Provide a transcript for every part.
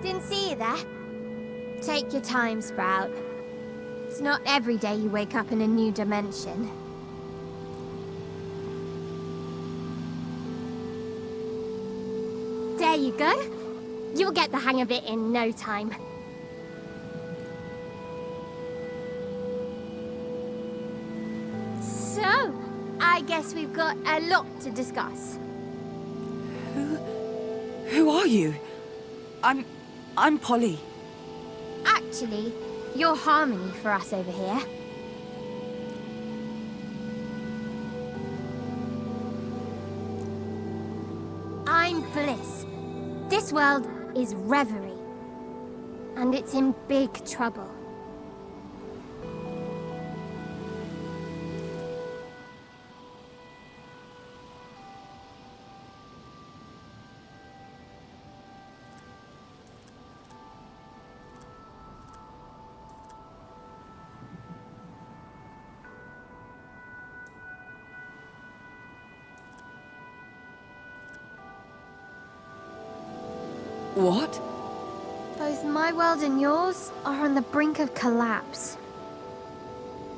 Didn't see you there. Take your time, Sprout. It's not every day you wake up in a new dimension. There you go. You'll get the hang of it in no time. So, I guess we've got a lot to discuss. Who are you? I'm Polly. Actually, you're Harmony for us over here. I'm Bliss. This world is Reverie. And it's in big trouble. What? Both my world and yours are on the brink of collapse.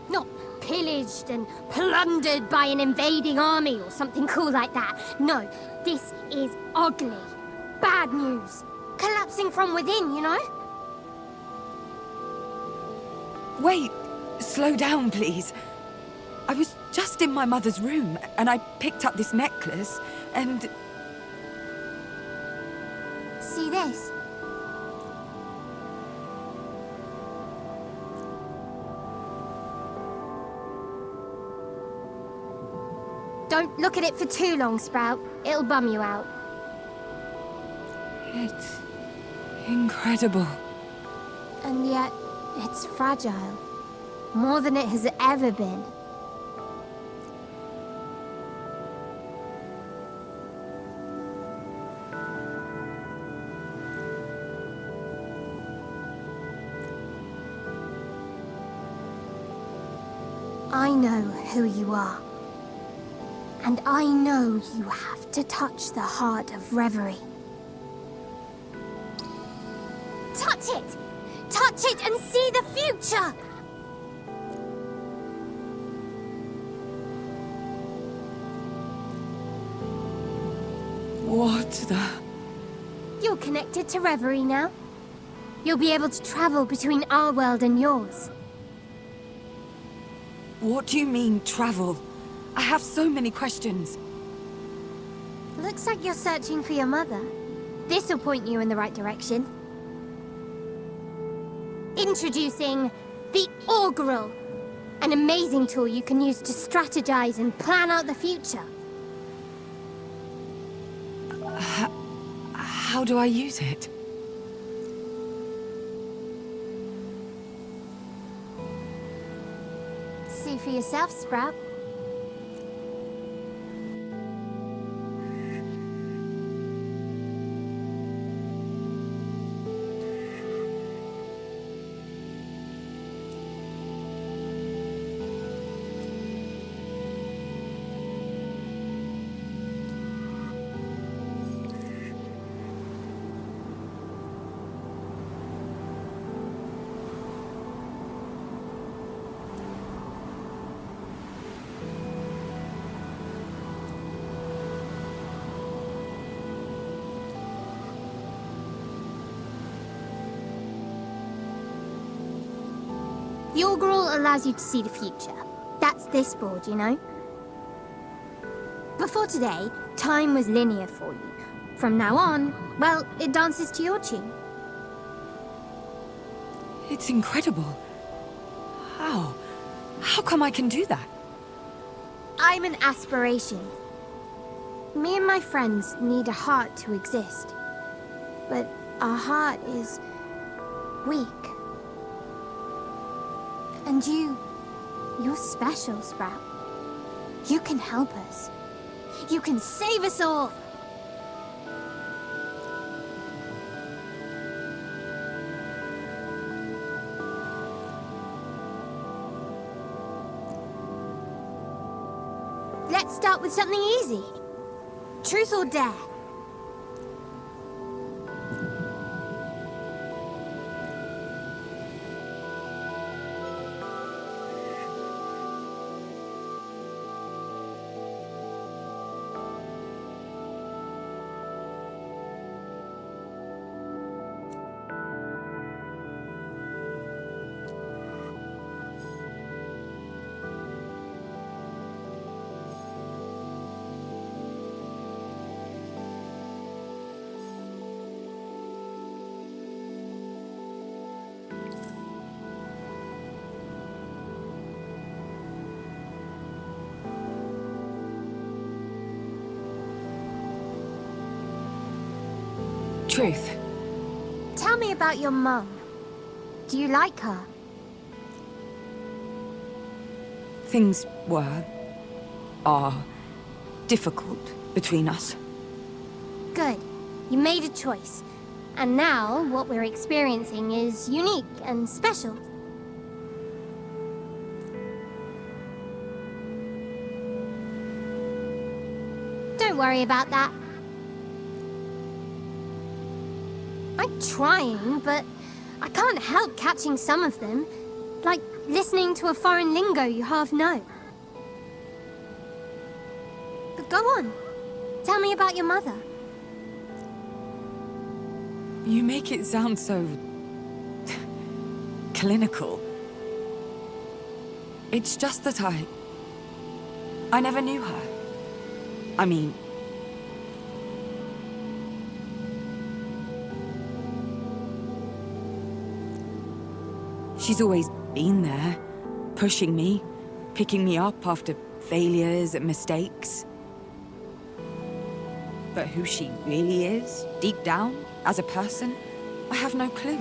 Not pillaged and plundered by an invading army or something cool like that. No, this is ugly. Bad news. Collapsing from within, you know? Wait, slow down, please. I was just in my mother's room, and I picked up this necklace, and... See this? Don't look at it for too long, Sprout. It'll bum you out. It's incredible. And yet, it's fragile. More than it has ever been. I know who you are. And I know you have to touch the heart of Reverie. Touch it! Touch it and see the future! What the... You're connected to Reverie now. You'll be able to travel between our world and yours. What do you mean, travel? I have so many questions. Looks like you're searching for your mother. This'll point you in the right direction. Introducing the Augural, an amazing tool you can use to strategize and plan out the future. How do I use it? See for yourself, Sprout. The Augural allows you to see the future. That's this board, you know? Before today, time was linear for you. From now on, well, it dances to your tune. It's incredible. How? How come I can do that? I'm an aspiration. Me and my friends need a heart to exist. But our heart is weak. And you're special, Sprout. You can help us. You can save us all. Let's start with something easy. Truth or dare? Truth. Tell me about your mum. Do you like her? Things are difficult between us. Good. You made a choice. And now, what we're experiencing is unique and special. Don't worry about that. I'm trying, but I can't help catching some of them. Like listening to a foreign lingo you half know. But go on. Tell me about your mother. You make it sound so clinical. It's just that I never knew her. I mean, she's always been there, pushing me, picking me up after failures and mistakes. But who she really is, deep down, as a person, I have no clue.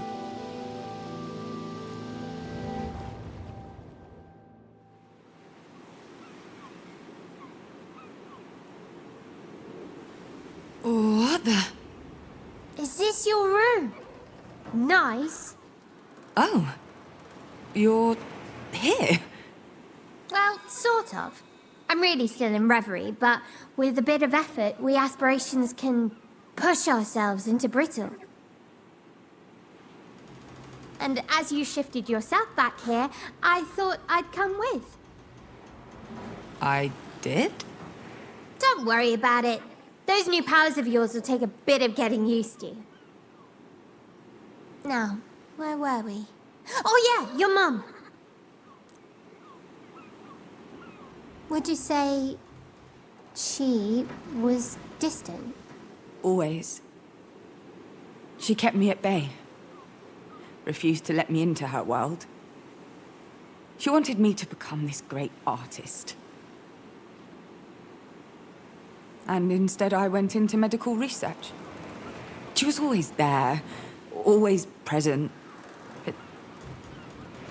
What the? Is this your room? Nice. Oh. You're here? Well, sort of. I'm really still in reverie, but with a bit of effort, we aspirations can push ourselves into brittle. And as you shifted yourself back here, I thought I'd come with. I did? Don't worry about it. Those new powers of yours will take a bit of getting used to. Now, where were we? Oh yeah, your mum. Would you say she was distant? Always. She kept me at bay. Refused to let me into her world. She wanted me to become this great artist. And instead I went into medical research. She was always there, always present, but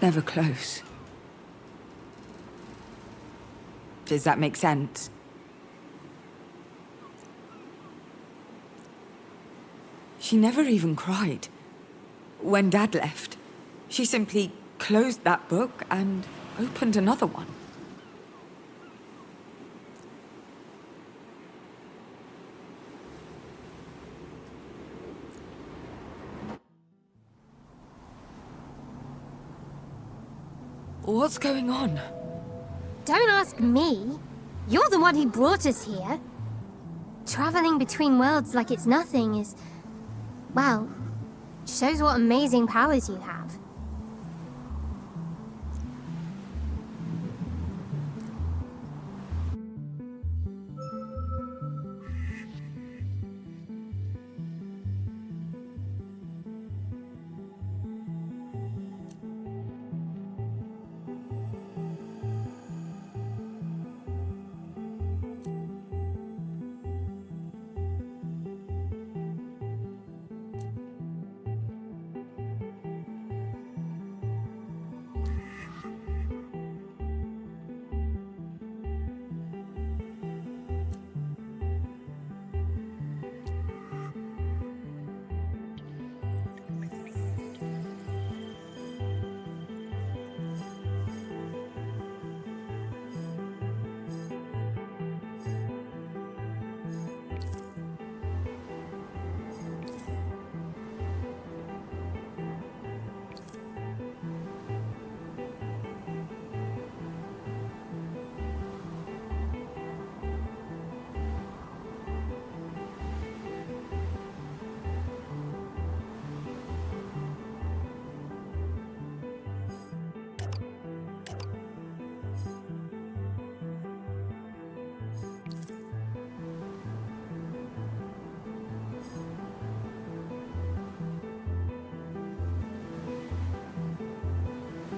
never close. Does that make sense? She never even cried. When Dad left, she simply closed that book and opened another one. What's going on? Don't ask me. You're the one who brought us here. Traveling between worlds like it's nothing is... well, shows what amazing powers you have.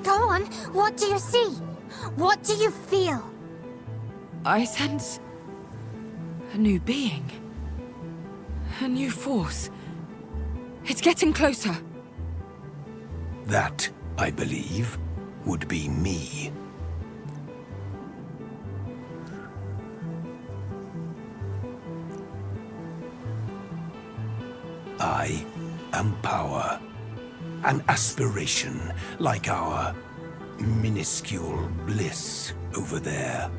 Go on, what do you see? What do you feel? I sense a new being. A new force. It's getting closer. That, I believe, would be me. I am power. An aspiration like our minuscule bliss over there.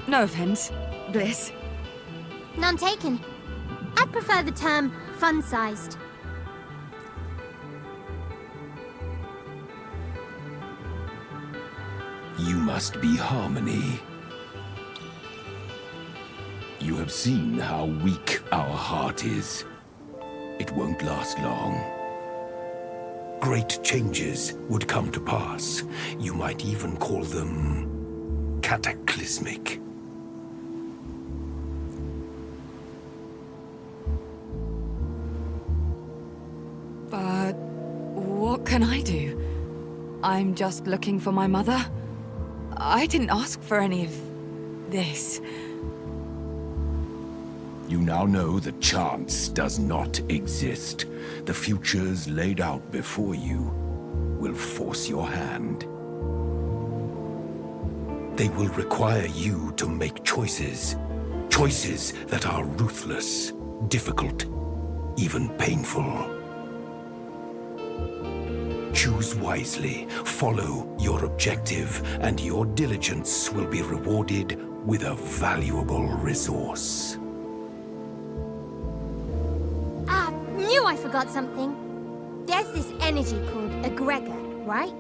No offense, Bliss. None taken. I'd prefer the term fun-sized. You must be Harmony. You have seen how weak our heart is. It won't last long. Great changes would come to pass. You might even call them cataclysmic. But what can I do? I'm just looking for my mother. I didn't ask for any of this. You now know that chance does not exist. The futures laid out before you will force your hand. They will require you to make choices. Choices that are ruthless, difficult, even painful. Choose wisely, follow your objective, and your diligence will be rewarded with a valuable resource. Knew I forgot something. There's this energy called egregor, right?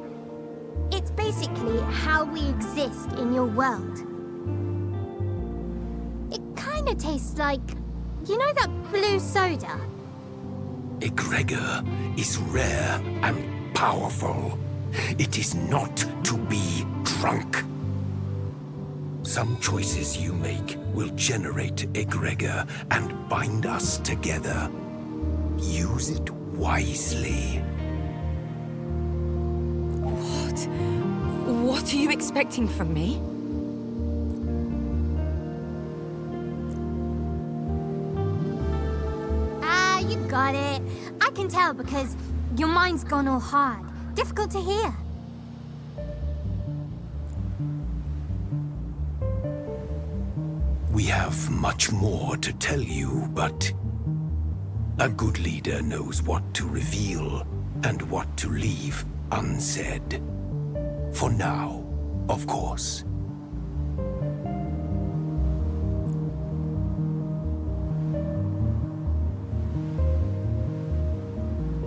It's basically how we exist in your world. It kinda tastes like, you know that blue soda? Egregor is rare and powerful. It is not to be drunk. Some choices you make will generate egregor and bind us together. Use it wisely. What? What are you expecting from me? You got it. I can tell because your mind's gone all hard. Difficult to hear. We have much more to tell you, but a good leader knows what to reveal and what to leave unsaid. For now, of course.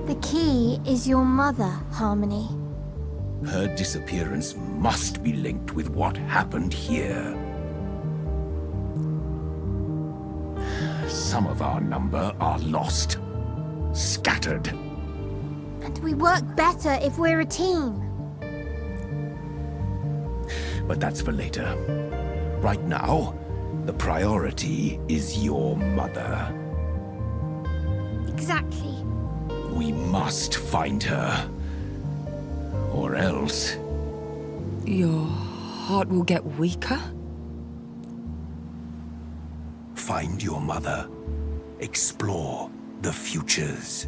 The key is your mother, Harmony. Her disappearance must be linked with what happened here. Some of our number are lost, scattered. And we work better if we're a team. But that's for later. Right now, the priority is your mother. Exactly. We must find her. Or else... Your heart will get weaker? Find your mother. Explore the futures.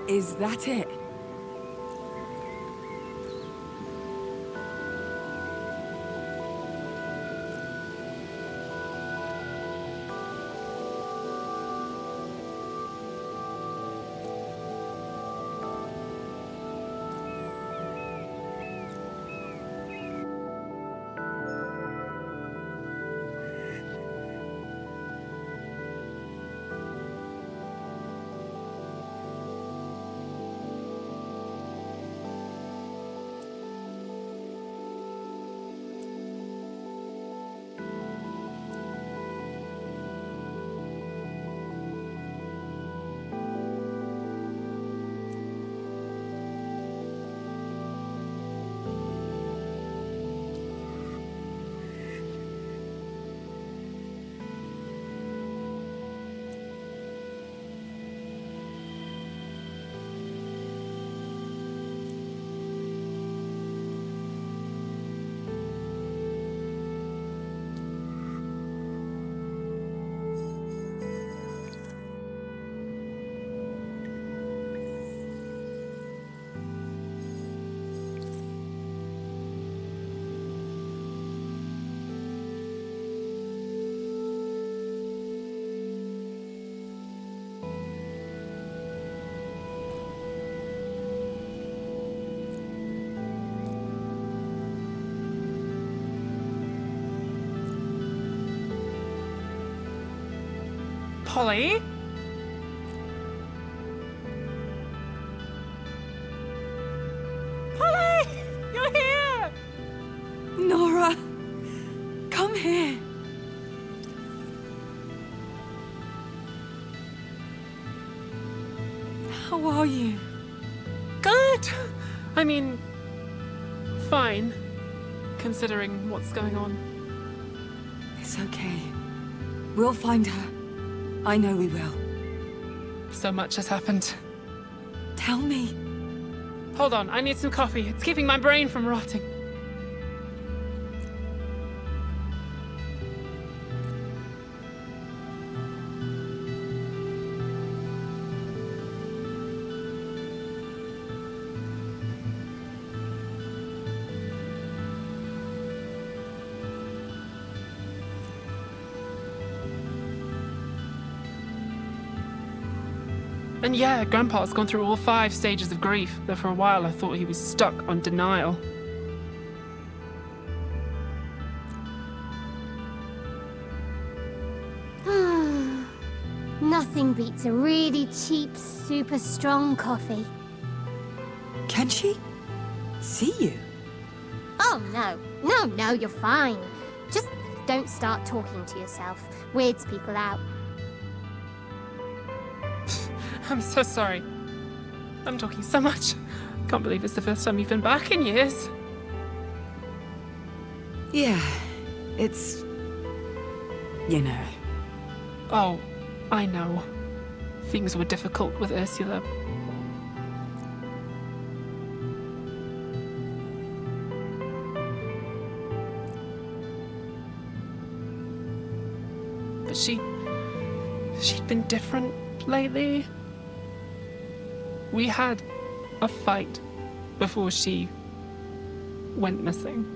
Is that it? Polly? Polly! You're here! Nora! Come here! How are you? Good! I mean, fine, considering what's going on. It's okay. We'll find her. I know we will. So much has happened. Tell me. Hold on, I need some coffee. It's keeping my brain from rotting. And yeah, Grandpa's gone through all 5 stages of grief, though for a while I thought he was stuck on denial. Nothing beats a really cheap, super strong coffee. Can she see you? Oh, no. No, you're fine. Just don't start talking to yourself. Weirds people out. I'm so sorry. I'm talking so much. Can't believe it's the first time you've been back in years. Yeah, it's... you know. Oh, I know. Things were difficult with Ursula. But she'd been different lately. We had a fight before she went missing.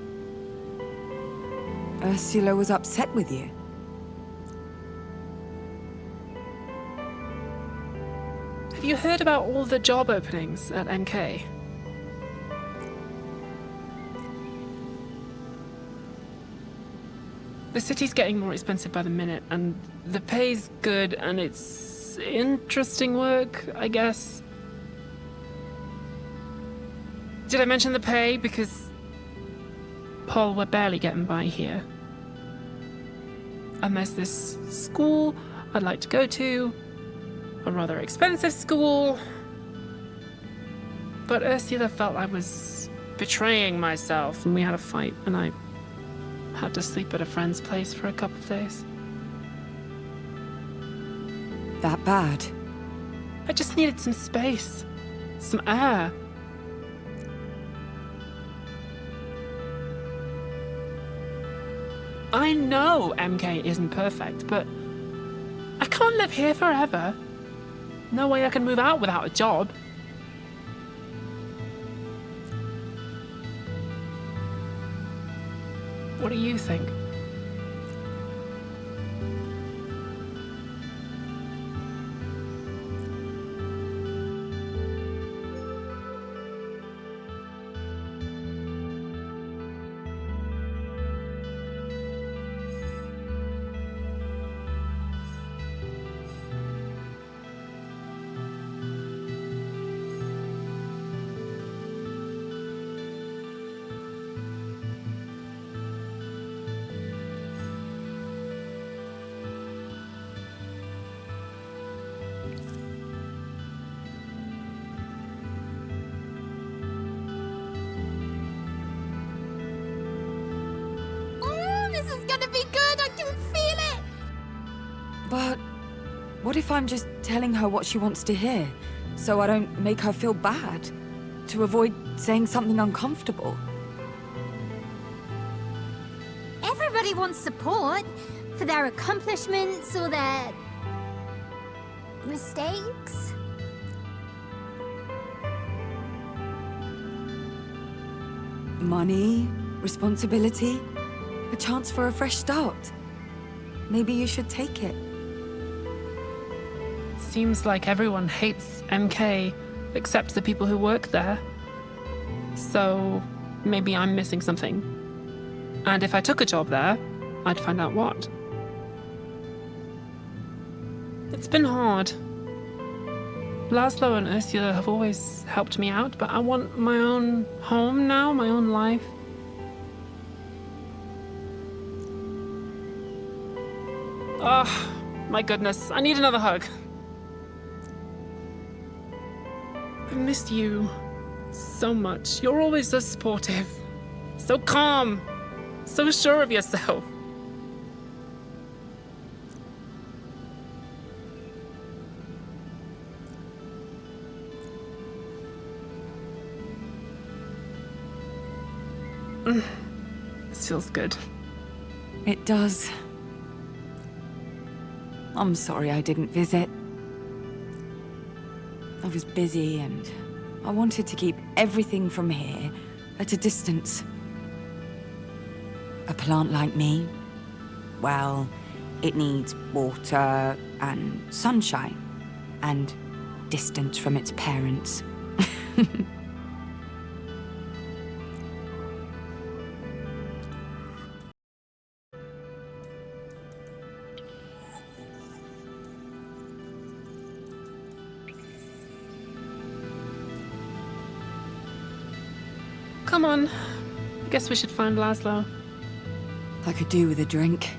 Ursula was upset with you. Have you heard about all the job openings at MK? The city's getting more expensive by the minute, and the pay's good, and it's interesting work, I guess. Did I mention the pay? Because, Paul, we're barely getting by here. And there's this school I'd like to go to, a rather expensive school. But Ursula felt I was betraying myself, and we had a fight, and I had to sleep at a friend's place for a couple of days. That bad? I just needed some space, some air. I know MK isn't perfect, but I can't live here forever. No way I can move out without a job. What do you think? Oh, this is gonna be good. I can feel it. But what if I'm just telling her what she wants to hear, so I don't make her feel bad? To avoid saying something uncomfortable? Everybody wants support for their accomplishments or their mistakes. Money, responsibility, a chance for a fresh start. Maybe you should take it. Seems like everyone hates MK except the people who work there. So maybe I'm missing something. And if I took a job there, I'd find out what. It's been hard. Laszlo and Ursula have always helped me out, but I want my own home now, my own life. Oh, my goodness, I need another hug. I missed you so much. You're always so supportive, so calm, so sure of yourself. This feels good. It does. I'm sorry I didn't visit. I was busy and I wanted to keep everything from here at a distance. A plant like me, well, it needs water and sunshine and distance from its parents. Come on. I guess we should find Laszlo. I could do with a drink.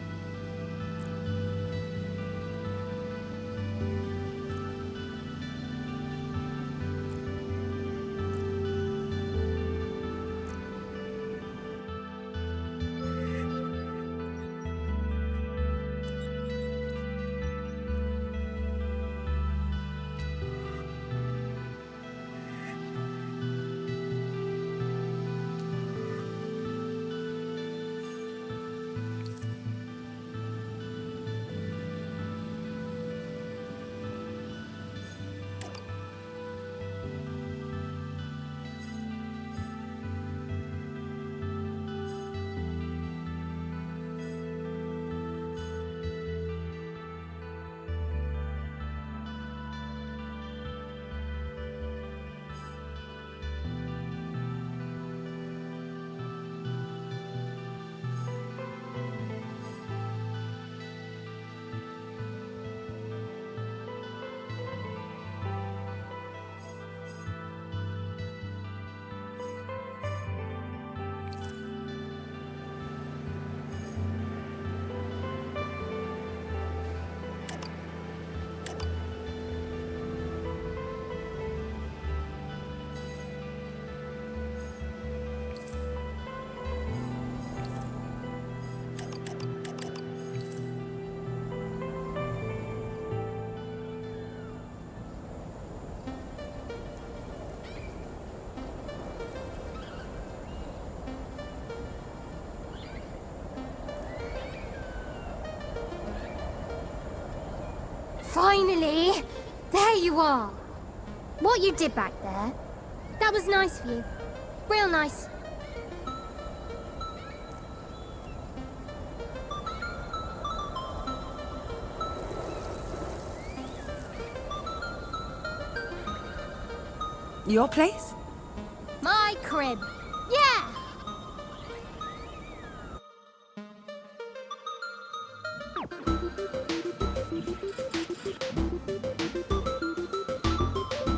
Finally! There you are! What you did back there, that was nice of you. Real nice. Your place? My crib. Yeah!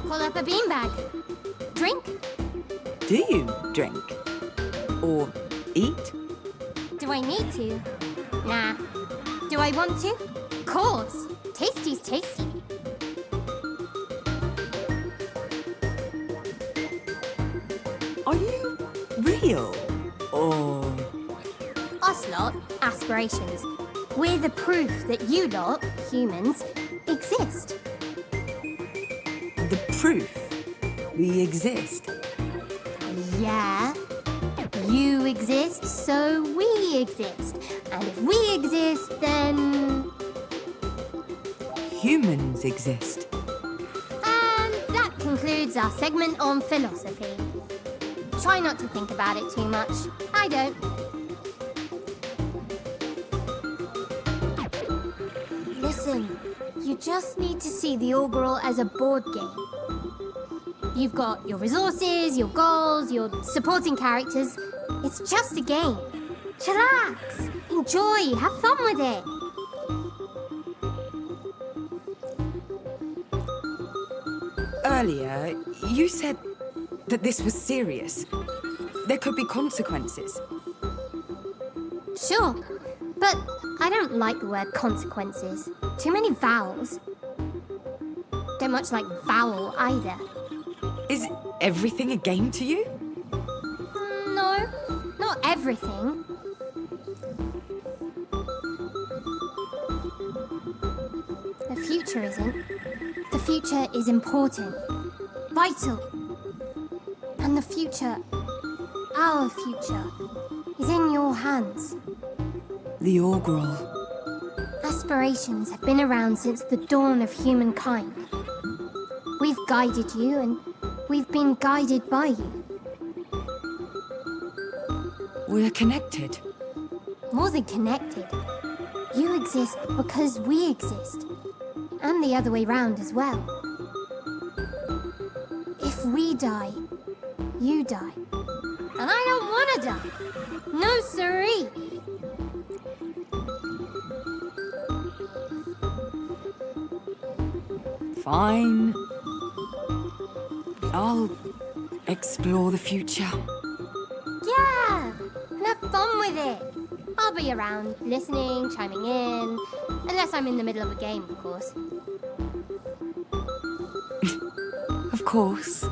Pull up a beanbag. Drink? Do you drink? Or eat? Do I need to? Nah. Do I want to? Course. Tasty's tasty. Are you real? Or... Us lot, aspirations. We're the proof that you lot, humans, exist. the proof we exist? Yeah. You exist, so we exist. And if we exist, then... Humans exist. And that concludes our segment on philosophy. Try not to think about it too much. I don't. Listen, you just need to see the Augural as a board game. You've got your resources, your goals, your supporting characters. It's just a game. Chillax, enjoy, have fun with it. Earlier, you said that this was serious. There could be consequences. Sure, but I don't like the word consequences. Too many vowels. Don't much like vowel either. Is everything a game to you? No, not everything. The future isn't. The future is important, vital. And the future, our future, is in your hands. The Augural. Aspirations have been around since the dawn of humankind. We've guided you, and we've been guided by you. We're connected. More than connected. You exist because we exist. And the other way round as well. If we die, you die. And I don't want to die. No siree. Fine. I'll explore the future. Yeah! And have fun with it. I'll be around, listening, chiming in. Unless I'm in the middle of a game, of course. Of course.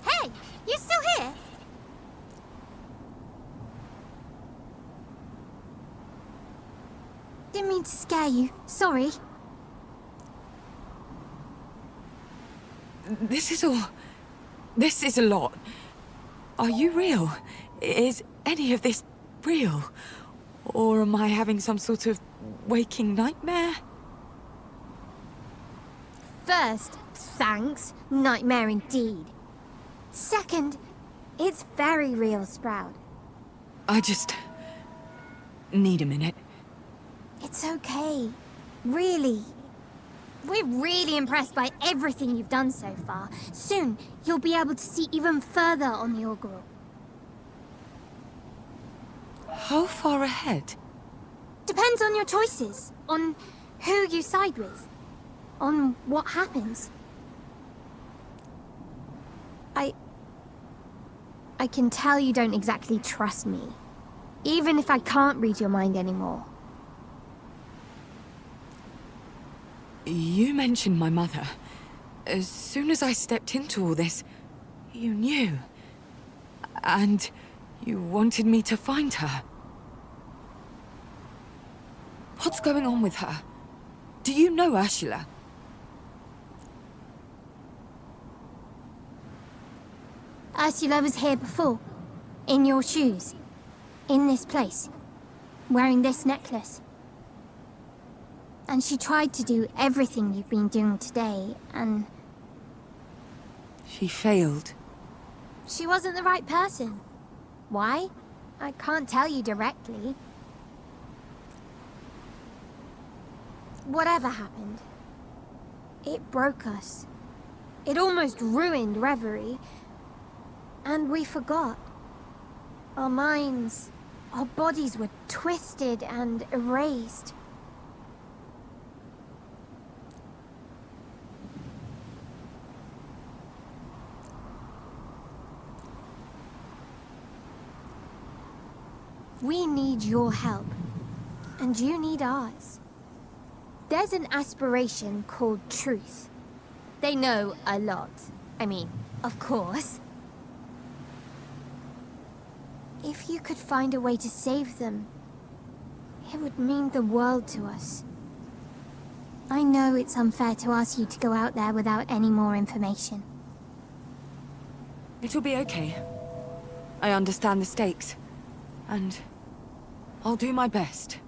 Hey! You still here? Didn't mean to scare you. Sorry. This is a lot. Are you real? Is any of this real? Or am I having some sort of waking nightmare? First, thanks. Nightmare indeed. Second, it's very real, Sprout. I just need a minute. It's okay. Really. We're really impressed by everything you've done so far. Soon, you'll be able to see even further on the Augural. How far ahead? Depends on your choices, on who you side with, on what happens. I can tell you don't exactly trust me, even if I can't read your mind anymore. You mentioned my mother. As soon as I stepped into all this, You knew. And you wanted me to find her. What's going on with her? Do you know Ursula? Ursula was here before. In your shoes. In this place. Wearing this necklace. And she tried to do everything you've been doing today, and... She failed. she wasn't the right person. Why? I can't tell you directly. Whatever happened, it broke us. It almost ruined Reverie. And we forgot. Our minds, our bodies were twisted and erased. We need your help, and you need ours. There's an aspiration called truth. They know a lot. I mean, of course. If you could find a way to save them, it would mean the world to us. I know it's unfair to ask you to go out there without any more information. It'll be okay. I understand the stakes. And I'll do my best.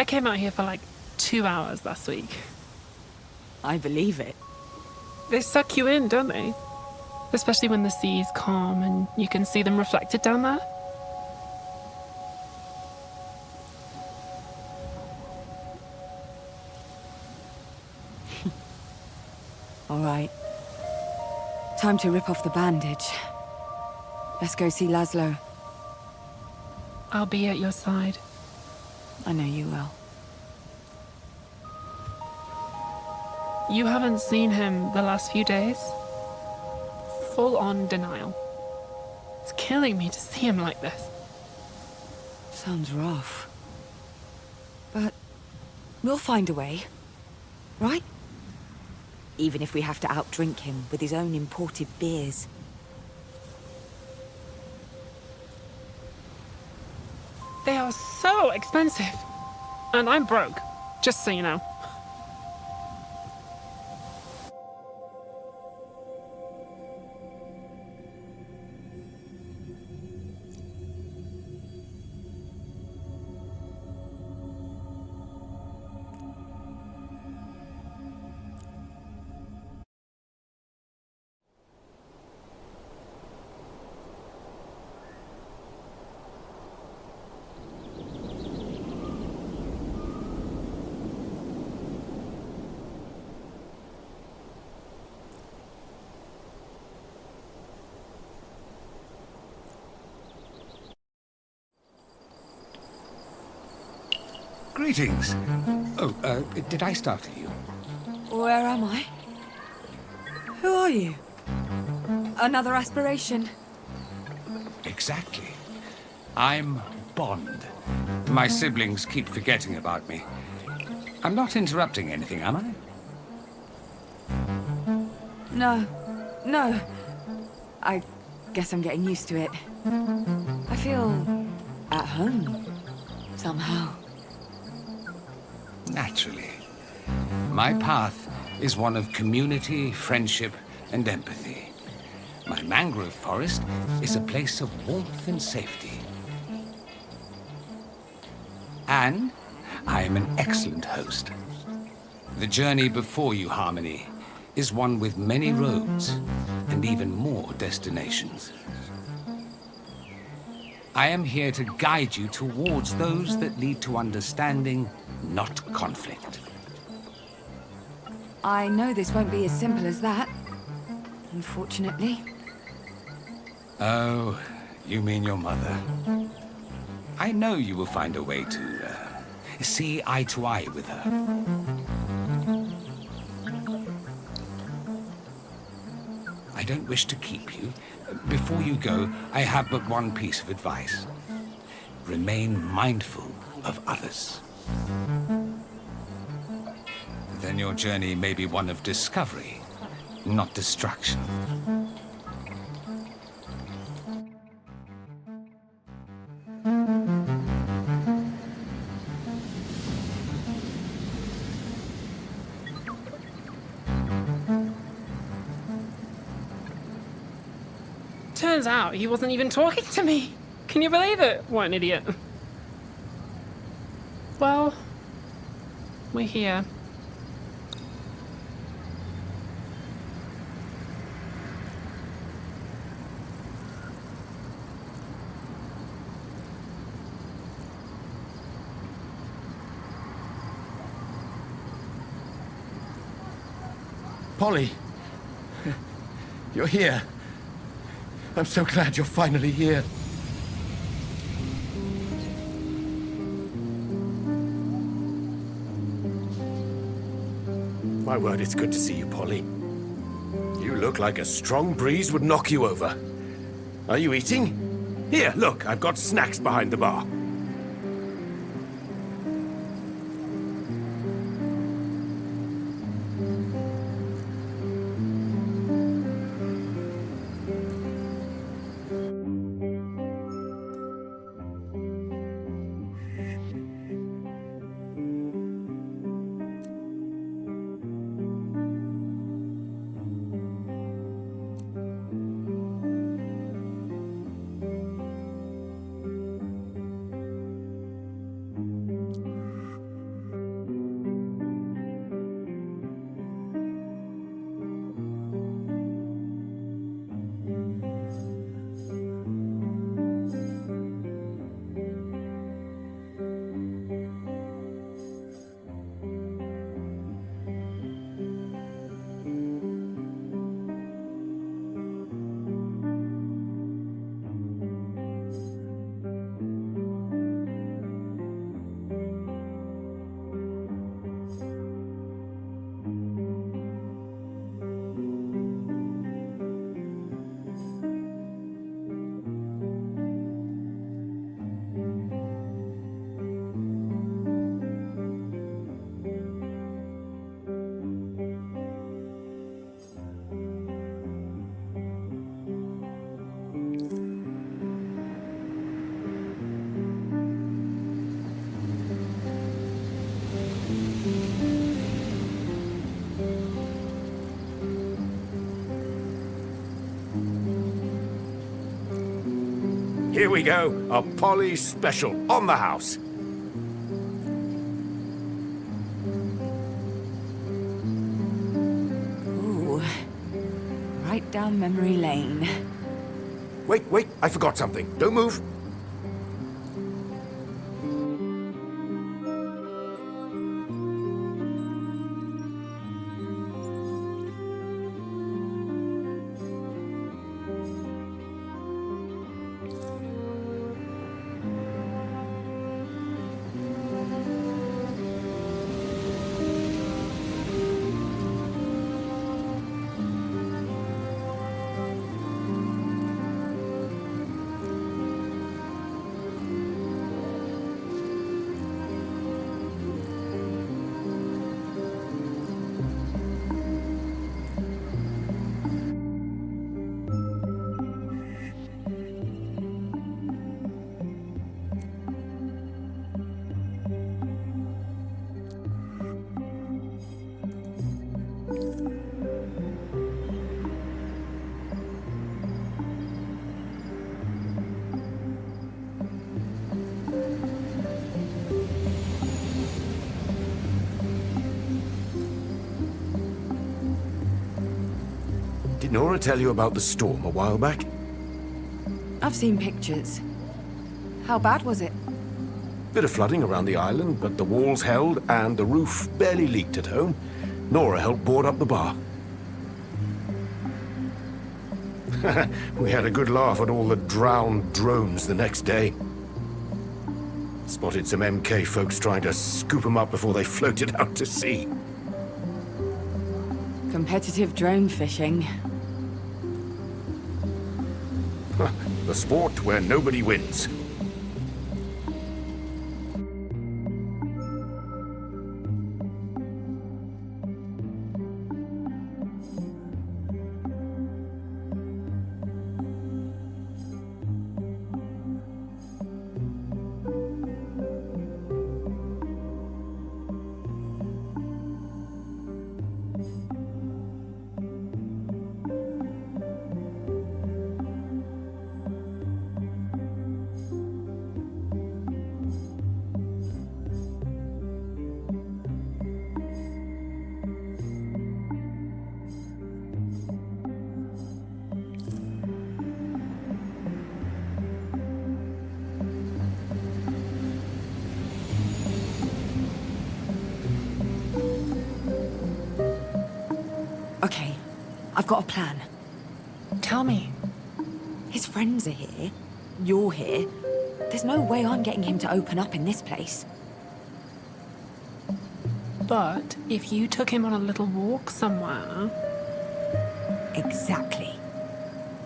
I came out here for like 2 hours last week. I believe it. They suck you in, don't they? Especially when the sea's calm and you can see them reflected down there. All right. Time to rip off the bandage. Let's go see Laszlo. I'll be at your side. I know you will. You haven't seen him the last few days? Full-on denial. It's killing me to see him like this. Sounds rough. But we'll find a way, right? Even if we have to outdrink him with his own imported beers. They are so expensive. And I'm broke, just so you know. Greetings. Oh, did I startle you? Where am I? Who are you? Another aspiration? Exactly. I'm Bond. My siblings keep forgetting about me. I'm not interrupting anything, am I? No. I guess I'm getting used to it. I feel at home, somehow. Naturally. My path is one of community, friendship, and empathy. My mangrove forest is a place of warmth and safety. And I am an excellent host. The journey before you, Harmony, is one with many roads and even more destinations. I am here to guide you towards those that lead to understanding, not conflict. I know this won't be as simple as that, unfortunately. Oh, you mean your mother. I know you will find a way to see eye to eye with her. I don't wish to keep you. Before you go, I have but one piece of advice. Remain mindful of others. Then your journey may be one of discovery, not destruction. Turns out he wasn't even talking to me. Can you believe it? What an idiot. Well, we're here. Polly, you're here. I'm so glad you're finally here. My word, it's good to see you, Polly. You look like a strong breeze would knock you over. Are you eating? Here, look, I've got snacks behind the bar. Here we go. A Polly special on the house. Ooh. Right down memory lane. Wait, I forgot something. Don't move. Did Nora tell you about the storm a while back? I've seen pictures. How bad was it? Bit of flooding around the island, but the walls held and the roof barely leaked at home. Nora helped board up the bar. We had a good laugh at all the drowned drones the next day. Spotted some MK folks trying to scoop them up before they floated out to sea. Competitive drone fishing. The sport where nobody wins. Okay, I've got a plan. Tell me. His friends are here. You're here. There's no way I'm getting him to open up in this place. But if you took him on a little walk somewhere... Exactly.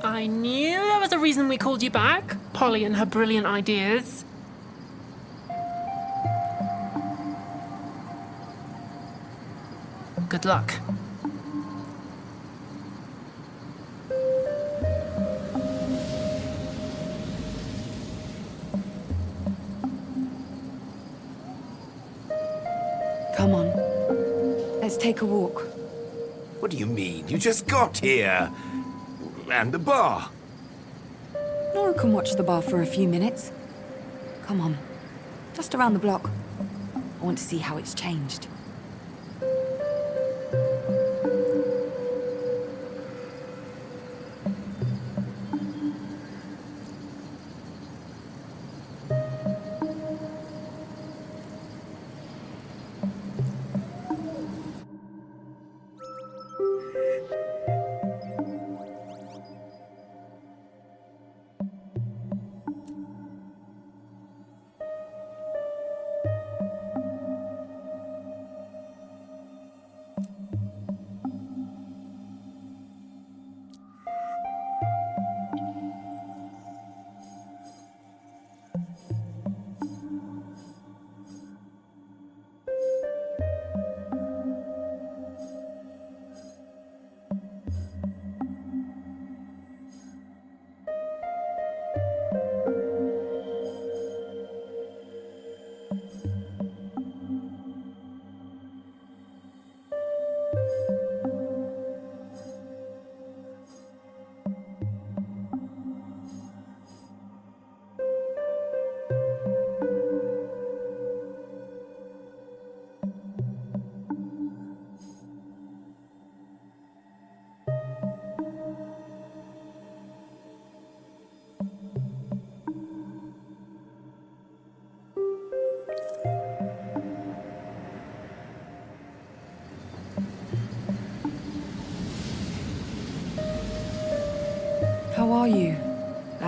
I knew there was a reason we called you back. Polly and her brilliant ideas. Good luck. Come on. Let's take a walk. What do you mean? You just got here. And the bar. Nora can watch the bar for a few minutes. Come on. Just around the block. I want to see how it's changed.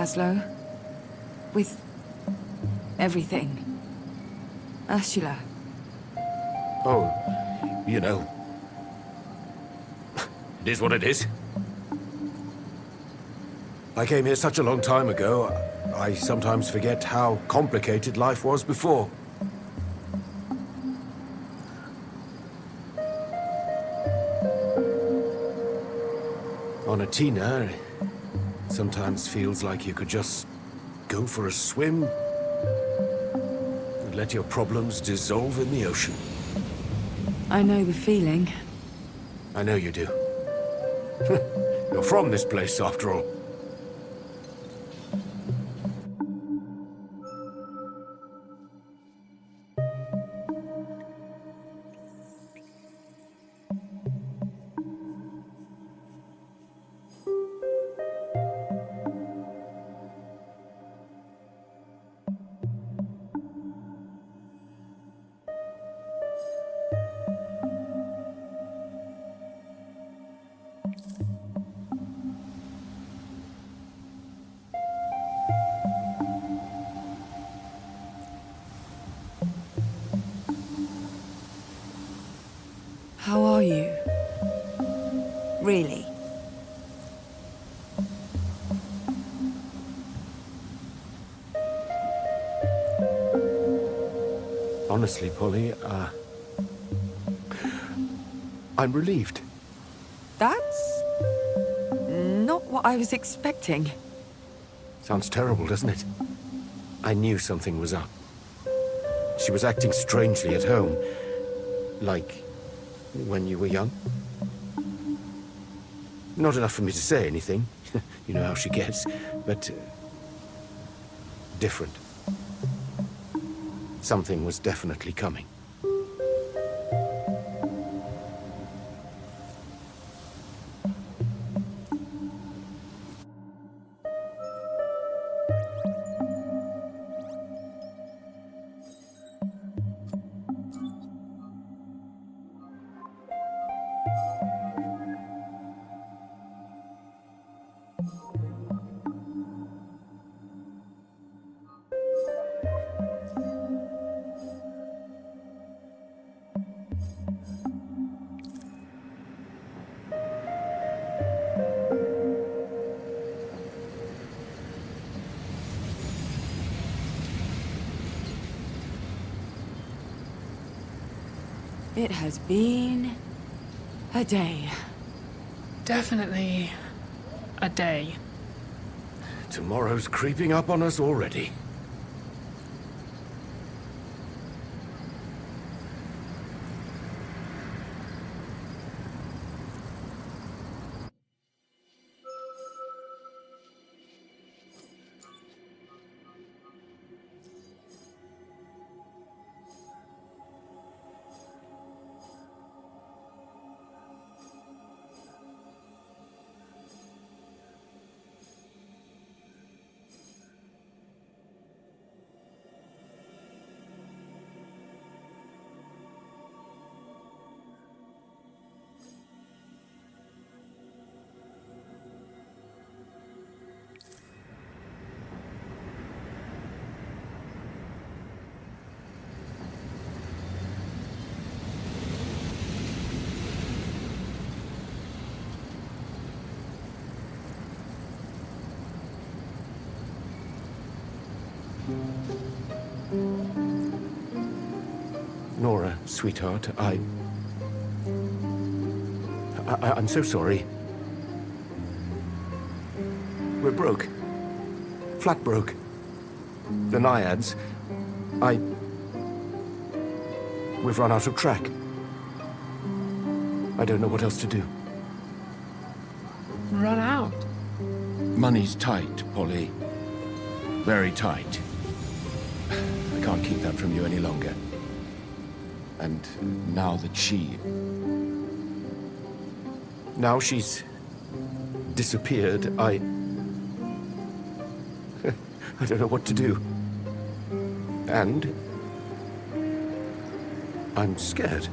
Laszlo. With everything. Ursula. Oh, you know. It is what it is. I came here such a long time ago, I sometimes forget how complicated life was before. On a Tina, it sometimes feels like you could just go for a swim and let your problems dissolve in the ocean. I know the feeling. I know you do. You're from this place, after all. How are you? Really? Honestly, Polly, I'm relieved. That's not what I was expecting. Sounds terrible, doesn't it? I knew something was up. She was acting strangely at home. Like when you were young. Not enough for me to say anything. You know how she gets. But different. Something was definitely coming. It has been a day. Definitely a day. Tomorrow's creeping up on us already. Nora, sweetheart, I'm so sorry. We're broke. Flat broke. The Naiads, we've run out of track. I don't know what else to do. Run out. Money's tight, Polly. Very tight. I can't keep that from you any longer. And now that Now she's disappeared, I don't know what to do. And I'm scared.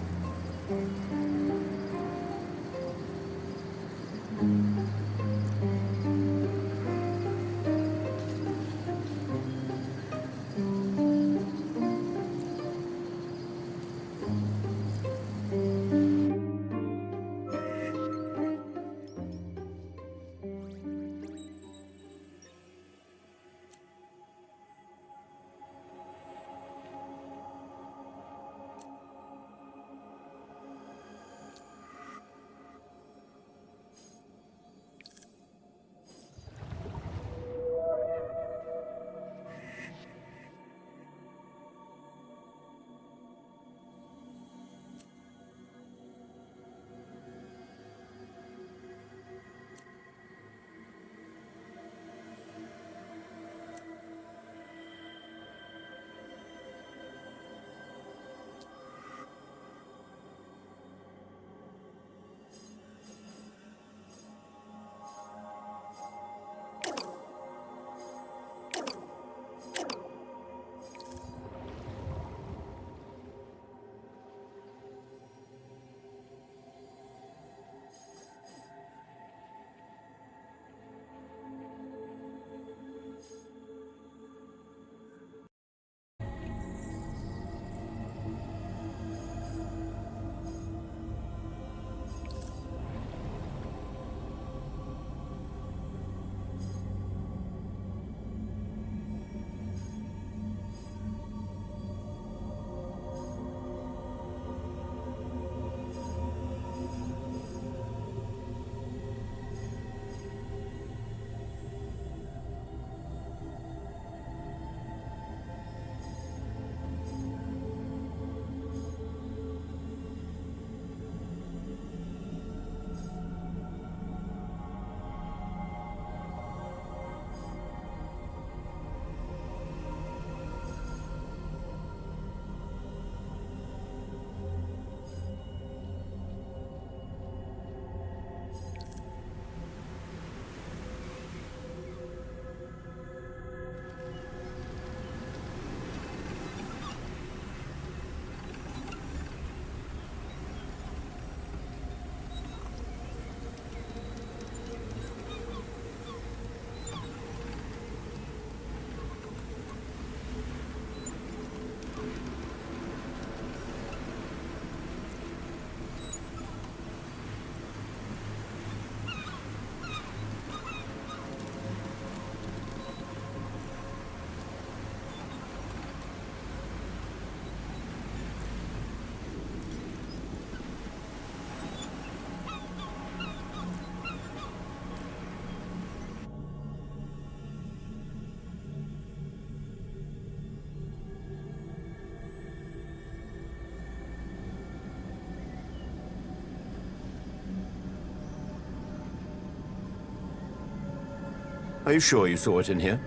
Are you sure you saw it in here?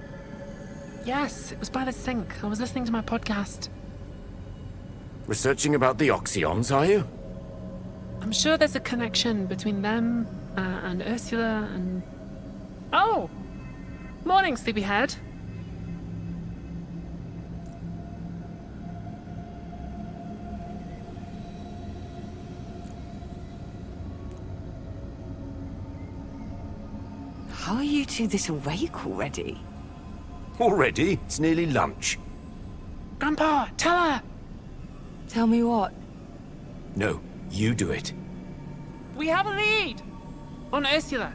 Yes, it was by the sink. I was listening to my podcast. Researching about the Oxyons, are you? I'm sure there's a connection between them and Ursula and... Oh! Morning, sleepyhead. How are you two this awake already? Already? It's nearly lunch. Grandpa, tell her! Tell me what? No, you do it. We have a lead! On Ursula.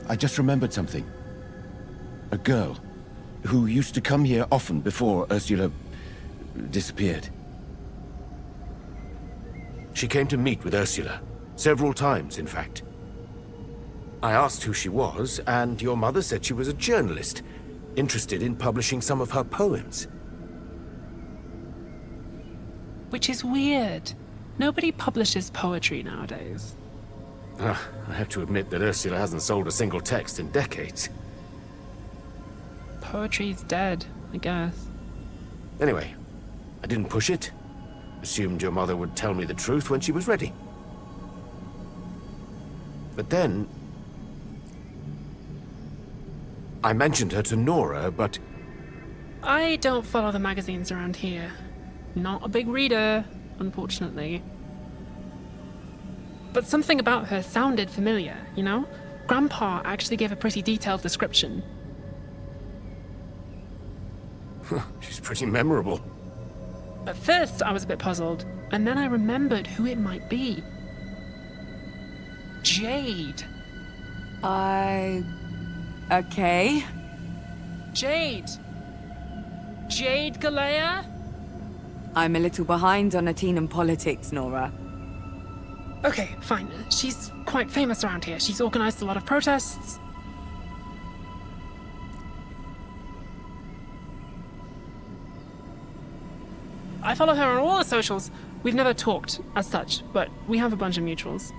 I just remembered something. A girl who used to come here often before Ursula disappeared. She came to meet with Ursula. Several times, in fact. I asked who she was, and your mother said she was a journalist, interested in publishing some of her poems. Which is weird. Nobody publishes poetry nowadays. I have to admit that Ursula hasn't sold a single text in decades. Poetry's dead, I guess. Anyway, I didn't push it. Assumed your mother would tell me the truth when she was ready. But then... I mentioned her to Nora, but... I don't follow the magazines around here. Not a big reader, unfortunately. But something about her sounded familiar, you know? Grandpa actually gave a pretty detailed description. She's pretty memorable. At first, I was a bit puzzled, and then I remembered who it might be. Jade. Okay. Jade. Jade Galea? I'm a little behind on Atenan politics, Nora. Okay, fine. She's quite famous around here. She's organized a lot of protests. I follow her on all the socials. We've never talked as such, but we have a bunch of mutuals.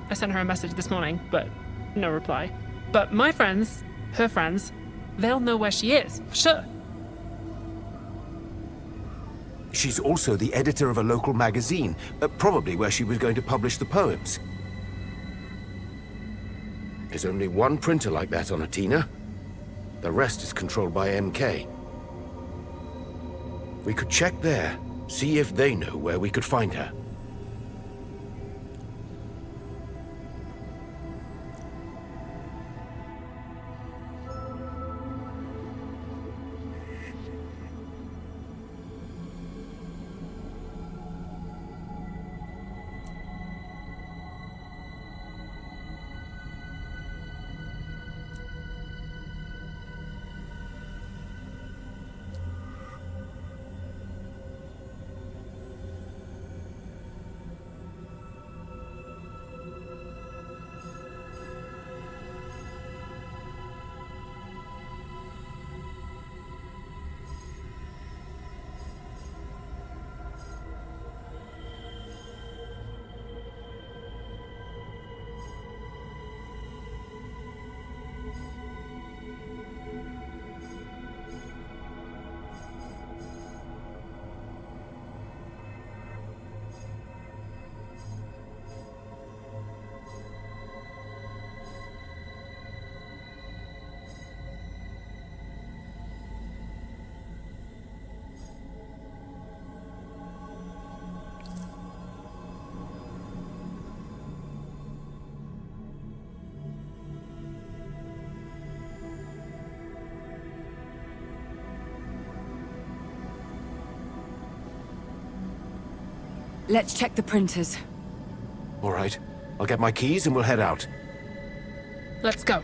I sent her a message this morning, but no reply. But my friends, her friends, they'll know where she is, for sure. She's also the editor of a local magazine, probably where she was going to publish the poems. There's only one printer like that on Athena. The rest is controlled by MK. We could check there, see if they know where we could find her. Let's check the printers. All right. I'll get my keys and we'll head out. Let's go.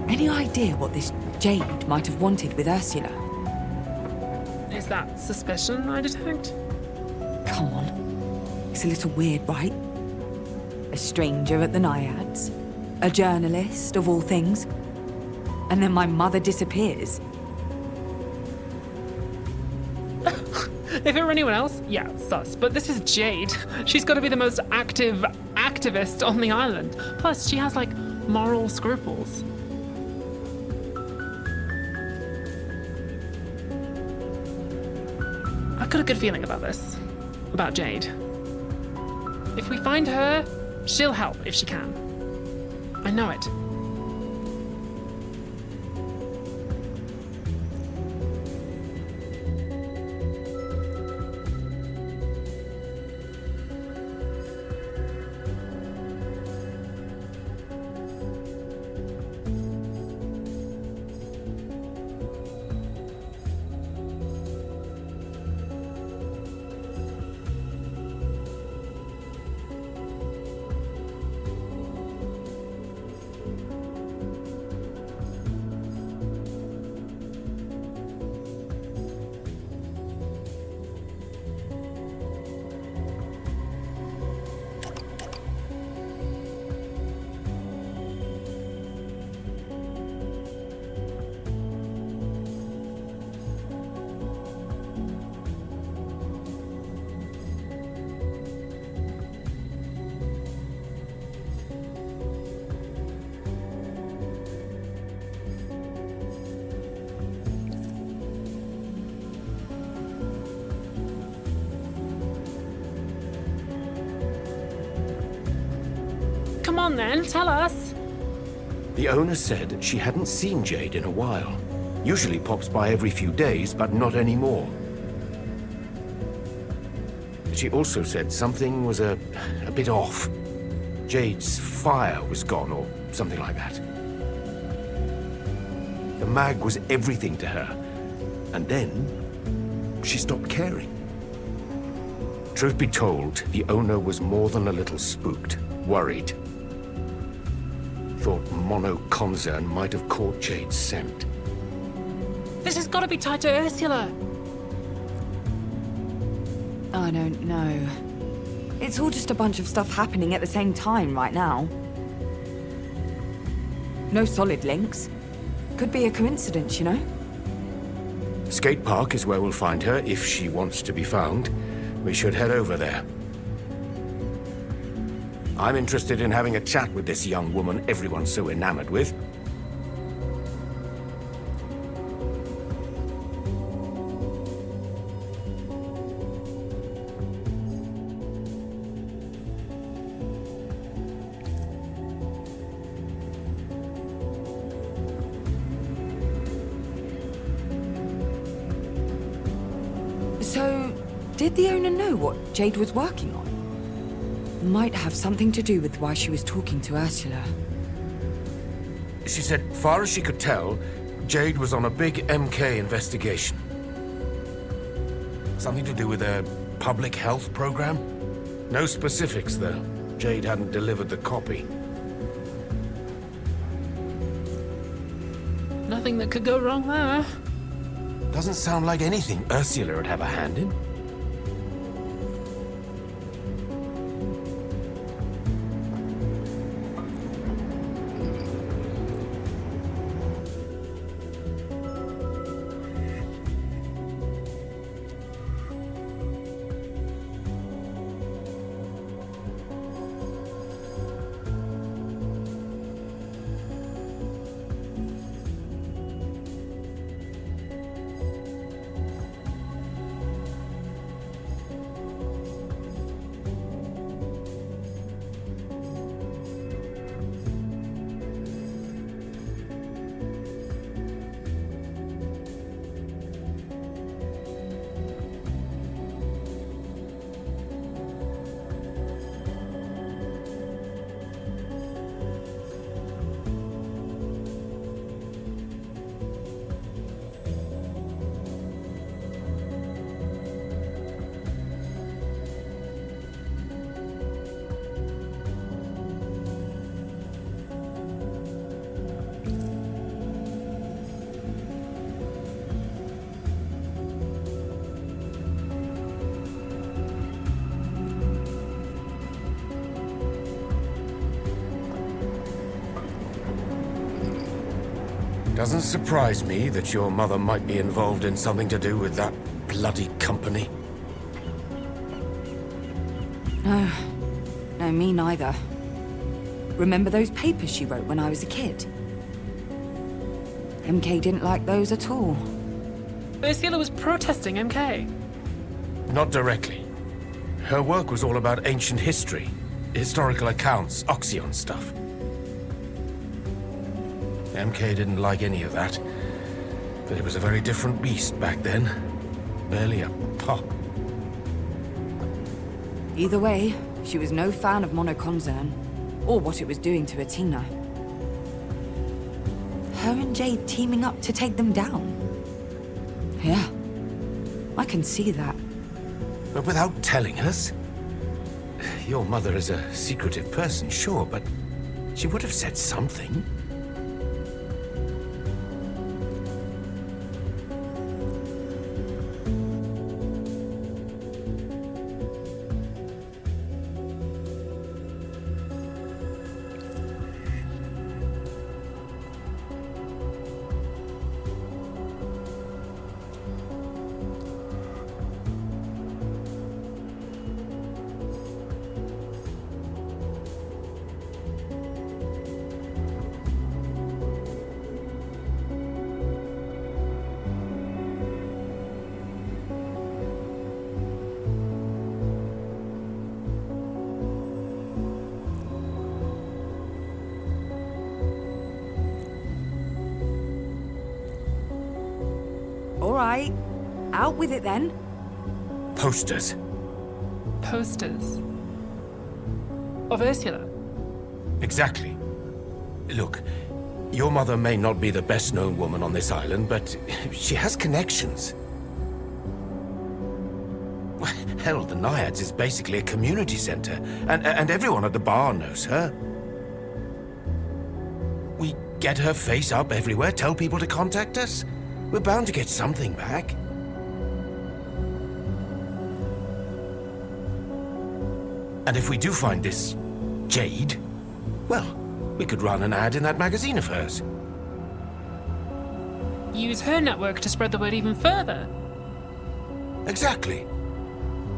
Any idea what this Jade might have wanted with Ursula? Is that suspicion I detect? Come on. It's a little weird, right? A stranger at the Naiads. A journalist, of all things. And then my mother disappears. If it were anyone else, yeah, sus. But this is Jade. She's got to be the most active activist on the island. Plus, she has, like, moral scruples. I've got a good feeling about this. About Jade. If we find her, she'll help if she can. I know it. Come on then, tell us. The owner said she hadn't seen Jade in a while. Usually pops by every few days, but not anymore. She also said something was a bit off. Jade's fire was gone, or something like that. The mag was everything to her. And then, she stopped caring. Truth be told, the owner was more than a little spooked, worried. Thought Mono Concern might have caught Jade's scent. This has got to be tied to Ursula. I don't know. It's all just a bunch of stuff happening at the same time right now. No solid links. Could be a coincidence, you know? Skate Park is where we'll find her if she wants to be found. We should head over there. I'm interested in having a chat with this young woman everyone's so enamored with. So, did the owner know what Jade was working on? Might have something to do with why she was talking to Ursula. She said, far as she could tell, Jade was on a big MK investigation. Something to do with a public health program? No specifics, though. Jade hadn't delivered the copy. Nothing that could go wrong there. Doesn't sound like anything Ursula would have a hand in. Doesn't surprise me that your mother might be involved in something to do with that bloody company. No, me neither. Remember those papers she wrote when I was a kid? MK didn't like those at all. Ursula was protesting MK. Not directly. Her work was all about ancient history, historical accounts, Oxyon stuff. MK didn't like any of that, but it was a very different beast back then. Barely a pop. Either way, she was no fan of Monoconcern, or what it was doing to Athena. Her and Jade teaming up to take them down. Yeah, I can see that. But without telling us? Your mother is a secretive person, sure, but she would have said something. All right, out with it then. Posters. Posters. Of Ursula. Exactly. Look, your mother may not be the best-known woman on this island, but she has connections. Hell, the Naiads is basically a community center, and everyone at the bar knows her. We get her face up everywhere, tell people to contact us. We're bound to get something back. And if we do find this Jade, well, we could run an ad in that magazine of hers. Use her network to spread the word even further. Exactly.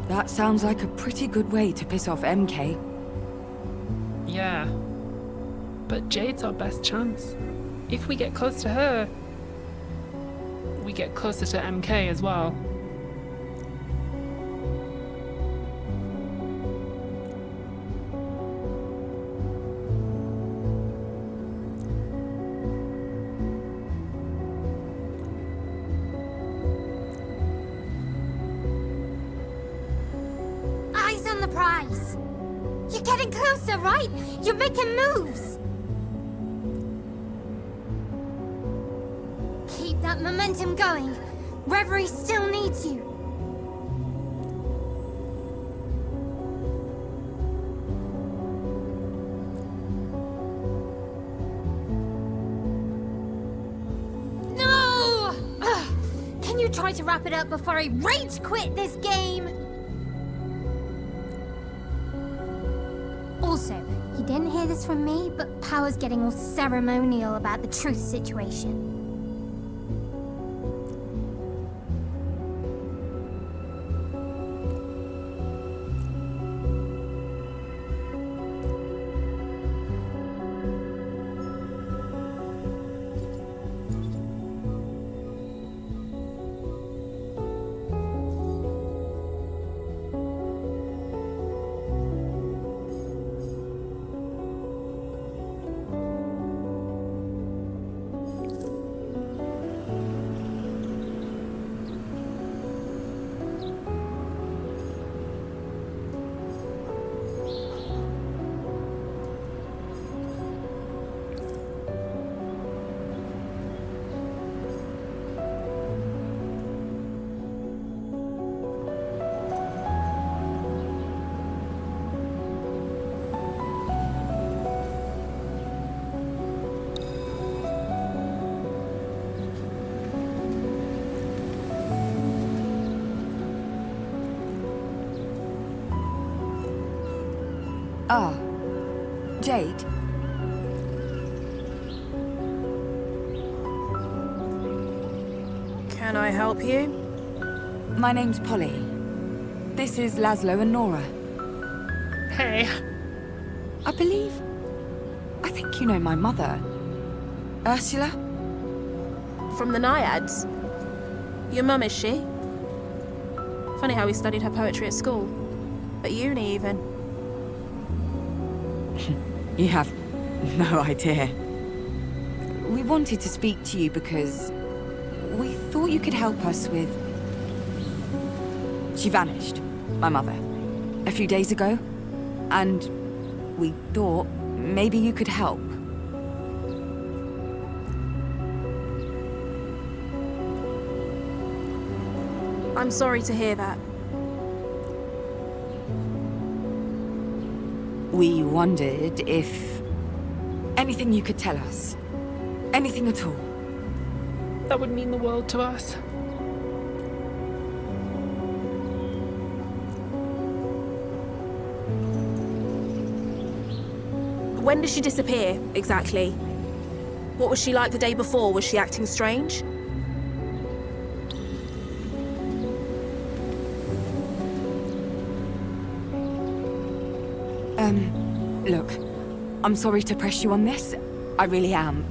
That sounds like a pretty good way to piss off MK. Yeah. But Jade's our best chance. If we get close to her, we get closer to MK as well. Eyes on the prize. You're getting closer, right? You're making moves. Keep that momentum going. Reverie still needs you. No! Ugh. Can you try to wrap it up before I rage quit this game? Also, you didn't hear this from me, but Power's getting all ceremonial about the truth situation. Ah, Jade. Can I help you? My name's Polly. This is Laszlo and Nora. Hey. I think you know my mother. Ursula? From the Naiads? Your mum, is she? Funny how we studied her poetry at school. At uni, even. You have no idea. We wanted to speak to you because we thought you could help us with... She vanished, my mother, a few days ago. And we thought maybe you could help. I'm sorry to hear that. We wondered if... anything you could tell us. Anything at all. That would mean the world to us. When did she disappear, exactly? What was she like the day before? Was she acting strange? Look, I'm sorry to press you on this. I really am.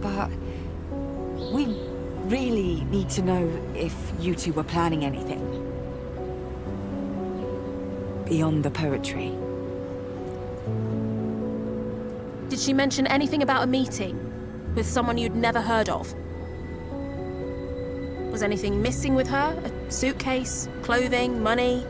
But we really need to know if you two were planning anything. Beyond the poetry. Did she mention anything about a meeting with someone you'd never heard of? Was anything missing with her? A suitcase, clothing, money?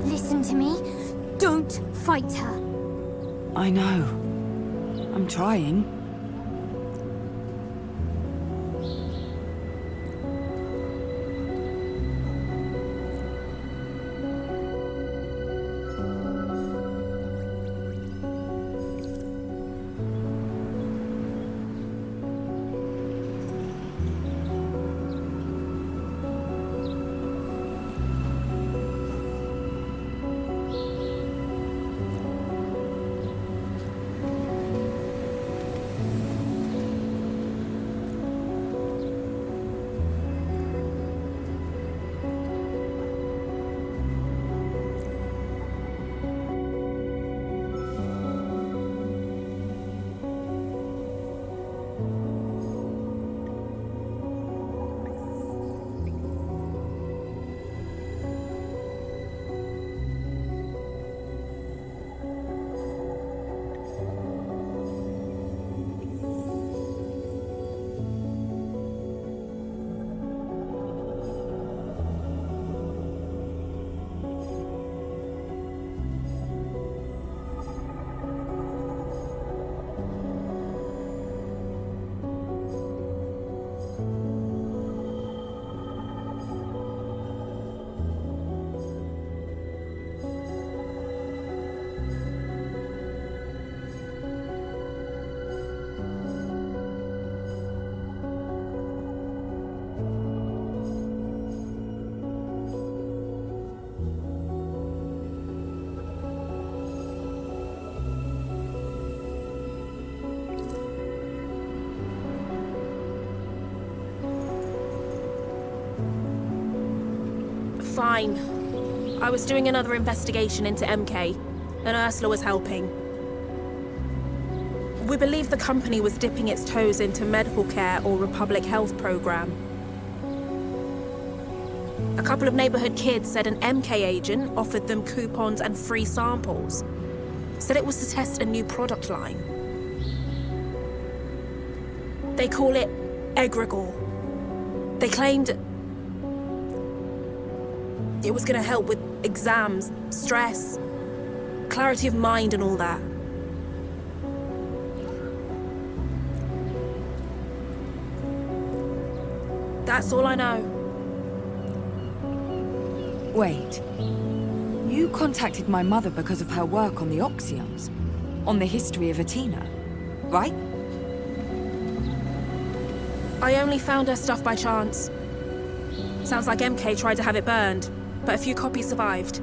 Listen to me. Don't fight her. I know. I'm trying. Fine. I was doing another investigation into MK, and Ursula was helping. We believe the company was dipping its toes into medical care or a public health program. A couple of neighborhood kids said an MK agent offered them coupons and free samples. Said it was to test a new product line. They call it egregore. They claimed it was going to help with exams, stress, clarity of mind and all that. That's all I know. Wait. You contacted my mother because of her work on the Oxyons, on the history of Athena, right? I only found her stuff by chance. Sounds like MK tried to have it burned, but a few copies survived.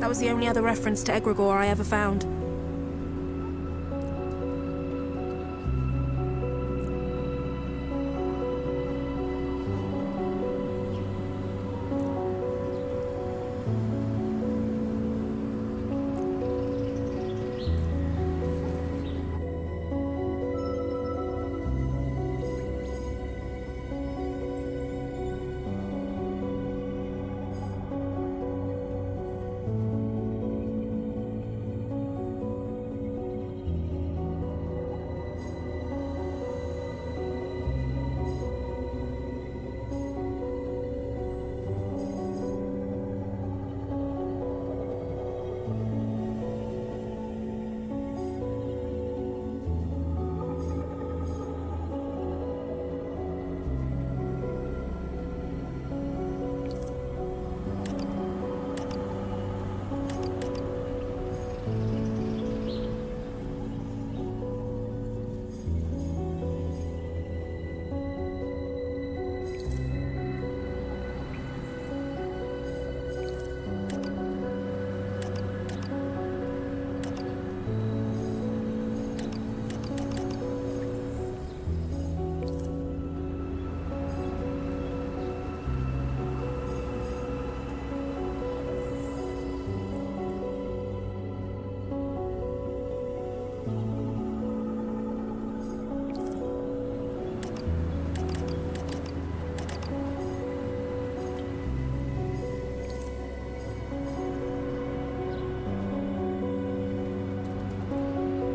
That was the only other reference to egregore I ever found.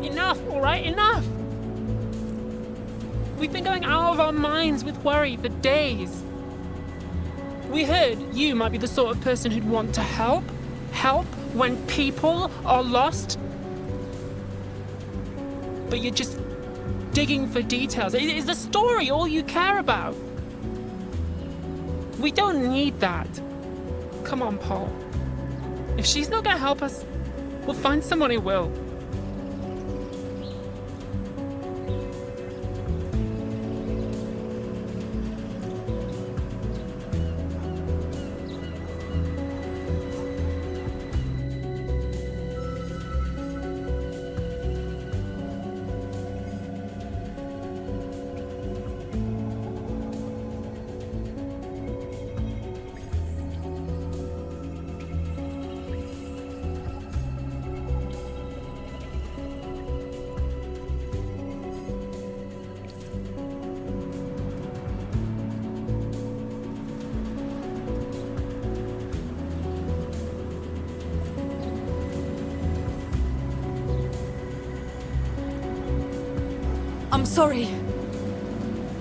Enough, all right? Enough! We've been going out of our minds with worry for days. We heard you might be the sort of person who'd want to help. Help when people are lost. But you're just digging for details. Is the story all you care about? We don't need that. Come on, Paul. If she's not gonna help us, we'll find someone who will. I'm sorry.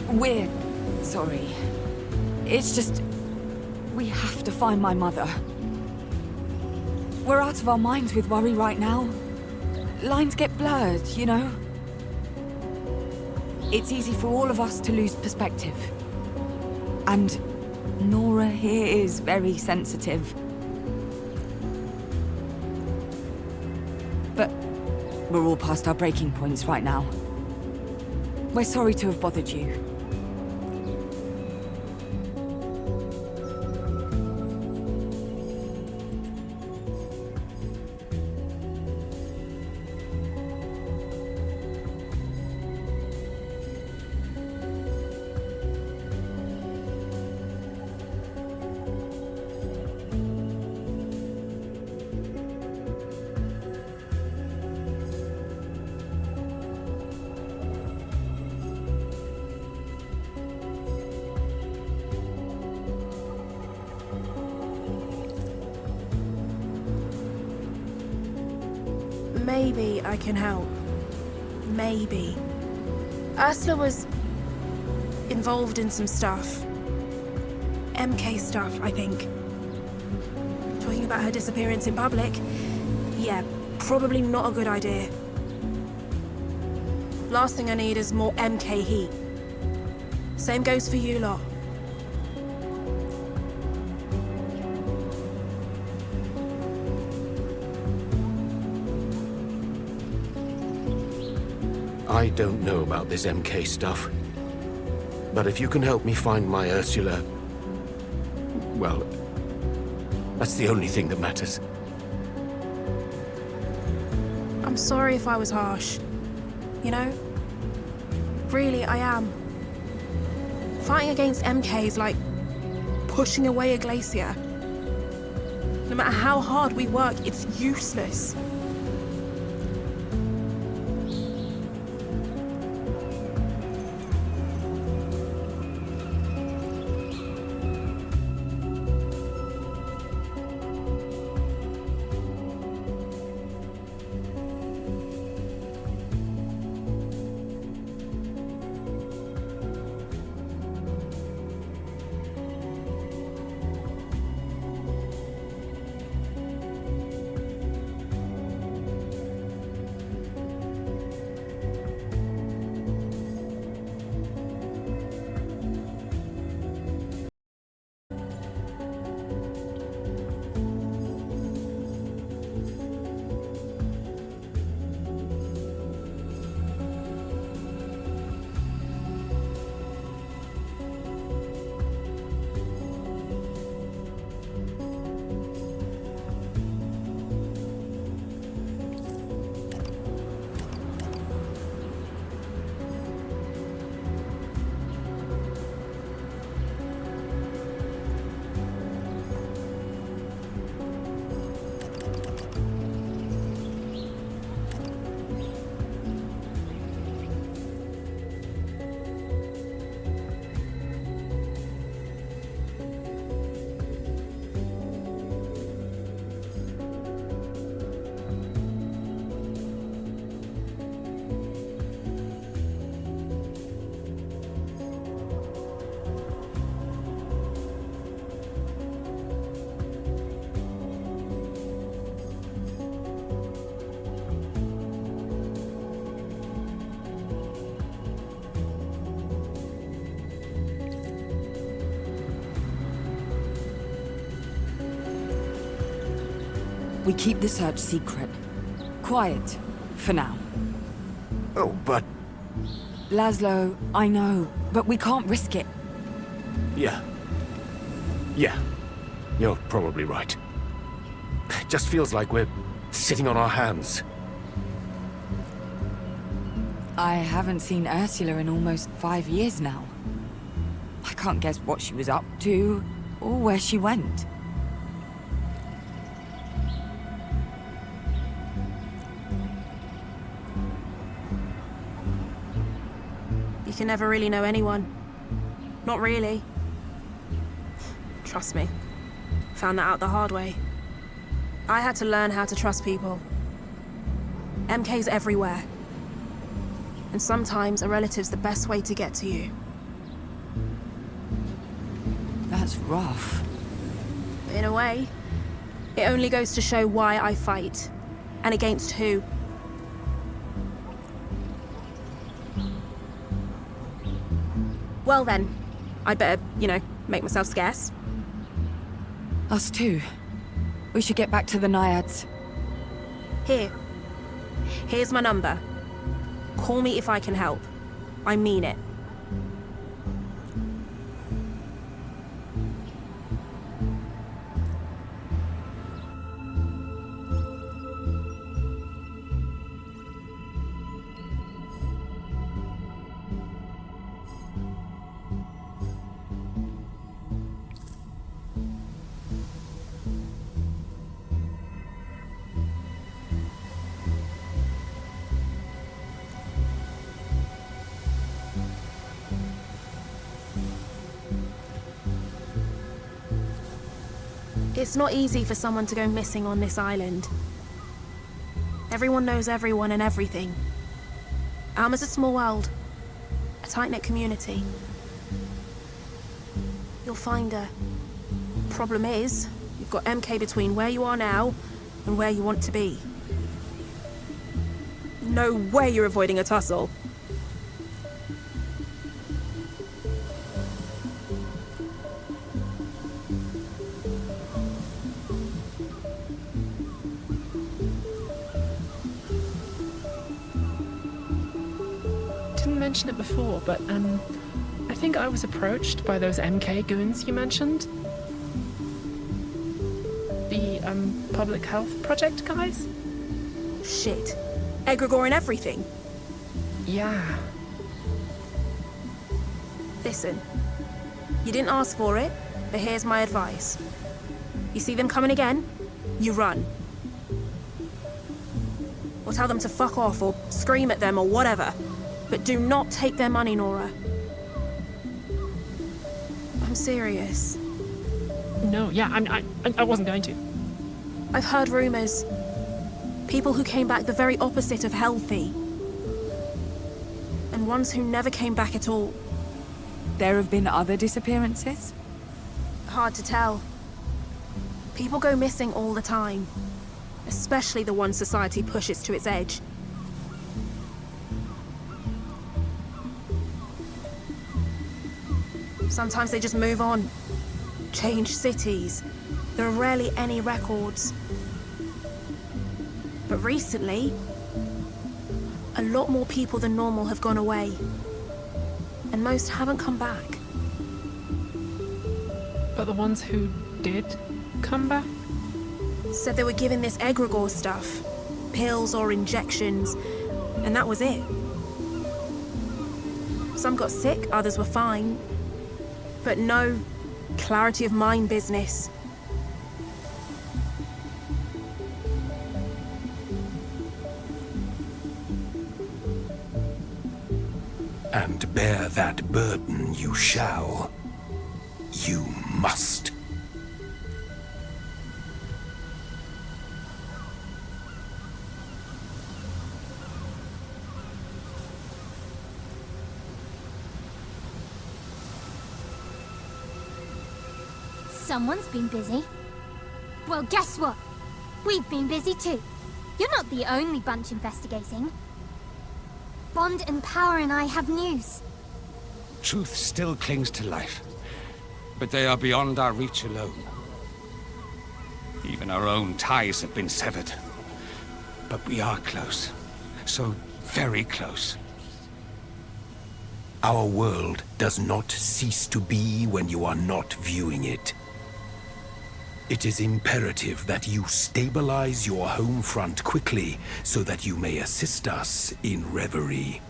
We're sorry. It's just... we have to find my mother. We're out of our minds with worry right now. Lines get blurred, you know? It's easy for all of us to lose perspective. And Nora here is very sensitive. But we're all past our breaking points right now. We're sorry to have bothered you. maybe I can help. Maybe. Ursula was involved in some stuff. MK stuff, I think. Talking about her disappearance in public? Yeah, probably not a good idea. Last thing I need is more MK heat. Same goes for you lot. I don't know about this MK stuff. But if you can help me find my Ursula... well, that's the only thing that matters. I'm sorry if I was harsh. You know? Really, I am. Fighting against MK is like pushing away a glacier. No matter how hard we work, it's useless. We keep the search secret. Quiet, for now. Oh, but... Laszlo, I know, but we can't risk it. yeah. Yeah. You're probably right. It just feels like we're sitting on our hands. I haven't seen Ursula in almost 5 years now. I can't guess what she was up to, or where she went. You can never really know anyone. Not really. Trust me. Found that out the hard way. I had to learn how to trust people. MK's everywhere. And sometimes a relative's the best way to get to you. That's rough. In a way, it only goes to show why I fight. And against who. Well then, I'd better, make myself scarce. Us too. We should get back to the Naiads. Here's my number. Call me if I can help. I mean it. It's not easy for someone to go missing on this island. Everyone knows everyone and everything. Alma's a small world. A tight-knit community. You'll find her. Problem is, you've got MK between where you are now and where you want to be. No way you're avoiding a tussle. Didn't mention it before, but I think I was approached by those MK goons you mentioned. The public health project guys? Shit. Egregore and everything. Yeah. Listen, you didn't ask for it, but here's my advice. You see them coming again, you run. Or tell them to fuck off, or scream at them, or whatever. But do not take their money, Nora. I'm serious. No, yeah, I wasn't going to. I've heard rumors. People who came back the very opposite of healthy. And ones who never came back at all. There have been other disappearances? Hard to tell. People go missing all the time. Especially the ones society pushes to its edge. Sometimes they just move on. Change cities. There are rarely any records. But recently, a lot more people than normal have gone away. And most haven't come back. But the ones who did come back? Said they were given this egregore stuff. Pills or injections. And that was it. Some got sick, others were fine. But no clarity of mind business. And bear that burden you shall. You must. Someone's been busy. Well, guess what? We've been busy too. You're not the only bunch investigating. Bond and Power and I have news. Truth still clings to life, but they are beyond our reach alone. Even our own ties have been severed. But we are close. So very close. Our world does not cease to be when you are not viewing it. It is imperative that you stabilize your home front quickly so that you may assist us in Reverie.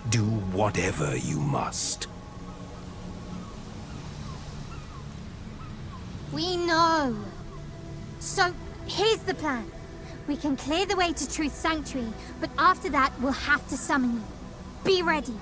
Do whatever you must. We know. So, here's the plan. We can clear the way to Truth Sanctuary, but after that, we'll have to summon you. Be ready.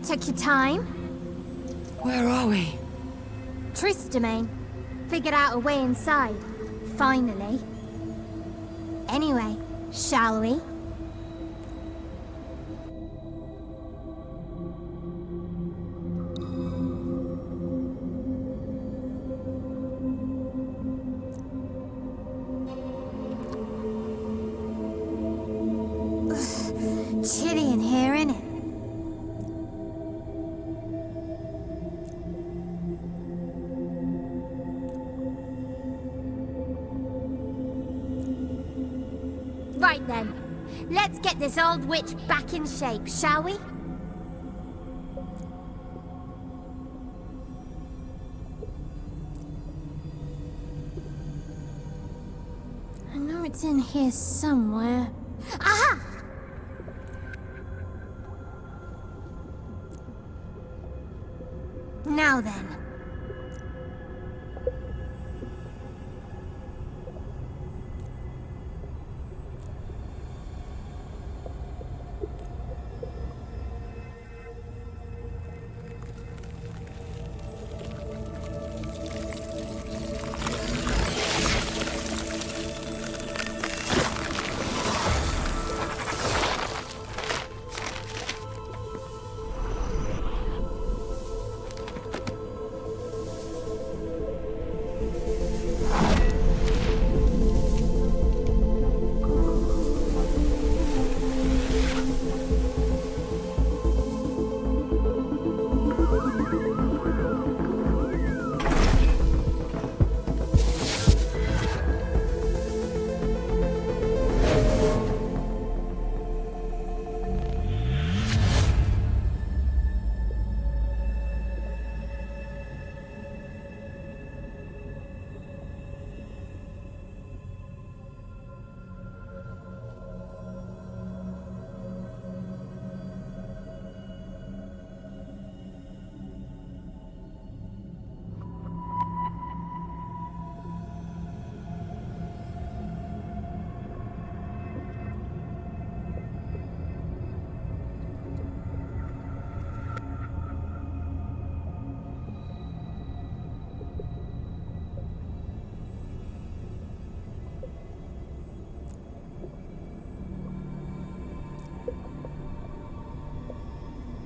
Took your time? Where are we? Truth's domain. Figured out a way inside. Finally. Anyway, shall we? Chilly in here, innit? Right then. Let's get this old witch back in shape, shall we? I know it's in here somewhere. Aha! Now then.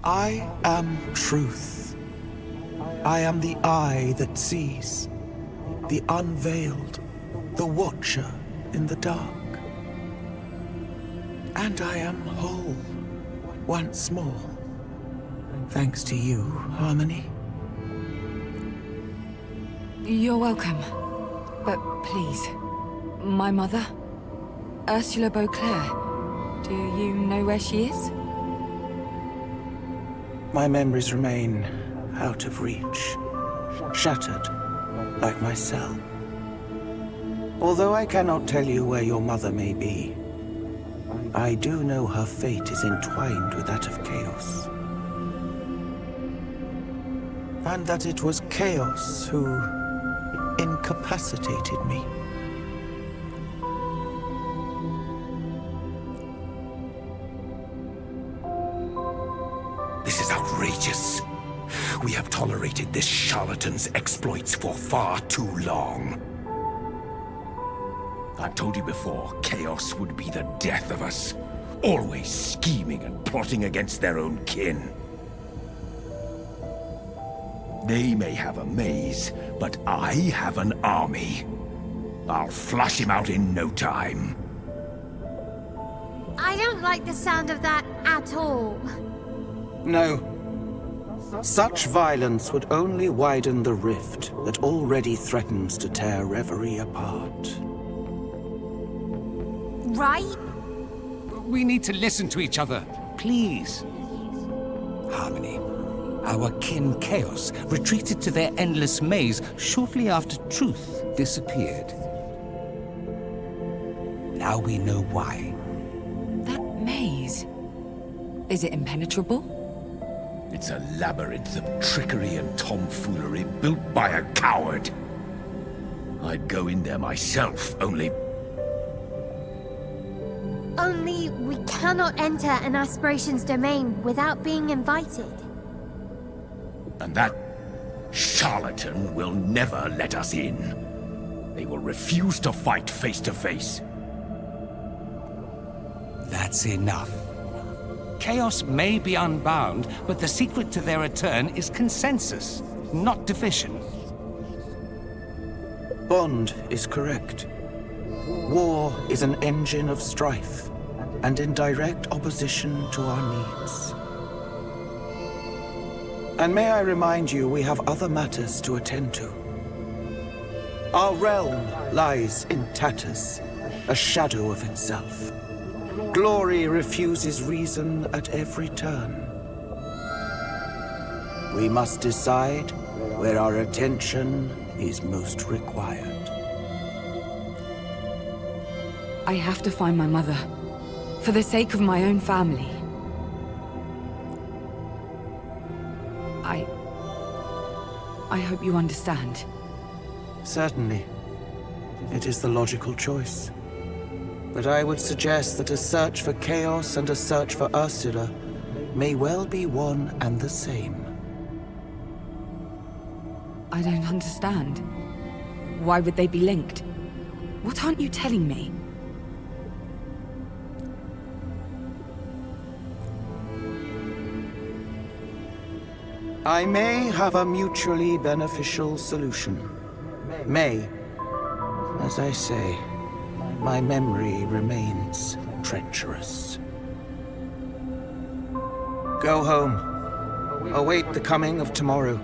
I am truth. I am the eye that sees, the unveiled, the watcher in the dark. And I am whole, once more. Thanks to you, Harmony. You're welcome. But please, my mother, Ursula Beauclair, do you know where she is? My memories remain out of reach, shattered, like my cell. Although I cannot tell you where your mother may be, I do know her fate is entwined with that of Chaos. And that it was Chaos who incapacitated me. This is outrageous. We have tolerated this charlatan's exploits for far too long. I've told you before, Chaos would be the death of us. Always scheming and plotting against their own kin. They may have a maze, but I have an army. I'll flush him out in no time. I don't like the sound of that at all. No. Such violence would only widen the rift that already threatens to tear Reverie apart. Right? We need to listen to each other, please. Harmony, our kin Chaos retreated to their endless maze shortly after Truth disappeared. Now we know why. That maze. Is it impenetrable? It's a labyrinth of trickery and tomfoolery built by a coward. I'd go in there myself, only We cannot enter an aspirations domain without being invited. And that charlatan will never let us in. They will refuse to fight face to face. That's enough. Chaos may be unbound, but the secret to their return is consensus, not division. Bond is correct. War is an engine of strife, and in direct opposition to our needs. And may I remind you, we have other matters to attend to. Our realm lies in tatters, a shadow of itself. Glory refuses reason at every turn. We must decide where our attention is most required. I have to find my mother. For the sake of my own family. I hope you understand. Certainly. It is the logical choice. But I would suggest that a search for Chaos and a search for Ursula may well be one and the same. I don't understand. Why would they be linked? What aren't you telling me? I may have a mutually beneficial solution. May. As I say, my memory remains treacherous. Go home. Await the coming of tomorrow.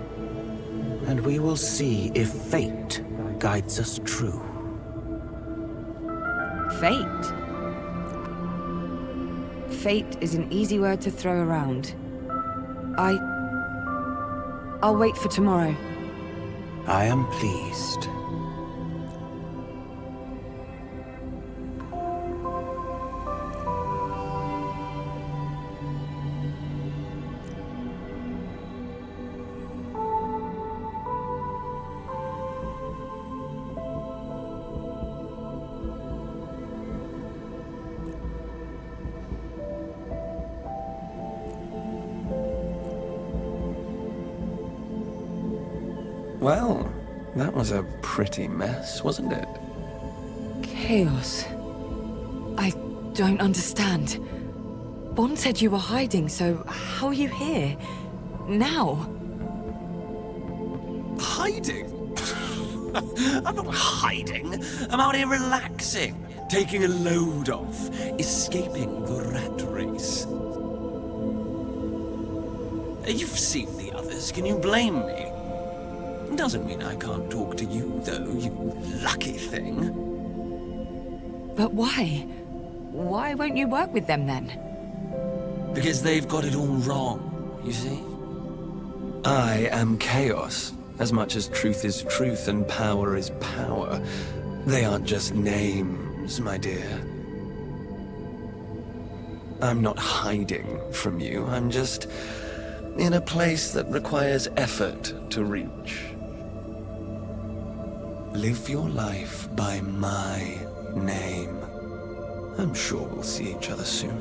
And we will see if fate guides us true. Fate? Fate is an easy word to throw around. I'll wait for tomorrow. I am pleased. Well, that was a pretty mess, wasn't it? Chaos. I don't understand. Bond said you were hiding, so how are you here? Now? Hiding? I'm not hiding. I'm out here relaxing, taking a load off, escaping the rat race. You've seen the others. Can you blame me? Doesn't mean I can't talk to you, though, you lucky thing. But why? Why won't you work with them then? Because they've got it all wrong, you see? I am chaos, as much as truth is truth and power is power. They aren't just names, my dear. I'm not hiding from you, I'm just in a place that requires effort to reach. Live your life by my name. I'm sure we'll see each other soon.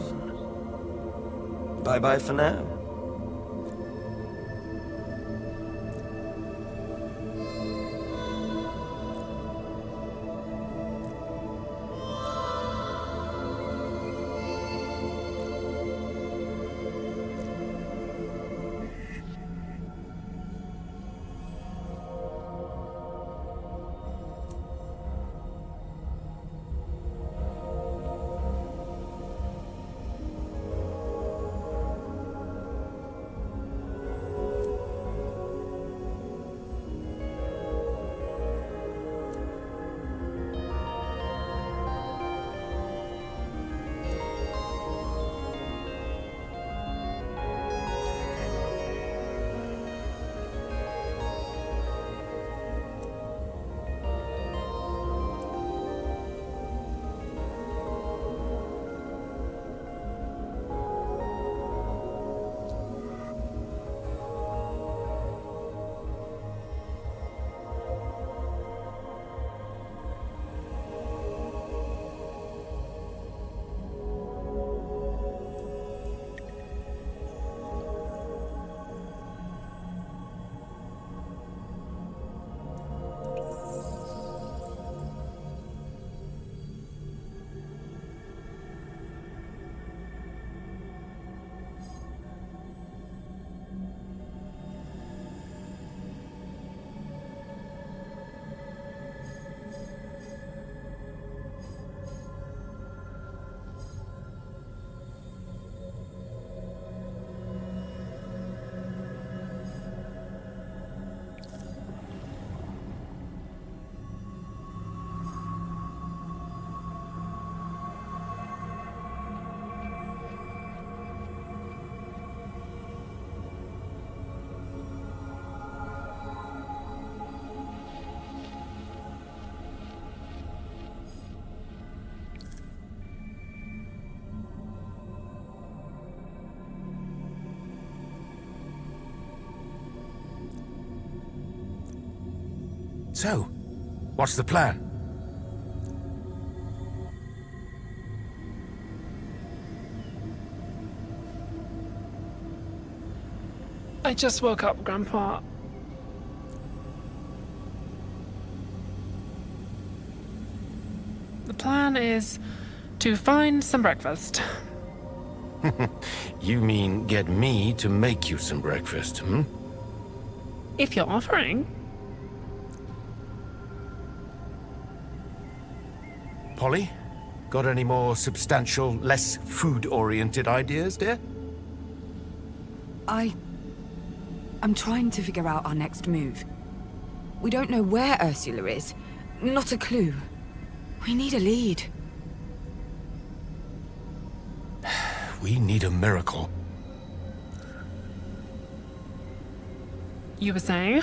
Bye-bye for now. So, what's the plan? I just woke up, Grandpa. The plan is to find some breakfast. You mean get me to make you some breakfast, hmm? If you're offering. Polly, got any more substantial, less food-oriented ideas, dear? I'm trying to figure out our next move. We don't know where Ursula is. Not a clue. We need a lead. We need a miracle. You were saying?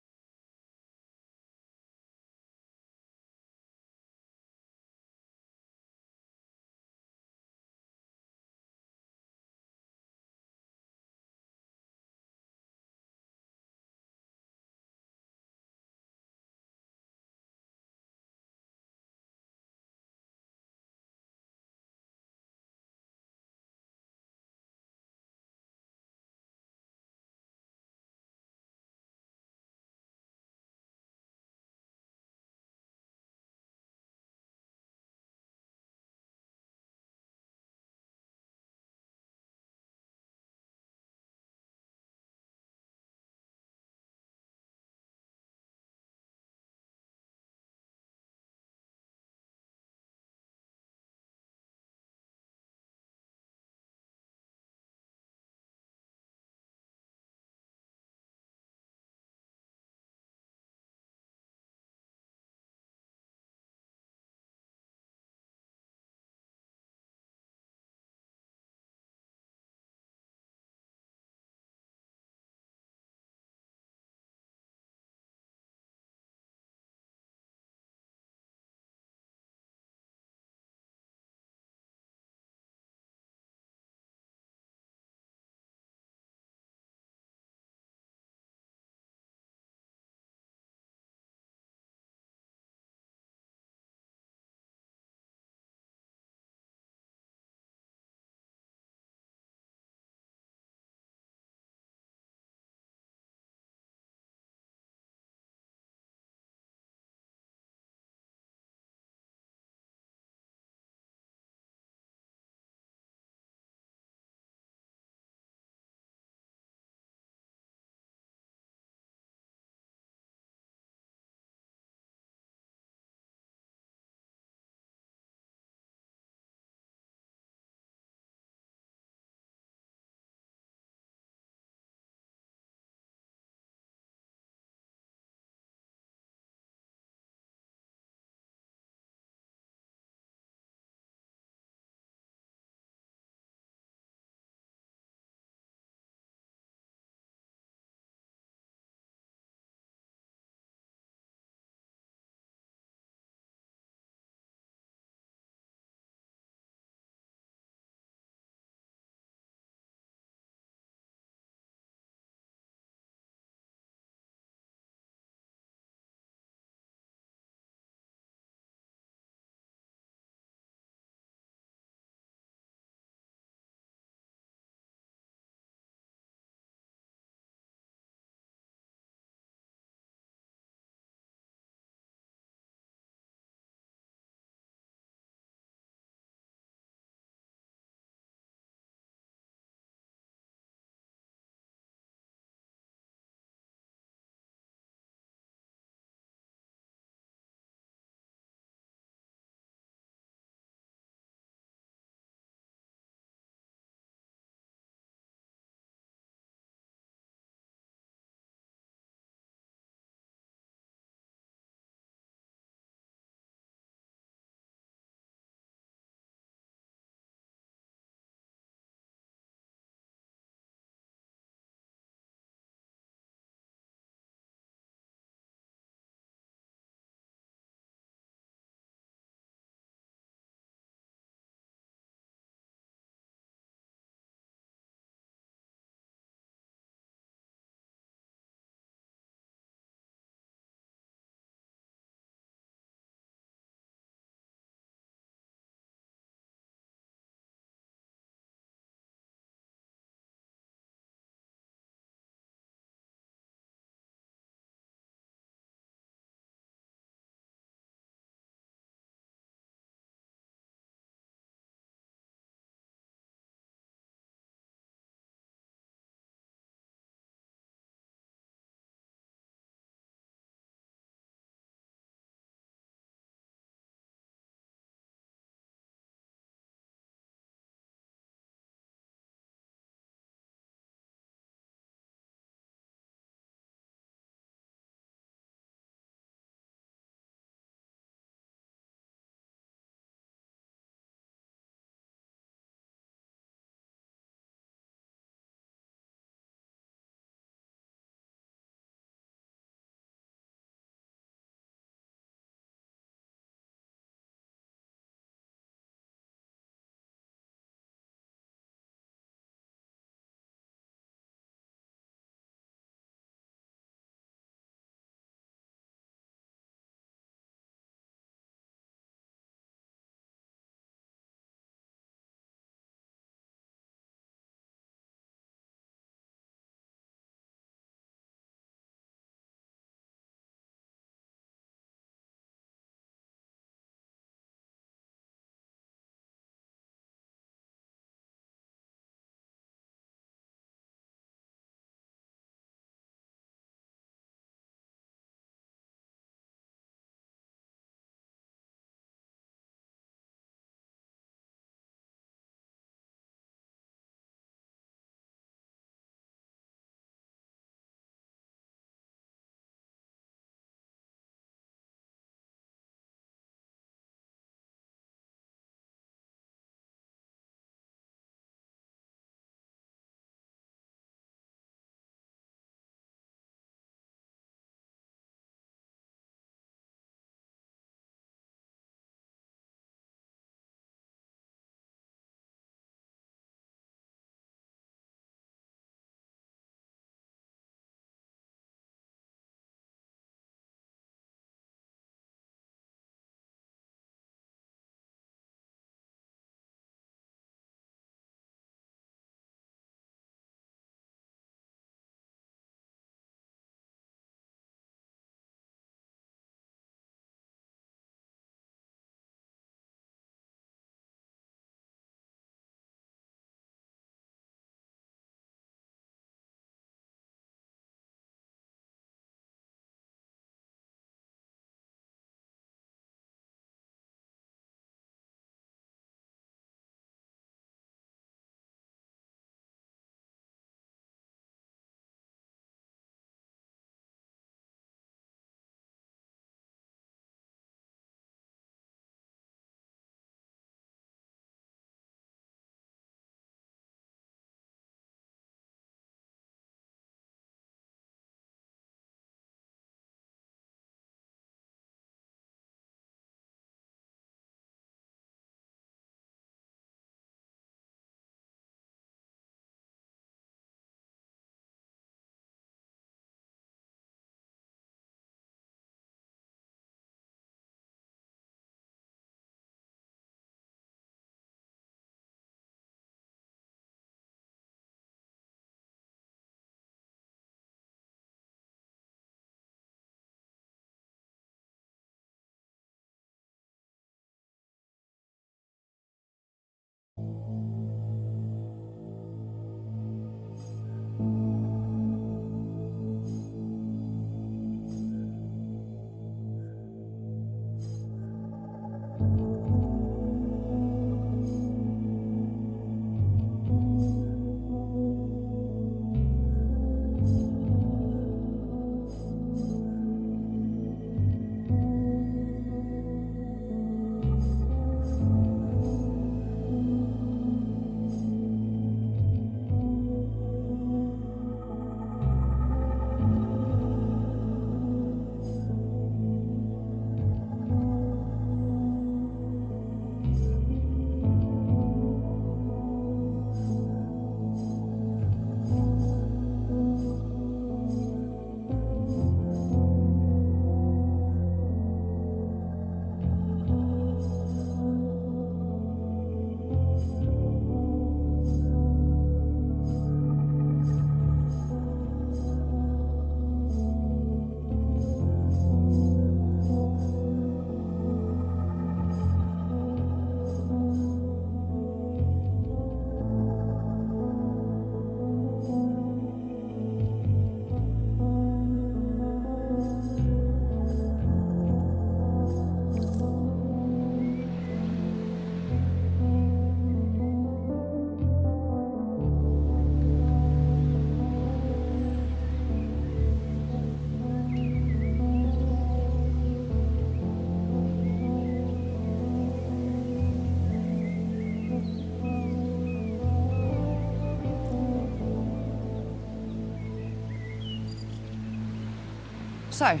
So,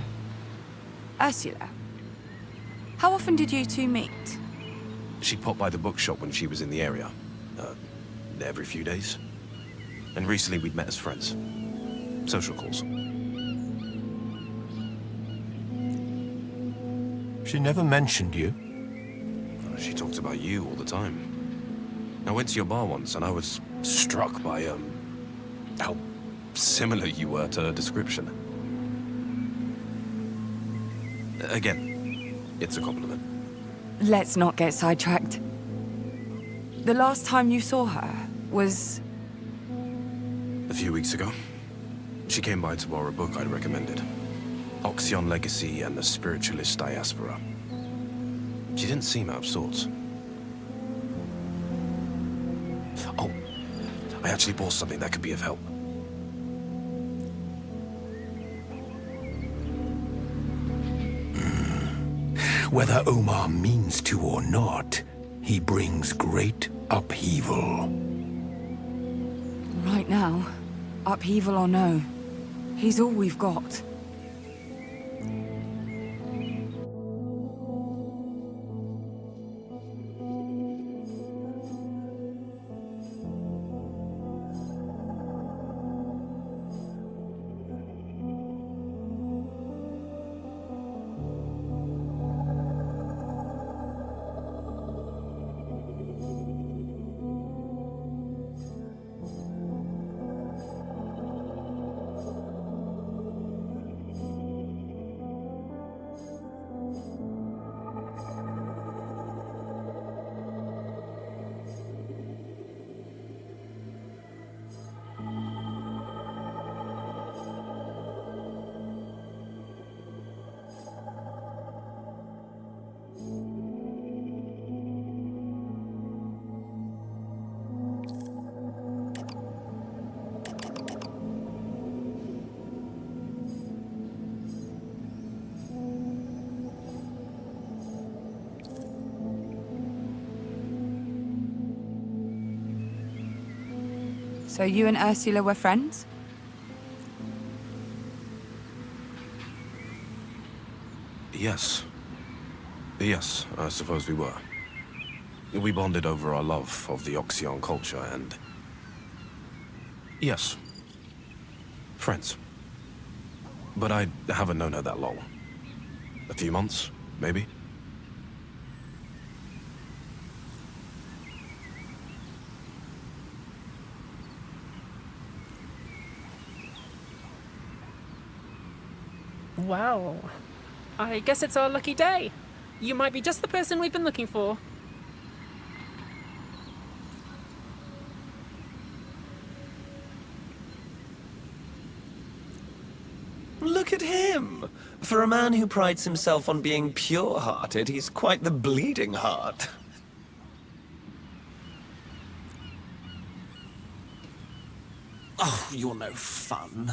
Ursula, how often did you two meet? She popped by the bookshop when she was in the area. Every few days. And recently we'd met as friends. Social calls. She never mentioned you. She talked about you all the time. I went to your bar once and I was struck by, how similar you were to her description. Again, it's a compliment. Let's not get sidetracked. The last time you saw her was... A few weeks ago. She came by to borrow a book I'd recommended. Oxion Legacy and the Spiritualist Diaspora. She didn't seem out of sorts. Oh, I actually bought something that could be of help. Whether Omar means to or not, he brings great upheaval. Right now, upheaval or no, he's all we've got. So you and Ursula were friends? Yes. Yes, I suppose we were. We bonded over our love of the Oxion culture and... Yes. Friends. But I haven't known her that long. A few months, maybe? Well, I guess it's our lucky day. You might be just the person we've been looking for. Look at him! For a man who prides himself on being pure-hearted, he's quite the bleeding heart. Oh, you're no fun.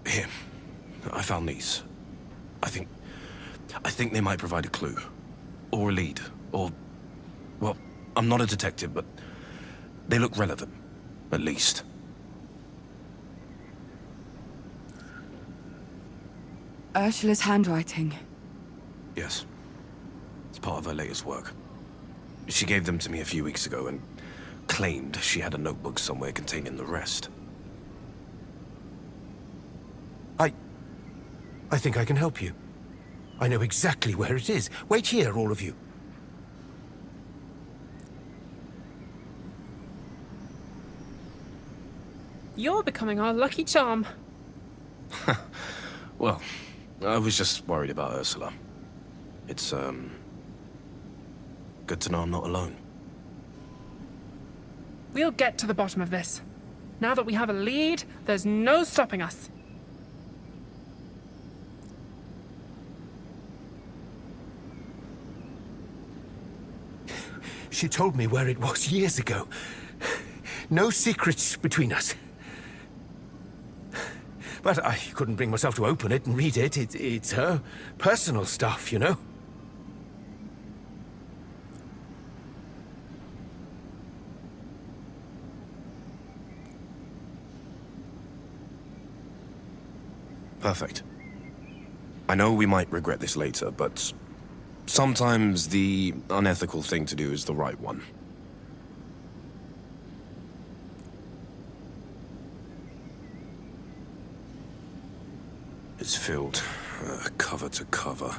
Here. I found these. I think they might provide a clue. Or a lead. Or... Well, I'm not a detective, but they look relevant. At least. Ursula's handwriting. Yes. It's part of her latest work. She gave them to me a few weeks ago and claimed she had a notebook somewhere containing the rest. I think I can help you. I know exactly where it is. Wait here, all of you. You're becoming our lucky charm. Well, I was just worried about Ursula. It's, good to know I'm not alone. We'll get to the bottom of this. Now that we have a lead, there's no stopping us. She told me where it was years ago. No secrets between us. But I couldn't bring myself to open it and read it. It's her personal stuff, you know? Perfect. I know we might regret this later, but sometimes the unethical thing to do is the right one. It's filled, cover to cover.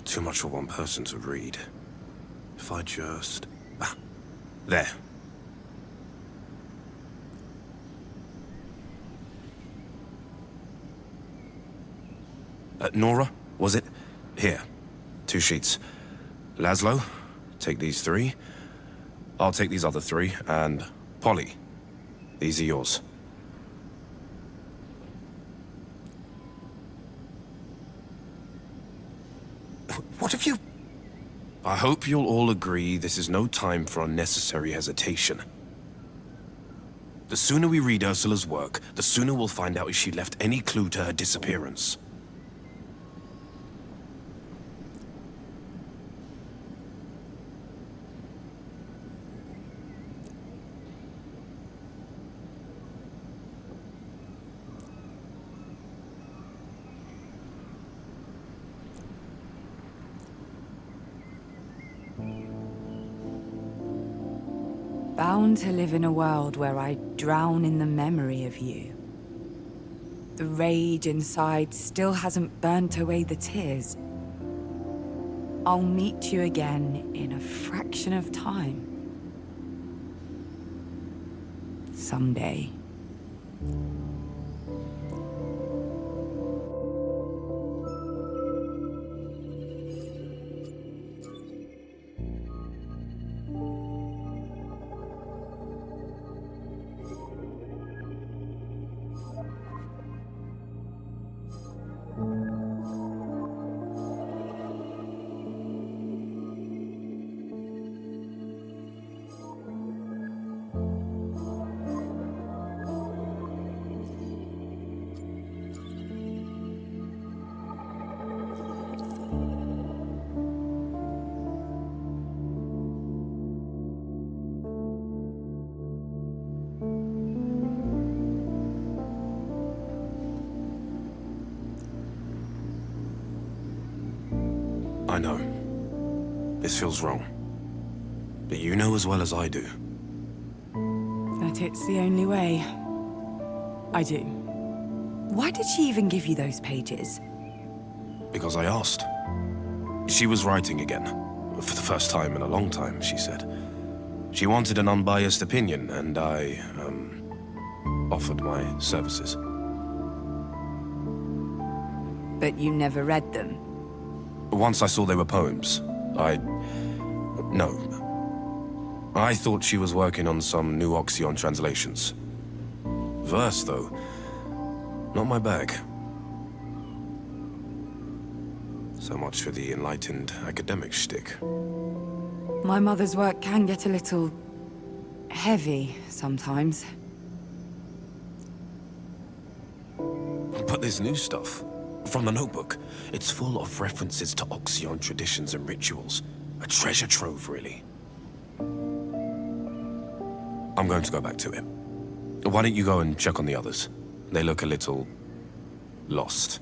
Too much for one person to read. If I just... there. Nora, was it? Here. 2 sheets. Laszlo, take these 3. I'll take these other 3, and Polly, these are yours. What have you... I hope you'll all agree this is no time for unnecessary hesitation. The sooner we read Ursula's work, the sooner we'll find out if she left any clue to her disappearance. Bound to live in a world where I drown in the memory of you. The rage inside still hasn't burnt away the tears. I'll meet you again in a fraction of time. Someday. I know. This feels wrong. But you know as well as I do. That it's the only way. I do. Why did she even give you those pages? Because I asked. She was writing again. For the first time in a long time, she said. She wanted an unbiased opinion, and I, offered my services. But you never read them? Once I saw they were poems, no. I thought she was working on some new Oxyon translations. Verse, though, not my bag. So much for the enlightened academic shtick. My mother's work can get a little... heavy sometimes. But there's new stuff. From the notebook. It's full of references to Oxyon traditions and rituals. A treasure trove, really. I'm going to go back to it. Why don't you go and check on the others? They look a little... lost.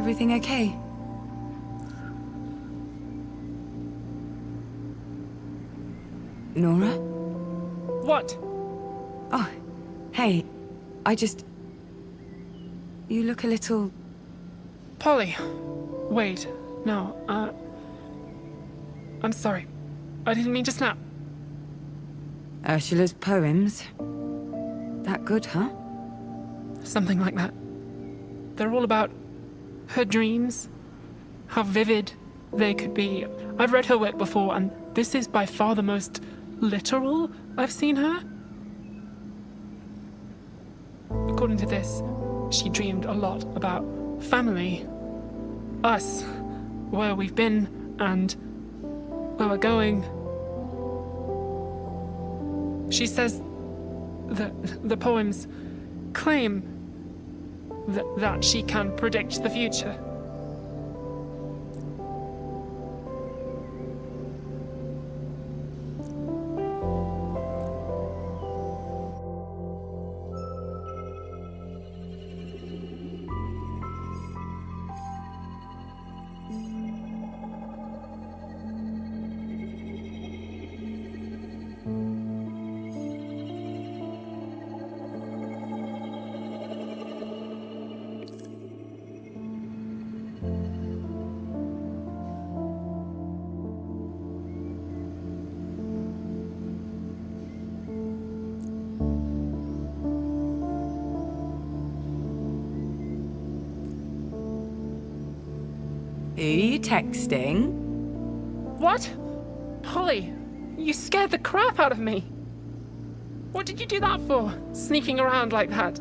Everything okay? Nora? What? Oh, hey. You look a little... Polly. Wait. No, I'm sorry. I didn't mean to snap. Ursula's poems. That good, huh? Something like that. They're all about her dreams, how vivid they could be. I've read her work before, and this is by far the most literal I've seen her. According to this, she dreamed a lot about family, us, where we've been, and where we're going. She says that the poems claim that she can predict the future. Who are you texting? What? Polly, you scared the crap out of me. What did you do that for? Sneaking around like that?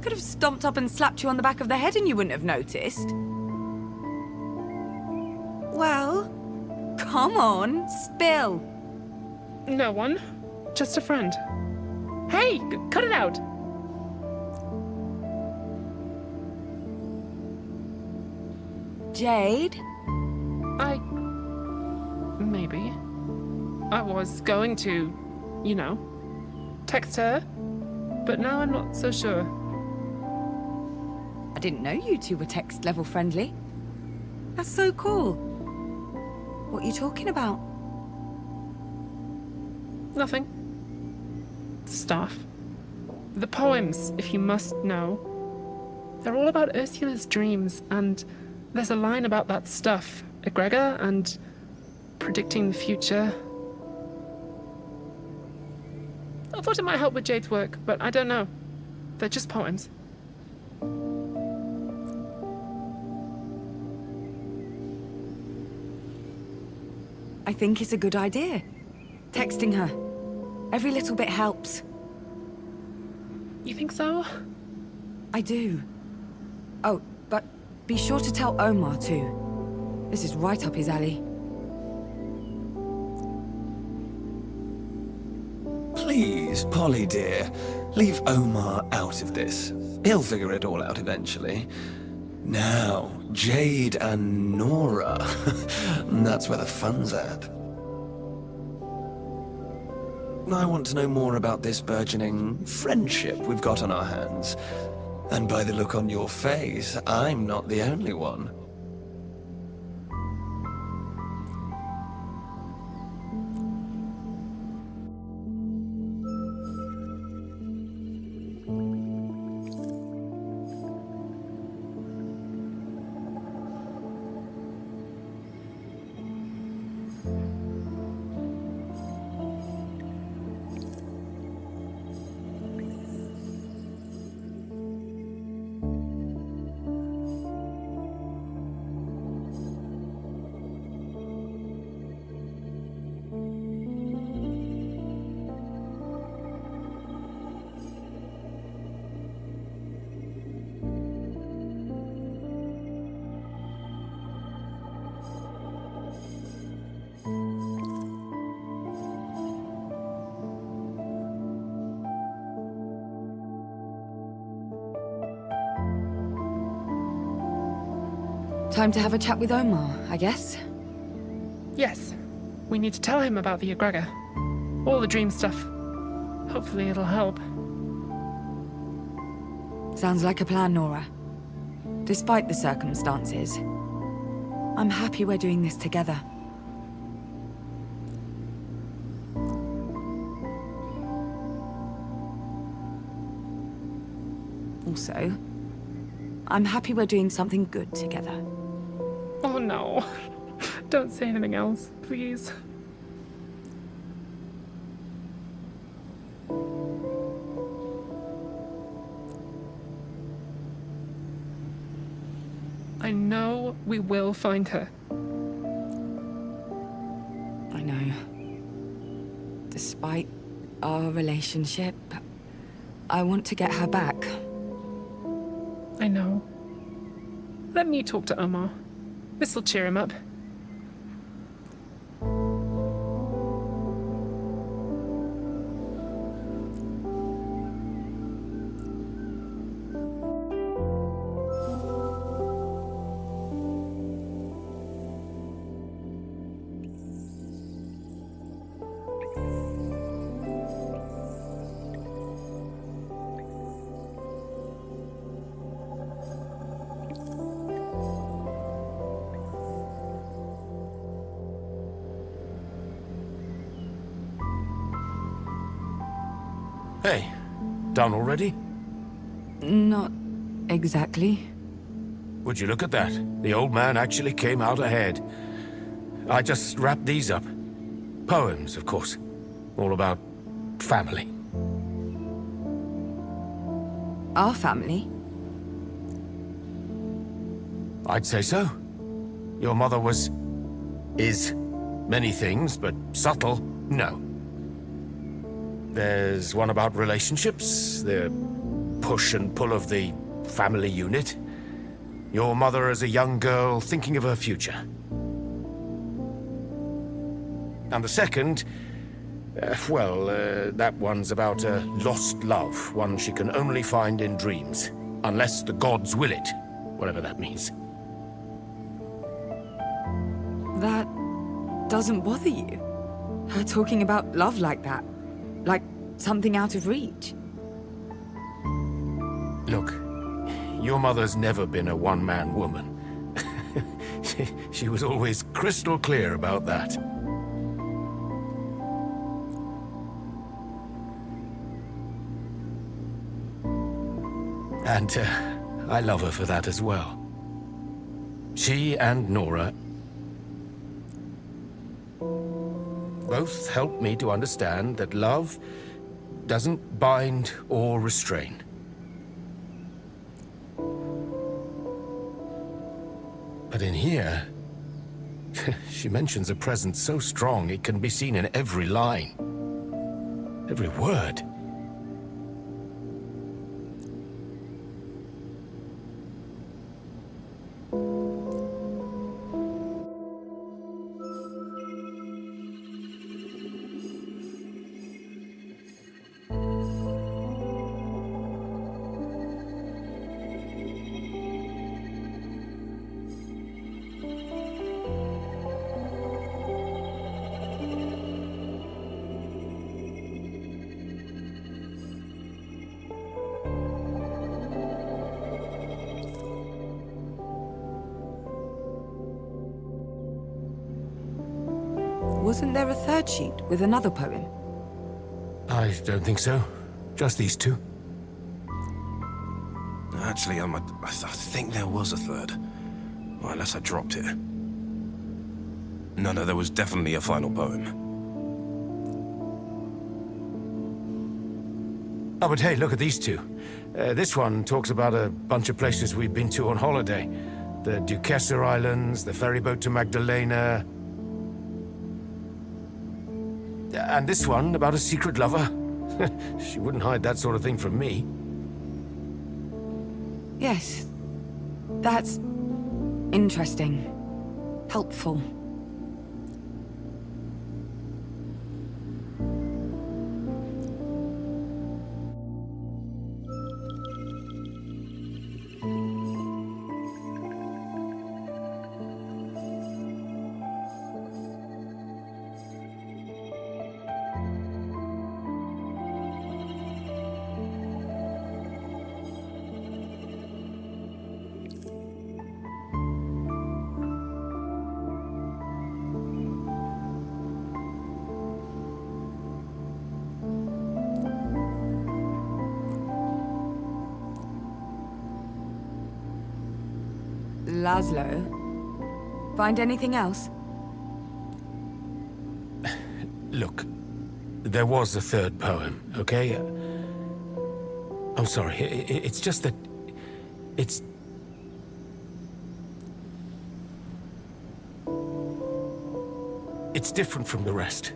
Could have stomped up and slapped you on the back of the head and you wouldn't have noticed. Well, come on, spill. No one. Just a friend. Hey, cut it out. Jade? Maybe. I was going to, text her, but now I'm not so sure. I didn't know you two were text-level friendly. That's so cool. What are you talking about? Nothing. Stuff. The poems, if you must know. They're all about Ursula's dreams, and there's a line about that stuff, egregor, and predicting the future. I thought it might help with Jade's work, but I don't know. They're just poems. I think it's a good idea. Texting her. Every little bit helps. You think so? I do. Oh, but be sure to tell Omar too. This is right up his alley. Please, Polly dear, leave Omar out of this. He'll figure it all out eventually. Now, Jade and Nora. That's where the fun's at. I want to know more about this burgeoning friendship we've got on our hands. And by the look on your face, I'm not the only one. Time to have a chat with Omar, I guess. Yes. We need to tell him about the egregor. All the dream stuff. Hopefully it'll help. Sounds like a plan, Nora. Despite the circumstances, I'm happy we're doing this together. Also, I'm happy we're doing something good together. Oh no. Don't say anything else, please. I know we will find her. I know. Despite our relationship, I want to get her back. I know. Let me talk to Omar. This'll cheer him up. Hey, done already? Not exactly. Would you look at that? The old man actually came out ahead. I just wrapped these up. Poems, of course. All about family. Our family? I'd say so. Your mother is many things, but subtle, no. There's one about relationships, the push and pull of the family unit. Your mother as a young girl thinking of her future. And the second, that one's about a lost love, one she can only find in dreams, unless the gods will it, whatever that means. That doesn't bother you? Her talking about love like that? Like something out of reach? Look, your mother's never been a one-man woman. she was always crystal clear about that. And I love her for that as well. She and Nora both helped me to understand that love doesn't bind or restrain. But in here, she mentions a presence so strong it can be seen in every line, every word. Wasn't there a third sheet with another poem? I don't think so. Just these two. Actually, I think there was a third. Well, unless I dropped it. No, there was definitely a final poem. Oh, but hey, look at these two. This one talks about a bunch of places we've been to on holiday. The Duquesa Islands, the ferryboat to Magdalena. And this one about a secret lover. She wouldn't hide that sort of thing from me. Yes. That's interesting. Helpful. Laszlo? Find anything else? Look, there was a third poem, okay? I'm sorry, it's just that... It's different from the rest.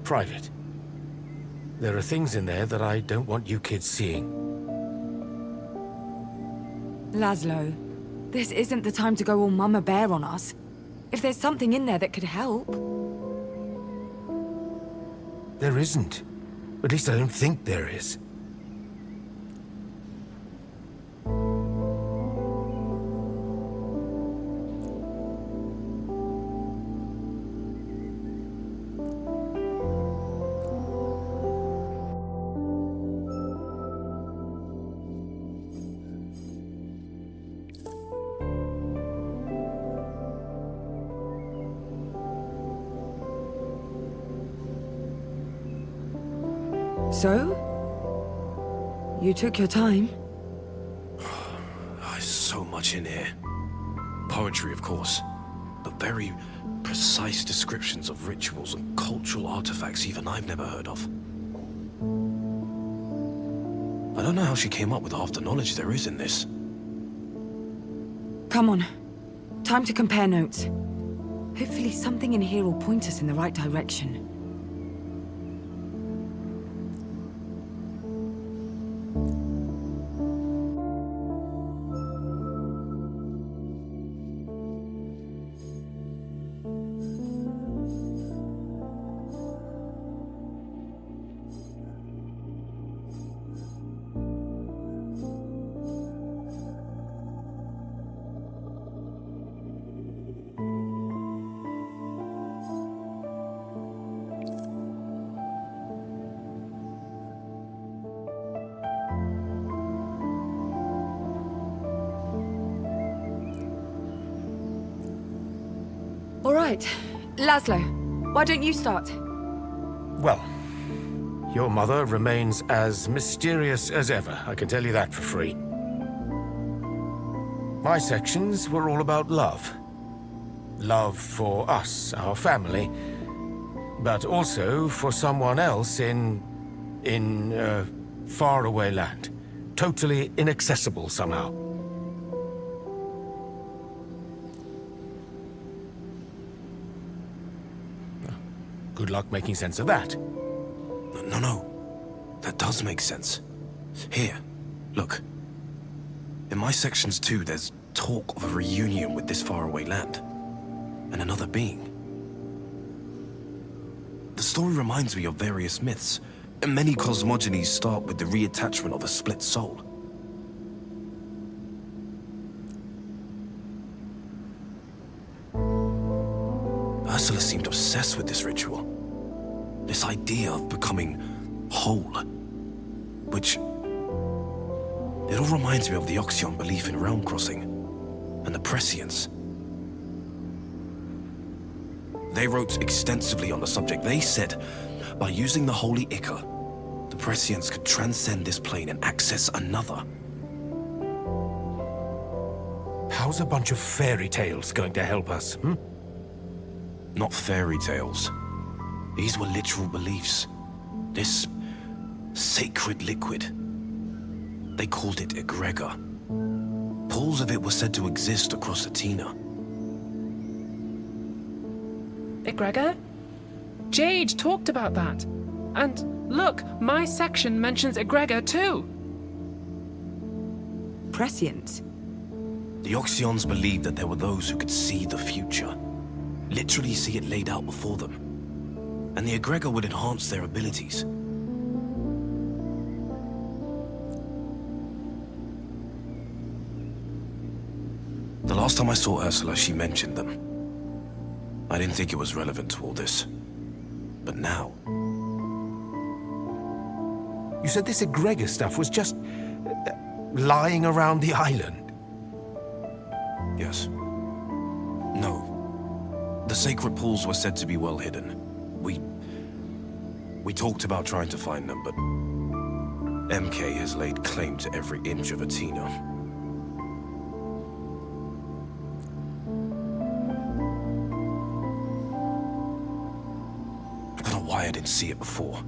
Private. There are things in there that I don't want you kids seeing. Laszlo, this isn't the time to go all Mama Bear on us. If there's something in there that could help... There isn't. At least I don't think there is. So? You took your time? There's so much in here. Poetry, of course, but very precise descriptions of rituals and cultural artifacts even I've never heard of. I don't know how she came up with half the knowledge there is in this. Come on. Time to compare notes. Hopefully something in here will point us in the right direction. All right. Laszlo, why don't you start? Well, your mother remains as mysterious as ever, I can tell you that for free. My sections were all about love. Love for us, our family, but also for someone else in faraway land. Totally inaccessible somehow. Good luck making sense of that. No. That does make sense. Here, look. In my sections too, there's talk of a reunion with this faraway land. And another being. The story reminds me of various myths, and many cosmogonies start with the reattachment of a split soul. Ursula seemed obsessed with this ritual. This idea of becoming whole. Which... it all reminds me of the Oxion belief in realm crossing. And the Prescience. They wrote extensively on the subject. They said, by using the Holy Ichor, the Prescience could transcend this plane and access another. How's a bunch of fairy tales going to help us, hmm? Not fairy tales. These were literal beliefs. This sacred liquid. They called it egregor. Pools of it were said to exist across Athena. Egregor? Jade talked about that. And look, my section mentions egregor too. Prescient? The Oxions believed that there were those who could see the future. Literally see it laid out before them. And the egregor would enhance their abilities. The last time I saw Ursula, she mentioned them. I didn't think it was relevant to all this. But now... You said this egregor stuff was just... lying around the island? Yes. No. The sacred pools were said to be well hidden. We talked about trying to find them, but... MK has laid claim to every inch of Athena. why I didn't see it before.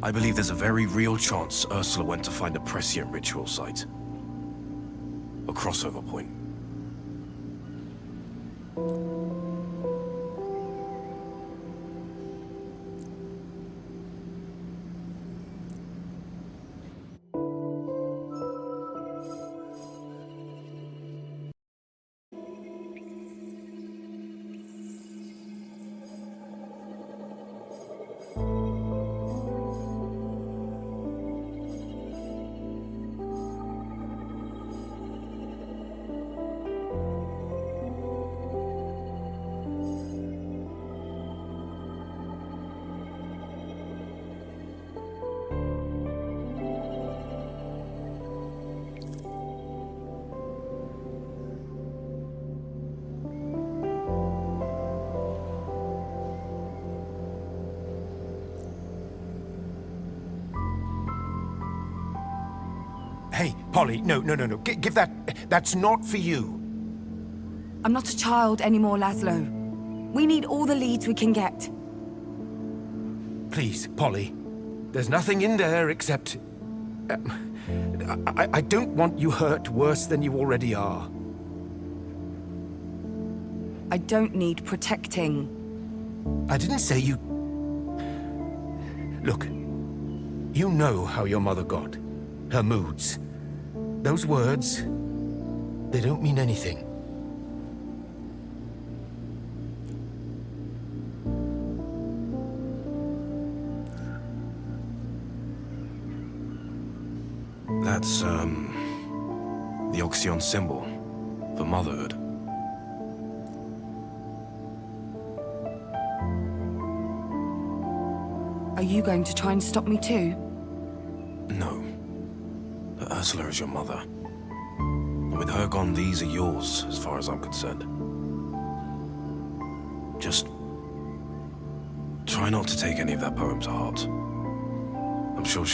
I believe there's a very real chance Ursula went to find a prescient ritual site. A crossover point. Hey, Polly, no. Give that... That's not for you. I'm not a child anymore, Laszlo. We need all the leads we can get. Please, Polly. There's nothing in there except... I don't want you hurt worse than you already are. I don't need protecting. I didn't say you... Look, you know how your mother got. Her moods. Those words, they don't mean anything. That's, the Oxyon symbol for motherhood. Are you going to try and stop me too? No. But Ursula is your mother. And with her gone, these are yours, as far as I'm concerned. Just... try not to take any of that poem to heart. I'm sure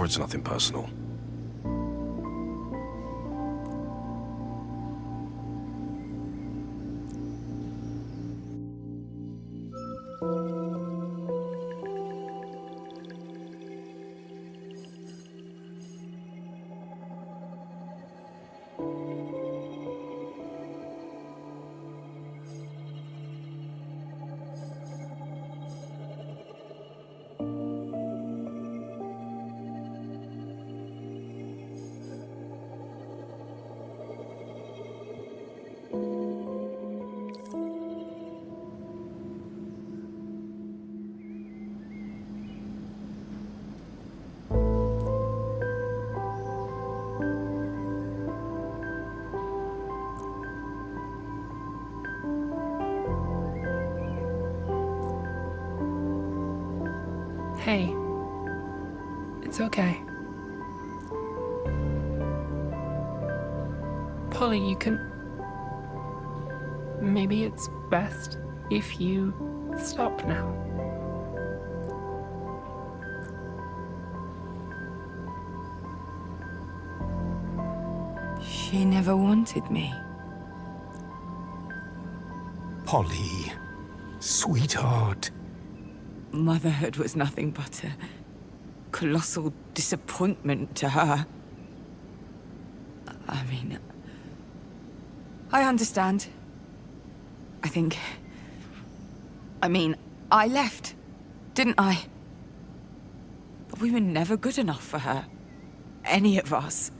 it's nothing personal. Hey, it's okay. Polly, you can... Maybe it's best if you stop now. She never wanted me. Polly, sweetheart. Motherhood was nothing but a colossal disappointment to her. I mean, I understand. I left, didn't I? But we were never good enough for her. Any of us.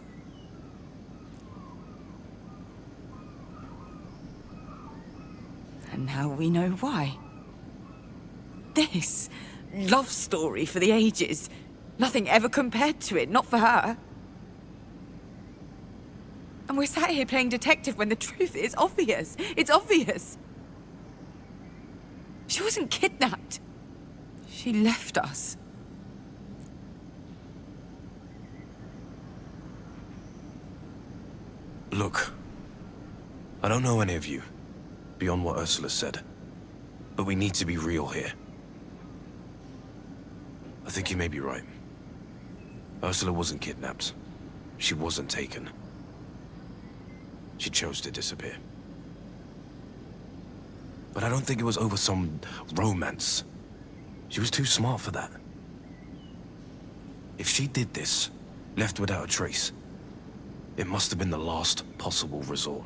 And now we know why. This love story for the ages. Nothing ever compared to it, not for her. And we're sat here playing detective when the truth is obvious. It's obvious. She wasn't kidnapped. She left us. Look, I don't know any of you, beyond what Ursula said, but we need to be real here. I think you may be right. Ursula wasn't kidnapped. She wasn't taken. She chose to disappear. But I don't think it was over some romance. She was too smart for that. If she did this, left without a trace, it must have been the last possible resort.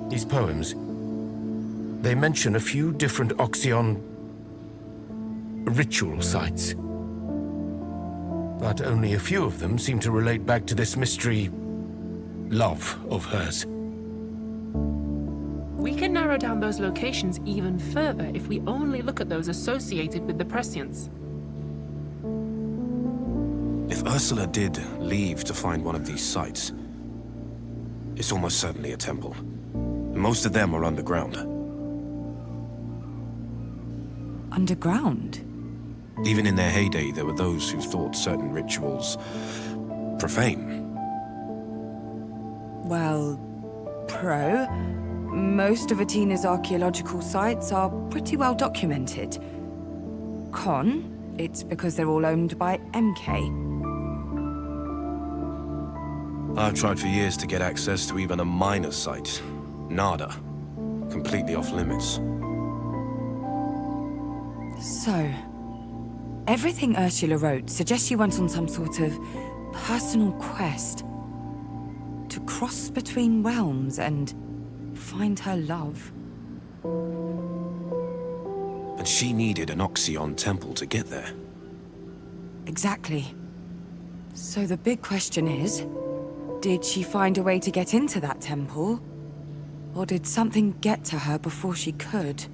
These poems, they mention a few different Oxyon ritual sites. But only a few of them seem to relate back to this mystery love of hers. We can narrow down those locations even further if we only look at those associated with the prescience. If Ursula did leave to find one of these sites, it's almost certainly a temple. Most of them are underground. Underground? Even in their heyday, there were those who thought certain rituals profane. Well, most of Atena's archaeological sites are pretty well documented. Con, it's because they're all owned by MK. I've tried for years to get access to even a minor site. Nada. Completely off limits. So, everything Ursula wrote suggests she went on some sort of personal quest to cross between realms and find her love. And she needed an Oxyon temple to get there. Exactly. So the big question is, did she find a way to get into that temple? Or did something get to her before she could?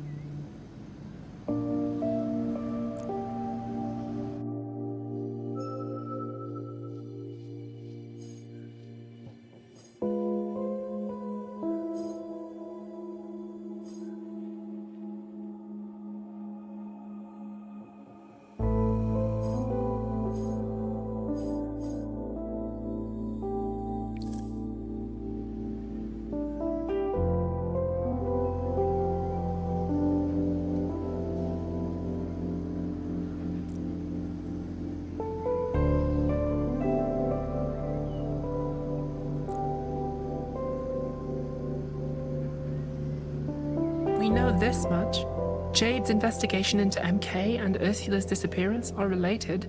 We know this much. Jade's investigation into MK and Ursula's disappearance are related.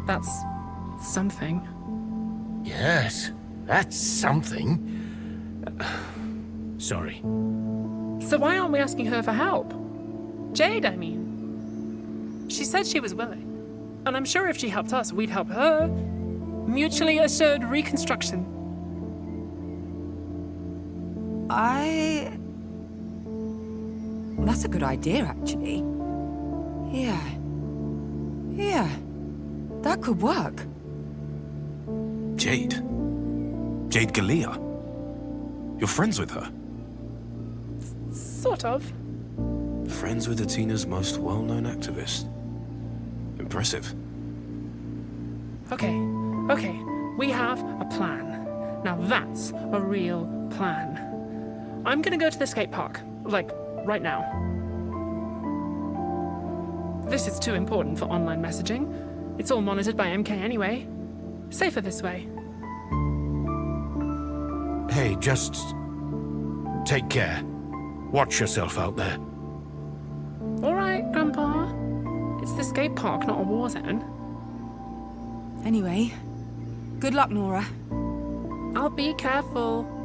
That's something. Yes, that's something. Sorry. So why aren't we asking her for help? Jade, I mean. She said she was willing. And I'm sure if she helped us, we'd help her. Mutually assured reconstruction. That's a good idea, actually. Yeah. That could work. Jade? Jade Galea? You're friends with her? Sort of. Friends with Atena's most well-known activist. Impressive. Okay. We have a plan. Now that's a real plan. I'm gonna go to the skate park. Like, right now. This is too important for online messaging. It's all monitored by MK anyway. Safer this way. Hey, just take care. Watch yourself out there. All right, Grandpa. It's the skate park, not a war zone. Anyway, good luck, Nora. I'll be careful.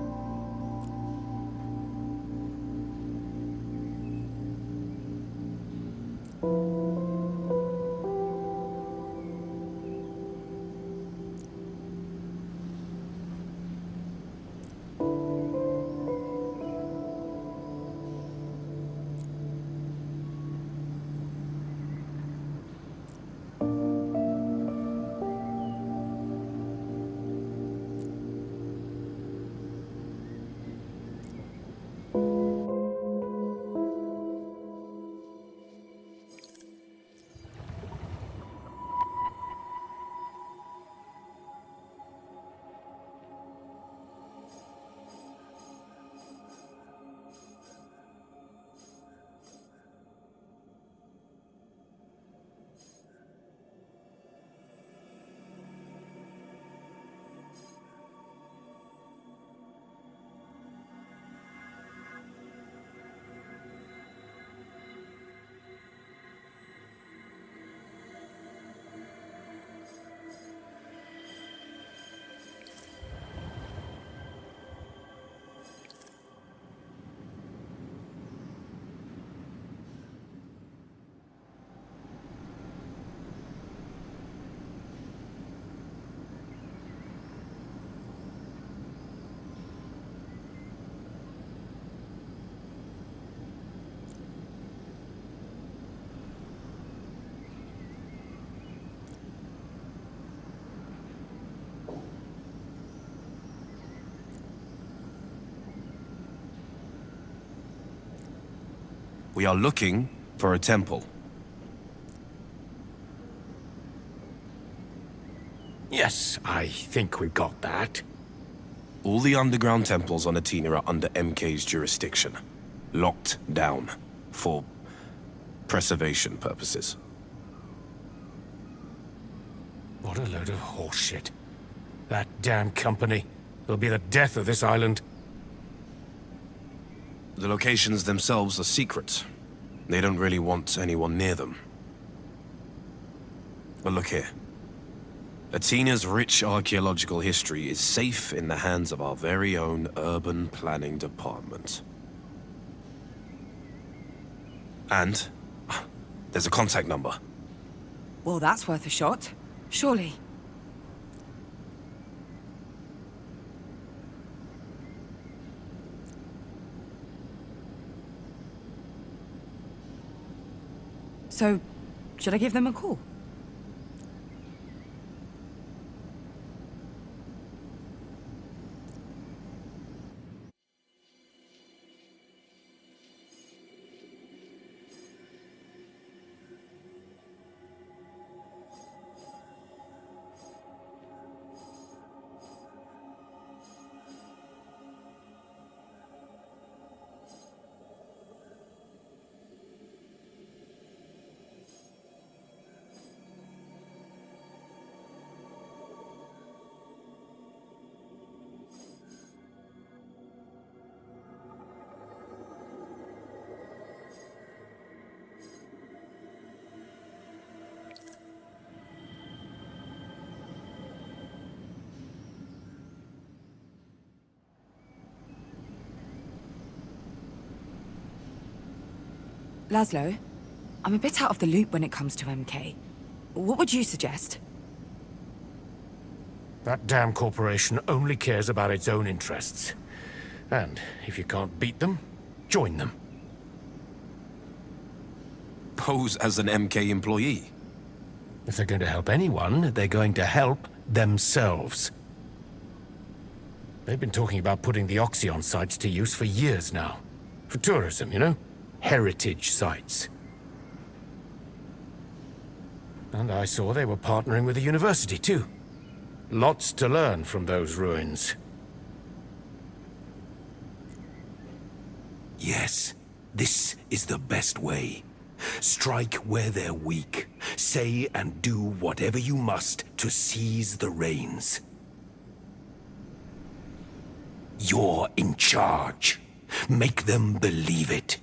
We are looking for a temple. Yes, I think we've got that. All the underground temples on Athena are under MK's jurisdiction. Locked down. For preservation purposes. What a load of horseshit. That damn company. They'll be the death of this island. The locations themselves are secret. They don't really want anyone near them. But look here. Athena's rich archaeological history is safe in the hands of our very own urban planning department. And there's a contact number. Well, that's worth a shot. Surely. So, should I give them a call? Laszlo, I'm a bit out of the loop when it comes to MK. What would you suggest? That damn corporation only cares about its own interests. And if you can't beat them, join them. Pose as an MK employee. If they're going to help anyone, they're going to help themselves. They've been talking about putting the Oxyon sites to use for years now. For tourism, you know? Heritage sites. And I saw they were partnering with the university, too. Lots to learn from those ruins. Yes, this is the best way. Strike where they're weak. Say and do whatever you must to seize the reins. You're in charge. Make them believe it.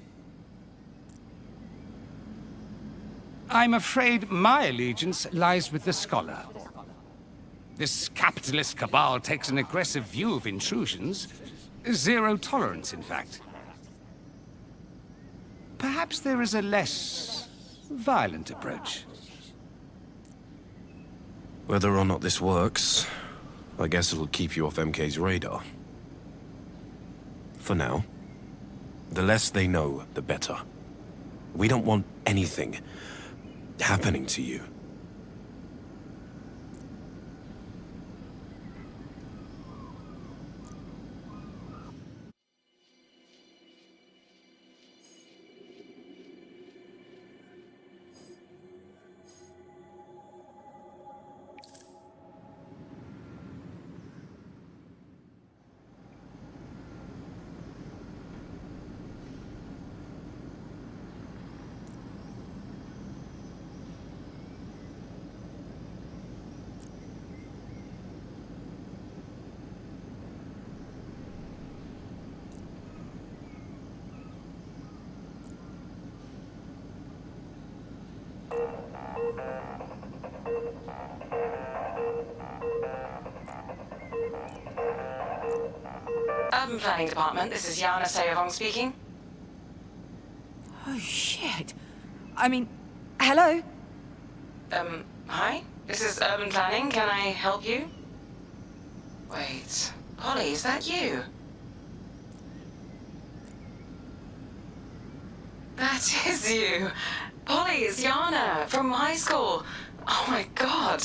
I'm afraid my allegiance lies with the scholar. This capitalist cabal takes an aggressive view of intrusions. Zero tolerance, in fact. Perhaps there is a less violent approach. Whether or not this works, I guess it'll keep you off MK's radar. For now. The less they know, the better. We don't want anything happening to you. Urban Planning Department, this is Yana Sayovong speaking. Oh, shit. I mean, hello? Hi? This is Urban Planning, can I help you? Wait, Polly, is that you? That is you! Polly, it's Yana, from high school. Oh my god.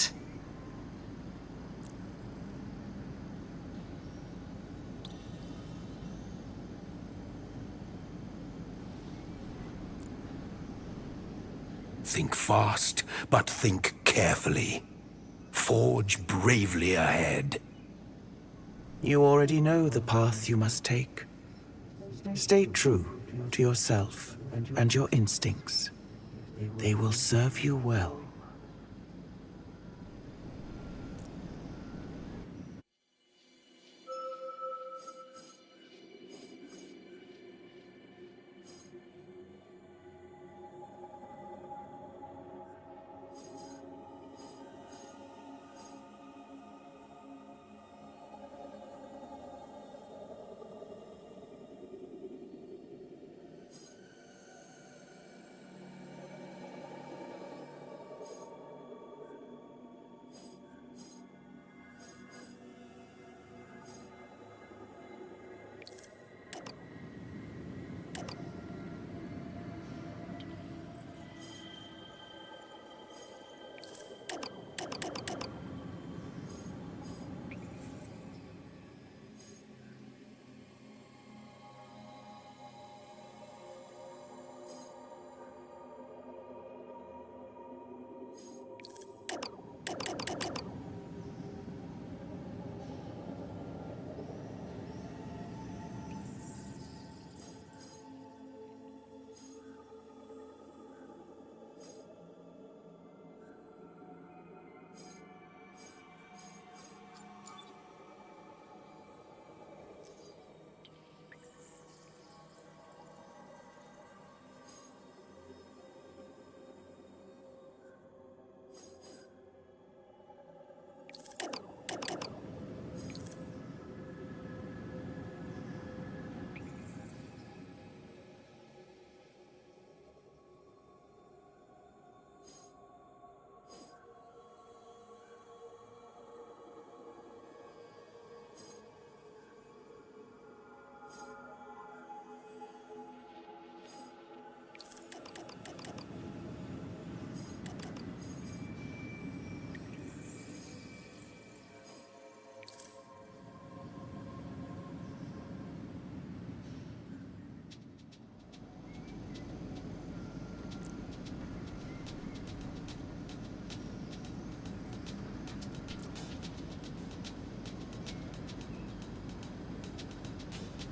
Think fast, but think carefully. Forge bravely ahead. You already know the path you must take. Stay true to yourself and your instincts. They will serve you well.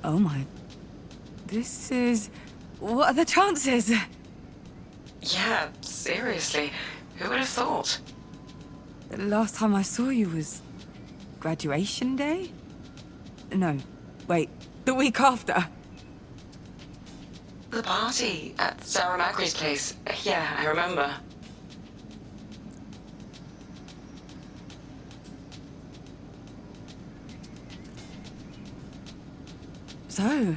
Oh my... This is... What are the chances? Yeah, seriously. Who would have thought? The last time I saw you was... graduation day? No, wait, the week after. The party at Sarah Macquarie's place. Yeah, I remember. So,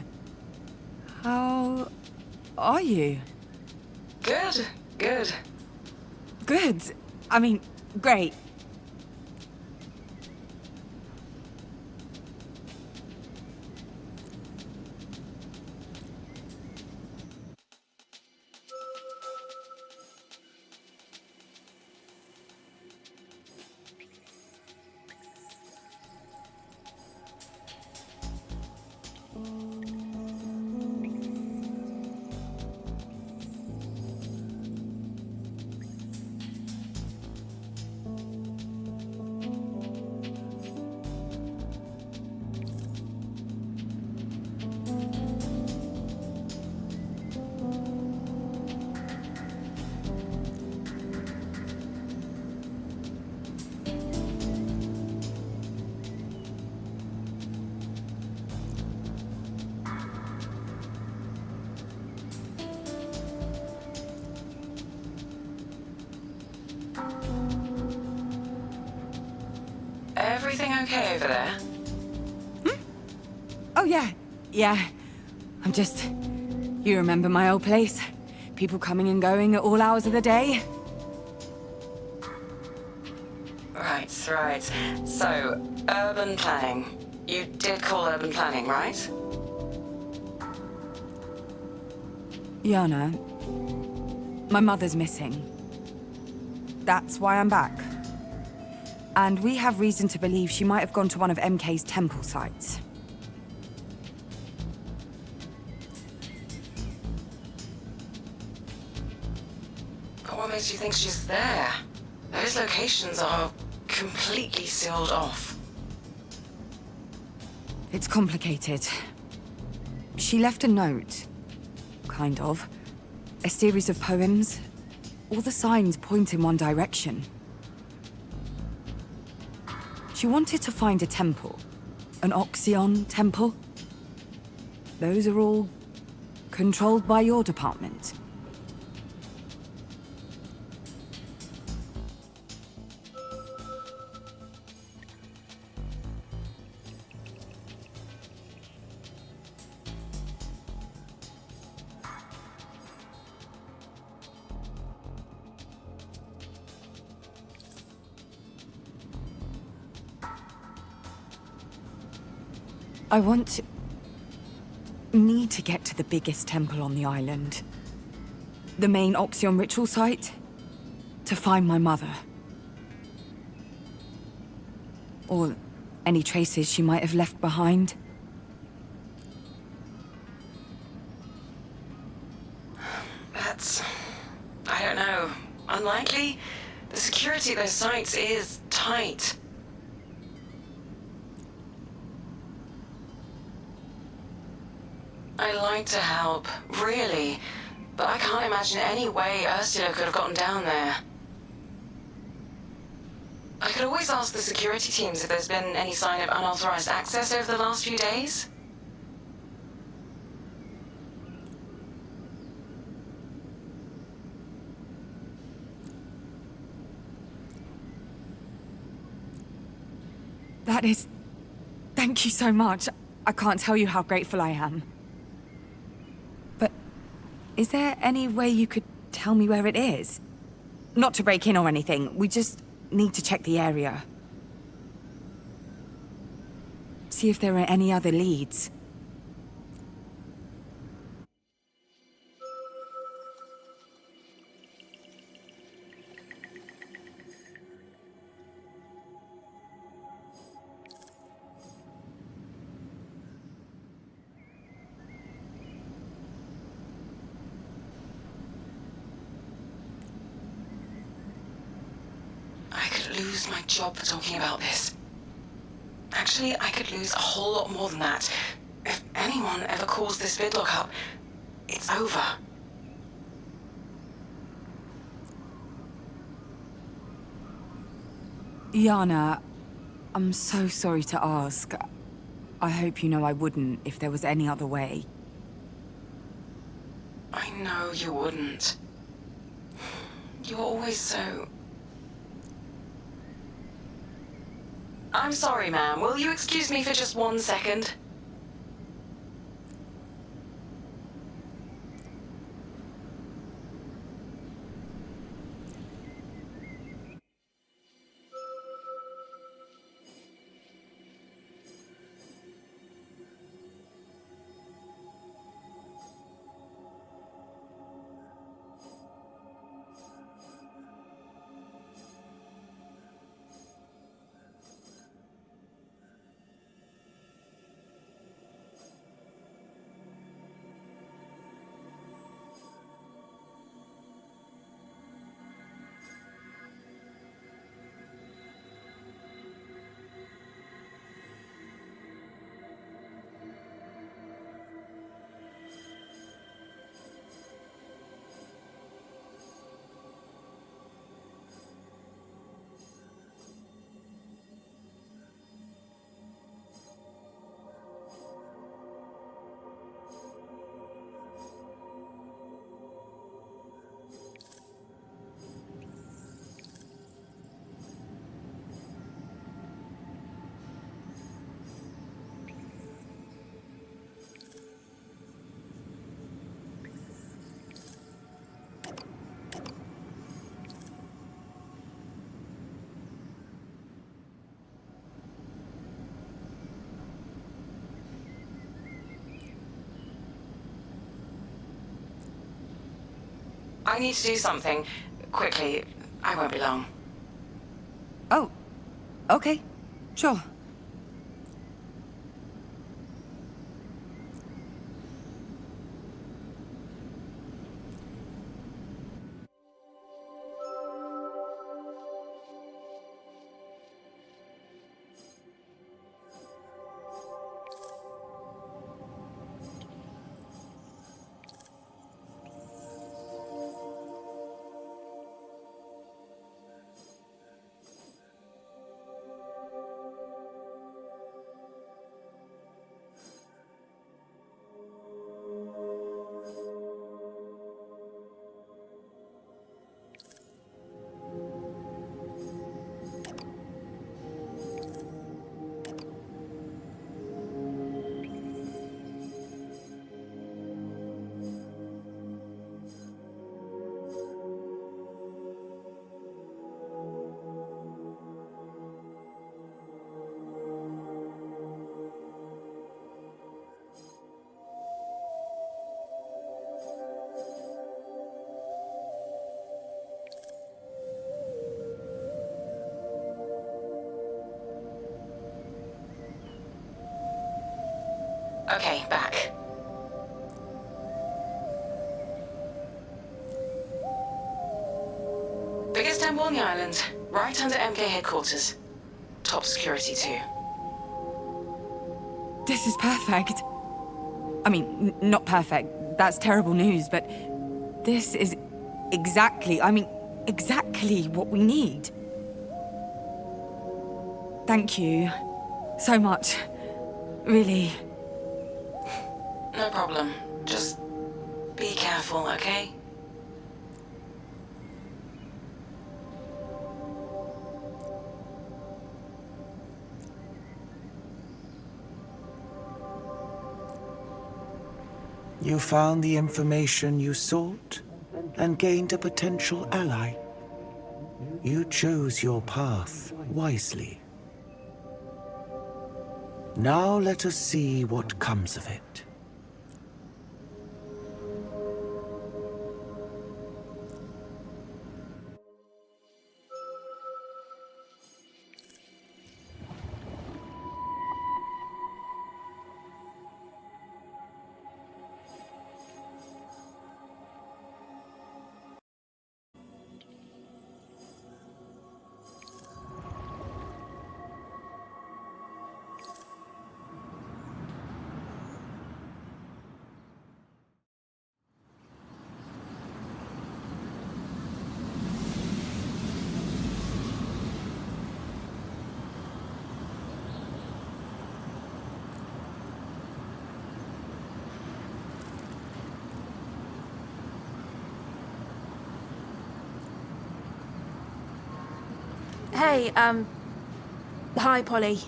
how are you? Good, good. Good. I mean, great. Everything okay over there? Oh, yeah. Yeah. I'm just... You remember my old place? People coming and going at all hours of the day? Right, right. So, urban planning. You did call urban planning, right? Yana, my mother's missing. That's why I'm back. And we have reason to believe she might have gone to one of MK's temple sites. But what makes you think she's there? Those locations are completely sealed off. It's complicated. She left a note. Kind of. A series of poems. All the signs point in one direction. She wanted to find a temple. An Oxion temple. Those are all controlled by your department. Need to get to the biggest temple on the island. The main Oxion ritual site. To find my mother. Or any traces she might have left behind. That's... I don't know. Unlikely? The security of those sites is tight. I'd like to help, really, but I can't imagine any way Ursula could have gotten down there. I could always ask the security teams if there's been any sign of unauthorized access over the last few days. That is... Thank you so much. I can't tell you how grateful I am. But is there any way you could tell me where it is? Not to break in or anything, we just need to check the area. See if there are any other leads. Lose my job for talking about this. Actually, I could lose a whole lot more than that. If anyone ever calls this vidlock up, it's over. Yana, I'm so sorry to ask. I hope you know I wouldn't if there was any other way. I know you wouldn't. You're always so... I'm sorry, ma'am. Will you excuse me for just 1 second? I need to do something. Quickly. I won't be long. Oh, okay. Sure. Okay, back. Biggest temple on the island, right under MK headquarters. Top security too. This is perfect. I mean, not perfect. That's terrible news, but this is exactly what we need. Thank you so much. Really. No problem. Just be careful, okay? You found the information you sought and gained a potential ally. You chose your path wisely. Now let us see what comes of it. Hey, hi, Polly.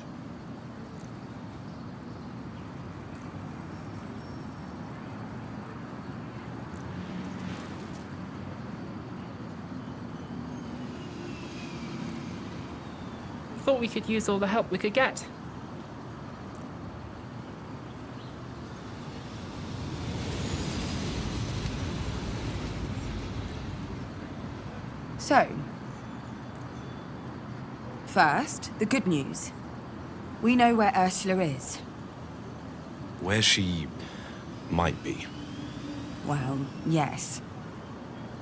Thought we could use all the help we could get. So, first, the good news. We know where Ursula is. Where she might be. Well, yes.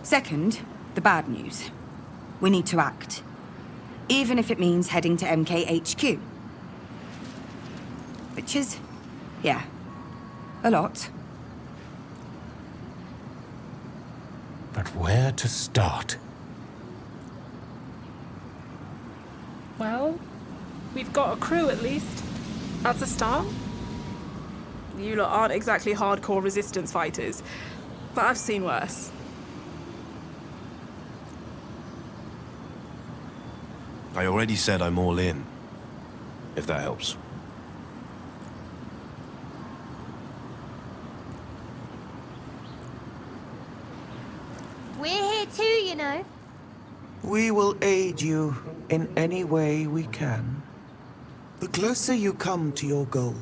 Second, the bad news. We need to act. Even if it means heading to MKHQ. Which is, yeah, a lot. But where to start? Well, we've got a crew at least. That's a start. You lot aren't exactly hardcore resistance fighters, but I've seen worse. I already said I'm all in, if that helps. We're here too, you know. We will aid you in any way we can. The closer you come to your goal,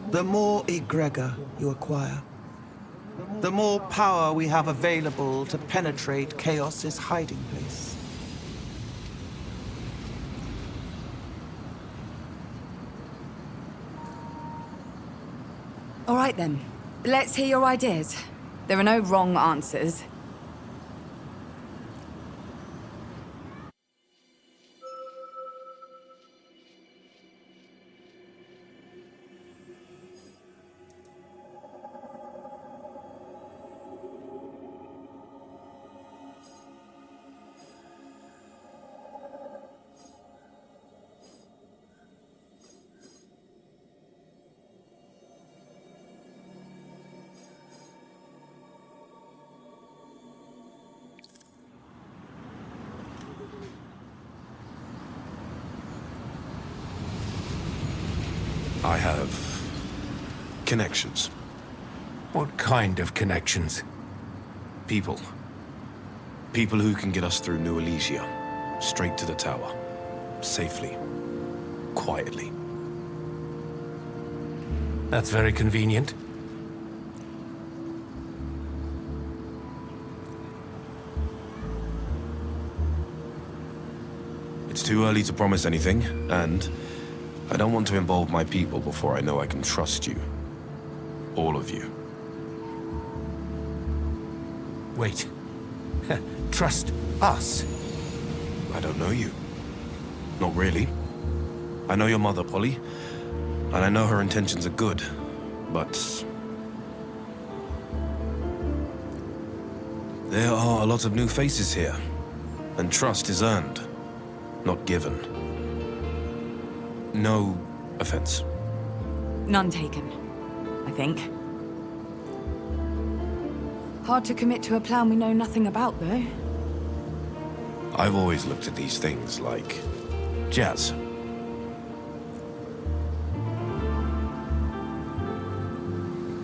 the more egregor you acquire. The more power we have available to penetrate Chaos's hiding place. All right then, let's hear your ideas. There are no wrong answers. I have connections. What kind of connections? People. People who can get us through New Elysia. Straight to the tower. Safely. Quietly. That's very convenient. It's too early to promise anything, and I don't want to involve my people before I know I can trust you. All of you. Wait. Trust us? I don't know you. Not really. I know your mother, Polly, and I know her intentions are good, but... there are a lot of new faces here, and trust is earned, not given. No offense. None taken, I think. Hard to commit to a plan we know nothing about, though. I've always looked at these things like jazz.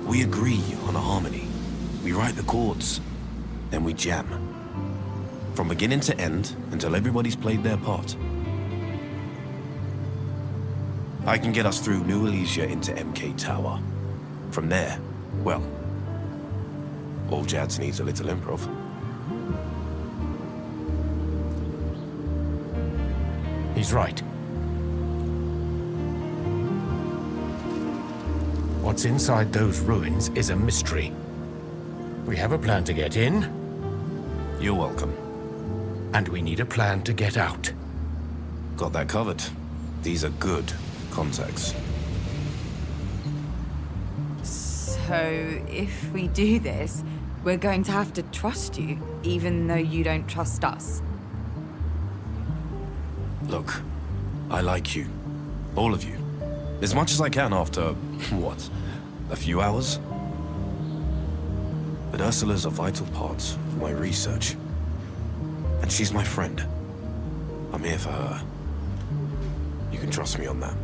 We agree on a harmony. We write the chords, then we jam. From beginning to end, until everybody's played their part. I can get us through New Elysia into MK Tower. From there, well, all jazz needs a little improv. He's right. What's inside those ruins is a mystery. We have a plan to get in. You're welcome. And we need a plan to get out. Got that covered. These are good contacts. So, if we do this, we're going to have to trust you, even though you don't trust us. Look, I like you. All of you. As much as I can after, what, a few hours? But Ursula's a vital part of my research. And she's my friend. I'm here for her. You can trust me on that.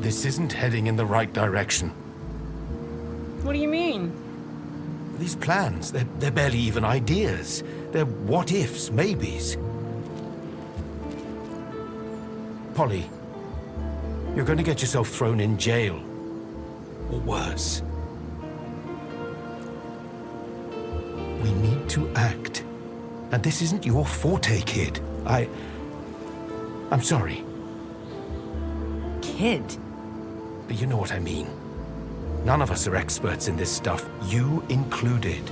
This isn't heading in the right direction. What do you mean? These plans, they're barely even ideas. They're what-ifs, maybes. Polly, you're going to get yourself thrown in jail. Or worse. We need to act. And this isn't your forte, kid. I'm sorry. Kid? You know what I mean. None of us are experts in this stuff, you included.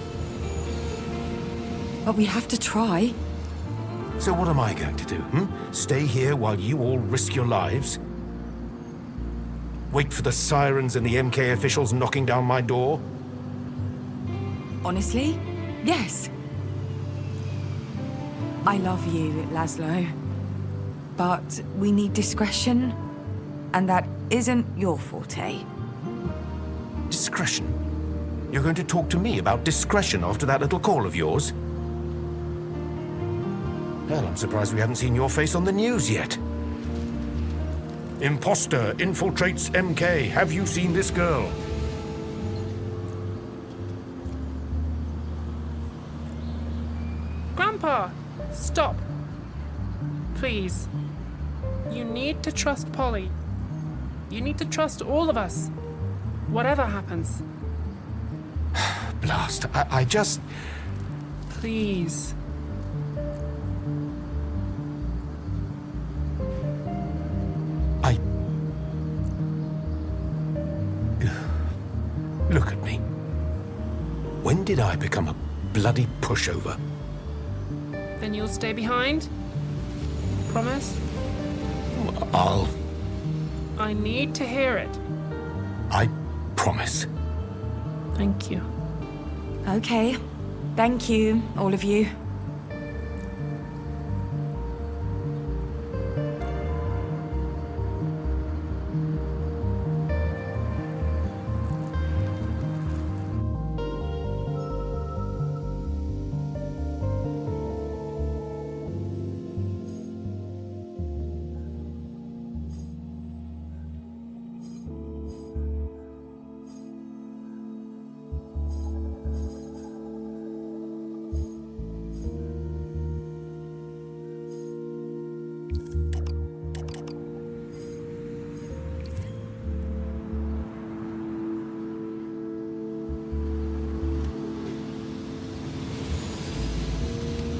But we have to try. So what am I going to do, Stay here while you all risk your lives? Wait for the sirens and the MK officials knocking down my door? Honestly, yes. I love you, Laszlo. But we need discretion, and that isn't your forte. Discretion? You're going to talk to me about discretion after that little call of yours? Hell, I'm surprised we haven't seen your face on the news yet. Imposter infiltrates MK. Have you seen this girl? Grandpa, stop. Please. You need to trust Polly. You need to trust all of us. Whatever happens. Blast. I just... Please. Look at me. When did I become a bloody pushover? Then you'll stay behind? Promise? I need to hear it. I promise. Thank you. Okay. Thank you, all of you.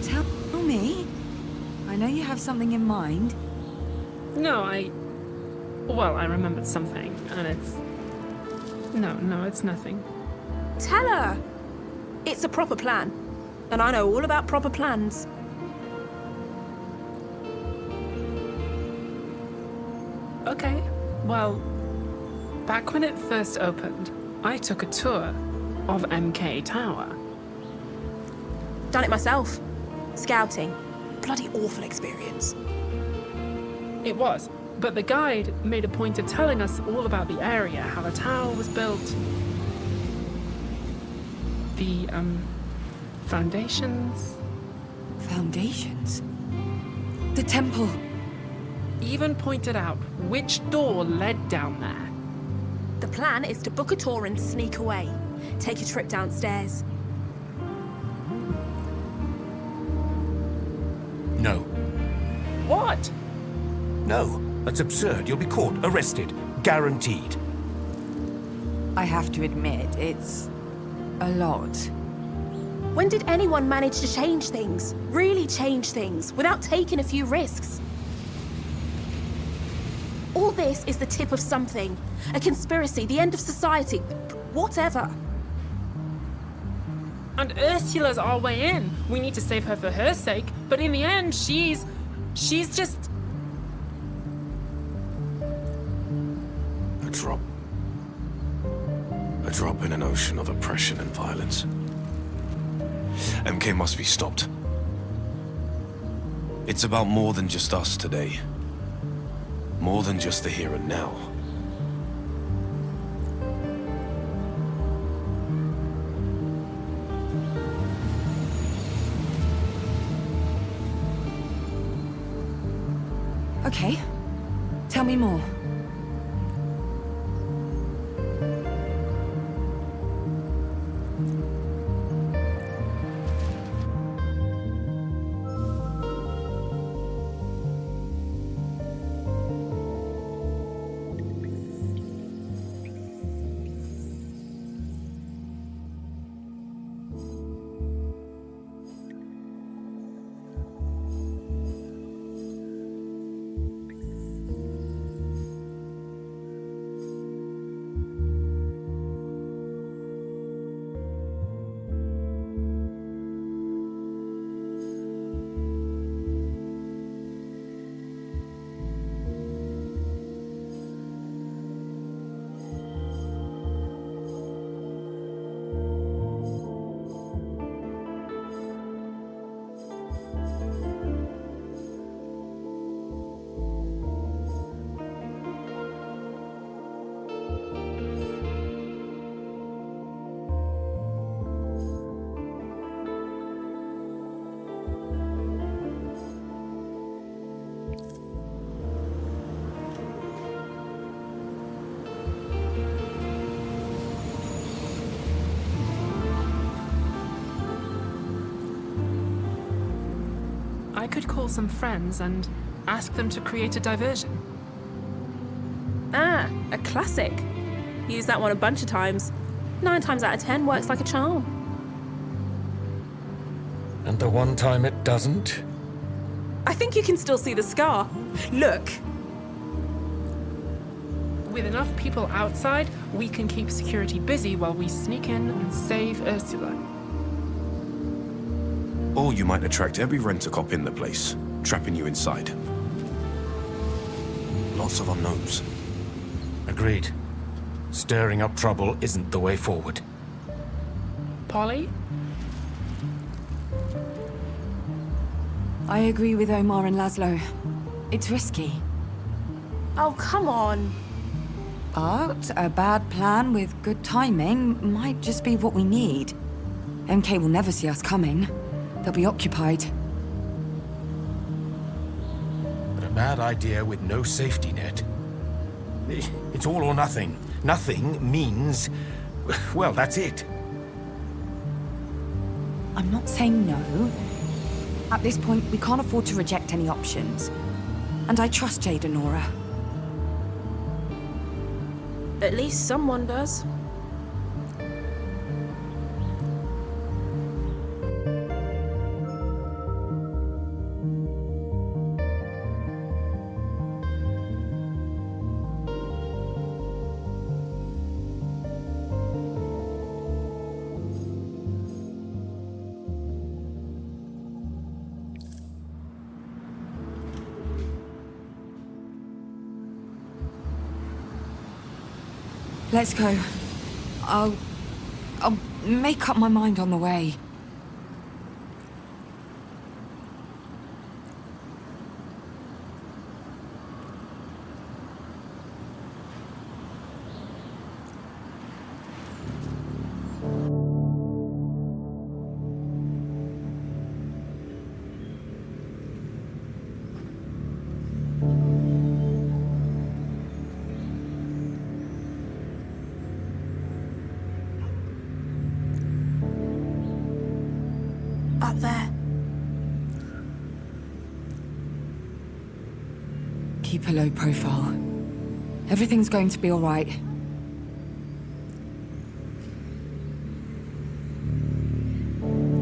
Tell me. I know you have something in mind. No, well, I remembered something, and it's... No, it's nothing. Tell her! It's a proper plan. And I know all about proper plans. Okay, well, back when it first opened, I took a tour of MK Tower. Done it myself. Scouting. Bloody awful experience. It was, but the guide made a point of telling us all about the area, how the tower was built, the, foundations. Foundations? The temple. Even pointed out which door led down there. The plan is to book a tour and sneak away. Take a trip downstairs. No. What? No. That's absurd. You'll be caught, arrested. Guaranteed. I have to admit, it's a lot. When did anyone manage to change things? Really change things, without taking a few risks? All this is the tip of something. A conspiracy, the end of society, whatever. And Ursula's our way in. We need to save her for her sake, but in the end, she's just... A drop in an ocean of oppression and violence. MK must be stopped. It's about more than just us today. More than just the here and now. Okay. Tell me more. I could call some friends and ask them to create a diversion. Ah, a classic. Used that one a bunch of times. 9 times out of 10 works like a charm. And the one time it doesn't? I think you can still see the scar. Look! With enough people outside, we can keep security busy while we sneak in and save Ursula. Or you might attract every rent-a-cop in the place, trapping you inside. Lots of unknowns. Agreed. Stirring up trouble isn't the way forward. Polly? I agree with Omar and Laszlo. It's risky. Oh, come on. But a bad plan with good timing might just be what we need. MK will never see us coming. They'll be occupied. But a bad idea with no safety net. It's all or nothing. Nothing means... well, that's it. I'm not saying no. At this point, we can't afford to reject any options. And I trust Jade and Nora. At least someone does. Let's go. I'll make up my mind on the way. Up there. Keep a low profile. Everything's going to be all right.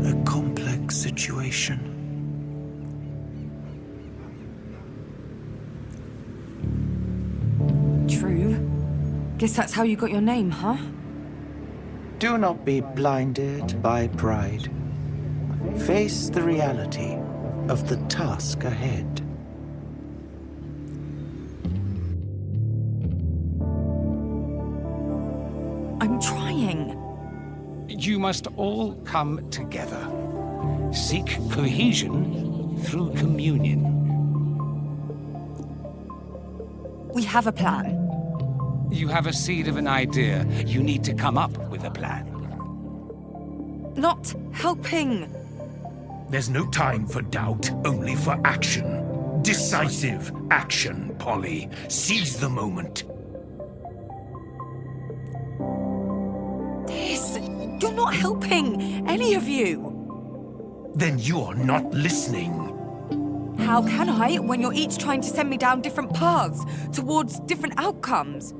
A complex situation. True. Guess that's how you got your name, huh? Do not be blinded by pride. Face the reality of the task ahead. I'm trying. You must all come together. Seek cohesion through communion. We have a plan. You have a seed of an idea. You need to come up with a plan. Not helping. There's no time for doubt, only for action. Decisive action, Polly. Seize the moment. You're not helping, any of you. Then you're not listening. How can I when you're each trying to send me down different paths towards different outcomes?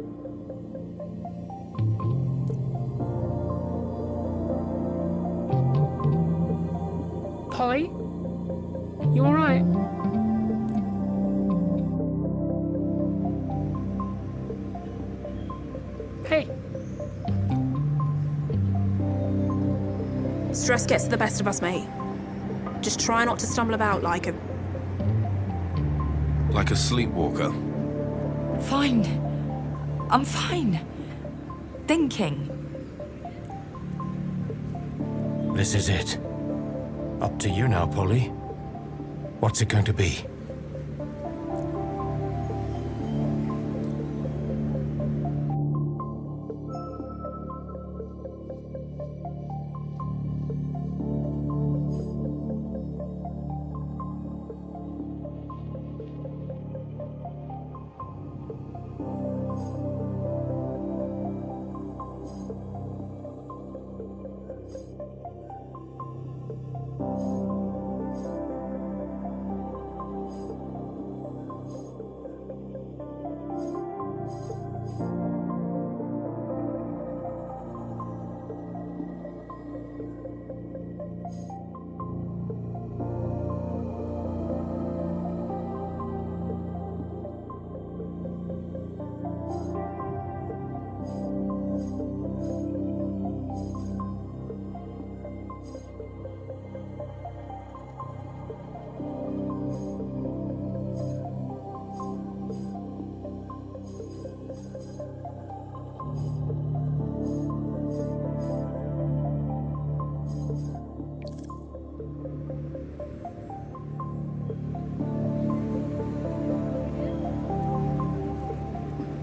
Polly? You alright? Hey. Stress gets the best of us, mate. Just try not to stumble about like a... Like a sleepwalker. Fine. I'm fine. Thinking. This is it. Up to you now, Polly. What's it going to be?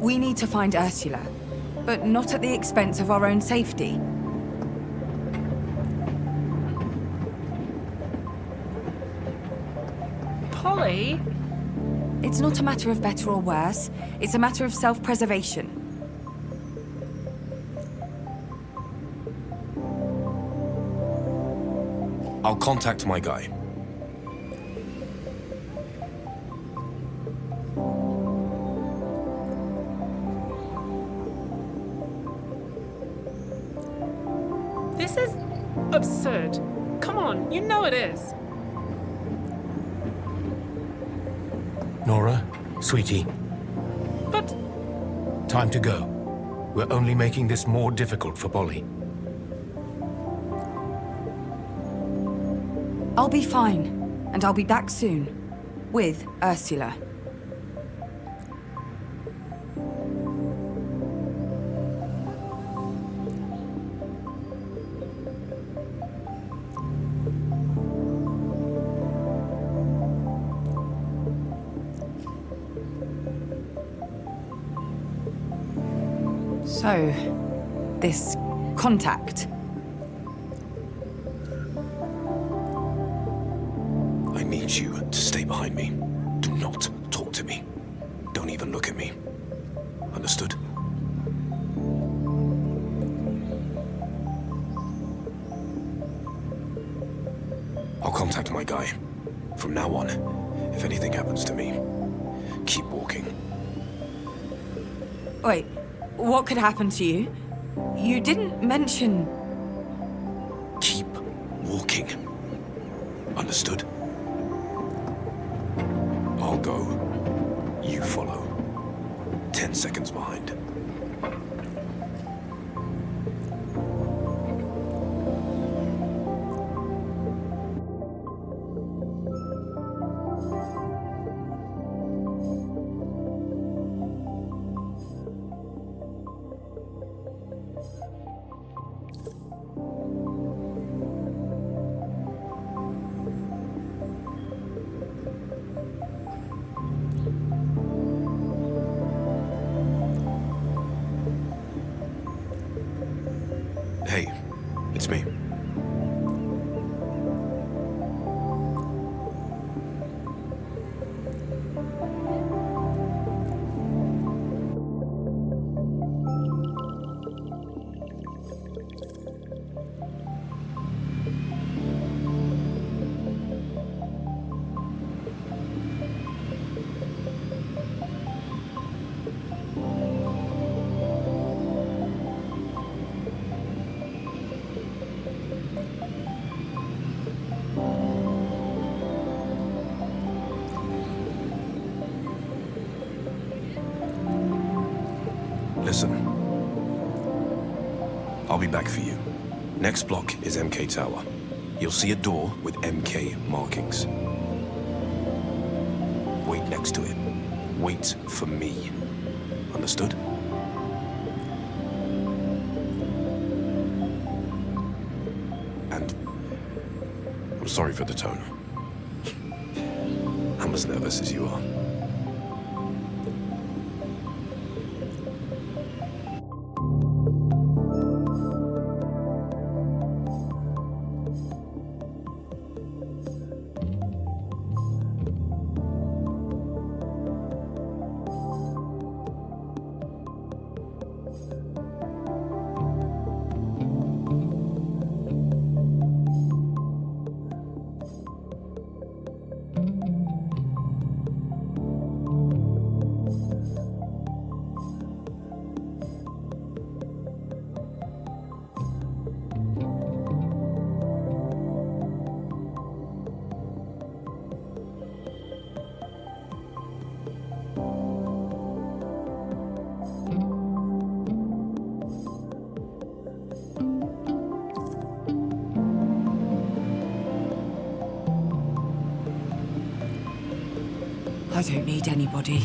We need to find Ursula, but not at the expense of our own safety. Polly? It's not a matter of better or worse. It's a matter of self-preservation. I'll contact my guy. This is absurd. Come on, you know it is. Nora, sweetie, But time to go. We're only making this more difficult for Polly. I'll be fine, and I'll be back soon. With Ursula. So, this contact. I need you to stay behind me. Do not talk to me. Don't even look at me. Understood? I'll contact my guy. From now on, if anything happens to me, keep walking. Wait, what could happen to you? You didn't mention... Keep walking. Understood? I'll go. You follow. 10 seconds behind. Hey, it's me. Listen. I'll be back for you. Next block is MK Tower. You'll see a door with MK markings. Wait next to it. Wait for me. Understood? And I'm sorry for the tone. I'm as nervous as you are. I don't need anybody.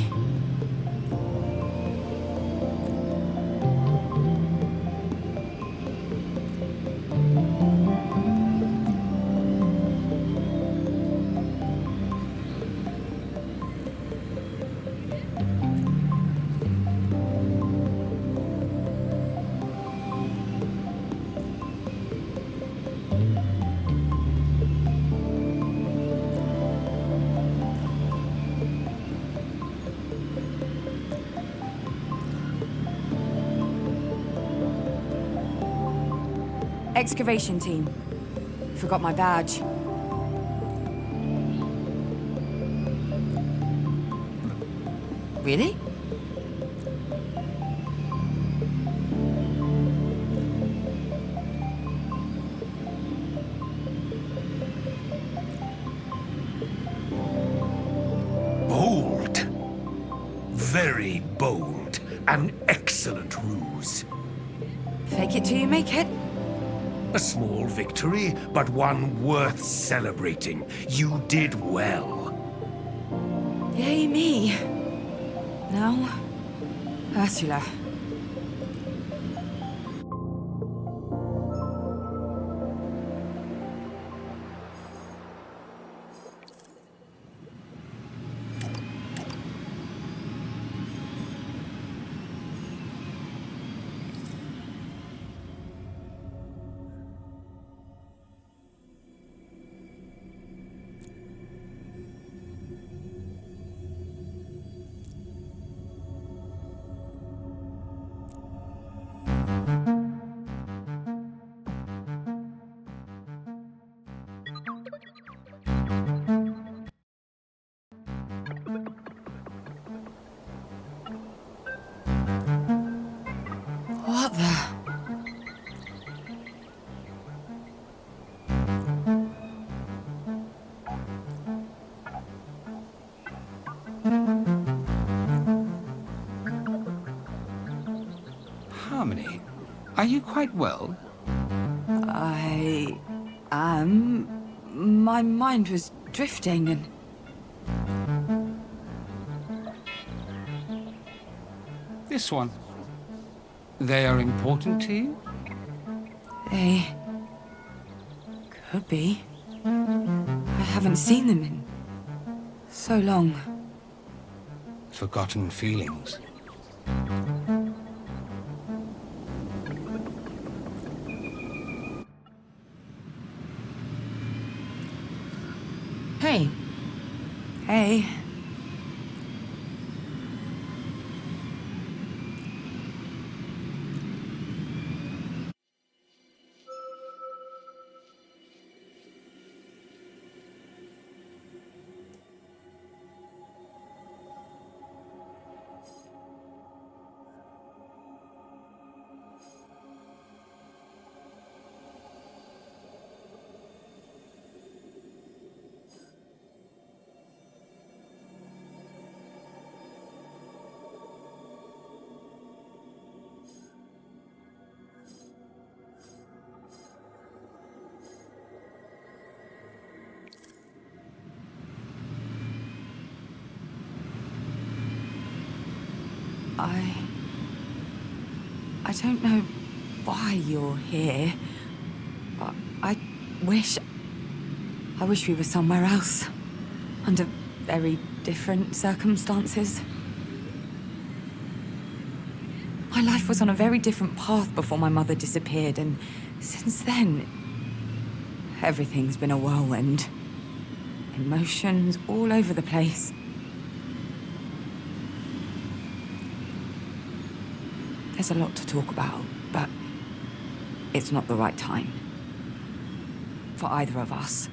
Excavation team. Forgot my badge. Really? Bold. Very bold. An excellent ruse. Fake it till you make it. A small victory, but one worth celebrating. You did well. Yay me. Now, Ursula. What the? Harmony, are you quite well? I am. My mind was drifting and. This one. They are important to you? They. Could be. I haven't seen them in. So long. Forgotten feelings. Hey. Hey. I don't know why you're here, but I wish we were somewhere else, under very different circumstances. My life was on a very different path before my mother disappeared, and since then, everything's been a whirlwind. Emotions all over the place. There's a lot to talk about, but it's not the right time. For either of us.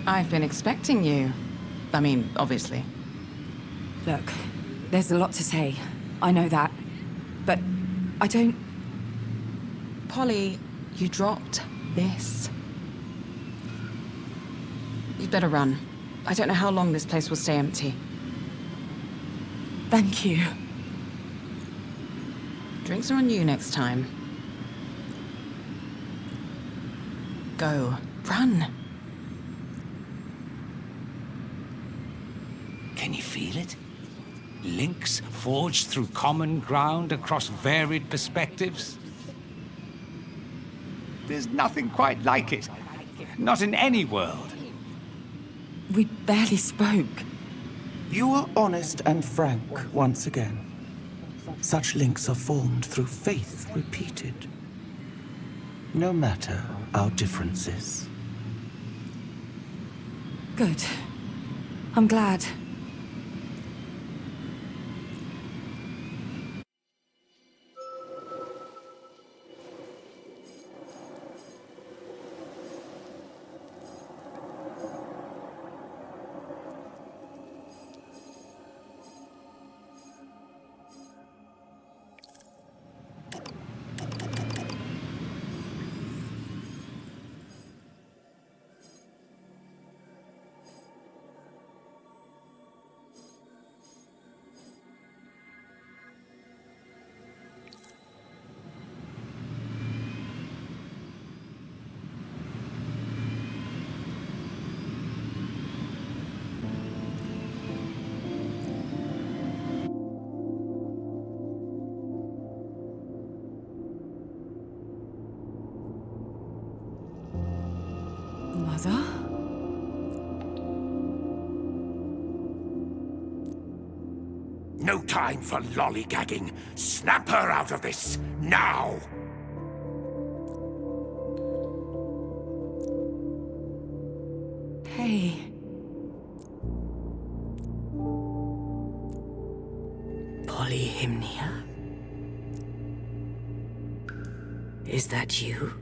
I've been expecting you. I mean, obviously. Look, there's a lot to say. I know that. But I don't... Polly, you dropped this. You'd better run. I don't know how long this place will stay empty. Thank you. Drinks are on you next time. Go. Run. Can you feel it? Links forged through common ground across varied perspectives. There's nothing quite like it. Not in any world. We barely spoke. You are honest and frank once again. Such links are formed through faith repeated. No matter our differences. Good. I'm glad. Mother? No time for lollygagging. Snap her out of this, now! Hey. Polyhymnia? Is that you?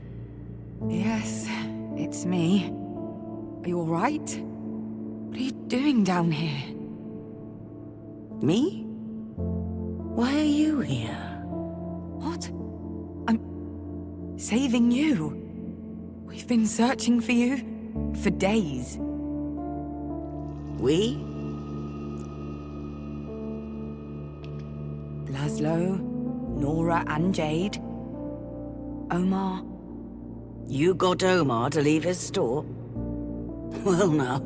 Yes, it's me. Are you all right? What are you doing down here? Me? Why are you here? What? I'm saving you. We've been searching for you for days. We? Laszlo, Nora and Jade. Omar. You got Omar to leave his store? Well now,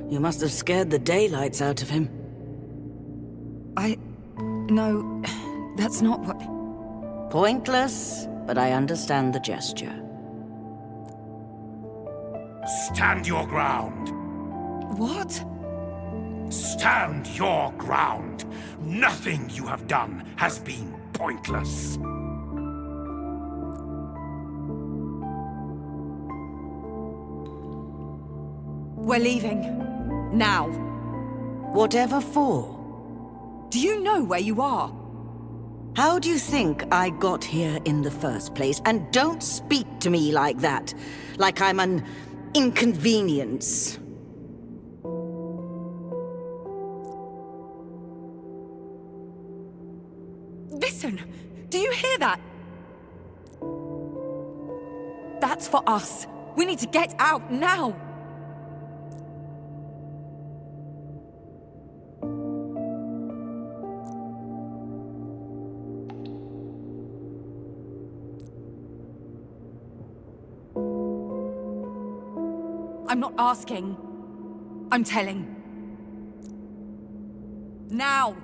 you must have scared the daylights out of him. No, that's not what... Pointless, but I understand the gesture. Stand your ground. What? Stand your ground. Nothing you have done has been pointless. We're leaving. Now. Whatever for? Do you know where you are? How do you think I got here in the first place? And don't speak to me like that. Like I'm an inconvenience. Listen, do you hear that? That's for us. We need to get out now. I'm not asking. I'm telling. Now!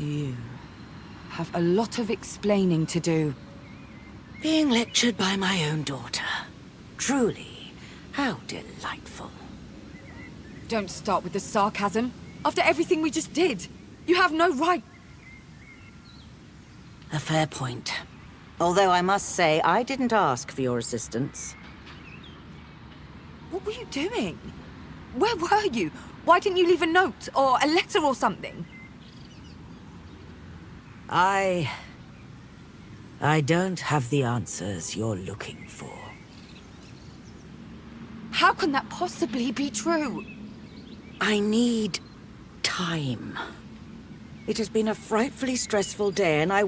You have a lot of explaining to do. Being lectured by my own daughter. Truly, how delightful. Don't start with the sarcasm. After everything we just did, you have no right. A fair point. Although I must say, I didn't ask for your assistance. What were you doing? Where were you? Why didn't you leave a note or a letter or something? I don't have the answers you're looking for. How can that possibly be true? I need time. It has been a frightfully stressful day, and I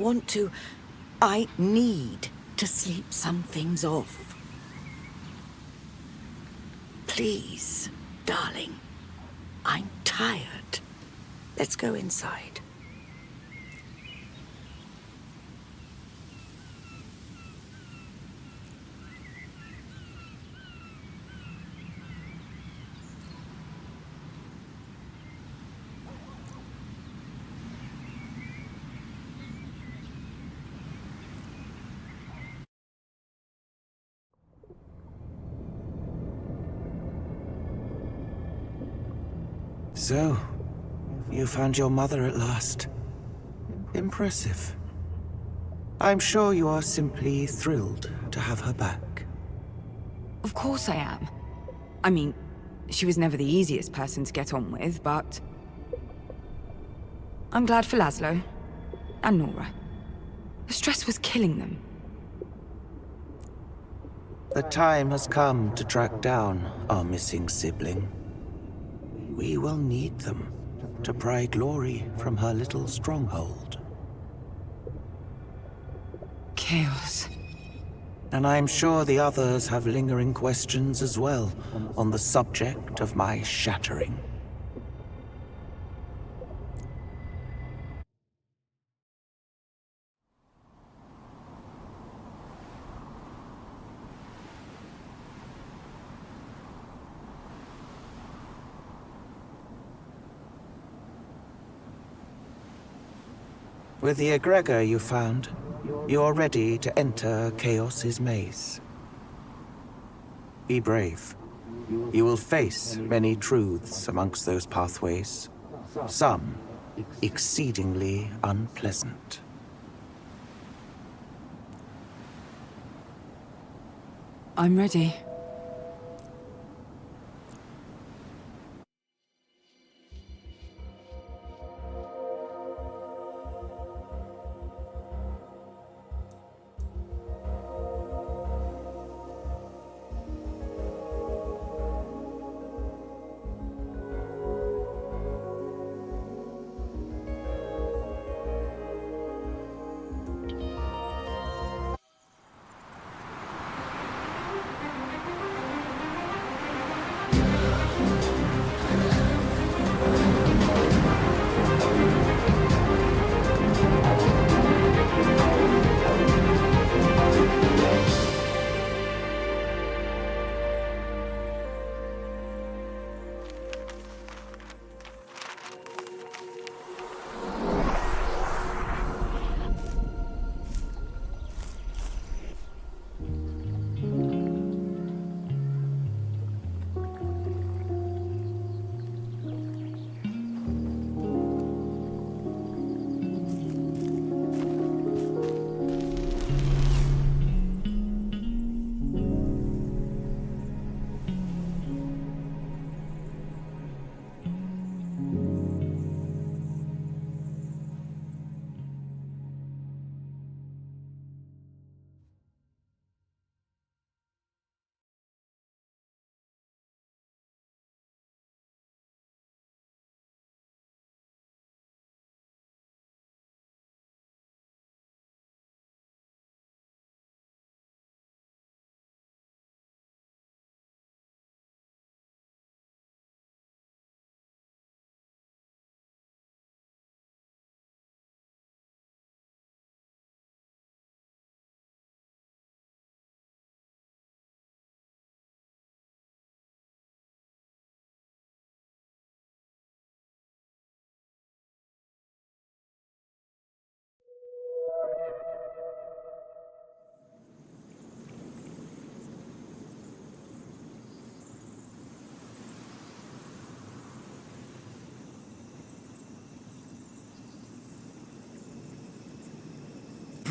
need to sleep some things off. Please, darling. I'm tired. Let's go inside. So, you found your mother at last. Impressive. I'm sure you are simply thrilled to have her back. Of course I am. I mean, she was never the easiest person to get on with, but... I'm glad for Laszlo. And Nora. The stress was killing them. The time has come to track down our missing sibling. We will need them to pry glory from her little stronghold. Chaos. And I'm sure the others have lingering questions as well on the subject of my shattering. With the egregor you found, you are ready to enter Chaos's maze. Be brave. You will face many truths amongst those pathways. Some exceedingly unpleasant. I'm ready.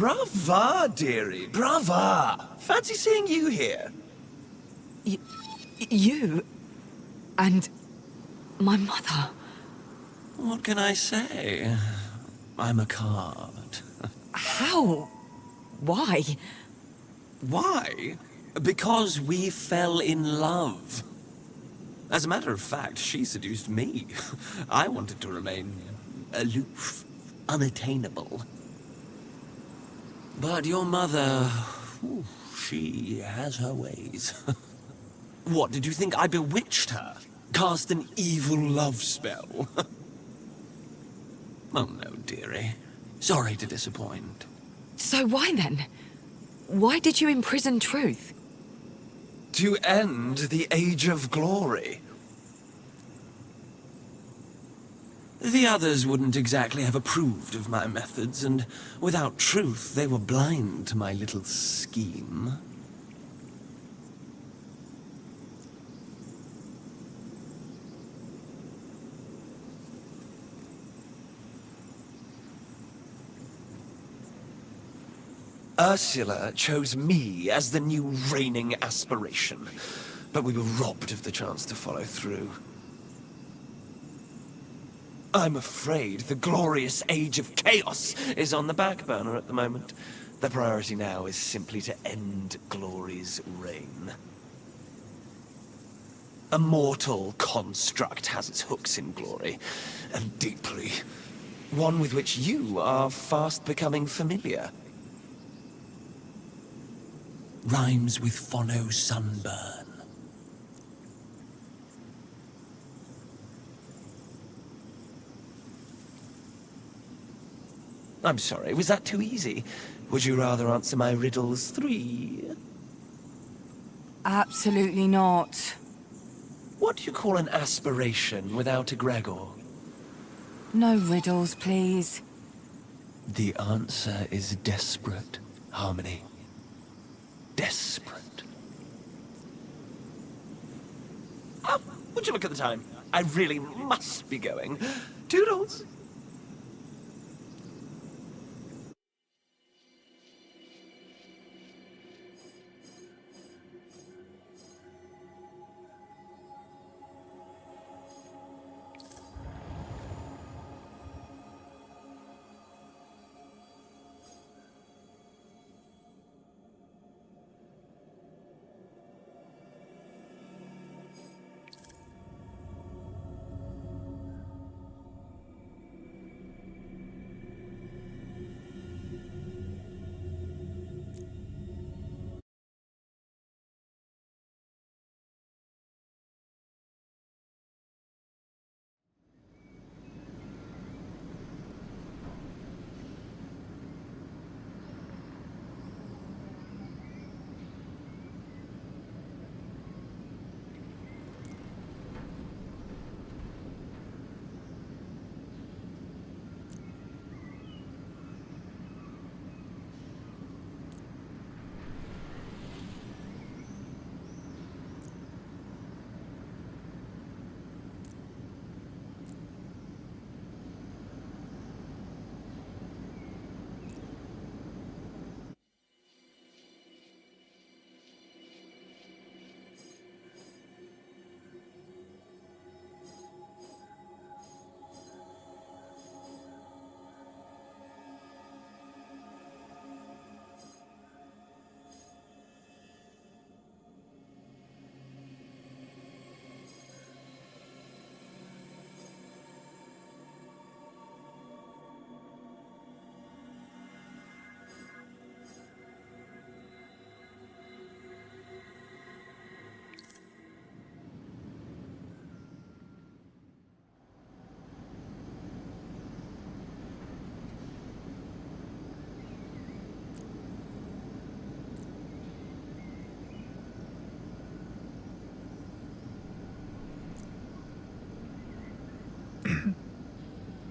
Brava, dearie, brava! Fancy seeing you here. You? And my mother? What can I say? I'm a card. How? Why? Why? Because we fell in love. As a matter of fact, she seduced me. I wanted to remain aloof, unattainable. But your mother, she has her ways. What, did you think I bewitched her? Cast an evil love spell? Oh no, dearie. Sorry to disappoint. So why then? Why did you imprison Truth? To end the Age of Glory. The others wouldn't exactly have approved of my methods, and without Truth, they were blind to my little scheme. Ursula chose me as the new reigning aspiration, but we were robbed of the chance to follow through. I'm afraid the glorious age of chaos is on the back burner at the moment. The priority now is simply to end Glory's reign. A mortal construct has its hooks in Glory, and deeply. One with which you are fast becoming familiar. Rhymes with phono sunburn. I'm sorry, was that too easy? Would you rather answer my riddles 3? Absolutely not. What do you call an aspiration without a Gregor? No riddles, please. The answer is desperate, Harmony. Desperate. Oh, would you look at the time? I really must be going. Toodles!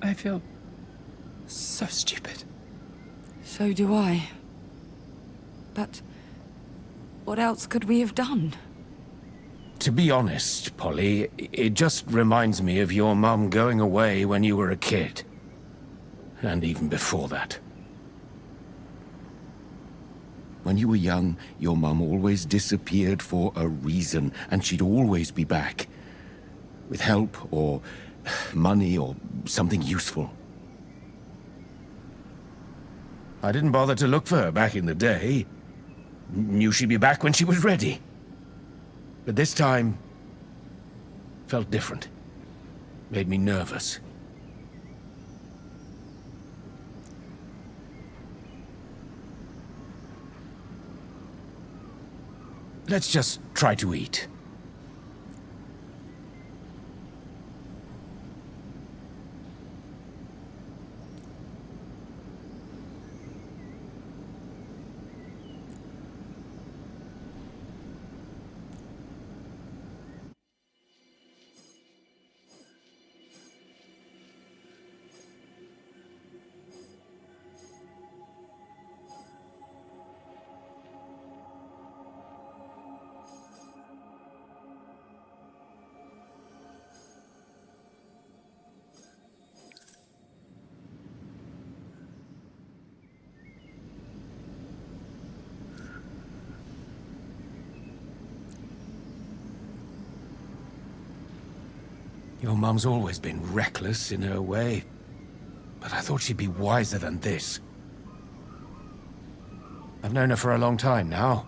I feel so stupid. So do I. But what else could we have done? To be honest, Polly, it just reminds me of your mum going away when you were a kid. And even before that. When you were young, your mum always disappeared for a reason, and she'd always be back. With help, or money, or something useful. I didn't bother to look for her back in the day. Knew she'd be back when she was ready. But this time, felt different. Made me nervous. Let's just try to eat. Your mum's always been reckless in her way, but I thought she'd be wiser than this. I've known her for a long time now.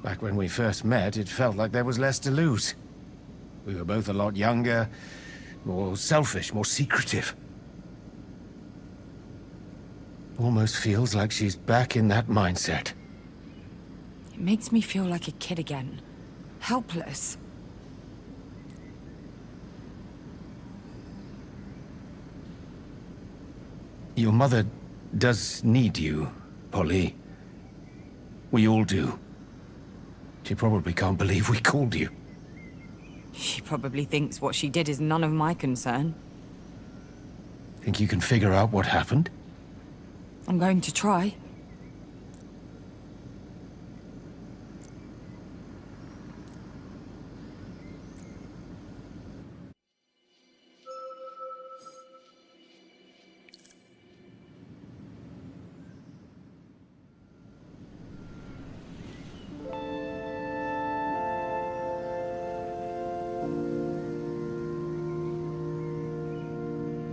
Back when we first met, it felt like there was less to lose. We were both a lot younger, more selfish, more secretive. Almost feels like she's back in that mindset. It makes me feel like a kid again. Helpless. Your mother does need you, Polly. We all do. She probably can't believe we called you. She probably thinks what she did is none of my concern. Think you can figure out what happened? I'm going to try.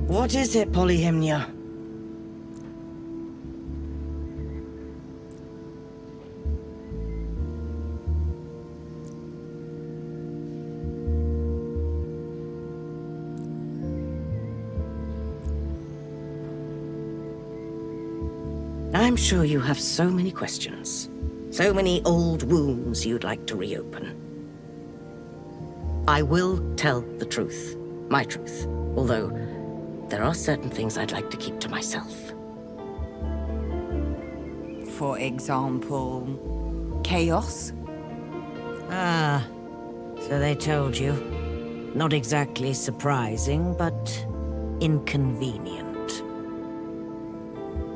What is it, Polyhymnia? I'm sure you have so many questions. So many old wounds you'd like to reopen. I will tell the truth. My truth. Although, there are certain things I'd like to keep to myself. For example, chaos? Ah, so they told you. Not exactly surprising, but inconvenient.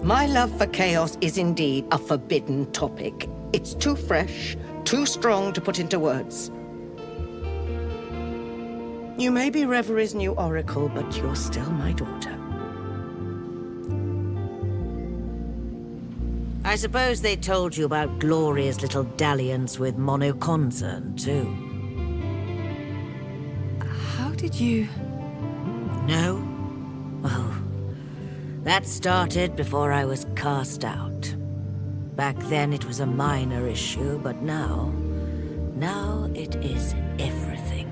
My love for chaos is indeed a forbidden topic. It's too fresh, too strong to put into words. You may be Reverie's new oracle, but you're still my daughter. I suppose they told you about Gloria's little dalliance with Monoconcern, too. How did you... No? Oh, that started before I was cast out. Back then it was a minor issue, but now it is everything.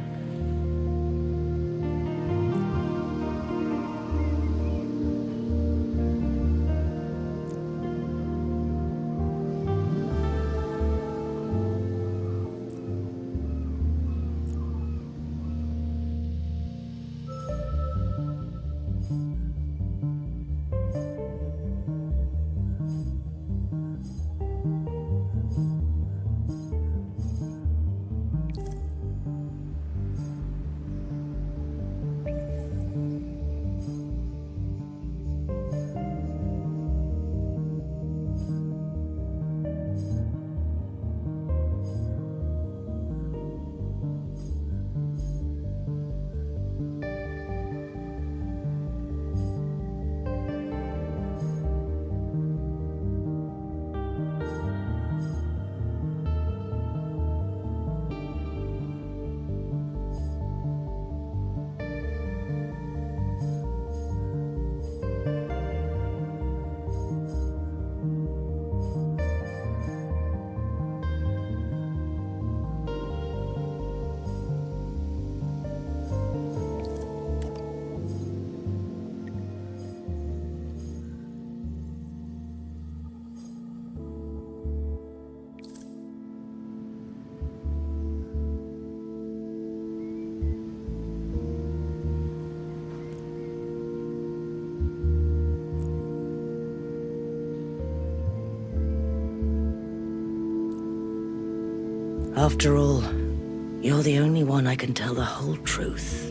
After all, you're the only one I can tell the whole truth.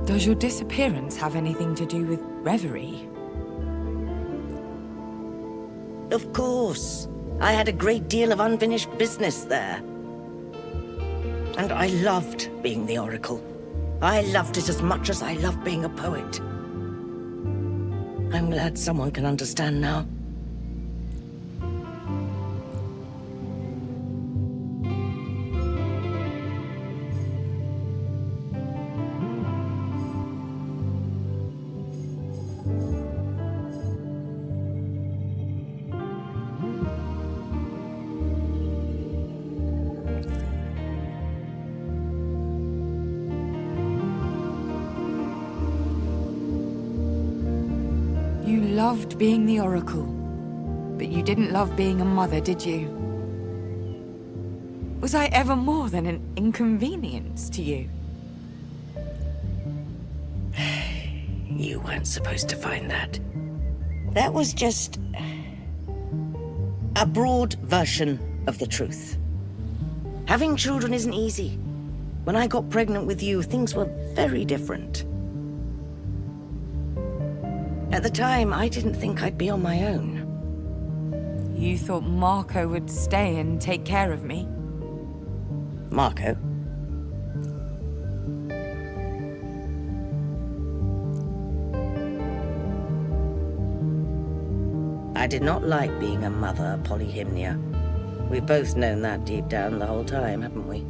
Does your disappearance have anything to do with Reverie? Of course. I had a great deal of unfinished business there. And I loved being the Oracle. I loved it as much as I loved being a poet. I'm glad someone can understand now. You loved being the Oracle, but you didn't love being a mother, did you? Was I ever more than an inconvenience to you? You weren't supposed to find that. That was just a broad version of the truth. Having children isn't easy. When I got pregnant with you, things were very different. At the time, I didn't think I'd be on my own. You thought Marco would stay and take care of me? Marco? I did not like being a mother, Polyhymnia. We've both known that deep down the whole time, haven't we?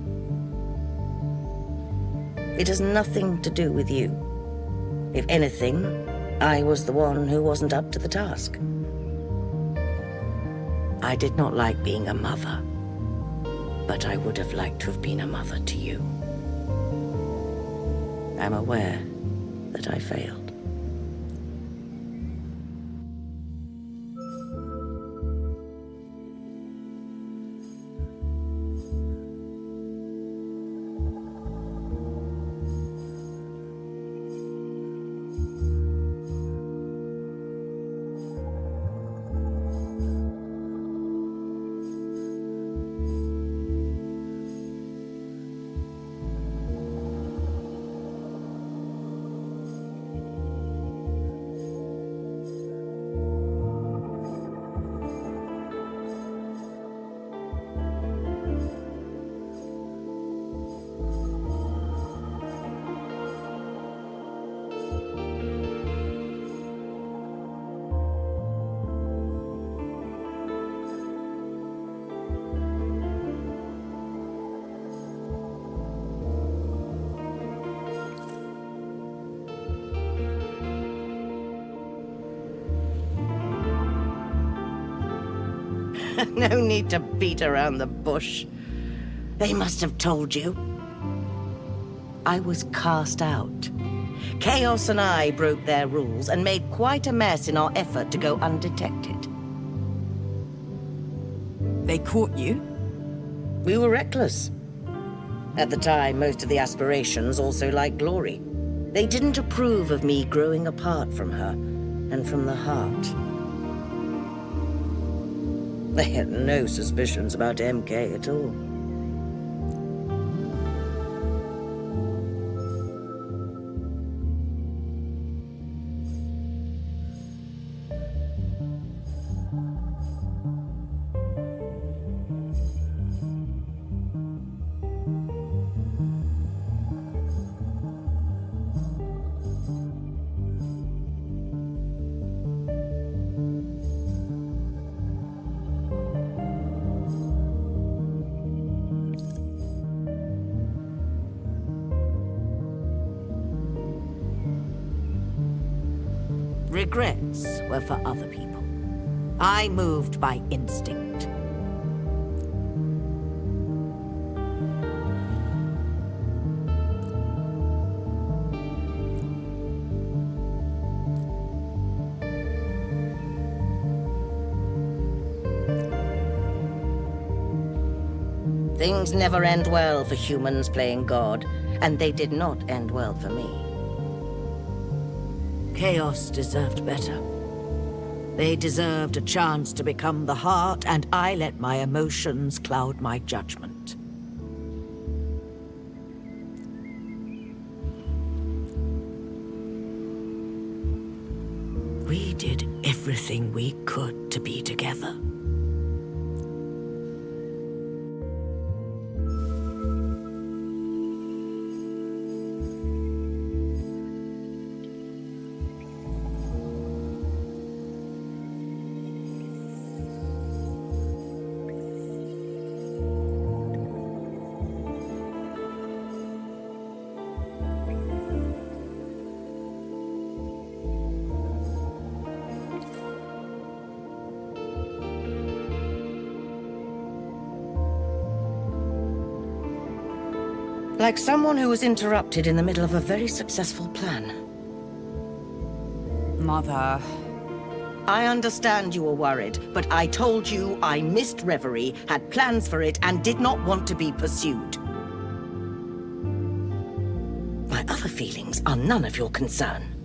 It has nothing to do with you. If anything, I was the one who wasn't up to the task. I did not like being a mother, but I would have liked to have been a mother to you. I'm aware that I failed. No need to beat around the bush. They must have told you. I was cast out. Chaos and I broke their rules and made quite a mess in our effort to go undetected. They caught you? We were reckless. At the time, most of the aspirations also liked Glory. They didn't approve of me growing apart from her and from the heart. They had no suspicions about MK at all. Regrets were for other people. I moved by instinct. Things never end well for humans playing God, and they did not end well for me. Chaos deserved better. They deserved a chance to become the heart, and I let my emotions cloud my judgment. We did everything we could to be together. Like someone who was interrupted in the middle of a very successful plan. Mother... I understand you were worried, but I told you I missed Reverie, had plans for it, and did not want to be pursued. My other feelings are none of your concern.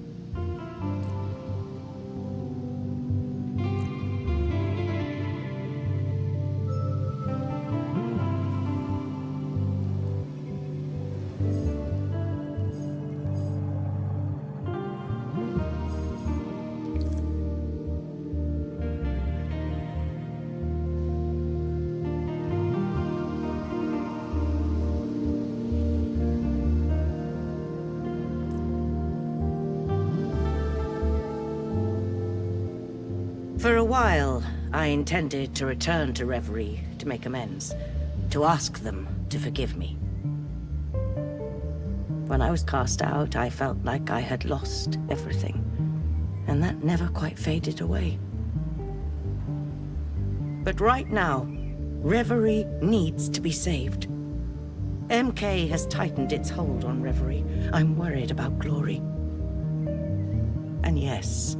For a while, I intended to return to Reverie to make amends, to ask them to forgive me. When I was cast out, I felt like I had lost everything, and that never quite faded away. But right now, Reverie needs to be saved. MK has tightened its hold on Reverie. I'm worried about Glory. And yes,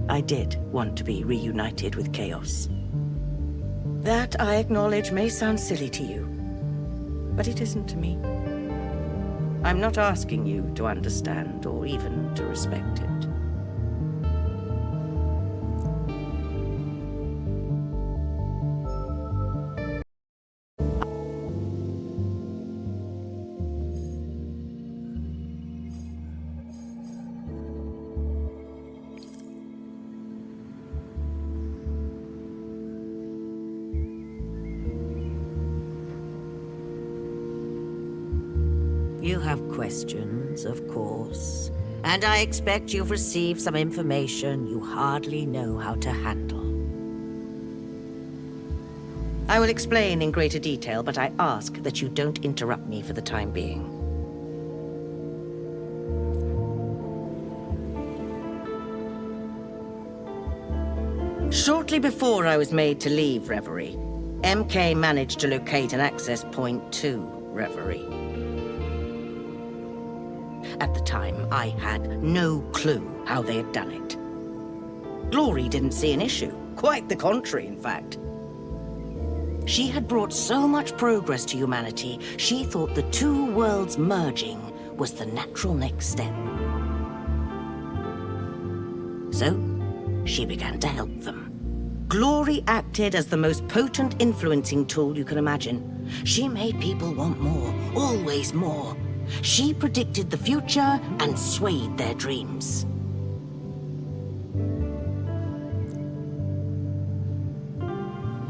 I did want to be reunited with Chaos. That, I acknowledge, may sound silly to you, but it isn't to me. I'm not asking you to understand or even to respect it. You have questions, of course, and I expect you've received some information you hardly know how to handle. I will explain in greater detail, but I ask that you don't interrupt me for the time being. Shortly before I was made to leave Reverie, MK managed to locate an access point to Reverie. At the time, I had no clue how they had done it. Glory didn't see an issue. Quite the contrary, in fact. She had brought so much progress to humanity, she thought the two worlds merging was the natural next step. So, she began to help them. Glory acted as the most potent influencing tool you can imagine. She made people want more, always more. She predicted the future and swayed their dreams.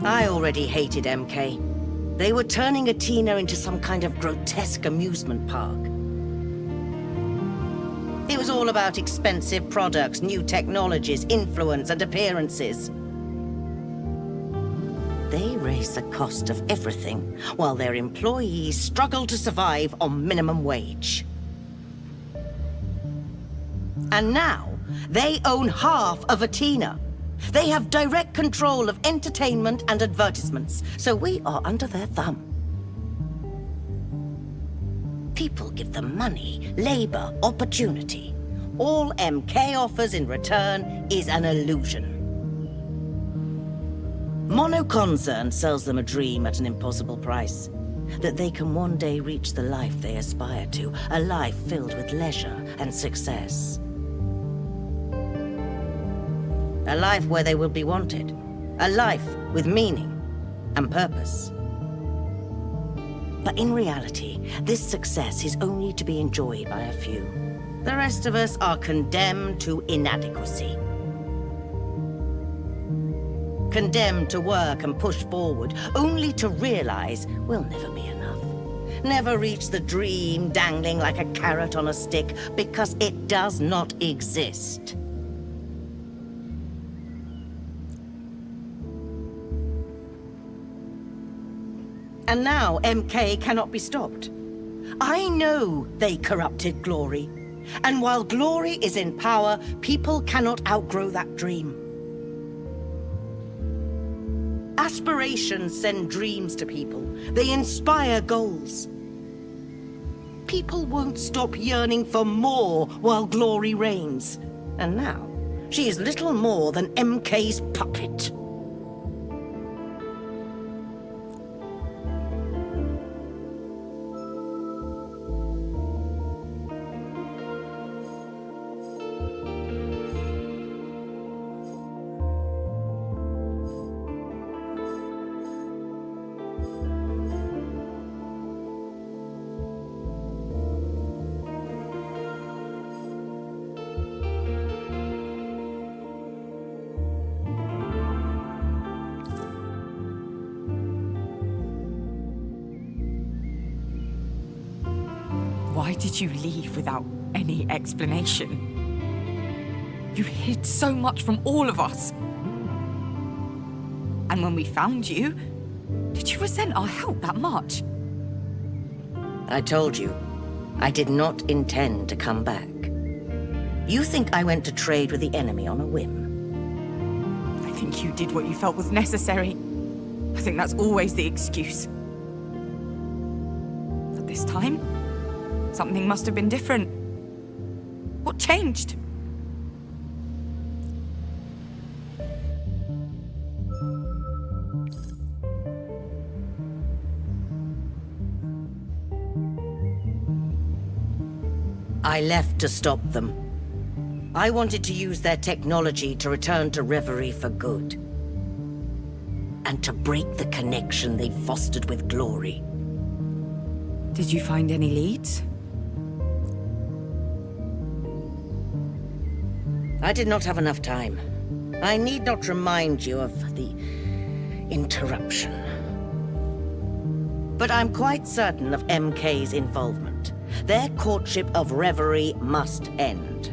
I already hated MK. They were turning Atina into some kind of grotesque amusement park. It was all about expensive products, new technologies, influence, and appearances. They raise the cost of everything, while their employees struggle to survive on minimum wage. And now, they own half of Atina. They have direct control of entertainment and advertisements, so we are under their thumb. People give them money, labor, opportunity. All MK offers in return is an illusion. Monoconcern sells them a dream at an impossible price. that they can one day reach the life they aspire to, a life filled with leisure and success. A life where they will be wanted. A life with meaning and purpose. But in reality, this success is only to be enjoyed by a few. The rest of us are condemned to inadequacy. Condemned to work and push forward, only to realize we'll never be enough. Never reach the dream dangling like a carrot on a stick, because it does not exist. And now MK cannot be stopped. I know they corrupted Glory. And while Glory is in power, people cannot outgrow that dream. Aspirations send dreams to people. They inspire goals. People won't stop yearning for more while Glory reigns. And now, she is little more than MK's puppet. Why did you leave without any explanation? You hid so much from all of us. And when we found you, did you resent our help that much? I told you, I did not intend to come back. You think I went to trade with the enemy on a whim? I think you did what you felt was necessary. I think that's always the excuse. But this time, something must have been different. What changed? I left to stop them. I wanted to use their technology to return to Reverie for good. And to break the connection they fostered with Glory. Did you find any leads? I did not have enough time. I need not remind you of the interruption. But I'm quite certain of MK's involvement. Their courtship of Reverie must end.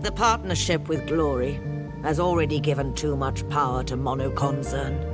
The partnership with Glory has already given too much power to Monoconcern.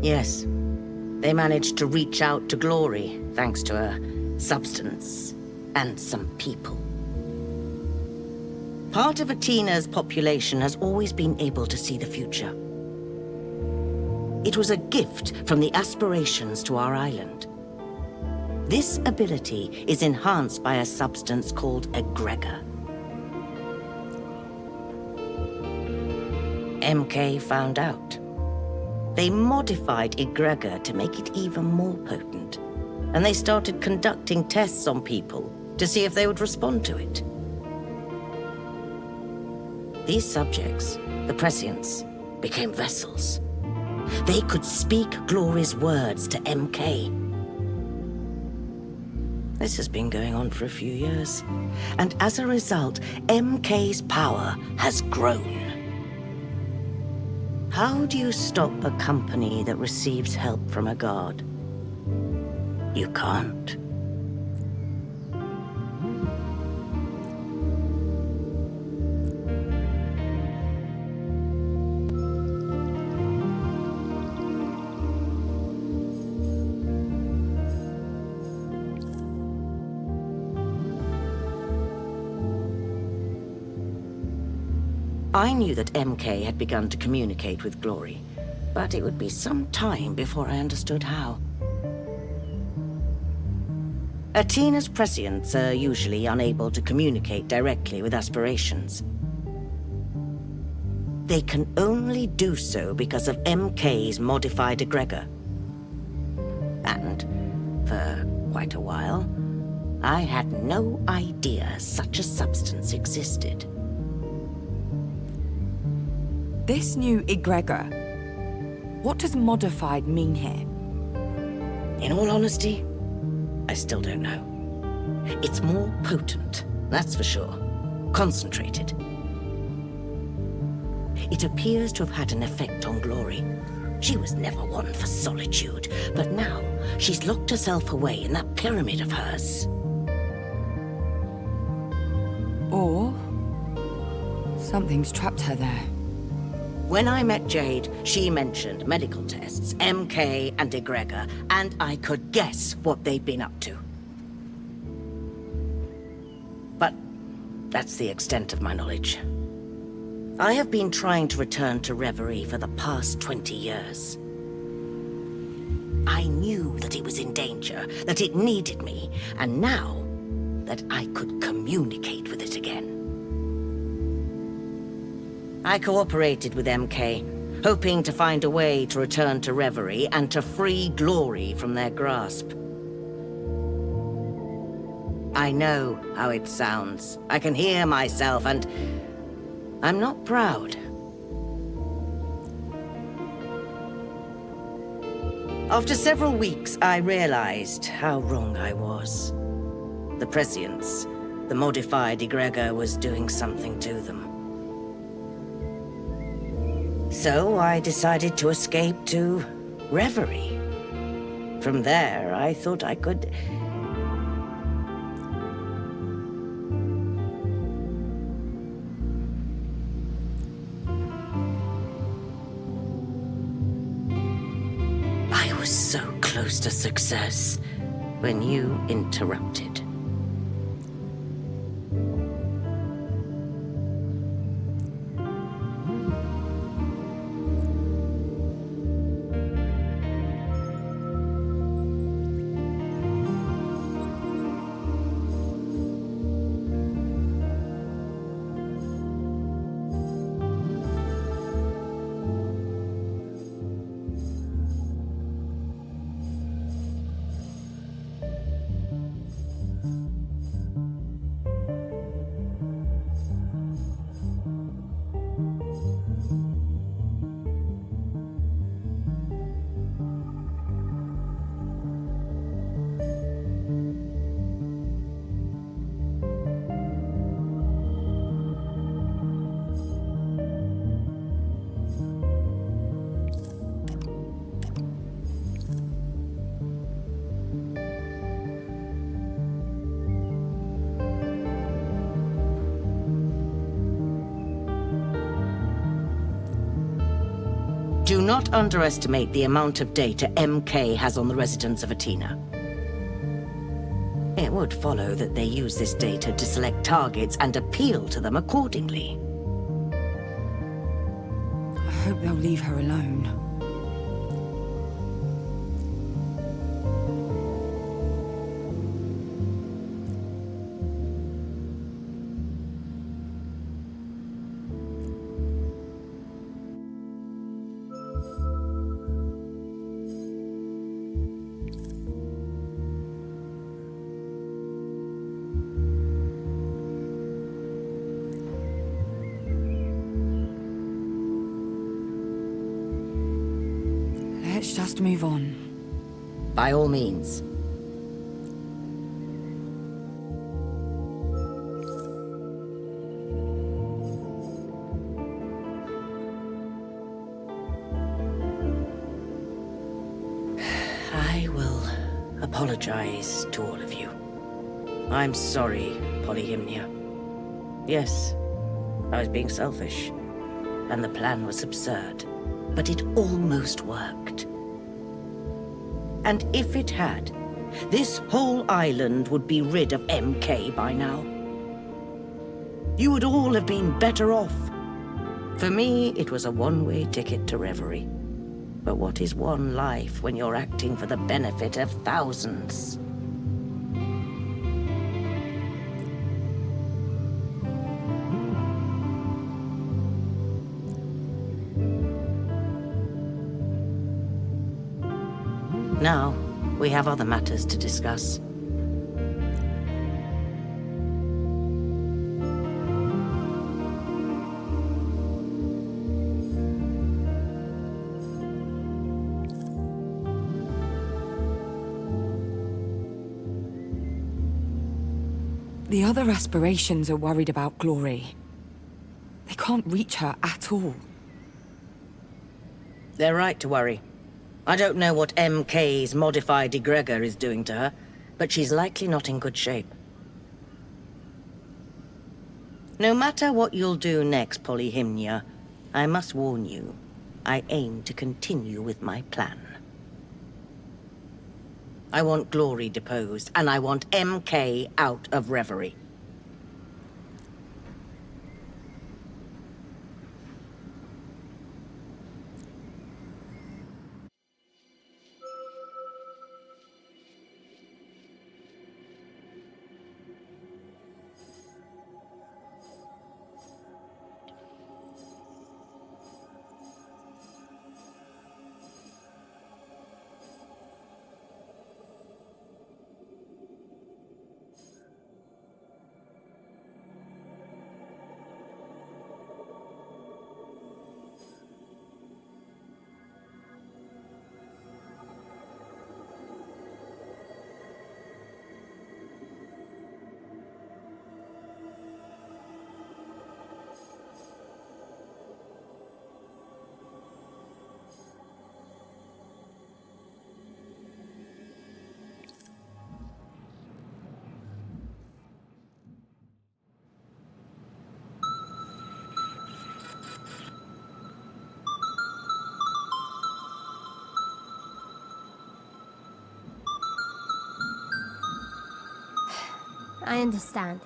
Yes, they managed to reach out to Glory, thanks to a substance and some people. Part of Atina's population has always been able to see the future. It was a gift from the aspirations to our island. This ability is enhanced by a substance called egregor. MK found out. They modified egregor to make it even more potent. And they started conducting tests on people to see if they would respond to it. These subjects, the prescients, became vessels. They could speak Glory's words to MK. This has been going on for a few years. And as a result, MK's power has grown. How do you stop a company that receives help from a god? You can't. I knew that MK had begun to communicate with Glory, but it would be some time before I understood how. Atena's prescients are usually unable to communicate directly with aspirations. They can only do so because of MK's modified egregor. And, for quite a while, I had no idea such a substance existed. This new egregor, what does modified mean here? In all honesty, I still don't know. It's more potent, that's for sure. Concentrated. It appears to have had an effect on Glory. She was never one for solitude, but now she's locked herself away in that pyramid of hers. Or something's trapped her there. When I met Jade, she mentioned medical tests, MK and egregor, and I could guess what they'd been up to. But that's the extent of my knowledge. I have been trying to return to Reverie for the past 20 years. I knew that it was in danger, that it needed me, and now that I could communicate with it again. I cooperated with MK, hoping to find a way to return to Reverie and to free Glory from their grasp. I know how it sounds. I can hear myself, and I'm not proud. After several weeks, I realized how wrong I was. The prescience, the modified egregor, was doing something to them. So I decided to escape to Reverie. From there, I thought I could... I was so close to success when you interrupted. Do not underestimate the amount of data MK has on the residents of Athena. It would follow that they use this data to select targets and appeal to them accordingly. I hope they'll leave her alone. Let's just move on. By all means. I will apologize to all of you. I'm sorry, Polyhymnia. Yes, I was being selfish, and the plan was absurd, but it almost worked. And if it had, this whole island would be rid of MK by now. You would all have been better off. For me, it was a one-way ticket to Reverie. But what is one life when you're acting for the benefit of thousands? Now, we have other matters to discuss. The other aspirations are worried about Glory. They can't reach her at all. They're right to worry. I don't know what MK's modified egregor is doing to her, but she's likely not in good shape. No matter what you'll do next, Polyhymnia, I must warn you, I aim to continue with my plan. I want Glory deposed, and I want MK out of Reverie. I understand.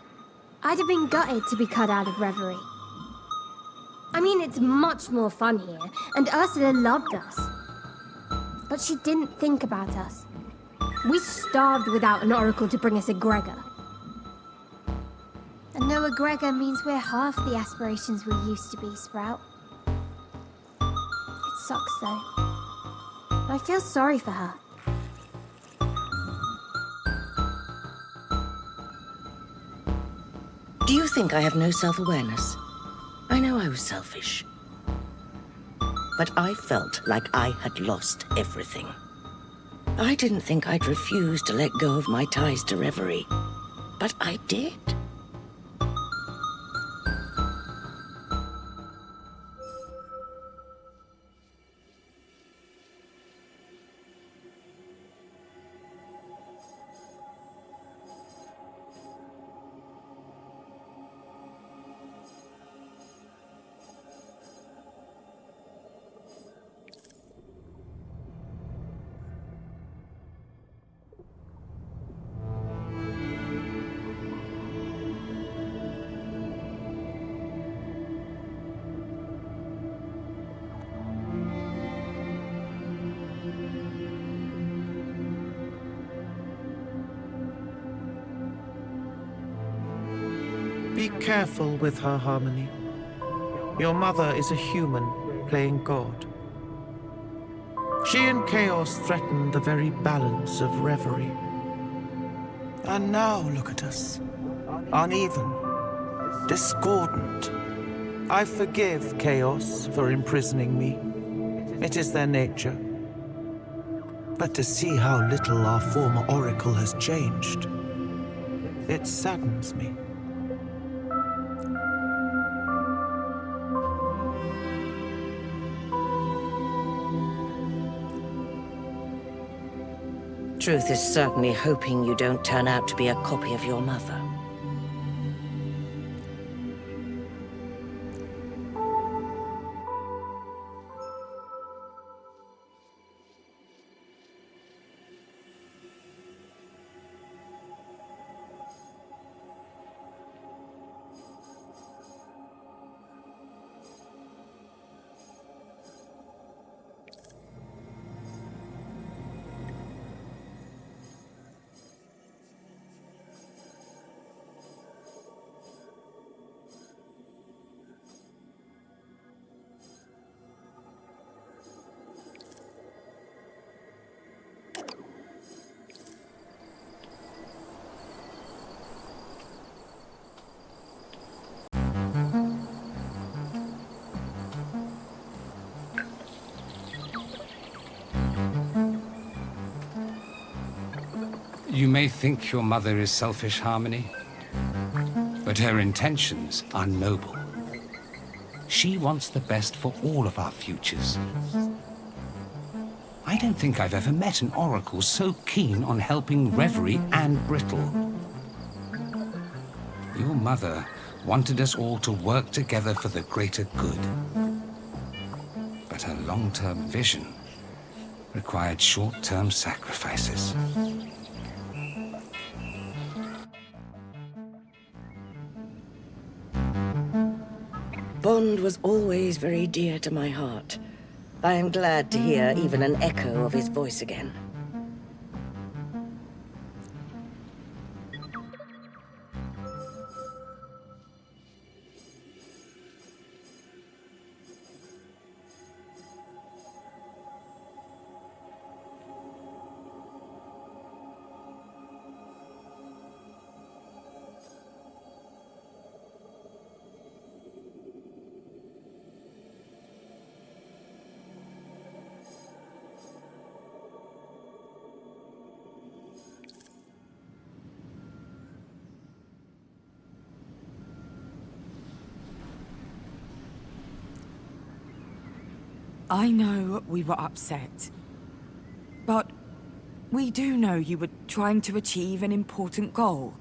I'd have been gutted to be cut out of Reverie. I mean, it's much more fun here, and Ursula loved us. But she didn't think about us. We starved without an oracle to bring us egregor. And no egregor means we're half the aspirations we used to be, Sprout. It sucks, though. I feel sorry for her. Do you think I have no self-awareness? I know I was selfish. But I felt like I had lost everything. I didn't think I'd refuse to let go of my ties to Reverie. But I did. Be careful with her, Harmony. Your mother is a human playing God. She and Chaos threaten the very balance of Reverie. And now look at us. Uneven. Discordant. I forgive Chaos for imprisoning me. It is their nature. But to see how little our former oracle has changed, it saddens me. Truth is certainly hoping you don't turn out to be a copy of your mother. You may think your mother is selfish, Harmony, but her intentions are noble. She wants the best for all of our futures. I don't think I've ever met an oracle so keen on helping Reverie and Brittle. Your mother wanted us all to work together for the greater good. But her long-term vision required short-term sacrifices. Bond was always very dear to my heart. I am glad to hear even an echo of his voice again. I know we were upset, but we do know you were trying to achieve an important goal.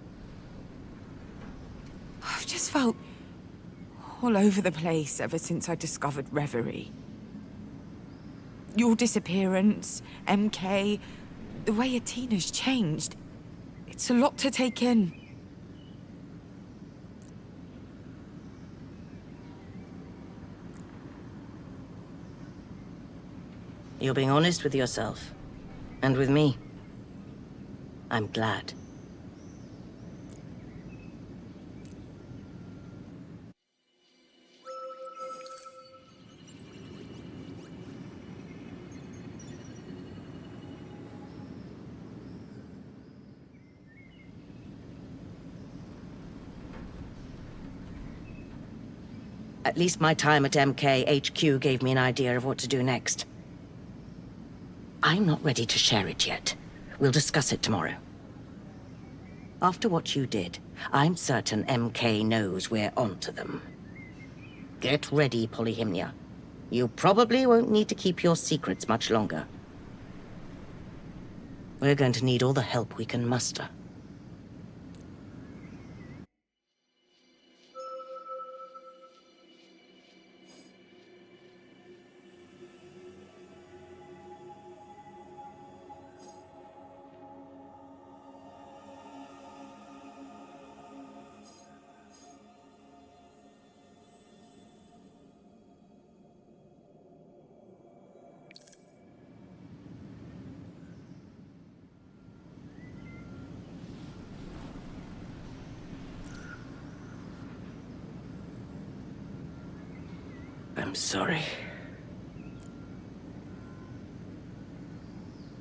I've just felt all over the place ever since I discovered Reverie. Your disappearance, MK, the way Atina's changed. It's a lot to take in. You're being honest with yourself. And with me. I'm glad. At least my time at MK HQ gave me an idea of what to do next. I'm not ready to share it yet. We'll discuss it tomorrow. After what you did, I'm certain MK knows we're onto them. Get ready, Polyhymnia. You probably won't need to keep your secrets much longer. We're going to need all the help we can muster. I'm sorry.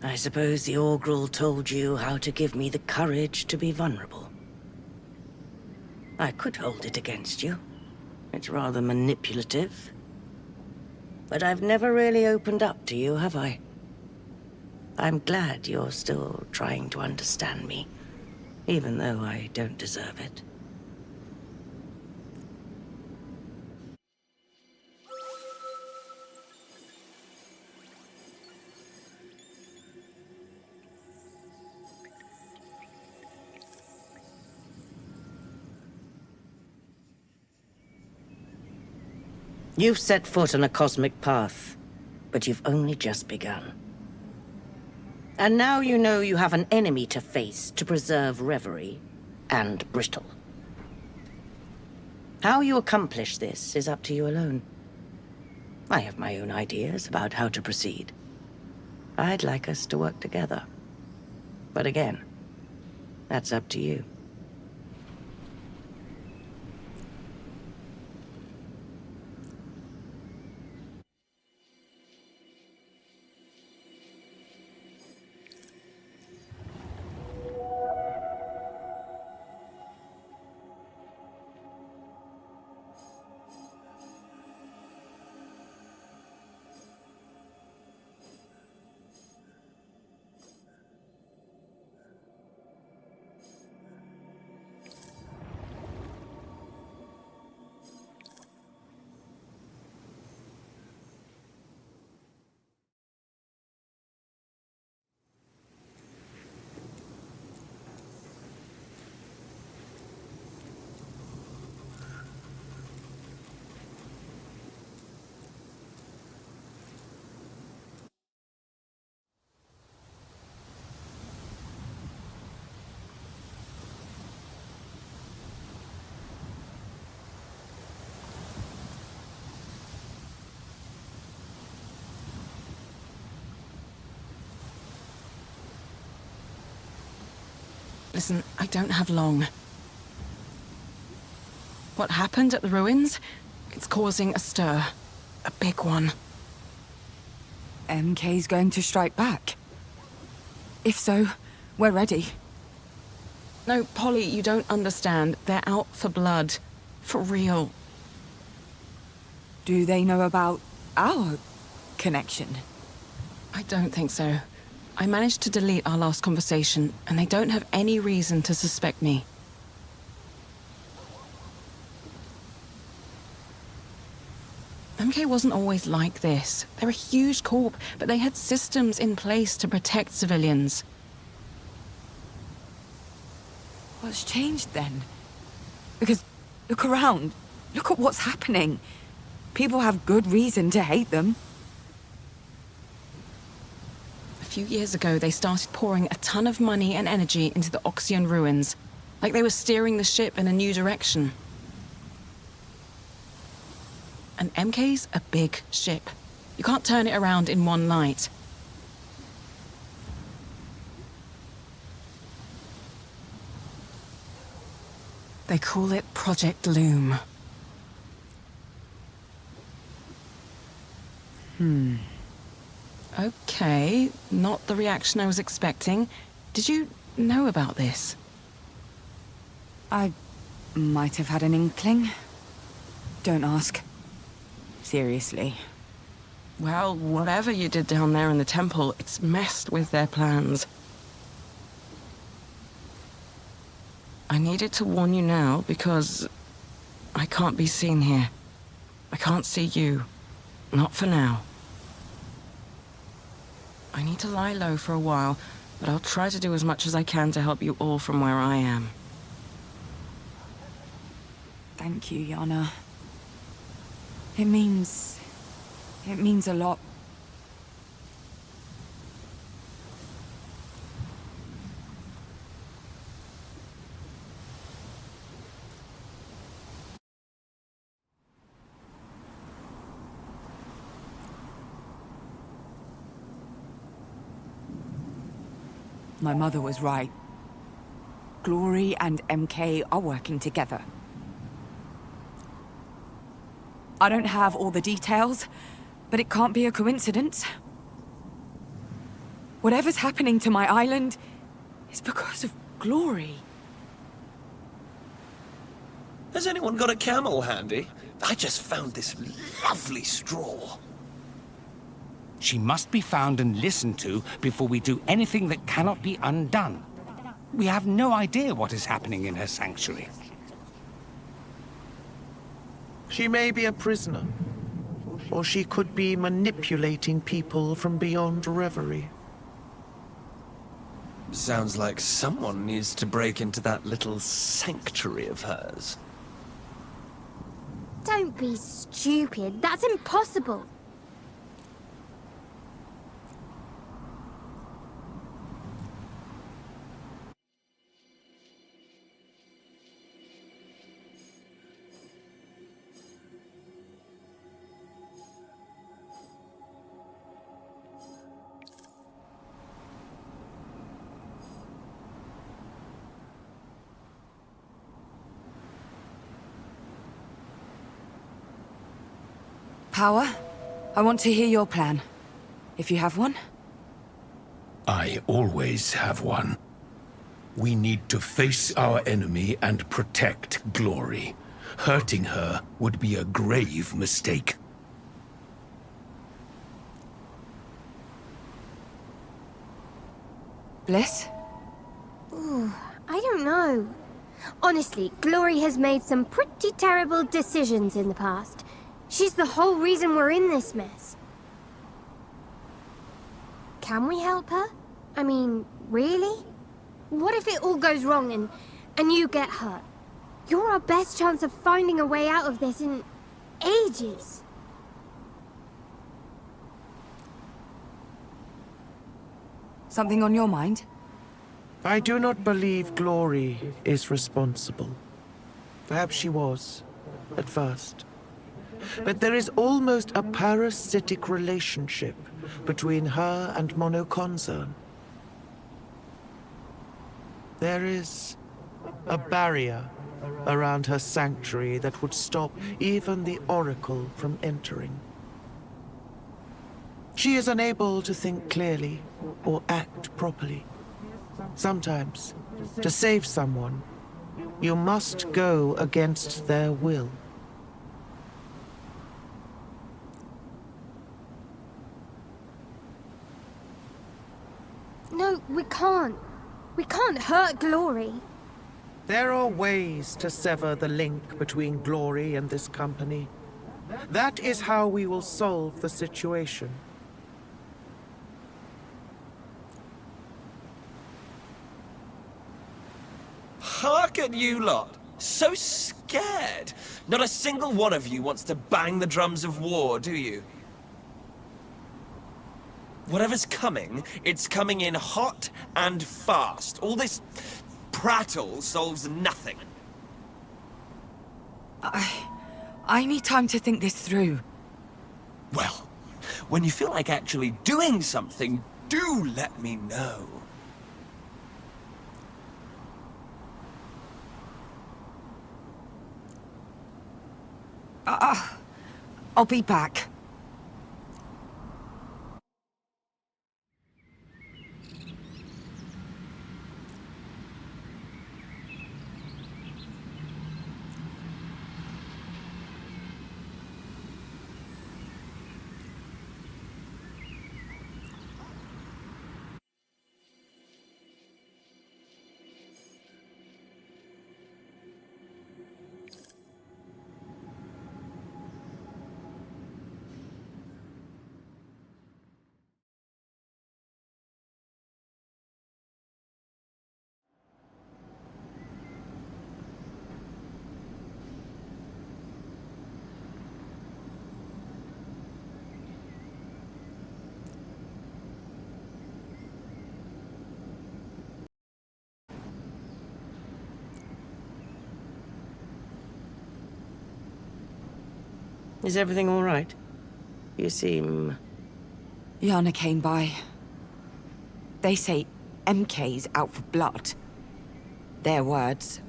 I suppose the Orgrill told you how to give me the courage to be vulnerable. I could hold it against you. It's rather manipulative. But I've never really opened up to you, have I? I'm glad you're still trying to understand me, even though I don't deserve it. You've set foot on a cosmic path, but you've only just begun. And now you know you have an enemy to face to preserve Reverie and Brittle. How you accomplish this is up to you alone. I have my own ideas about how to proceed. I'd like us to work together. But again, that's up to you. Listen, I don't have long. What happened at the ruins? It's causing a stir. A big one. MK's going to strike back? If so, we're ready. No, Polly, you don't understand. They're out for blood. For real. Do they know about our connection? I don't think so. I managed to delete our last conversation, and they don't have any reason to suspect me. MK wasn't always like this. They're a huge corp, but they had systems in place to protect civilians. What's changed then? Because look around. Look at what's happening. People have good reason to hate them. A few years ago, they started pouring a ton of money and energy into the Oxian ruins, like they were steering the ship in a new direction. And MK's a big ship. You can't turn it around in one night. They call it Project Loom. Okay, not the reaction I was expecting. Did you know about this? I might have had an inkling. Don't ask. Seriously. Well, whatever you did down there in the temple, it's messed with their plans. I needed to warn you now because I can't be seen here. I can't see you. Not for now. I need to lie low for a while, but I'll try to do as much as I can to help you all from where I am. Thank you, Yana. It means a lot. My mother was right. Glory and MK are working together. I don't have all the details, but it can't be a coincidence. Whatever's happening to my island is because of Glory. Has anyone got a camel handy? I just found this lovely straw. She must be found and listened to before we do anything that cannot be undone. We have no idea what is happening in her sanctuary. She may be a prisoner, or she could be manipulating people from beyond Reverie. Sounds like someone needs to break into that little sanctuary of hers. Don't be stupid. That's impossible. Power, I want to hear your plan. If you have one. I always have one. We need to face our enemy and protect Glory. Hurting her would be a grave mistake. Bliss? Ooh, I don't know. Honestly, Glory has made some pretty terrible decisions in the past. She's the whole reason we're in this mess. Can we help her? I mean, really? What if it all goes wrong and you get hurt? You're our best chance of finding a way out of this in ages. Something on your mind? I do not believe Glory is responsible. Perhaps she was, at first. But there is almost a parasitic relationship between her and Monoconcern. There is a barrier around her sanctuary that would stop even the Oracle from entering. She is unable to think clearly or act properly. Sometimes, to save someone, you must go against their will. No, we can't. We can't hurt Glory. There are ways to sever the link between Glory and this company. That is how we will solve the situation. Hark at you lot! So scared! Not a single one of you wants to bang the drums of war, do you? Whatever's coming, it's coming in hot and fast. All this prattle solves nothing. I need time to think this through. Well, when you feel like actually doing something, do let me know. I'll be back. Is everything all right? You seem... Yana came by. They say MK's out for blood. Their words.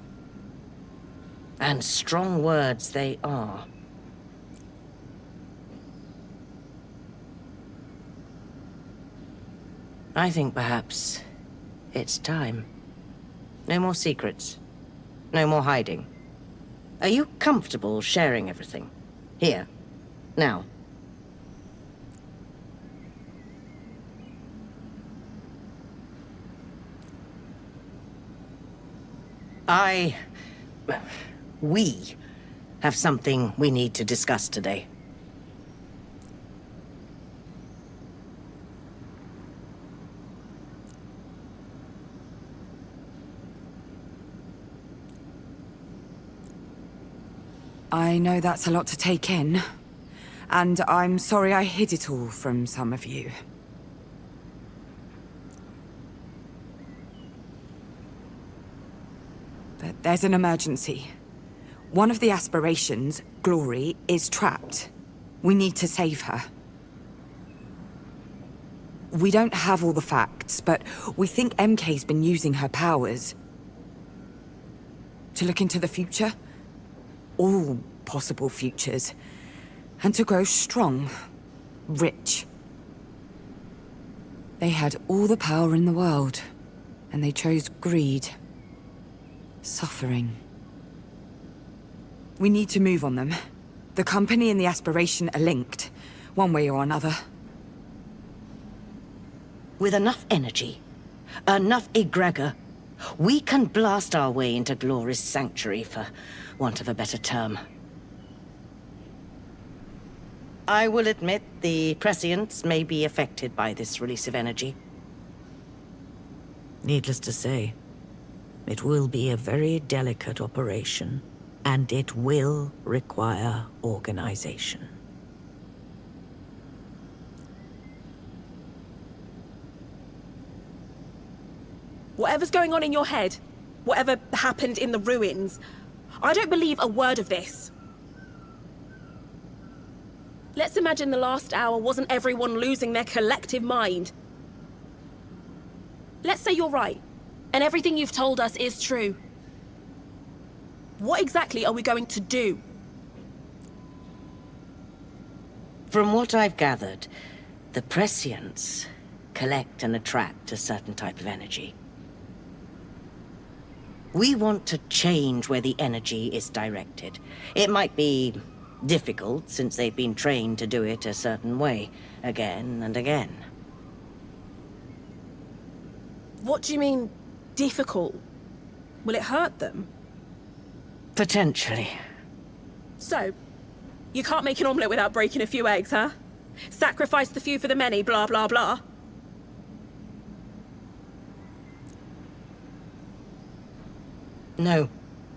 And strong words they are. I think perhaps it's time. No more secrets. No more hiding. Are you comfortable sharing everything? Here. Now. We have something we need to discuss today. I know that's a lot to take in. And I'm sorry I hid it all from some of you. But there's an emergency. One of the aspirations, Glory, is trapped. We need to save her. We don't have all the facts, but we think MK's been using her powers to look into the future. All possible futures. And to grow strong, rich. They had all the power in the world, and they chose greed. Suffering. We need to move on them. The company and the aspiration are linked, one way or another. With enough energy, enough egregor, we can blast our way into Glory's sanctuary, for want of a better term. I will admit the prescience may be affected by this release of energy. Needless to say, it will be a very delicate operation, and it will require organization. Whatever's going on in your head, whatever happened in the ruins, I don't believe a word of this. Let's imagine the last hour wasn't everyone losing their collective mind. Let's say you're right. And everything you've told us is true. What exactly are we going to do? From what I've gathered, the prescients collect and attract a certain type of energy. We want to change where the energy is directed. It might be difficult, since they've been trained to do it a certain way, again and again. What do you mean, difficult? Will it hurt them? Potentially. So, you can't make an omelette without breaking a few eggs, huh? Sacrifice the few for the many, blah, blah, blah. No,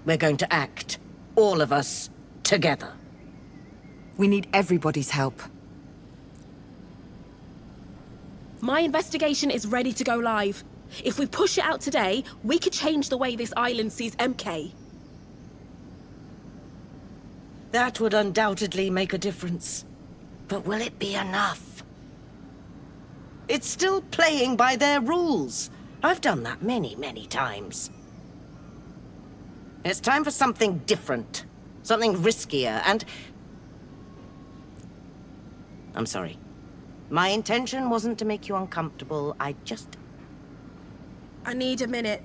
we're going to act. All of us, together. We need everybody's help. My investigation is ready to go live. If we push it out today, we could change the way this island sees MK. That would undoubtedly make a difference. But will it be enough? It's still playing by their rules. I've done that many, many times. It's time for something different. Something riskier and... I'm sorry. My intention wasn't to make you uncomfortable. I need a minute.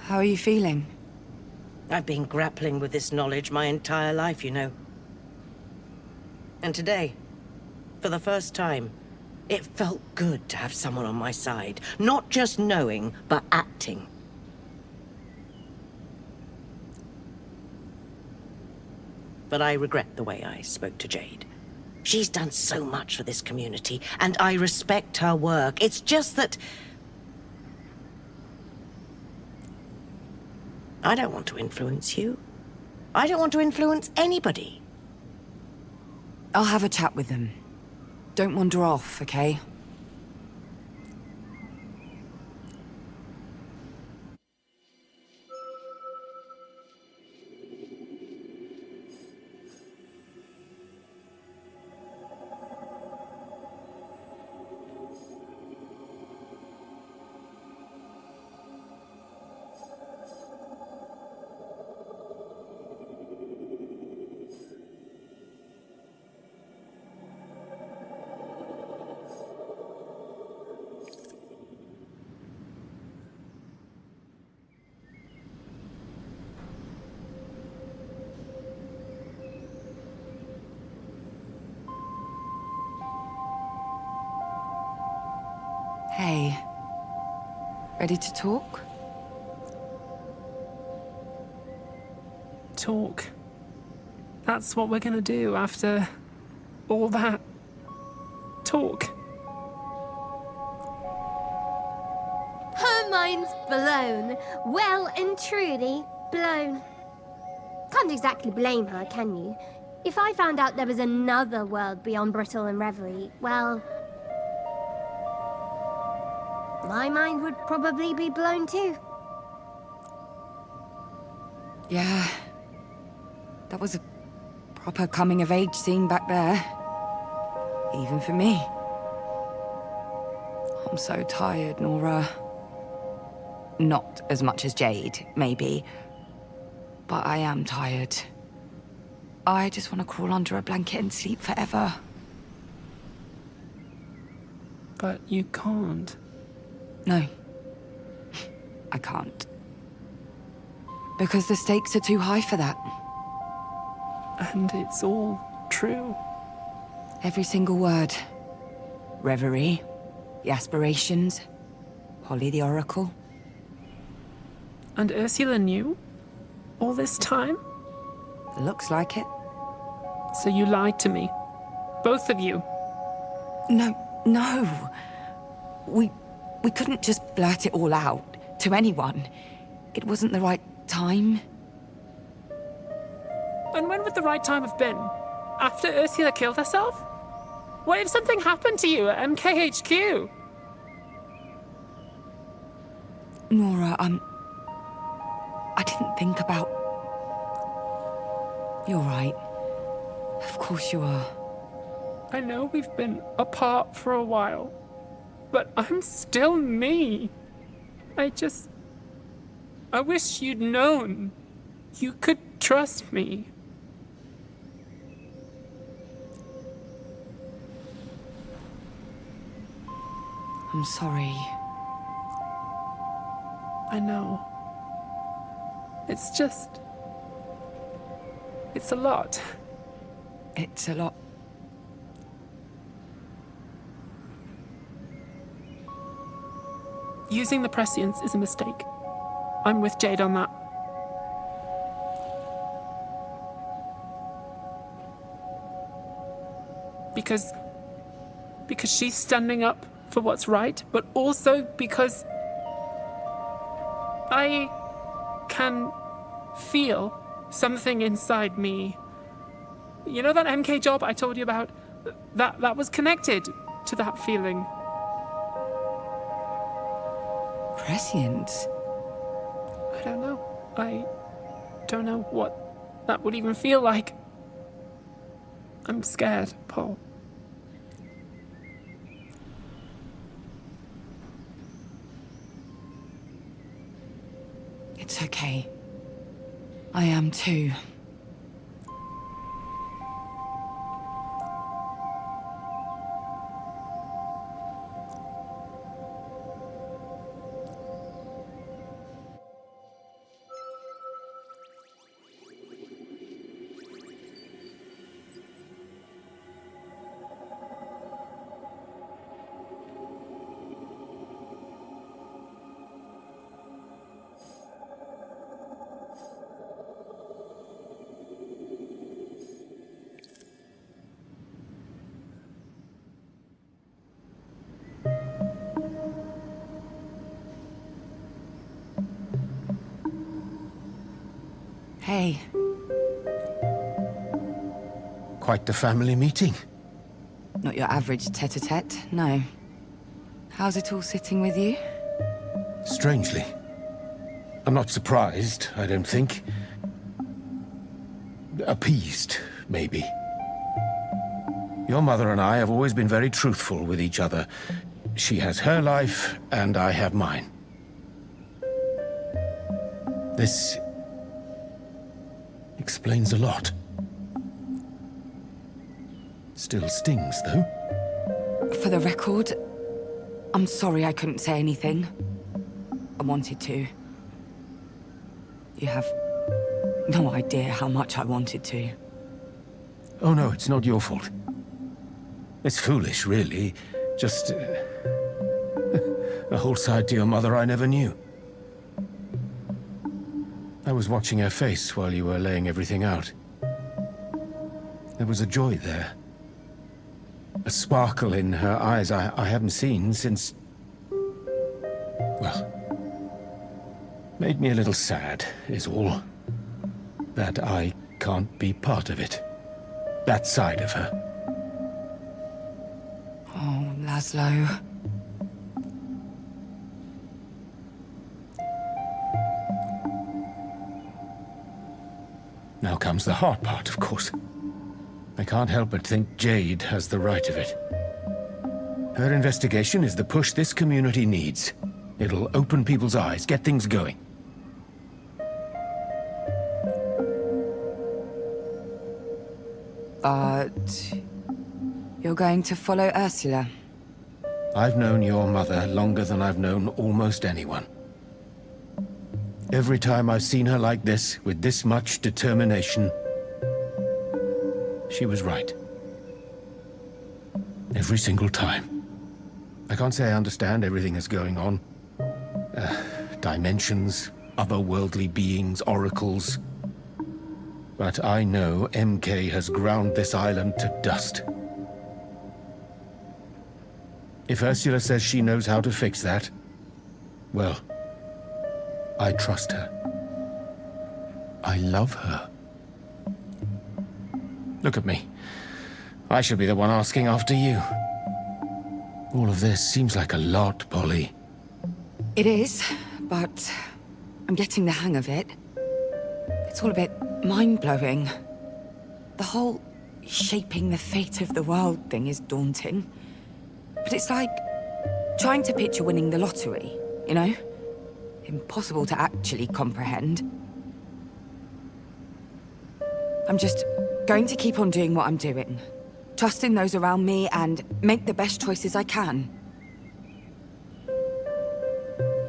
How are you feeling? I've been grappling with this knowledge my entire life, you know. And today, for the first time, it felt good to have someone on my side. Not just knowing, but acting. But I regret the way I spoke to Jade. She's done so much for this community, and I respect her work. It's just that... I don't want to influence you. I don't want to influence anybody. I'll have a chat with them. Don't wander off, okay? Hey. Ready to talk? Talk. That's what we're gonna do after all that. Talk. Her mind's blown. Well and truly blown. Can't exactly blame her, can you? If I found out there was another world beyond Brittle and Reverie, well... my mind would probably be blown too. Yeah. That was a proper coming-of-age scene back there. Even for me. I'm so tired, Nora. Not as much as Jade, maybe. But I am tired. I just want to crawl under a blanket and sleep forever. But you can't. No. I can't. Because the stakes are too high for that. And it's all true. Every single word. Reverie, the aspirations, Polly the Oracle. And Ursula knew? All this time? Looks like it. So you lied to me. Both of you. No. We couldn't just blurt it all out to anyone. It wasn't the right time. And when would the right time have been? After Ursula killed herself? What if something happened to you at MKHQ? Nora, I didn't think about... You're right. Of course you are. I know we've been apart for a while, but I'm still me. I wish you'd known. You could trust me. I'm sorry. I know. It's a lot. It's a lot. Using the prescience is a mistake. I'm with Jade on that. Because she's standing up for what's right, but also because I can feel something inside me. You know that MK job I told you about? That was connected to that feeling. Prescience? I don't know. I don't know what that would even feel like. I'm scared, Paul. It's okay. I am too. Hey. Quite the family meeting. Not your average tete-a-tete, no. How's it all sitting with you? Strangely. I'm not surprised, I don't think. Appeased, maybe. Your mother and I have always been very truthful with each other. She has her life, and I have mine. This explains a lot. Still stings, though. For the record, I'm sorry I couldn't say anything. I wanted to. You have no idea how much I wanted to. Oh no, it's not your fault. It's foolish, really. Just a whole side to your mother I never knew. I was watching her face while you were laying everything out. There was a joy there. A sparkle in her eyes I haven't seen since... Well... Made me a little sad, is all. That I can't be part of it. That side of her. Oh, Laszlo. Now comes the hard part, of course. I can't help but think Jade has the right of it. Her investigation is the push this community needs. It'll open people's eyes, get things going. But... you're going to follow Ursula? I've known your mother longer than I've known almost anyone. Every time I've seen her like this, with this much determination, she was right. Every single time. I can't say I understand everything that's going on. Dimensions, otherworldly beings, oracles. But I know MK has ground this island to dust. If Ursula says she knows how to fix that, well, I trust her. I love her. Look at me. I should be the one asking after you. All of this seems like a lot, Polly. It is, but I'm getting the hang of it. It's all a bit mind-blowing. The whole shaping the fate of the world thing is daunting. But it's like trying to picture winning the lottery, you know? Impossible to actually comprehend. I'm just going to keep on doing what I'm doing. Trust in those around me and make the best choices I can.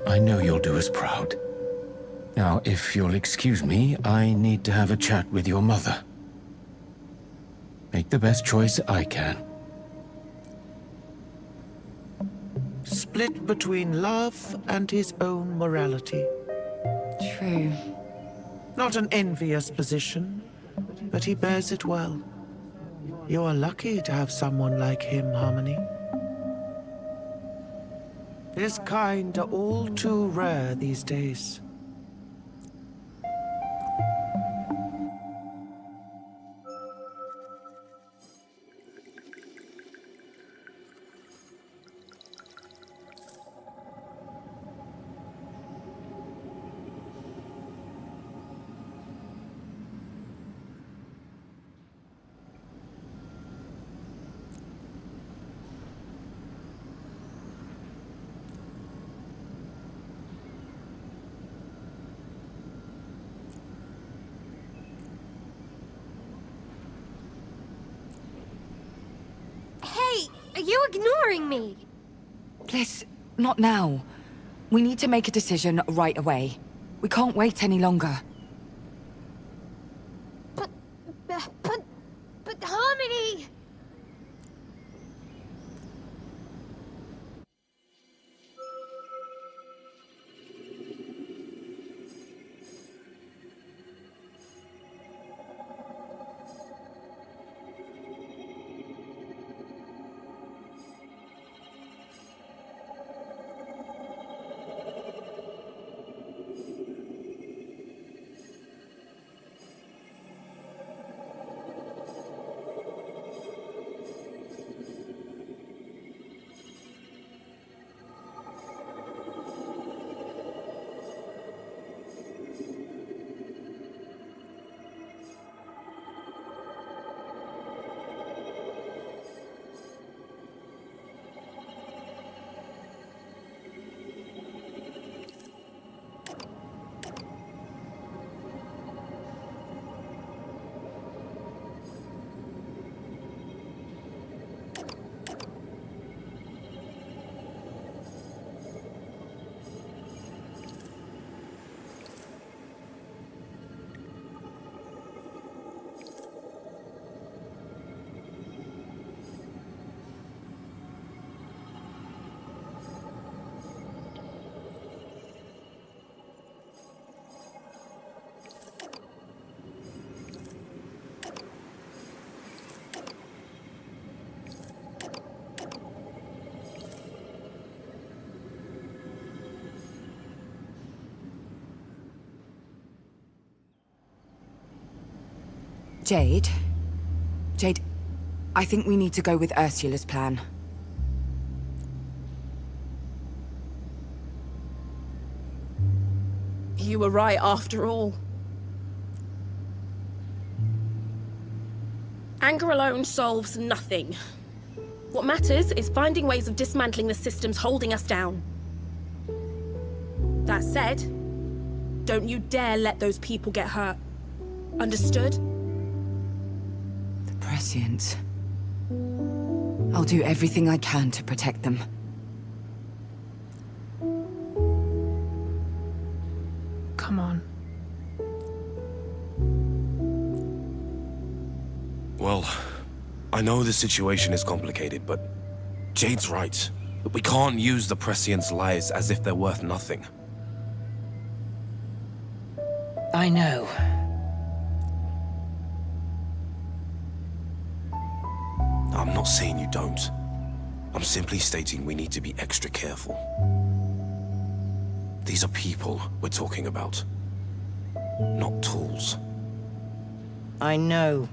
I know you'll do us proud. Now, if you'll excuse me, I need to have a chat with your mother. Make the best choice I can. Split between love and his own morality. True. Not an envious position, but he bears it well. You are lucky to have someone like him, Harmony. His kind are all too rare these days. Are you ignoring me? Bliss, not now. We need to make a decision right away. We can't wait any longer. But Harmony! Jade? Jade, I think we need to go with Ursula's plan. You were right after all. Anger alone solves nothing. What matters is finding ways of dismantling the systems holding us down. That said, don't you dare let those people get hurt. Understood? The Prescients. I'll do everything I can to protect them. Come on. Well, I know the situation is complicated, but Jade's right. We can't use the Prescient's lives as if they're worth nothing. I know. not saying you don't. I'm simply stating we need to be extra careful. These are people we're talking about, not tools. I know.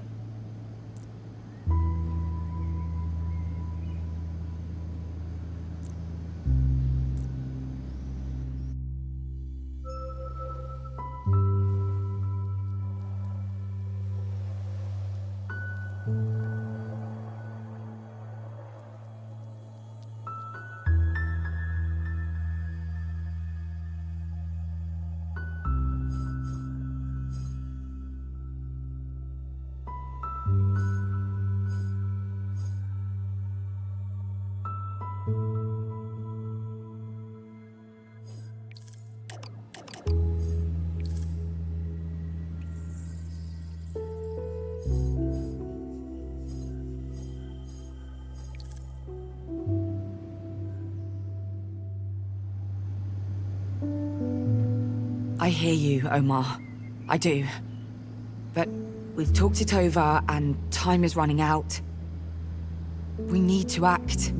I hear you, Omar. I do. But we've talked it over and time is running out. We need to act.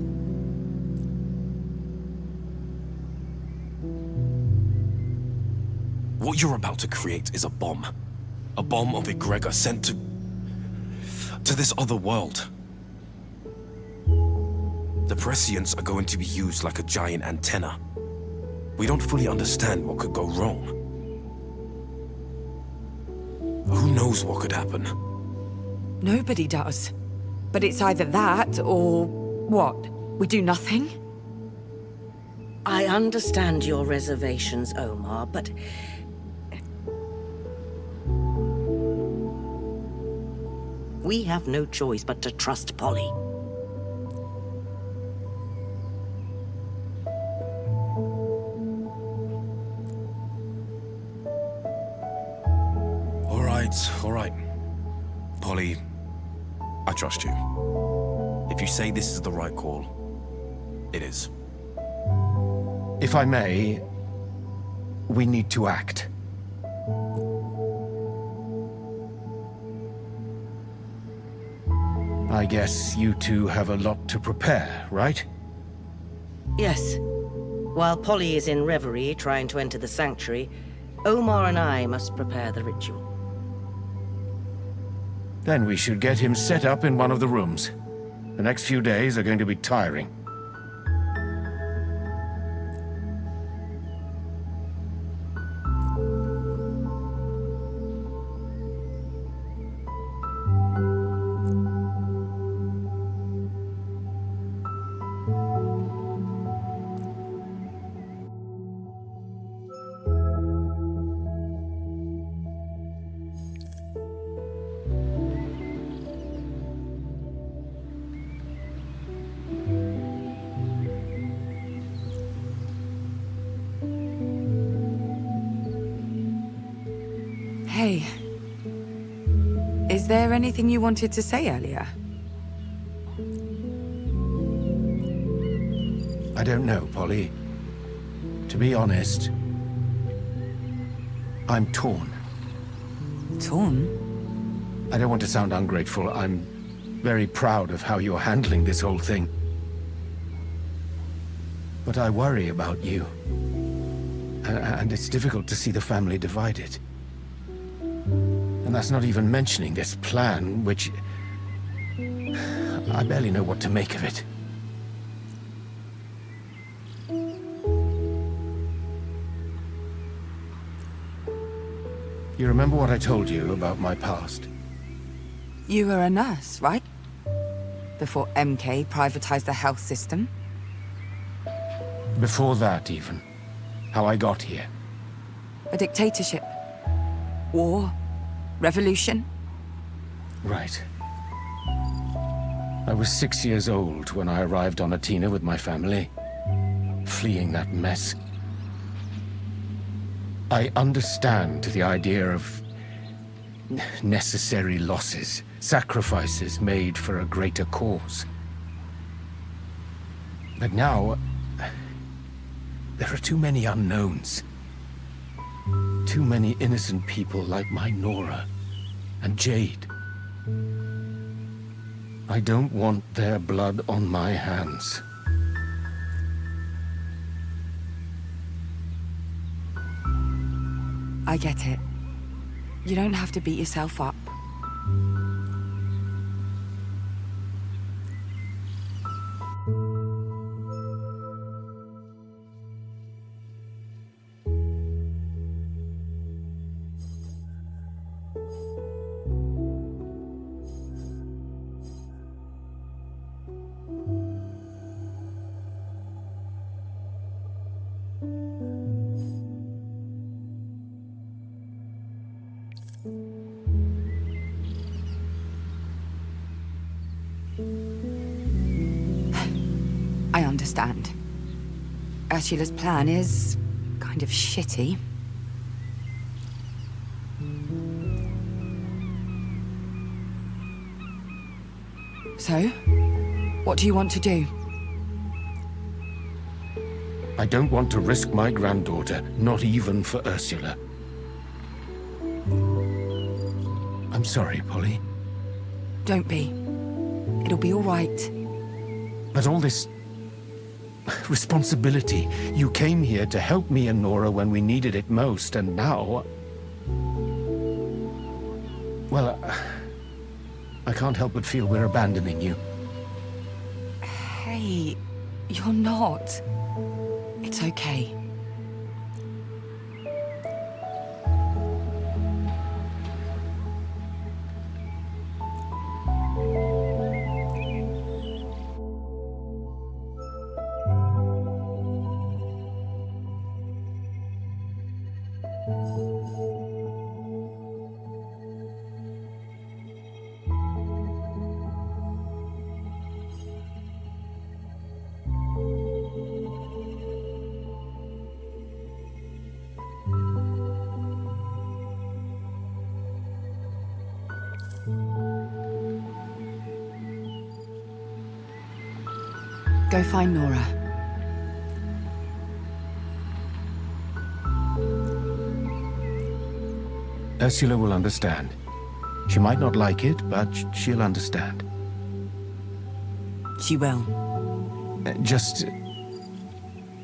What you're about to create is a bomb. A bomb of egregor sent to this other world. The Prescients are going to be used like a giant antenna. We don't fully understand what could go wrong. Who knows what could happen? Nobody does. But it's either that or what? We do nothing? I understand your reservations, Omar, but... we have no choice but to trust Polly. All right. Polly, I trust you. If you say this is the right call, it is. If I may, we need to act. I guess you two have a lot to prepare, right? Yes. While Polly is in reverie trying to enter the sanctuary, Omar and I must prepare the ritual. Then we should get him set up in one of the rooms. The next few days are going to be tiring. Hey. Is there anything you wanted to say earlier? I don't know, Polly. To be honest, I'm torn. Torn? I don't want to sound ungrateful. I'm very proud of how you're handling this whole thing. But I worry about you. And it's difficult to see the family divided. And that's not even mentioning this plan, which... I barely know what to make of it. You remember what I told you about my past? You were a nurse, right? Before MK privatized the health system? Before that, even. How I got here. A dictatorship. War. Revolution. Right. I was 6 years old when I arrived on Atina with my family, fleeing that mess. I understand the idea of necessary losses, sacrifices made for a greater cause. But now, there are too many unknowns. Too many innocent people like my Nora and Jade. I don't want their blood on my hands. I get it. You don't have to beat yourself up. I understand. Ursula's plan is kind of shitty. So, what do you want to do? I don't want to risk my granddaughter, not even for Ursula. I'm sorry, Polly. Don't be. It'll be all right. But all this responsibility. You came here to help me and Nora when we needed it most, and now... Well, I can't help but feel we're abandoning you. Hey, you're not. It's okay. Go find Nora. Ursula will understand. She might not like it, but she'll understand. She will. Just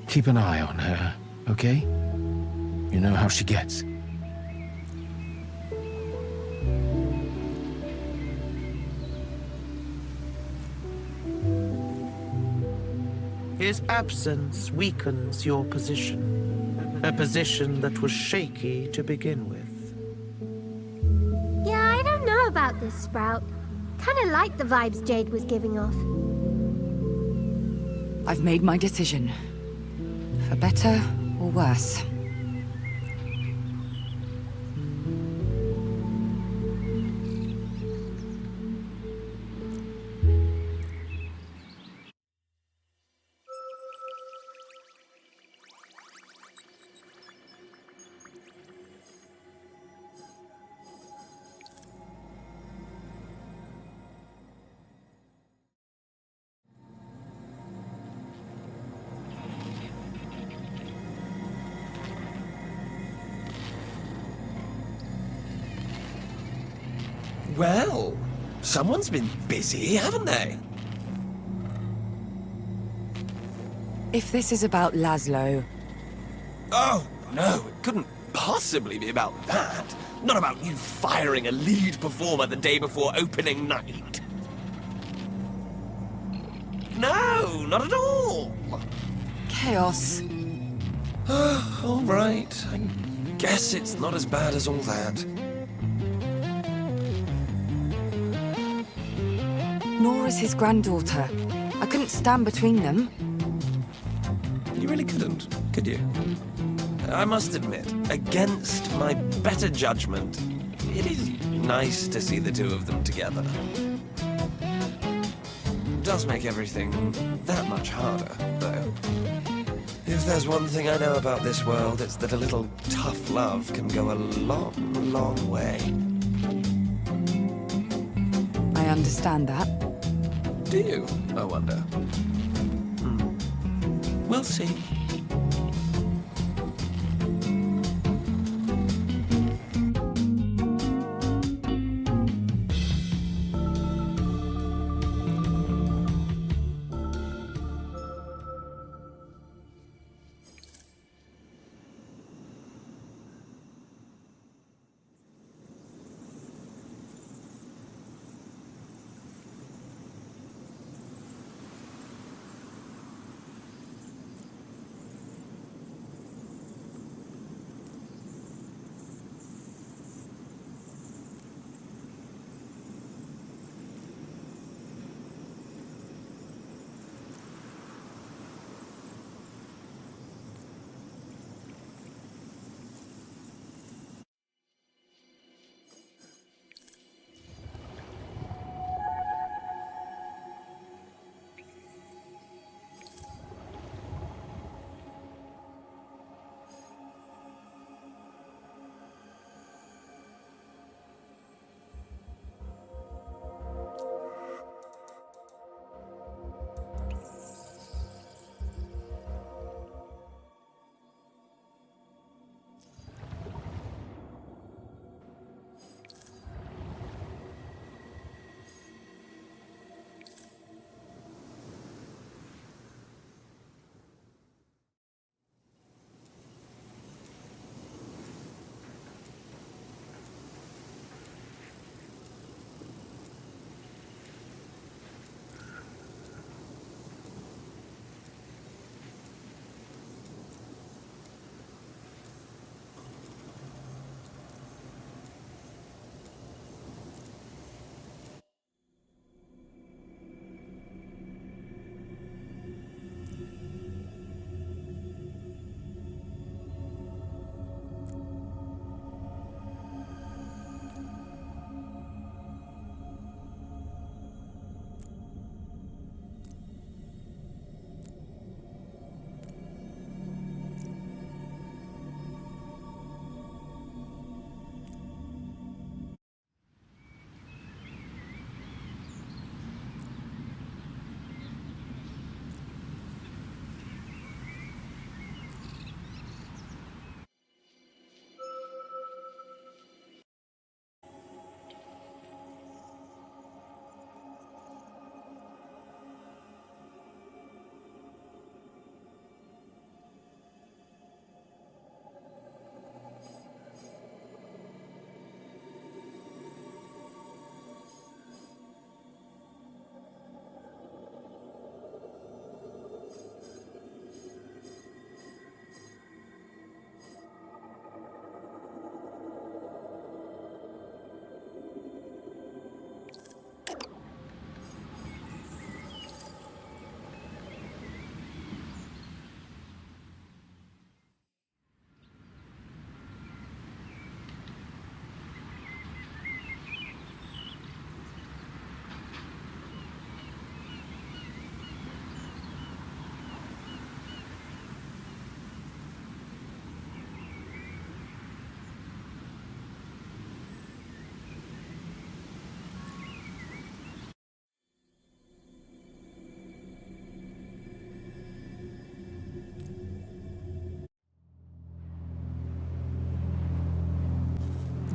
keep an eye on her, okay? You know how she gets. His absence weakens your position. A position that was shaky to begin with. Yeah, I don't know about this, Sprout. Kinda like the vibes Jade was giving off. I've made my decision. For better or worse. Well, someone's been busy, haven't they? If this is about Laszlo... Oh, no, it couldn't possibly be about that. Not about you firing a lead performer the day before opening night. No, not at all. Chaos. All right, I guess it's not as bad as all that. Nora's his granddaughter. I couldn't stand between them. You really couldn't, could you? I must admit, against my better judgment, it is nice to see the two of them together. It does make everything that much harder, though. If there's one thing I know about this world, it's that a little tough love can go a long, long way. I understand that. Do you, I wonder? We'll see.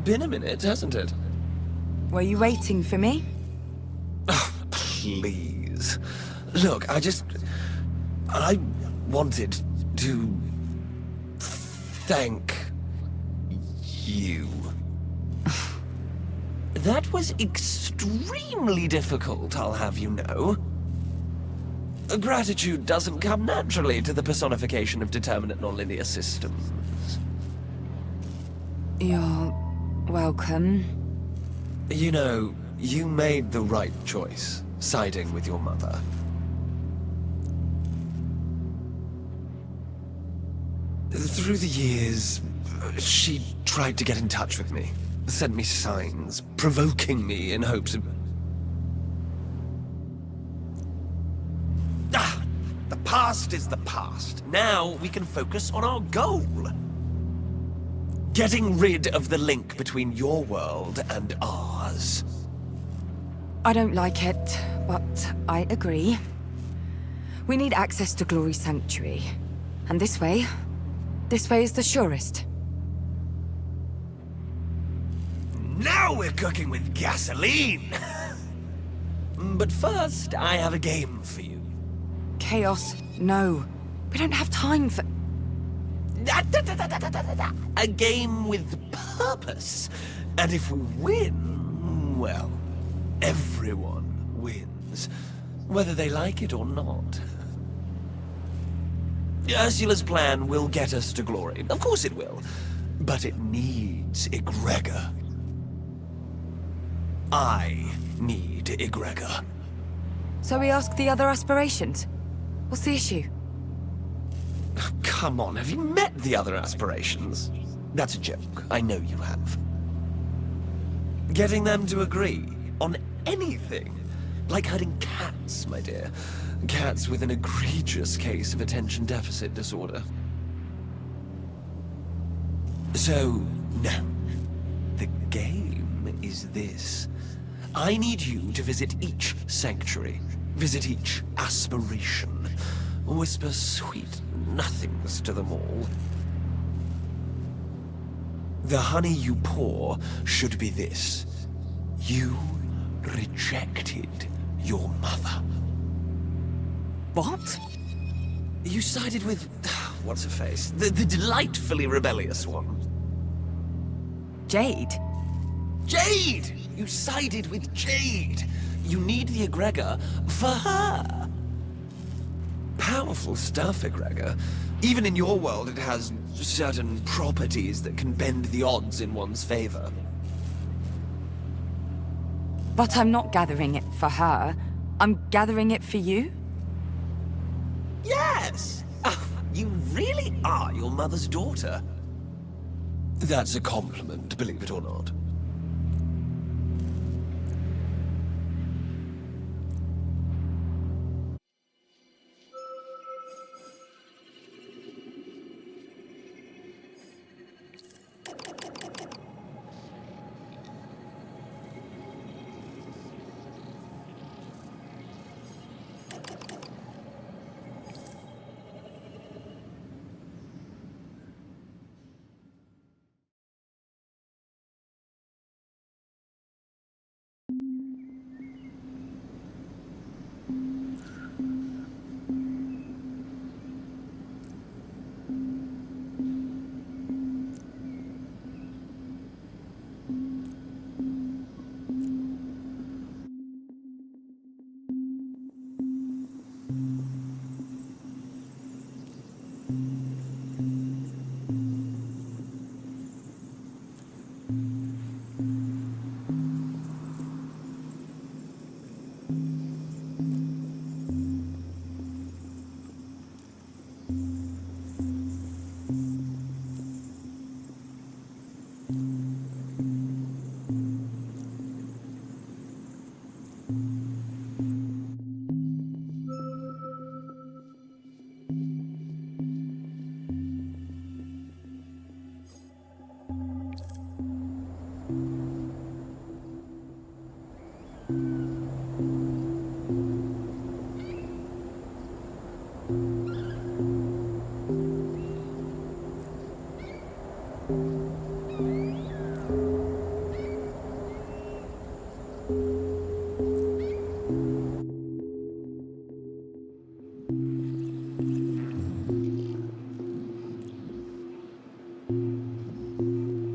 been a minute, hasn't it? Were you waiting for me? Oh, please. Look, I wanted to thank you. That was extremely difficult, I'll have you know. Gratitude doesn't come naturally to the personification of determinate nonlinear systems. You're welcome. You know, you made the right choice, siding with your mother. Through the years, she tried to get in touch with me, sent me signs, provoking me in hopes of... The past is the past. Now we can focus on our goal. Getting rid of the link between your world and ours. I don't like it, but I agree. We need access to Glory Sanctuary. And this way is the surest. Now we're cooking with gasoline! But first, I have a game for you. Chaos, no. We don't have time for... A game with purpose. And if we win, well, everyone wins. Whether they like it or not. Ursula's plan will get us to glory. Of course it will. But it needs Egregor. I need Egregor. So we ask the other aspirations? What's the issue? Oh, come on, have you met the other aspirations? That's a joke. I know you have. Getting them to agree on anything. Like herding cats, my dear. Cats with an egregious case of attention deficit disorder. So, no. The game is this. I need you to visit each sanctuary. Visit each aspiration. Whisper sweet nothings to them all. The honey you pour should be this. You rejected your mother. What? You sided with... what's her face? The delightfully rebellious one. Jade? Jade! You sided with Jade! You need the Egregor for her! Powerful stuff, Egregor. Even in your world, it has certain properties that can bend the odds in one's favor. But I'm not gathering it for her. I'm gathering it for you? Yes! Oh, you really are your mother's daughter. That's a compliment, believe it or not.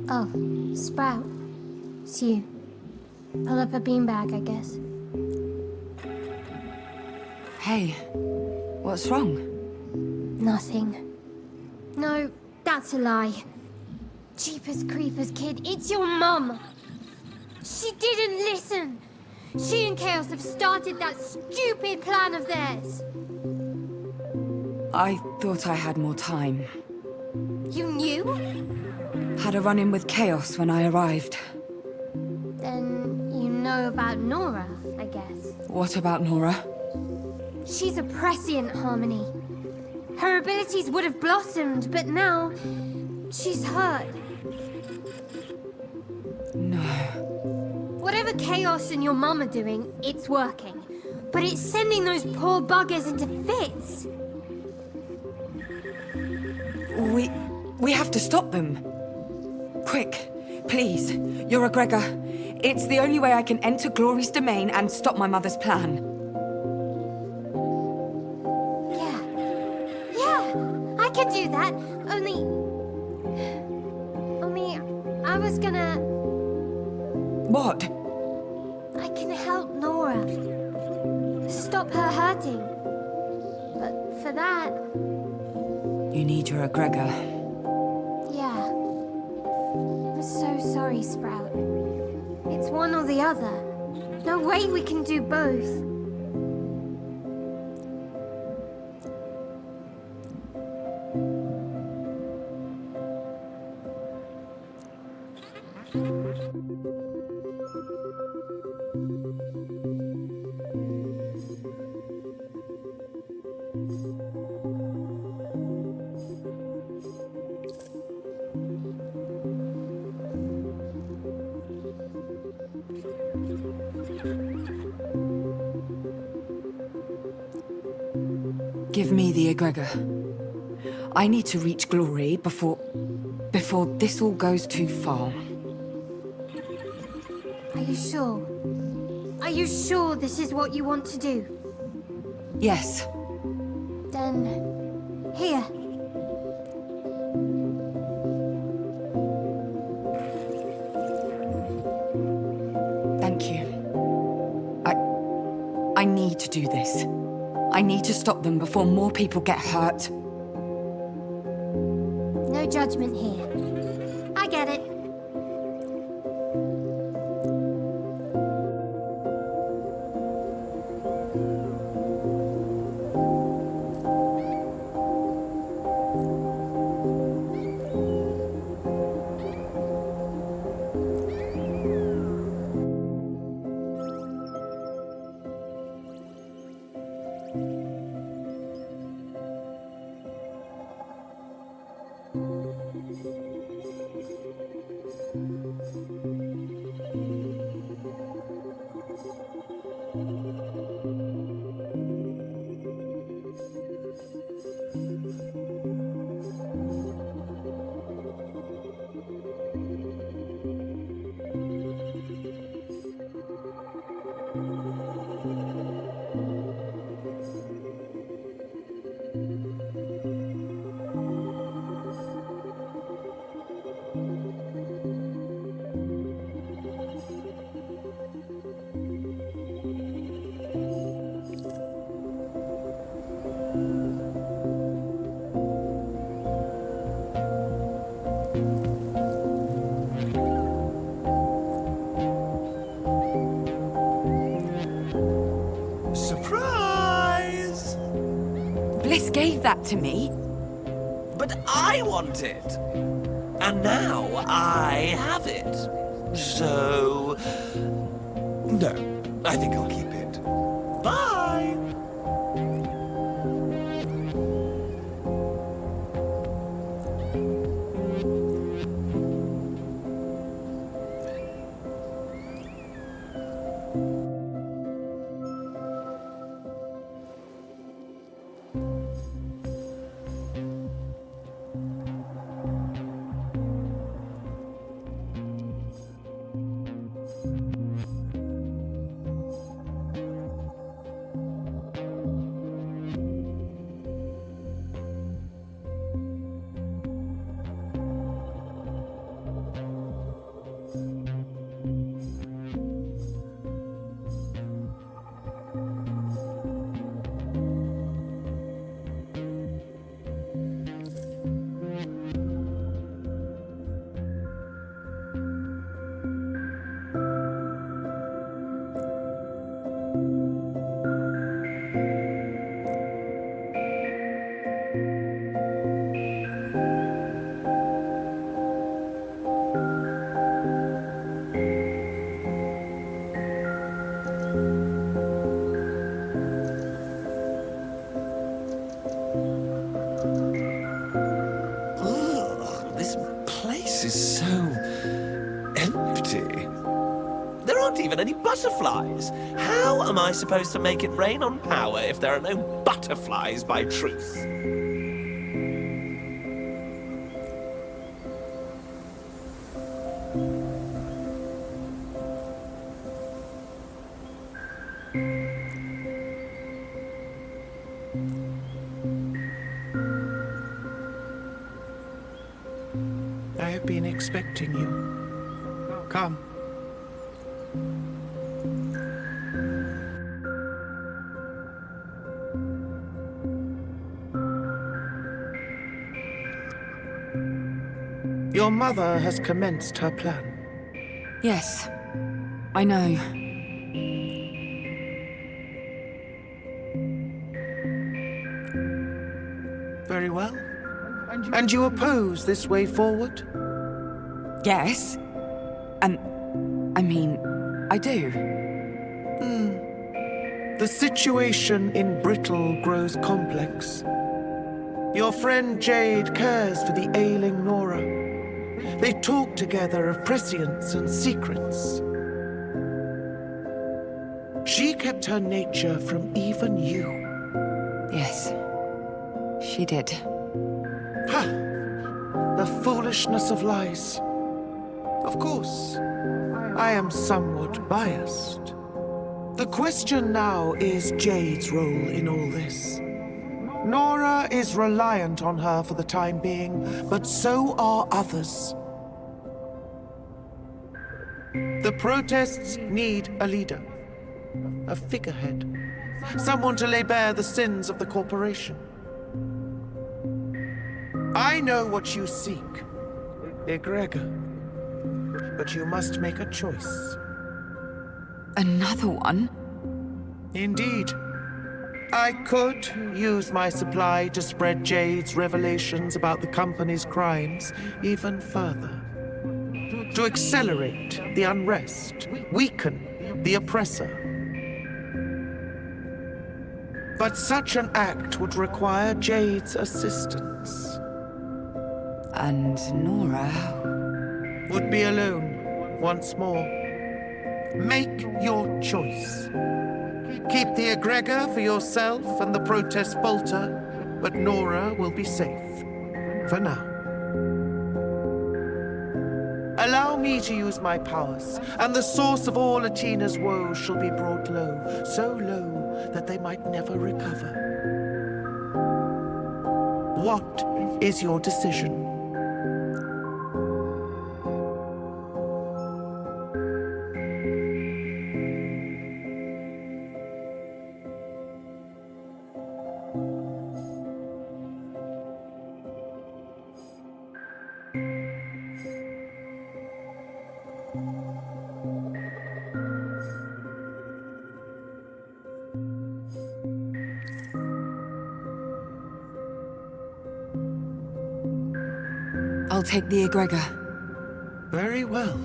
Oh, Sprout. It's you. Pull up a beanbag, I guess. Hey, what's wrong? Nothing. No, that's a lie. Jeepers creepers, kid, it's your mum! She didn't listen! She and Chaos have started that stupid plan of theirs! I thought I had more time. You knew? Had a run-in with Chaos when I arrived. Then you know about Nora, I guess. What about Nora? She's a prescient Harmony. Her abilities would have blossomed, but now she's hurt. No. Whatever Chaos and your mum are doing, it's working. But it's sending those poor buggers into fits. We have to stop them. Quick, please. You're a Gregor. It's the only way I can enter Glory's domain and stop my mother's plan. Yeah, I can do that. Only I was gonna... What? I can help Nora. Stop her hurting. But for that... You need your egregor. Yeah. I'm so sorry, Sprout. It's one or the other. No way we can do both. Give me the egregor. I need to reach Glory before this all goes too far. Are you sure? Are you sure this is what you want to do? Yes. Then... here. Thank you. I need to do this. I need to stop them before more people get hurt. No judgment here. I get it. Surprise! Bliss gave that to me. But I want it. And now I have it. So... no, I think I'll keep it. Bye! place is so empty. There aren't even any butterflies. How am I supposed to make it rain on power if there are no butterflies by truth? I have been expecting you. Come. Your mother has commenced her plan. Yes, I know. Very well. And you oppose this way forward? Yes. And, I mean, I do. The situation in Brittle grows complex. Your friend Jade cares for the ailing Nora. They talk together of prescience and secrets. She kept her nature from even you. Yes, she did. Ha! The foolishness of lies. Of course, I am somewhat biased. The question now is Jade's role in all this. Nora is reliant on her for the time being, but so are others. The protests need a leader, a figurehead, someone to lay bare the sins of the corporation. I know what you seek, Egregor, but you must make a choice. Another one? Indeed. I could use my supply to spread Jade's revelations about the company's crimes even further. To accelerate the unrest, weaken the oppressor. But such an act would require Jade's assistance. And Nora would be alone once more. Make your choice. Keep the egregor for yourself and the protest falter, but Nora will be safe. For now. Allow me to use my powers, and the source of all Atina's woes shall be brought low, so low that they might never recover. What is your decision? I'll take the egregor. Very well.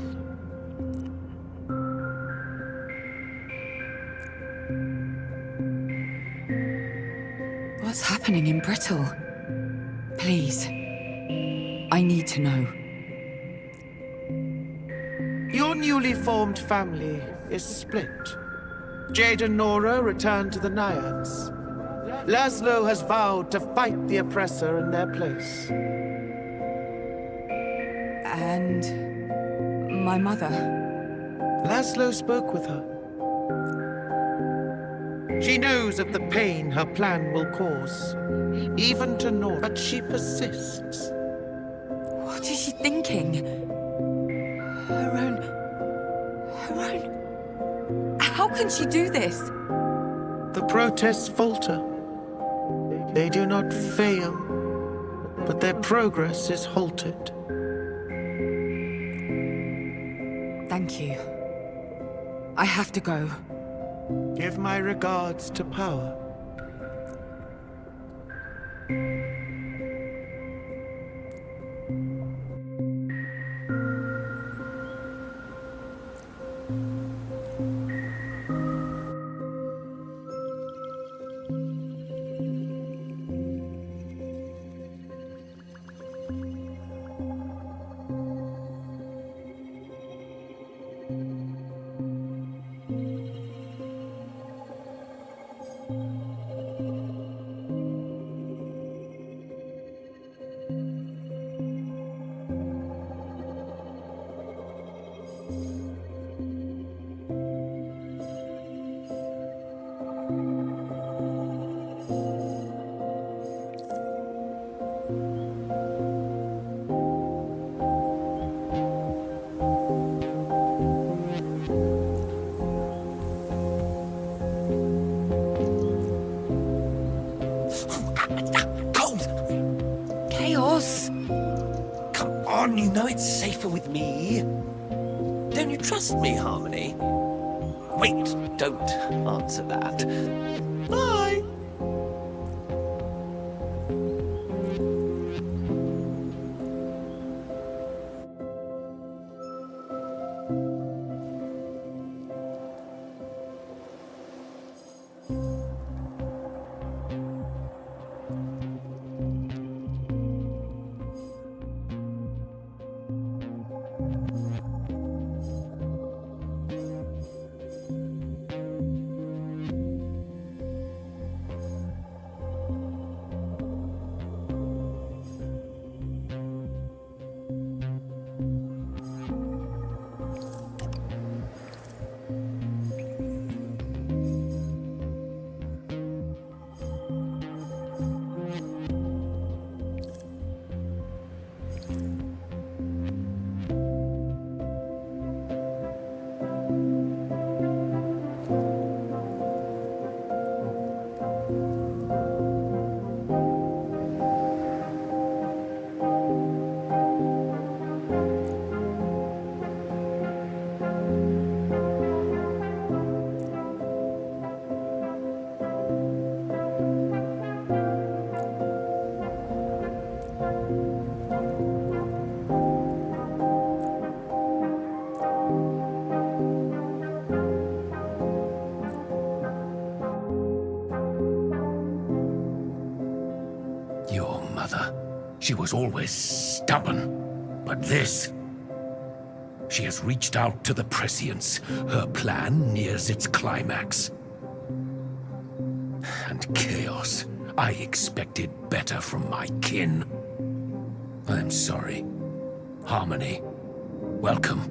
What's happening in Brittle? Please. I need to know. Your newly formed family is split. Jade and Nora return to the Naiads. Laszlo has vowed to fight the oppressor in their place. And my mother? Laszlo spoke with her. She knows of the pain her plan will cause, even to Nora, but she persists. What is she thinking? Her own... How can she do this? The protests falter. They do not fail, but their progress is halted. Thank you. I have to go. Give my regards to Power. on, you know it's safer with me. Don't you trust me, Harmony? Wait, don't answer that. Bye! Your mother, she was always stubborn. But this... She has reached out to the prescience. Her plan nears its climax. And chaos. I expected better from my kin. I'm sorry. Harmony, welcome.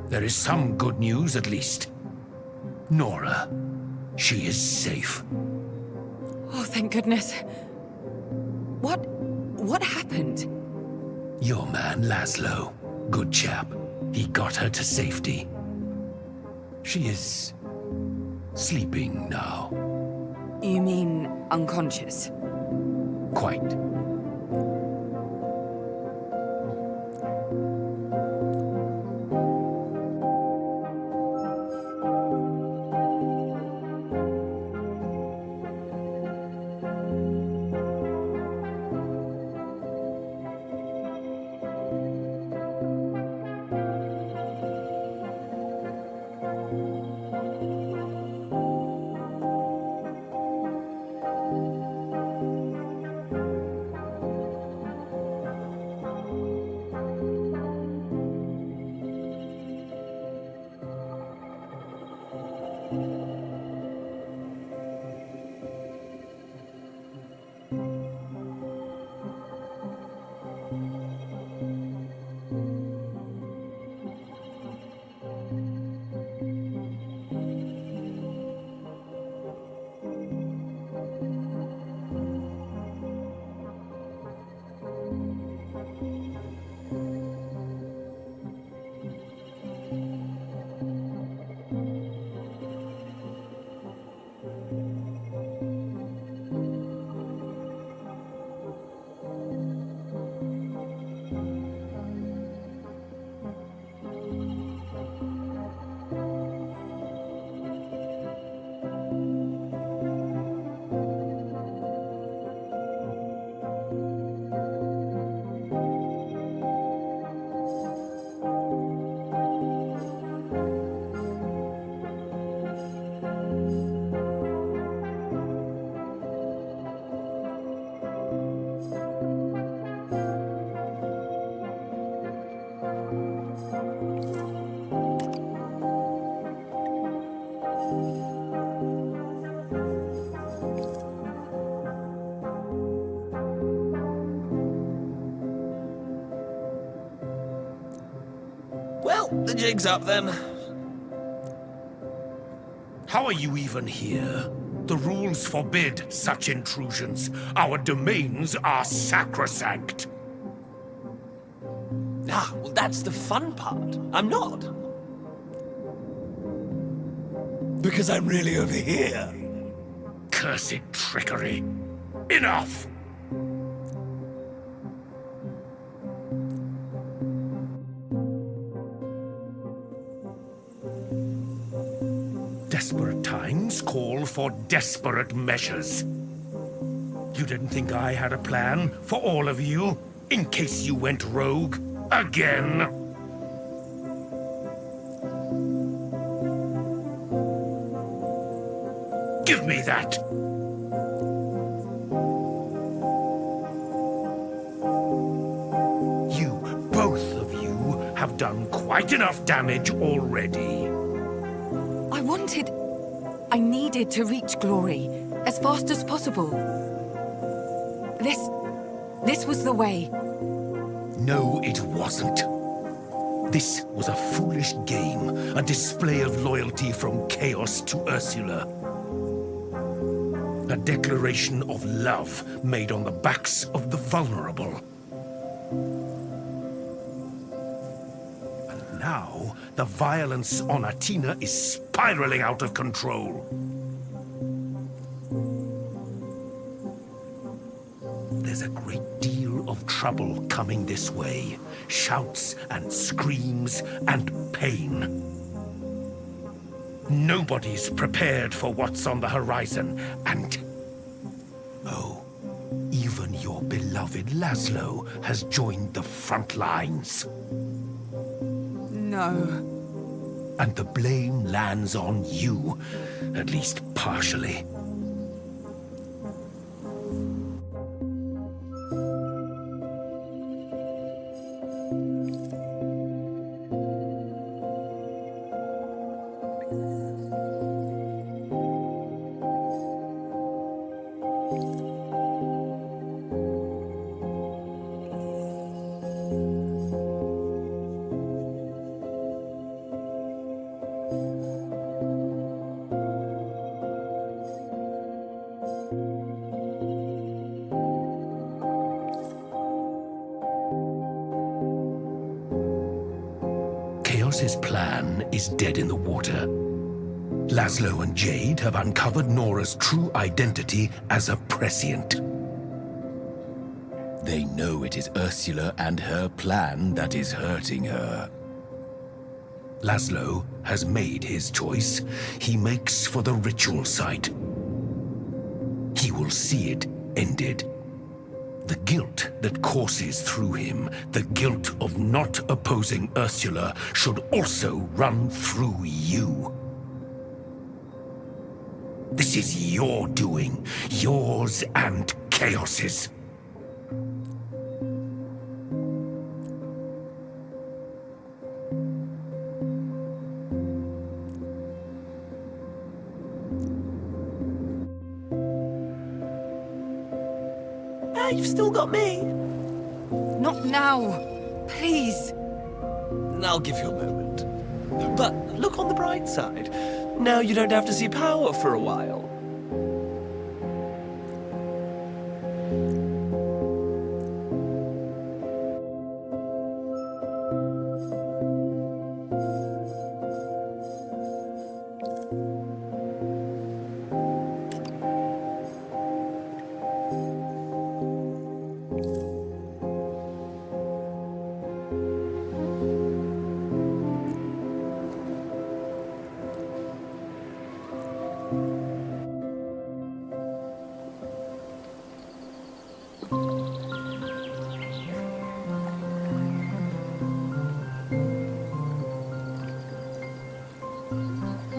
There is some good news, at least. Nora, she is safe. Oh, thank goodness. What happened? Your man, Laszlo. Good chap. He got her to safety. She is... sleeping now. You mean unconscious? Quite. Well, the jig's up then. How are you even here? The rules forbid such intrusions. Our domains are sacrosanct. Ah, well, that's the fun part. I'm not. Because I'm really over here. Cursed trickery. Enough! Desperate times call for desperate measures. You didn't think I had a plan for all of you, in case you went rogue again? Give me that! Both of you have done quite enough damage already. I needed to reach glory as fast as possible. This was the way. No, it wasn't. This was a foolish game, a display of loyalty from Chaos to Ursula. A declaration of love made on the backs of the vulnerable. And now, the violence on Atina is spiraling out of control. There's a great deal of trouble coming this way. Shouts and screams and pain. Nobody's prepared for what's on the horizon, and... oh, even your beloved Laszlo has joined the front lines. No. And the blame lands on you, at least partially. Chaos's plan is dead in the water. Laszlo and Jade have uncovered Nora's true identity as a prescient. They know it is Ursula and her plan that is hurting her. Laszlo has made his choice. He makes for the ritual site. He will see it ended. The guilt that courses through him, the guilt of not opposing Ursula, should also run through you. This is your doing, yours and Chaos's. You've still got me. Not now. Please. I'll give you a moment. But look on the bright side. Now you don't have to see power for a while.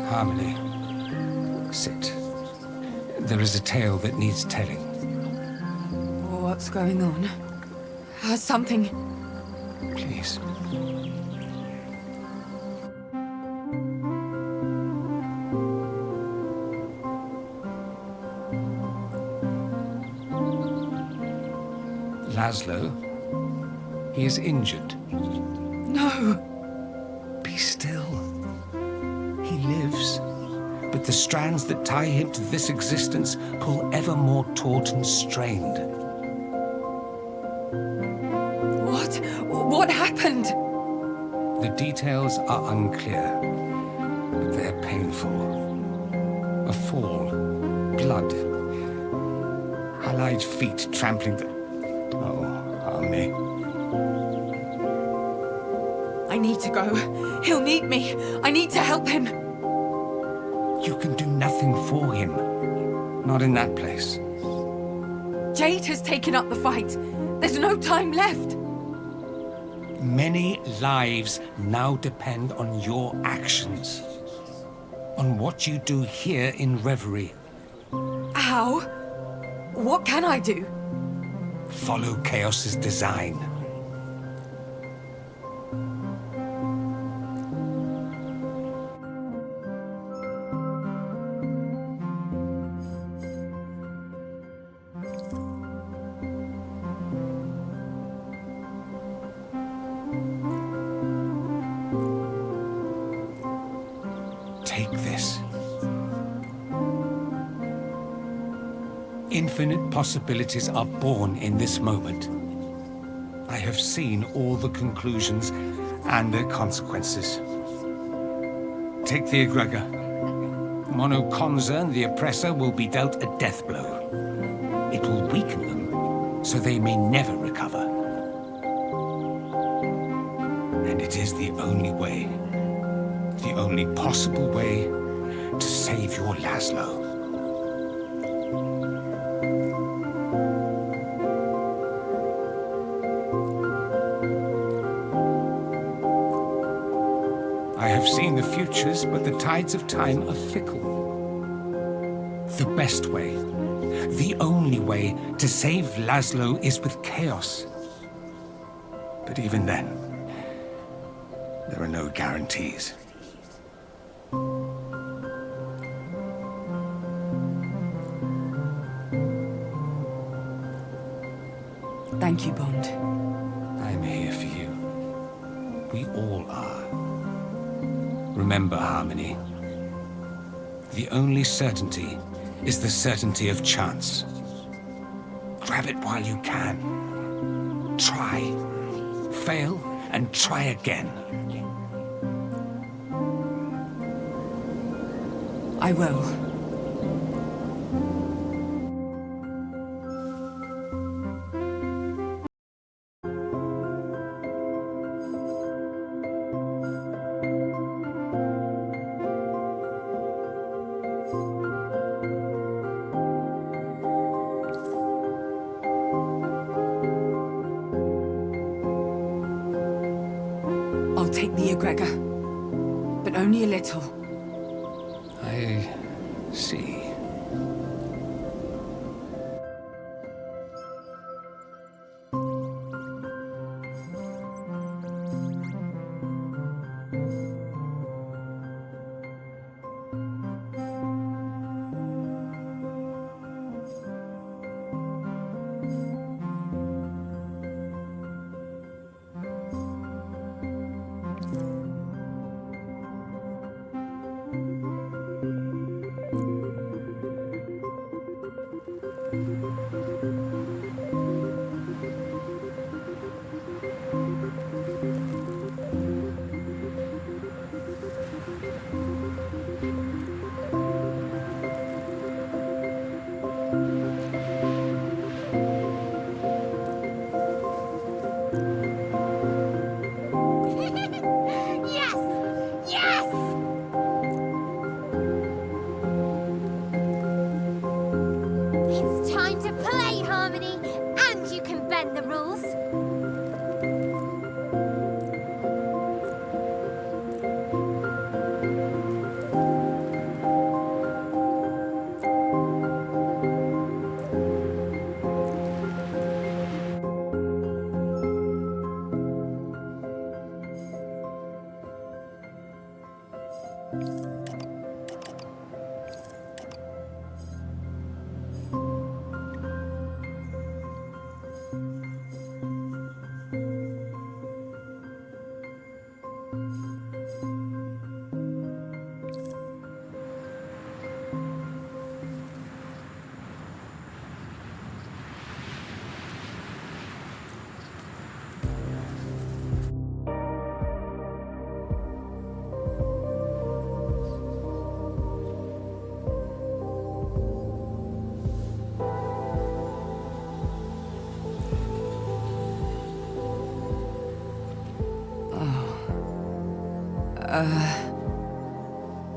Harmony. Sit. There is a tale that needs telling. What's going on? Something... Please. Laszlo, he is injured. No! Be still. He lives, but the strands that tie him to this existence pull ever more taut and strained. What happened? The details are unclear, but they're painful. A fall, blood. Allied feet trampling the... Oh, Harmony. I need to go. He'll need me. I need to help him. You can do nothing for him. Not in that place. Jade has taken up the fight. There's no time left. Many lives now depend on your actions. On what you do here in Reverie. How? What can I do? Follow Chaos's design. Take this. Infinite possibilities are born in this moment. I have seen all the conclusions and their consequences. Take the egregor. Mono Konzern, the oppressor, will be dealt a death blow. It will weaken them, so they may never recover. And it is the only way, the only possible way, to save your Laszlo. I have seen the futures, but the tides of time are fickle. The best way, the only way to save Laszlo is with Chaos. But even then, there are no guarantees. Thank you, Bond. I'm here for you. We all are. Remember, Harmony. The only certainty is the certainty of chance. Grab it while you can. Try. Fail, and try again. I will. I'll take the egregor, but only a little. I see.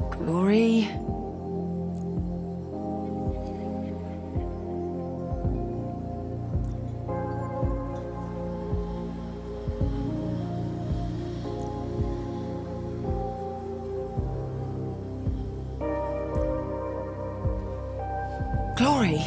Glory? Glory?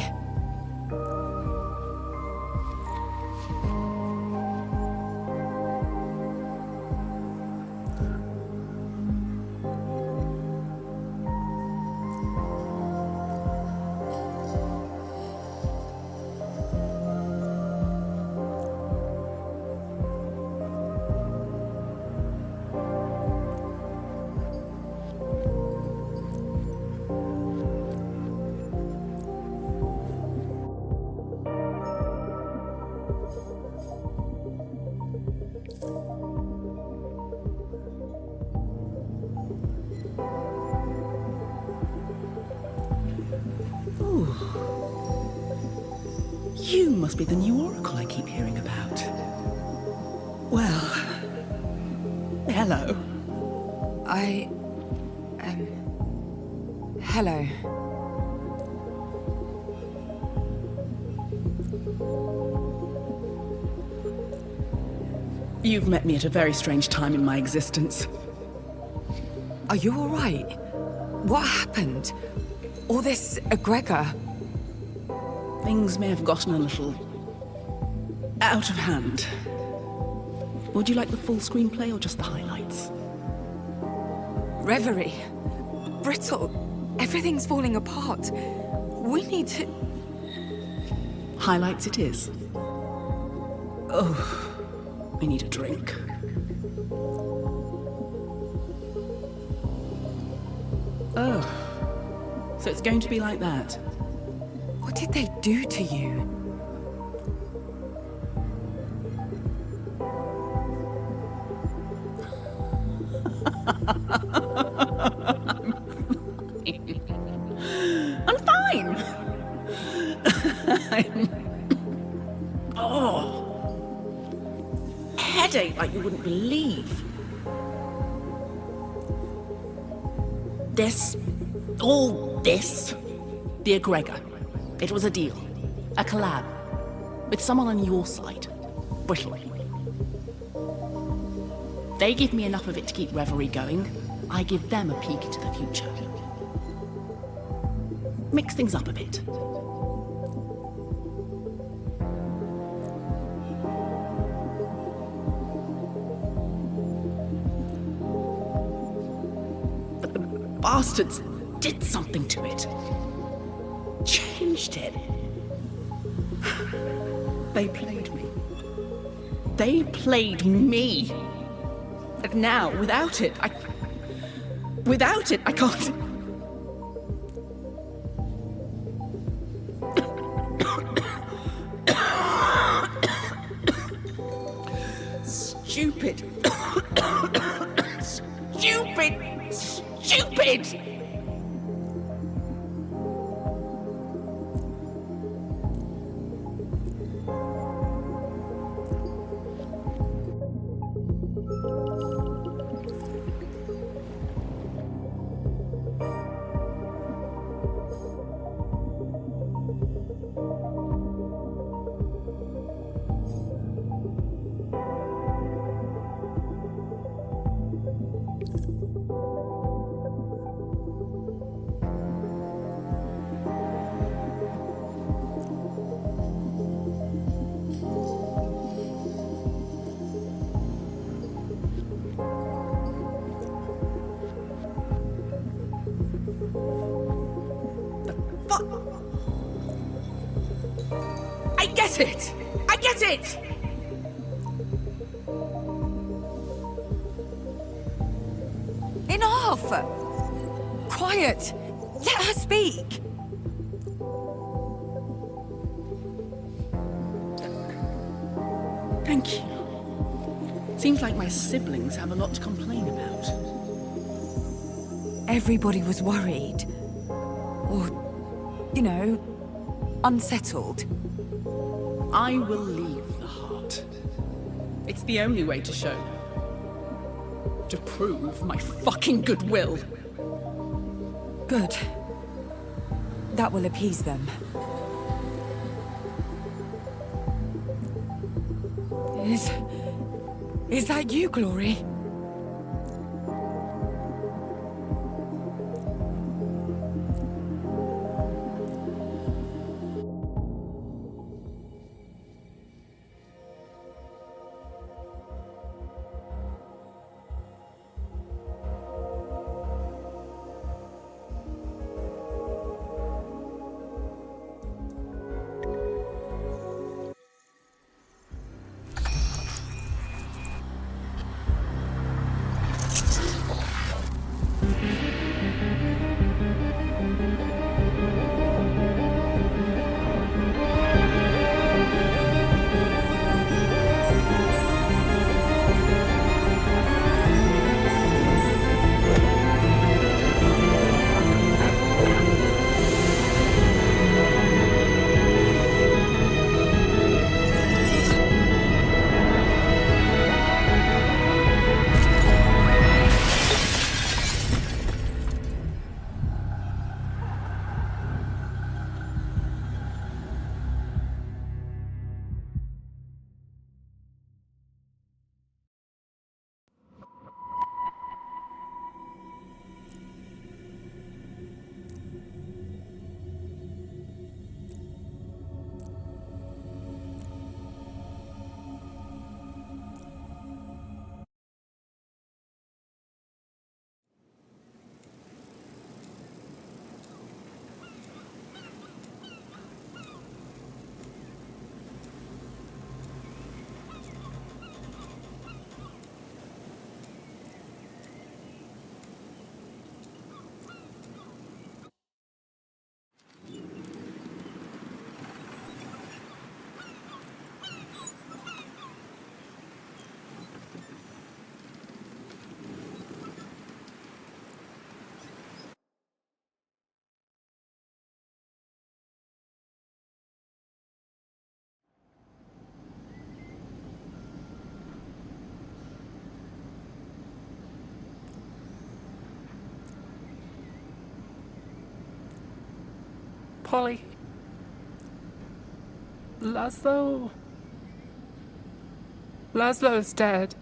You must be the new oracle I keep hearing about. Well, hello. Hello. You've met me at a very strange time in my existence. Are you all right? What happened? All this egregor? Things may have gotten a little out of hand. Would you like the full screenplay or just the highlights? Reverie. Brittle. Everything's falling apart. We need to... Highlights it is. Oh, I need a drink. Oh, so it's going to be like that. What did they do to you? I'm fine. Oh, headache like you wouldn't believe. All this, the egregor. It was a deal, a collab, with someone on your side, Brittle. They give me enough of it to keep Reverie going. I give them a peek into the future. Mix things up a bit. But the bastards did something to it. Changed it. They played me. They played me. And now, without it, I can't... Stupid. Stupid! I get it! Enough! Quiet! Let her speak! Thank you. Seems like my siblings have a lot to complain about. Everybody was worried. Or, you know, unsettled. I will leave the heart. It's the only way to show to prove my fucking goodwill. Good. That will appease them. Is that you, Glory? Polly. Laszlo. Laszlo's dead.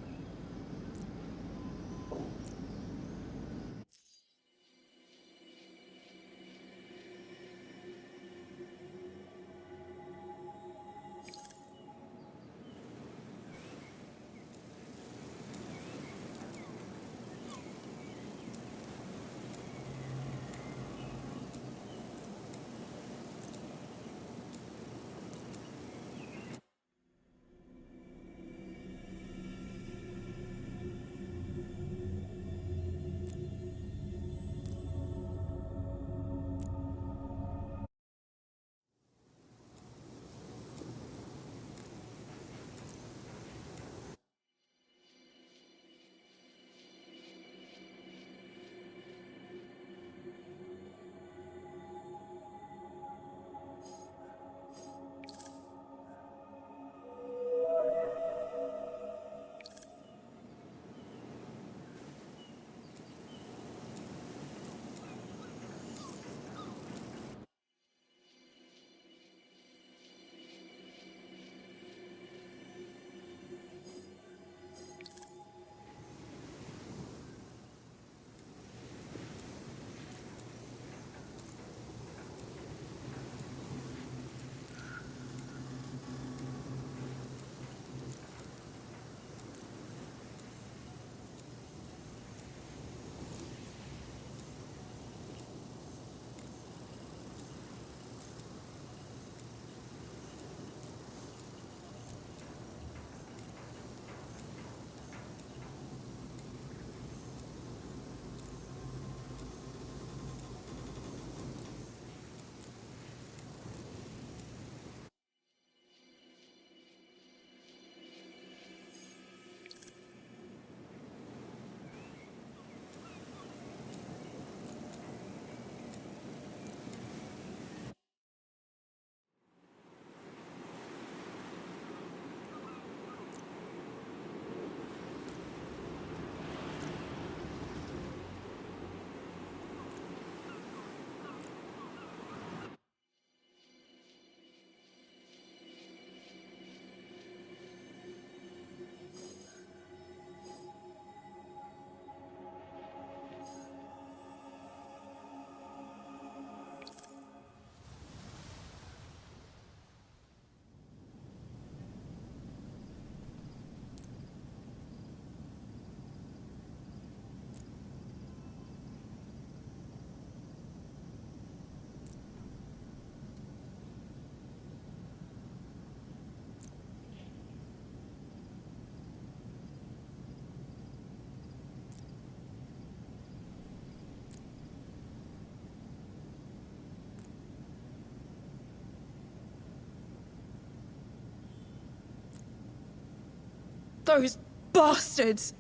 Those bastards!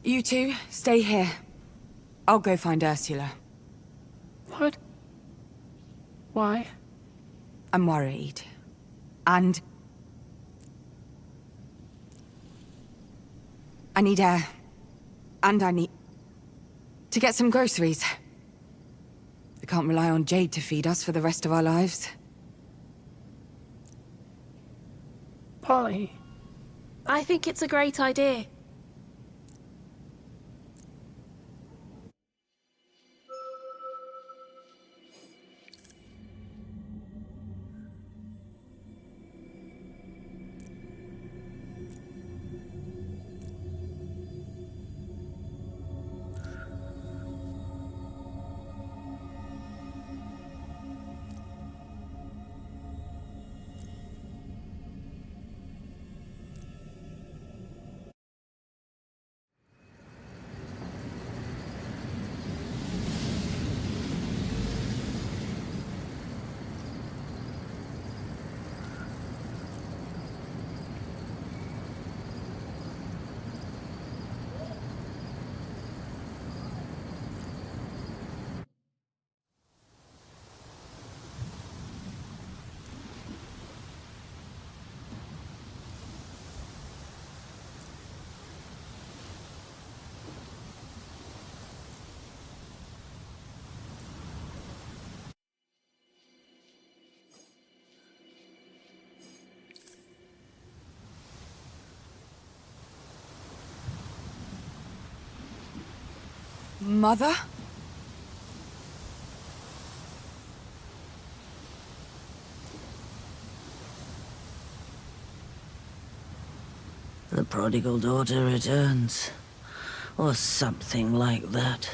You two, stay here. I'll go find Ursula. What? Why? I'm worried. And... I need air. And I need... to get some groceries. We can't rely on Jade to feed us for the rest of our lives. Polly. I think it's a great idea. Mother? The prodigal daughter returns. Or something like that.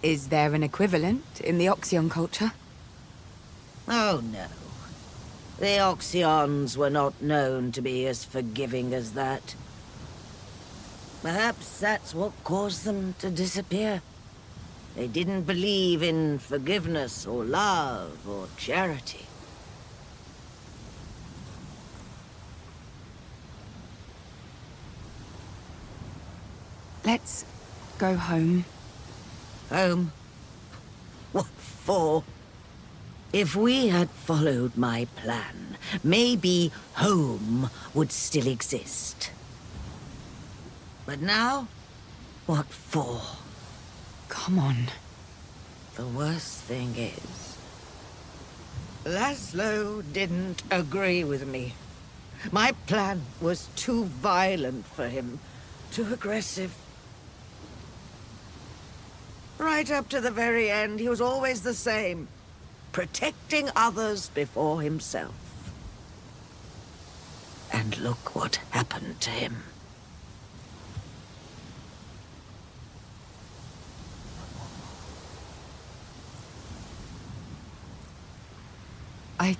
Is there an equivalent in the Oxyon culture? Oh no. The Oxyons were not known to be as forgiving as that. Perhaps that's what caused them to disappear. They didn't believe in forgiveness or love or charity. Let's go home. Home? What for? If we had followed my plan, maybe home would still exist. But now, what for? Come on. The worst thing is, Laszlo didn't agree with me. My plan was too violent for him, too aggressive. Right up to the very end, he was always the same. Protecting others before himself. And look what happened to him. I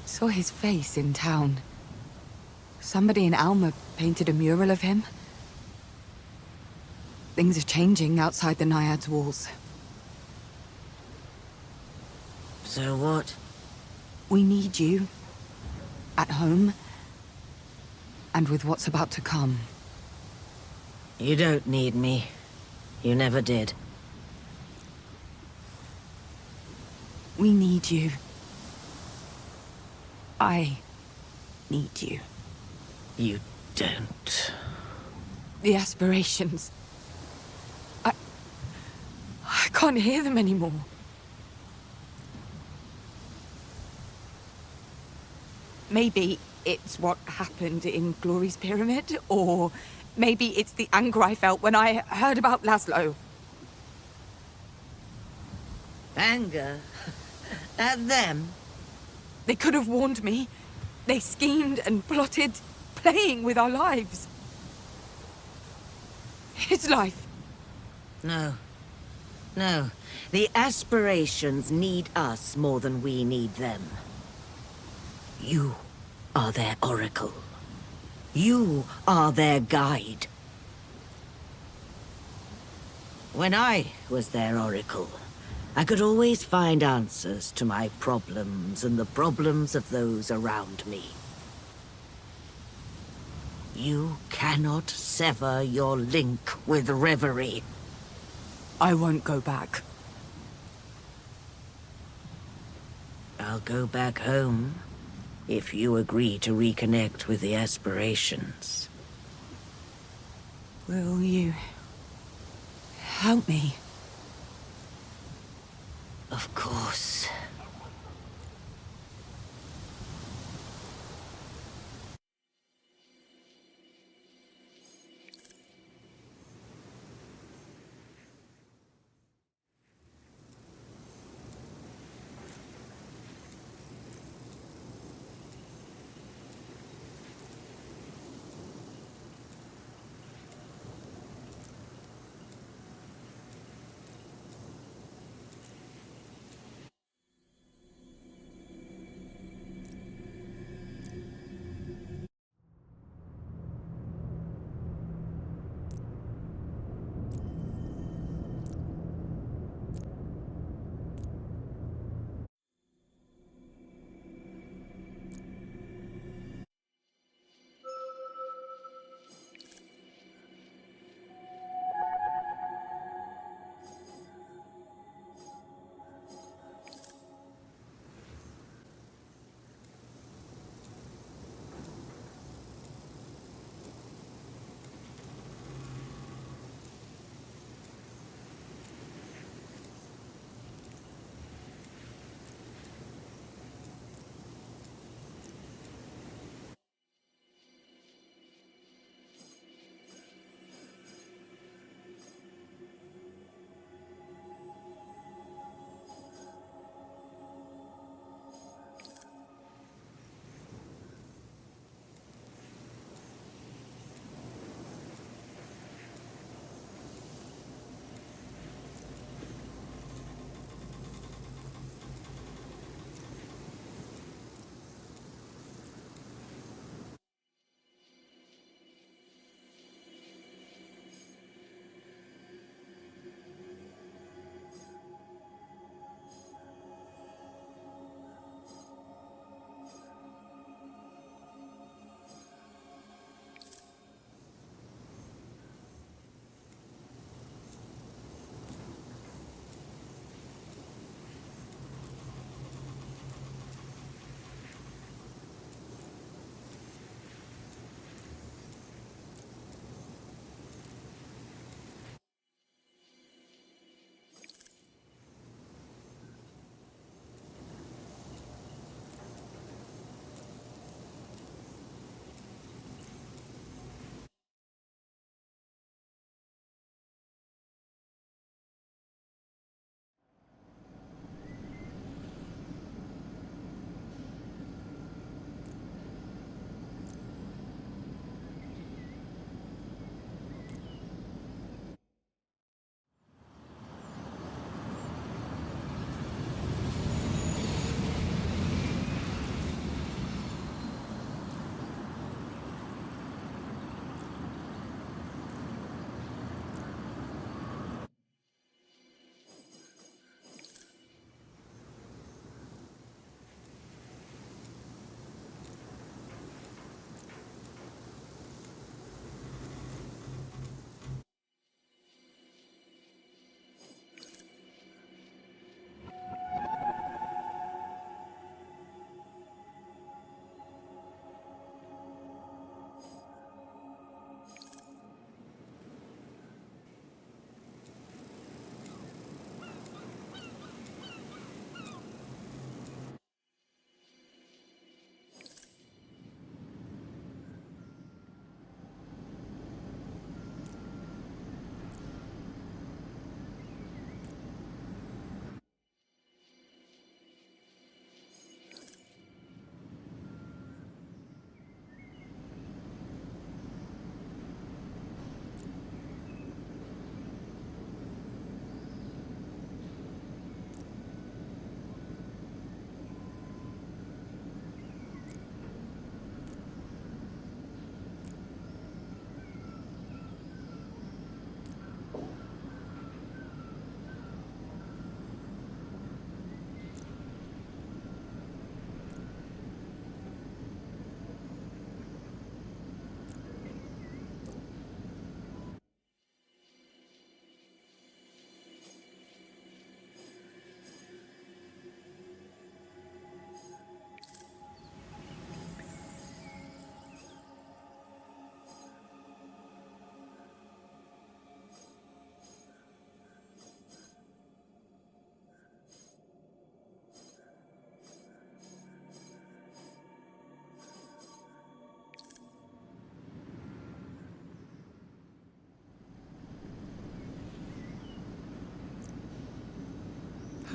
saw his face in town. Somebody in Alma painted a mural of him. Things are changing outside the Naiad's walls. So what? We need you. At home. And with what's about to come. You don't need me. You never did. We need you. I need you. You don't. The aspirations. I can't hear them anymore. Maybe it's what happened in Glory's Pyramid, or maybe it's the anger I felt when I heard about Laszlo. Anger? At them? They could have warned me. They schemed and plotted, playing with our lives. His life. No. No. The aspirations need us more than we need them. You are their oracle. You are their guide. When I was their oracle, I could always find answers to my problems and the problems of those around me. You cannot sever your link with Reverie. I won't go back. I'll go back home if you agree to reconnect with the aspirations. Will you help me? Of course.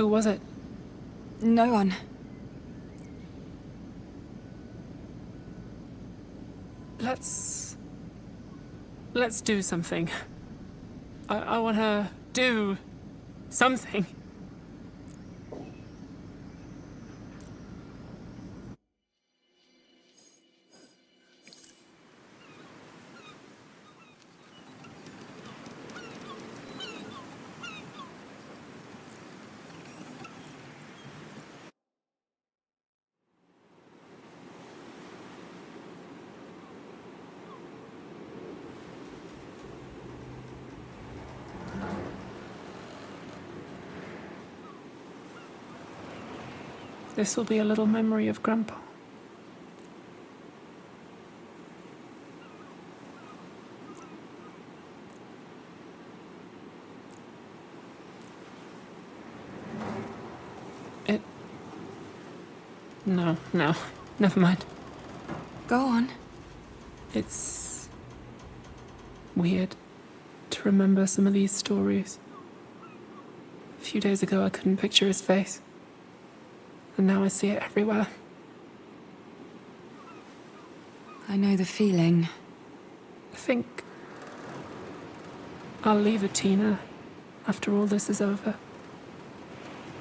Who was it? No one. Let's do something. I want to do something. This will be a little memory of Grandpa. No, never mind. Go on. It's weird to remember some of these stories. A few days ago I couldn't picture his face. And now I see it everywhere. I know the feeling. I think I'll leave Atina after all this is over.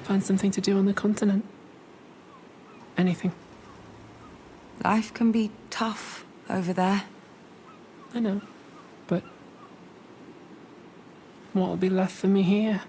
Find something to do on the continent. Anything. Life can be tough over there. I know, but what'll be left for me here?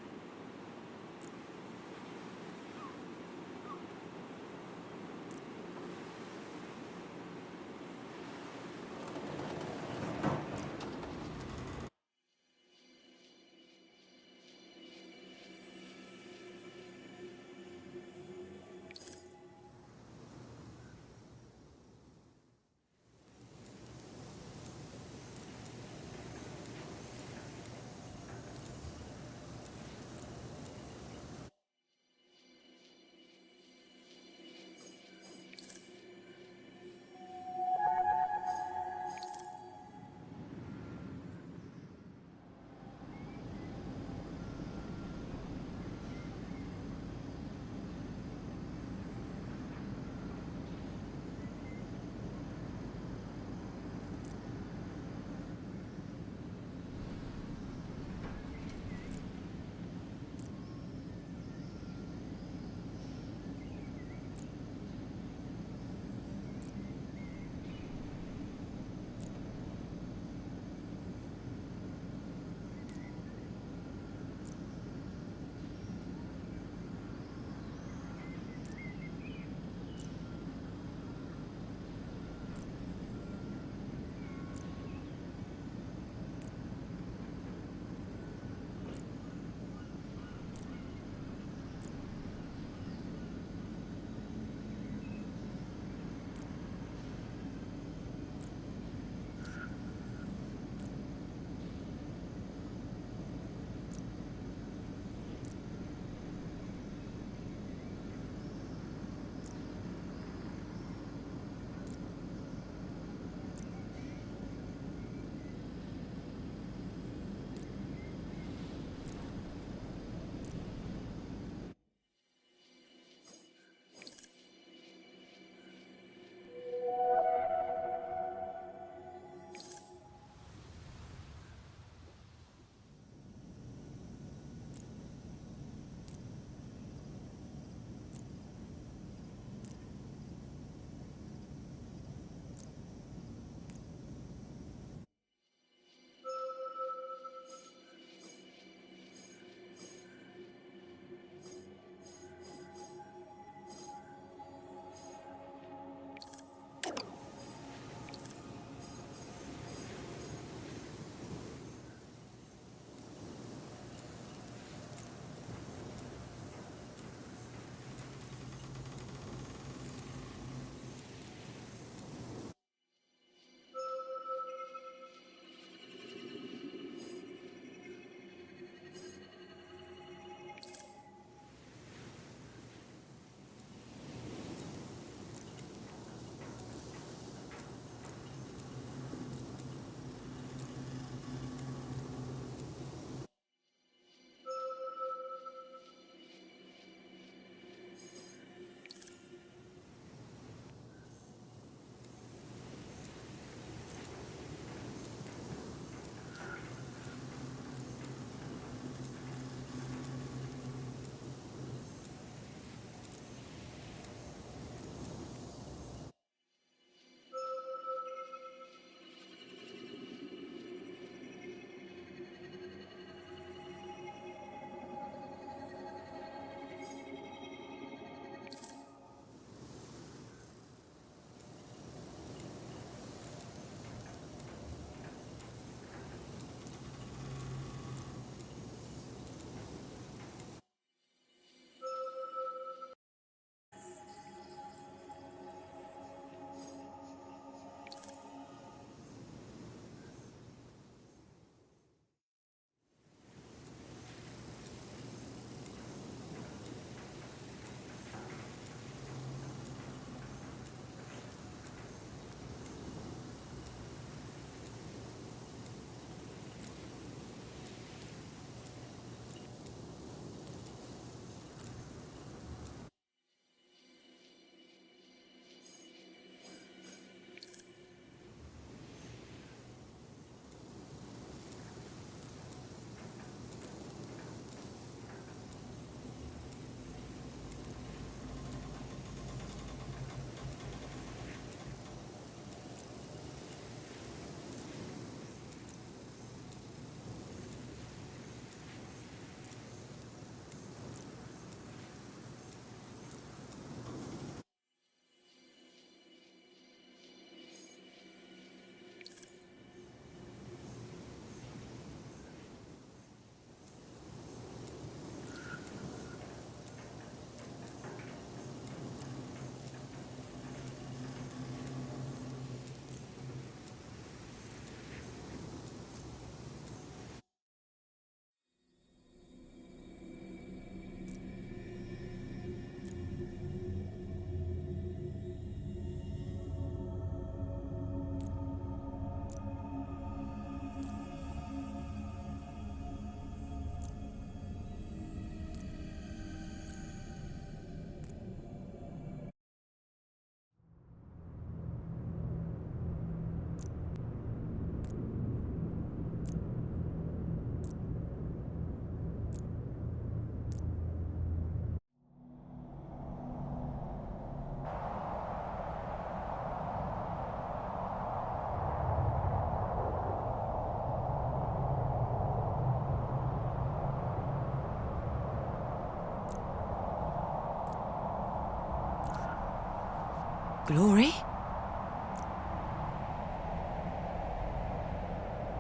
Glory?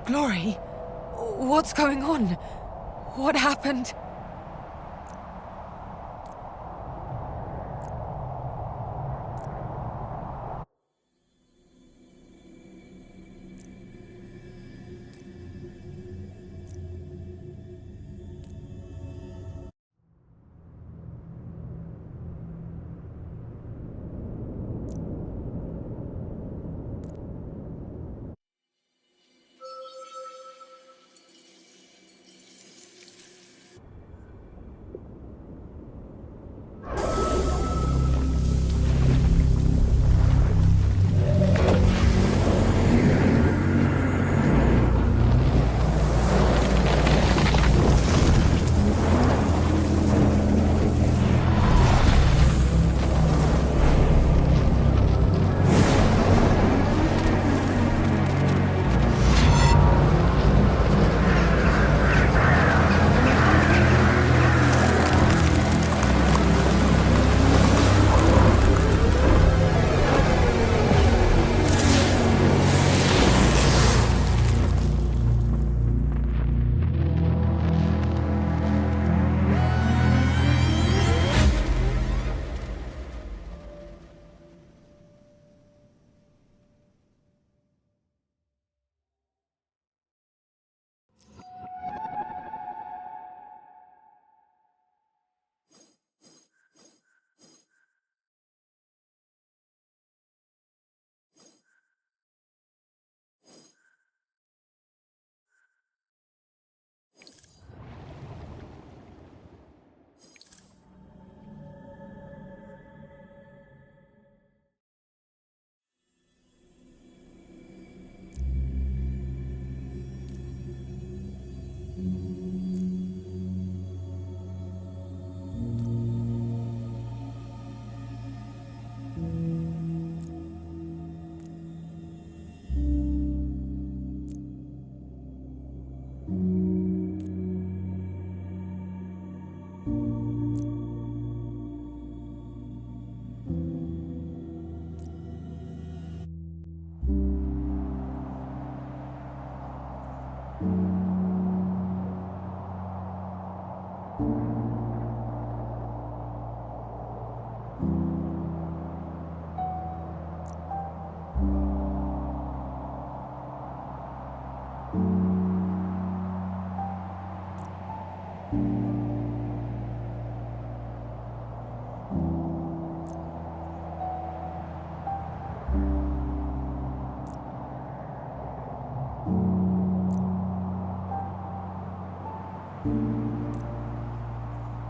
Glory? What's going on? What happened?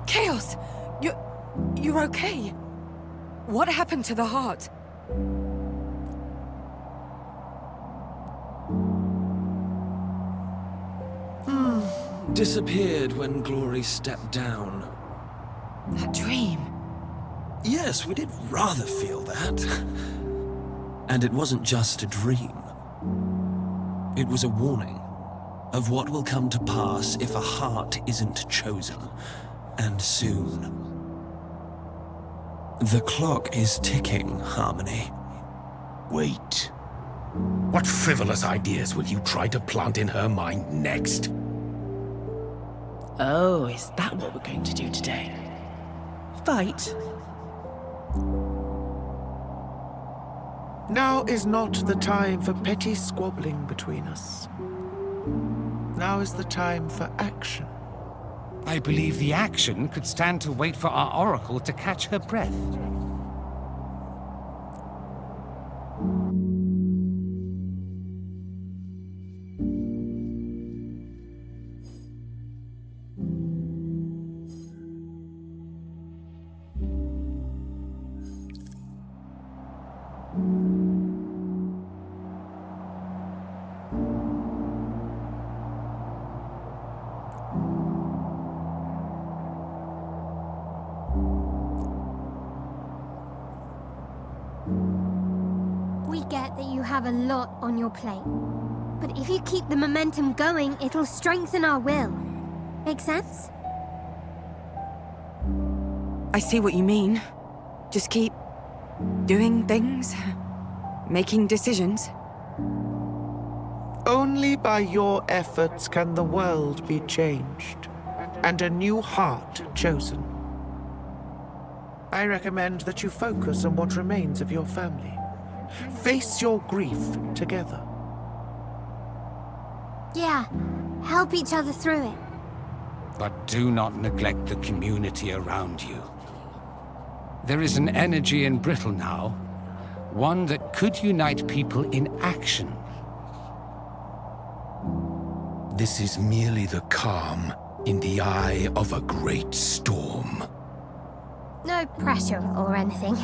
Chaos! You're okay? What happened to the heart? Disappeared when Glory stepped down. That dream. Yes, we did rather feel that. And it wasn't just a dream. It was a warning of what will come to pass if a heart isn't chosen. And soon. The clock is ticking, Harmony. Wait. What frivolous ideas will you try to plant in her mind next? Oh, is that what we're going to do today? Fight? Now is not the time for petty squabbling between us. Now is the time for action. I believe the action could stand to wait for our oracle to catch her breath. We get that you have a lot on your plate. But if you keep the momentum going, it'll strengthen our will. Make sense? I see what you mean. Just keep Doing things? Making decisions? Only by your efforts can the world be changed, and a new heart chosen. I recommend that you focus on what remains of your family. Face your grief together. Yeah, help each other through it. But do not neglect the community around you. There is an energy in Brittle now, one that could unite people in action. This is merely the calm in the eye of a great storm. No pressure or anything.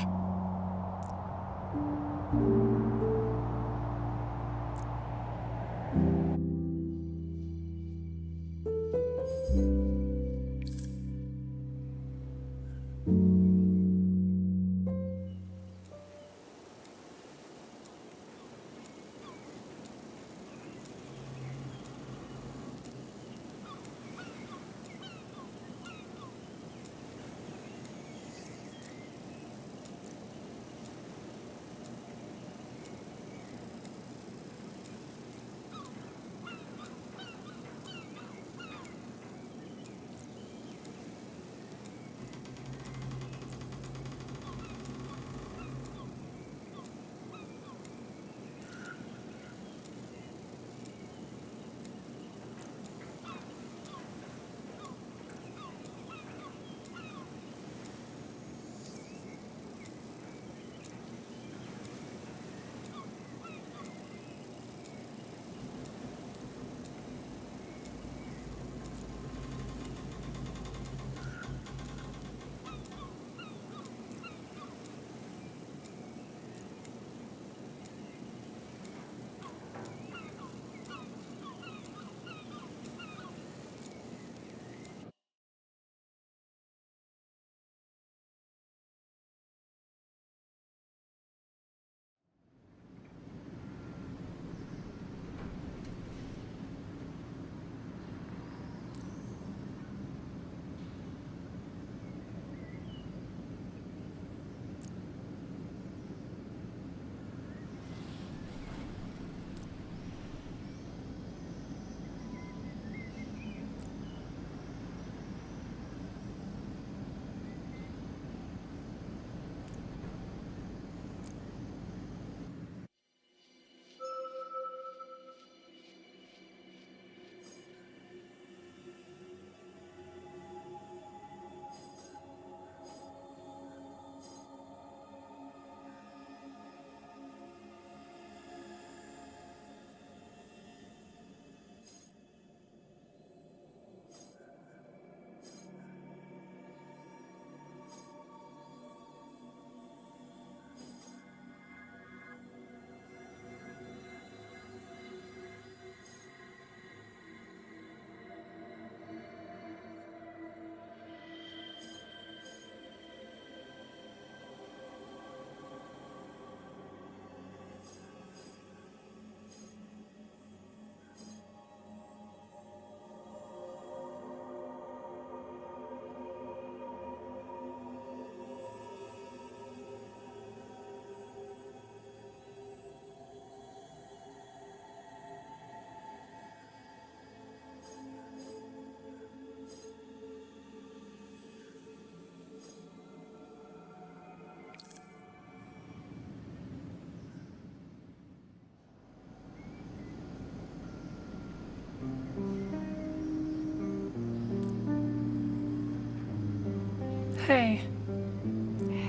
Hey.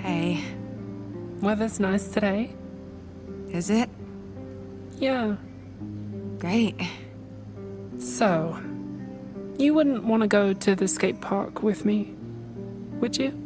Hey. Weather's nice today. Is it? Yeah. Great. So, you wouldn't want to go to the skate park with me, would you?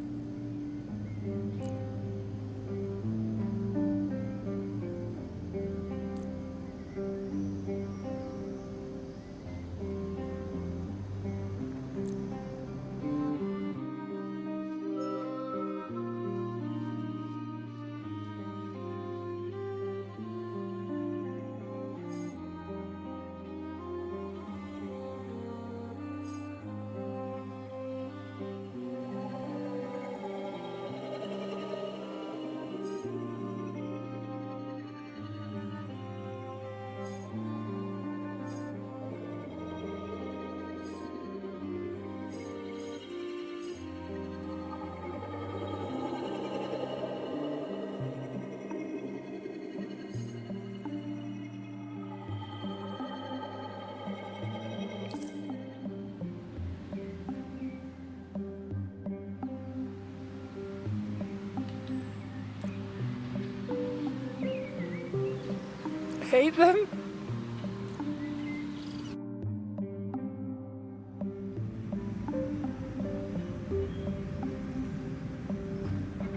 hate them.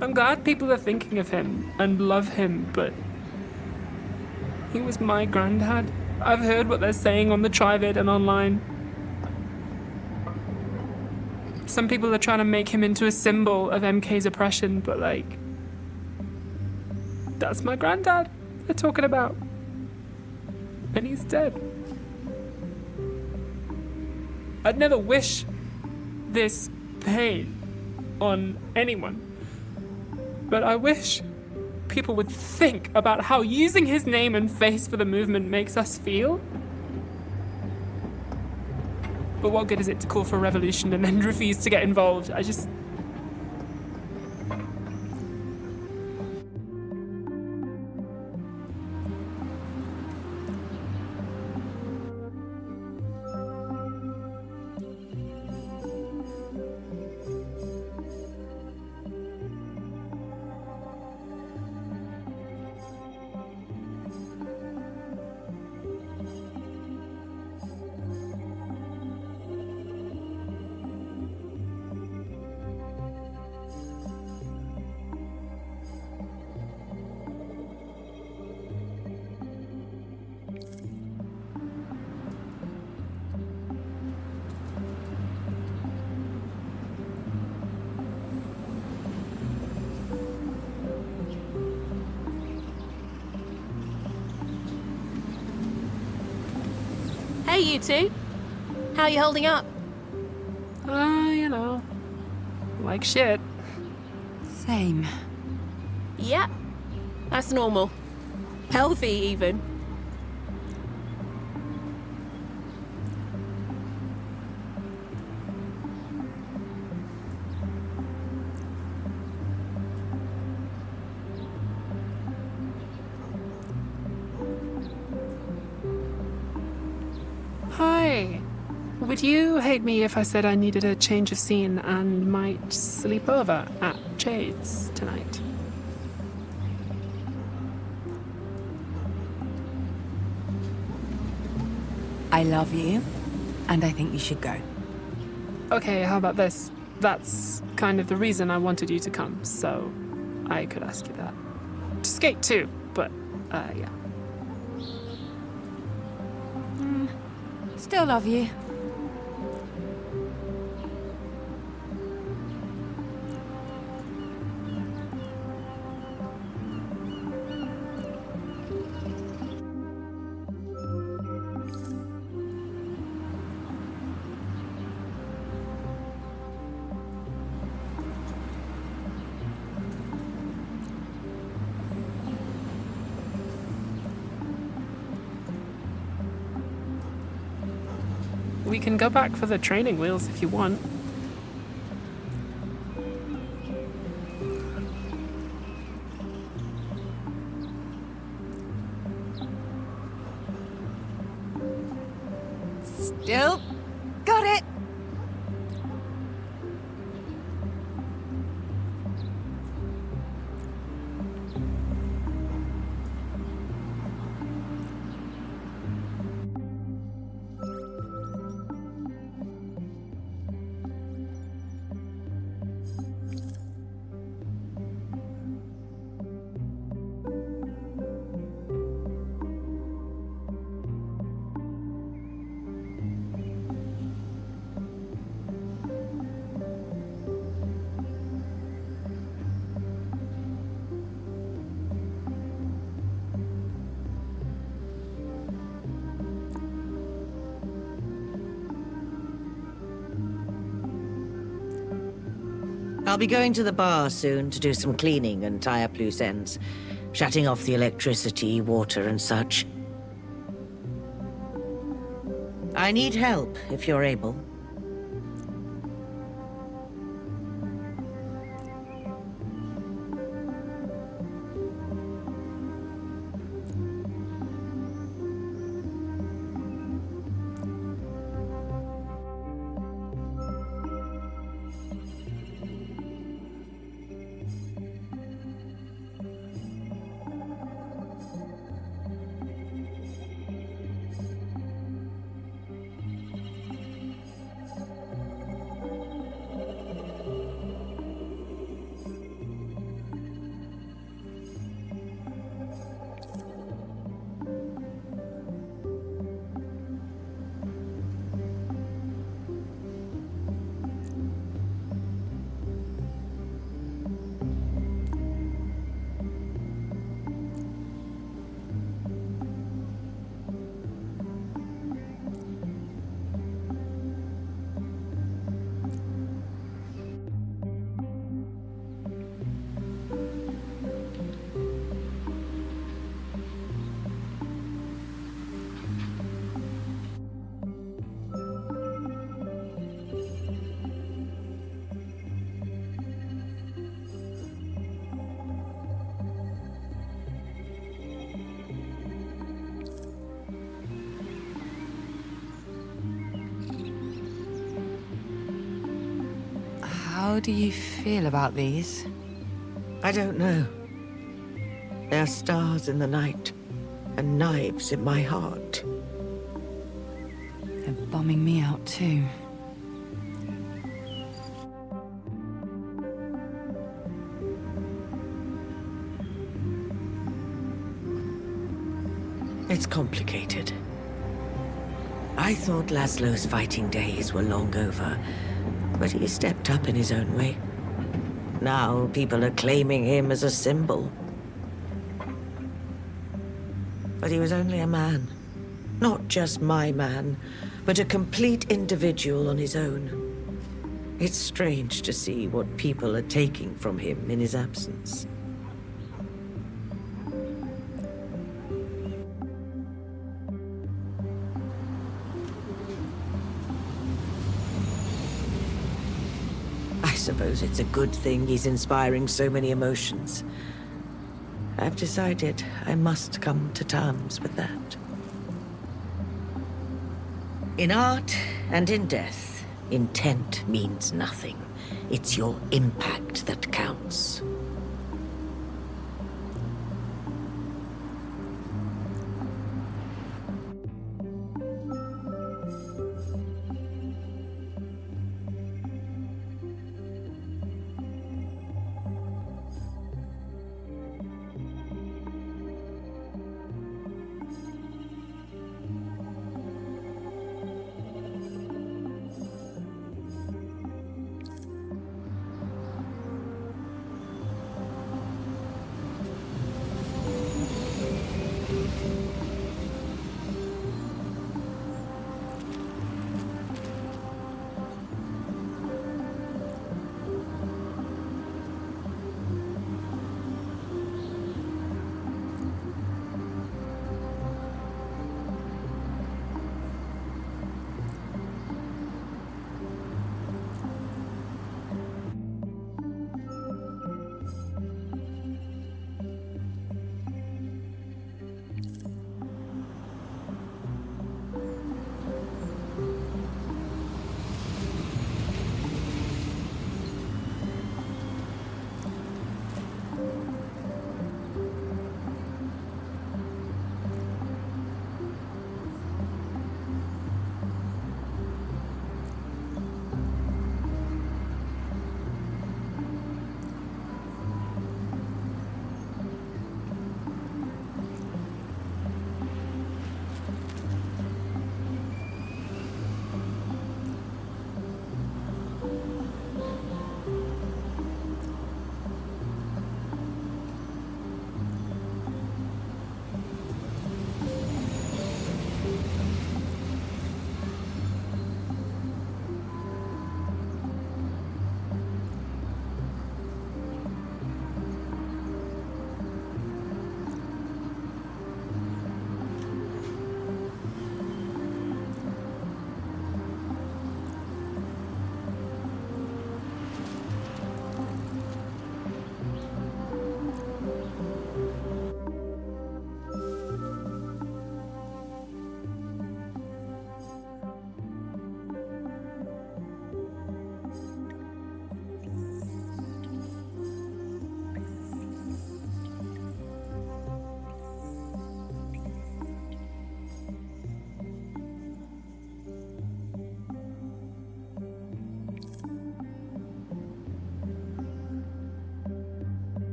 I'm glad people are thinking of him and love him, but he was my granddad. I've heard what they're saying on the Trivid and online. Some people are trying to make him into a symbol of MK's oppression, but like, that's my granddad they're talking about. And he's dead. I'd never wish this pain on anyone, but I wish people would think about how using his name and face for the movement makes us feel. But what good is it to call for a revolution and then refuse to get involved? Hey, you two. How you holding up? You know, like shit. Same. Yeah, that's normal. Healthy, even. Hi. Would you hate me if I said I needed a change of scene and might sleep over at Jade's tonight? I love you, and I think you should go. Okay, how about this? That's kind of the reason I wanted you to come, so I could ask you that. To skate too, but, yeah. Still love you. We can go back for the training wheels if you want. Still got it. I'll be going to the bar soon to do some cleaning and tie up loose ends, shutting off the electricity, water, and such. I need help, if you're able. How do you feel about these? I don't know. They're stars in the night, and knives in my heart. They're bumming me out too. It's complicated. I thought Laszlo's fighting days were long over, but he stepped up in his own way. Now people are claiming him as a symbol. But he was only a man. Not just my man, but a complete individual on his own. It's strange to see what people are taking from him in his absence. I suppose it's a good thing he's inspiring so many emotions. I've decided I must come to terms with that. In art and in death, intent means nothing. It's your impact that counts.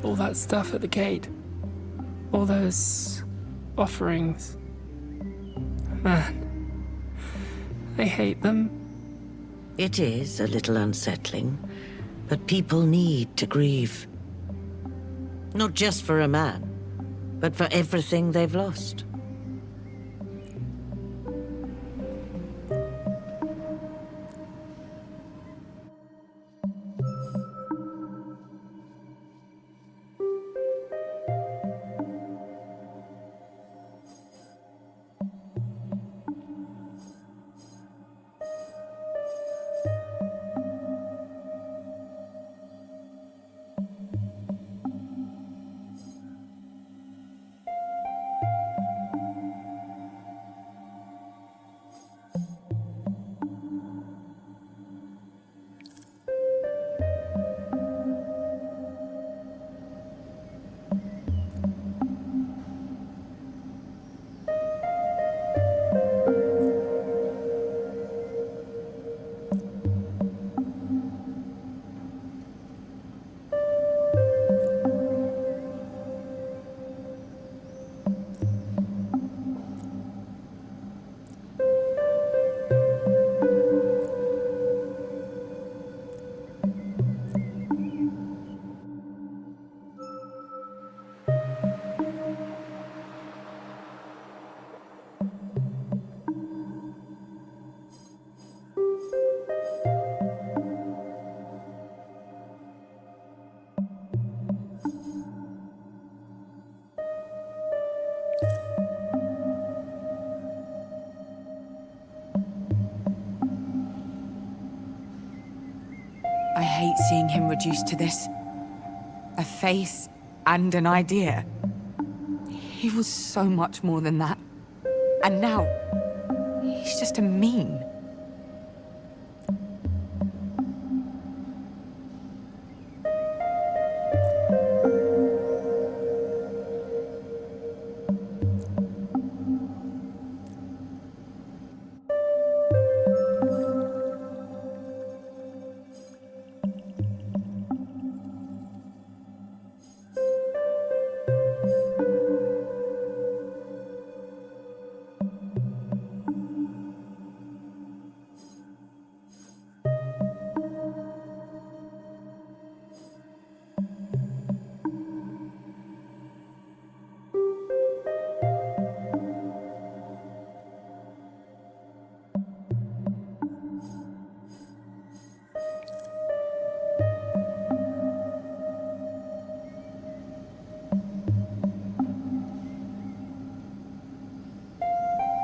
All that stuff at the gate. All those offerings. Man, I hate them. It is a little unsettling, but people need to grieve. Not just for a man, but for everything they've lost. seeing him reduced to this. A face and an idea. He was so much more than that. And now, he's just a meme.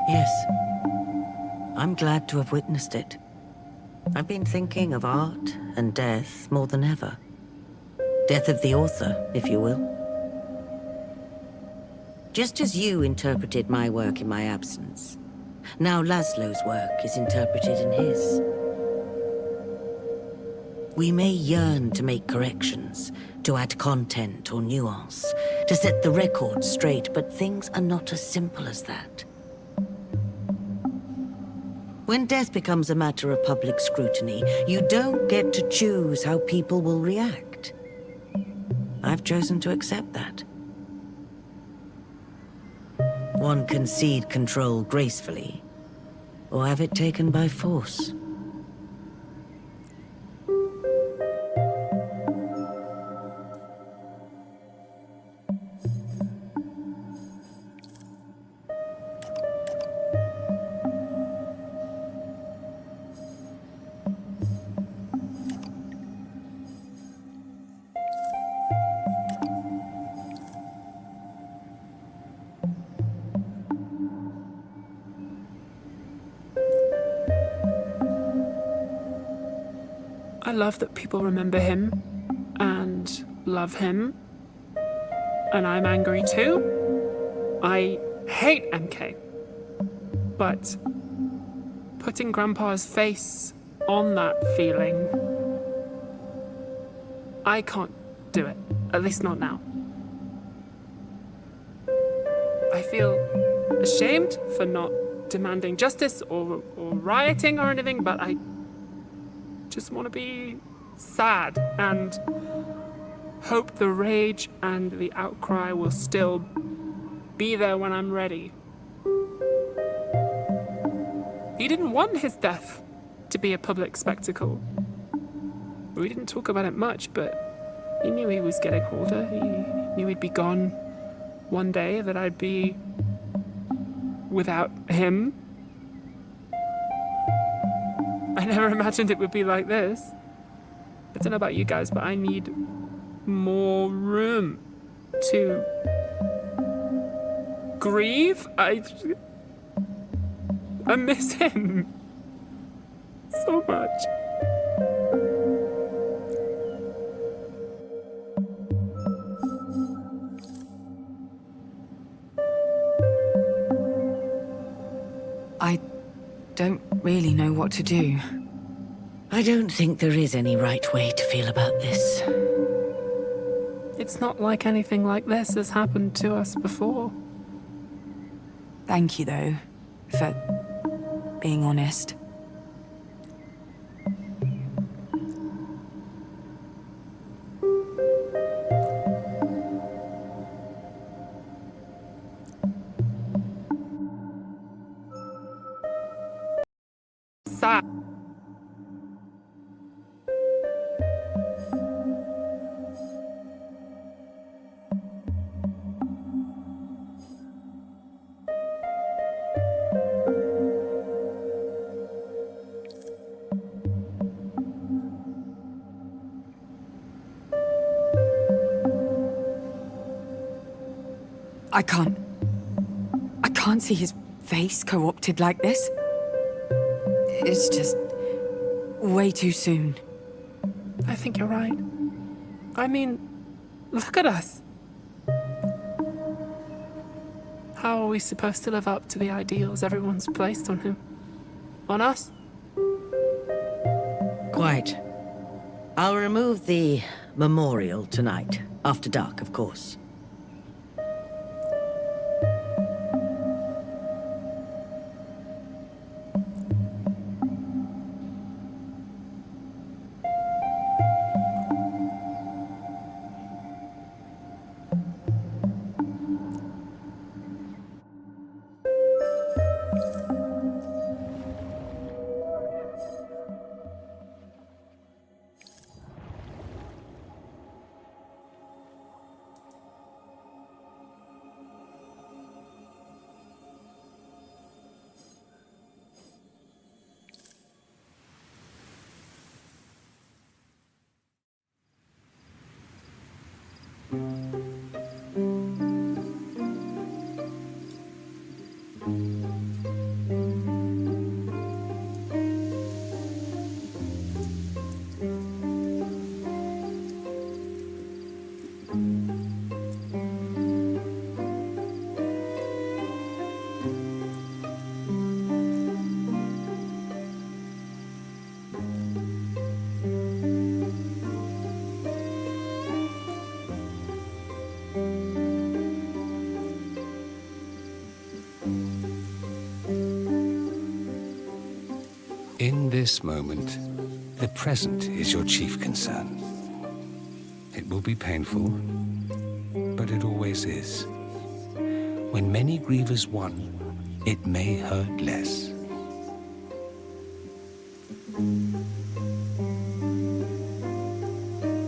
Yes. I'm glad to have witnessed it. I've been thinking of art and death more than ever. Death of the author, if you will. Just as you interpreted my work in my absence, now Laszlo's work is interpreted in his. We may yearn to make corrections, to add content or nuance, to set the record straight, but things are not as simple as that. When death becomes a matter of public scrutiny, you don't get to choose how people will react. I've chosen to accept that. One can cede control gracefully, or have it taken by force. I love that people remember him and love him. And I'm angry too. I hate MK. But putting Grandpa's face on that feeling, I can't do it. At least not now. I feel ashamed for not demanding justice or rioting or anything, but I just want to be sad and hope the rage and the outcry will still be there when I'm ready. He didn't want his death to be a public spectacle. We didn't talk about it much, but he knew he was getting older. He knew he'd be gone one day, that I'd be without him. I never imagined it would be like this. I don't know about you guys, but I need more room to grieve. I miss him so much. I don't really know what to do. I don't think there is any right way to feel about this. It's not like anything like this has happened to us before. Thank you, though, for being honest. Sad. I can't see his face co-opted like this. It's just way too soon. I I think you're right. I mean, look at us. How are we supposed to live up to the ideals everyone's placed on him? On us? Quite. I'll remove the memorial tonight. After dark, of course. In this moment, the present is your chief concern. It will be painful, but it always is. When many grieve as one, it may hurt less.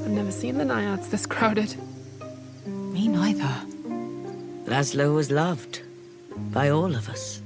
I've never seen the Naiads this crowded. Me neither. Laszlo was loved by all of us.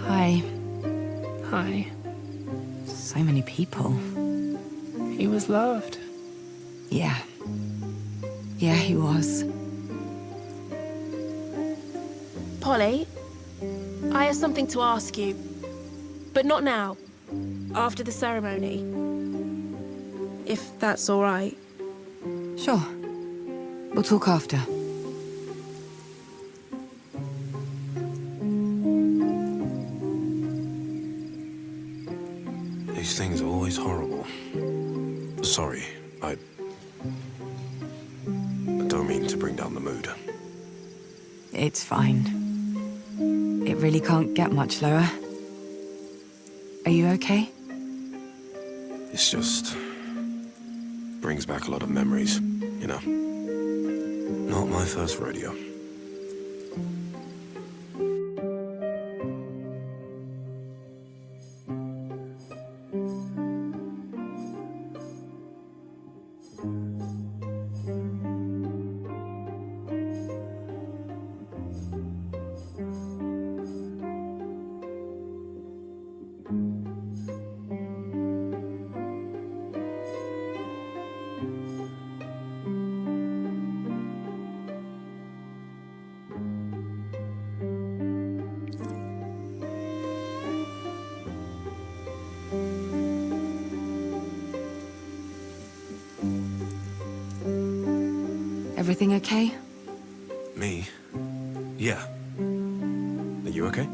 Hi. Hi. So many people. He was loved. Yeah. Yeah, he was. Polly, I have something to ask you. But not now. After the ceremony. If that's all right. Sure. We'll talk after. These things are always horrible. Sorry, I don't mean to bring down the mood. It's fine. It really can't get much lower. Are you okay? It's just brings back a lot of memories, you know. Not my first rodeo. Everything okay? Me? Yeah. Are you okay?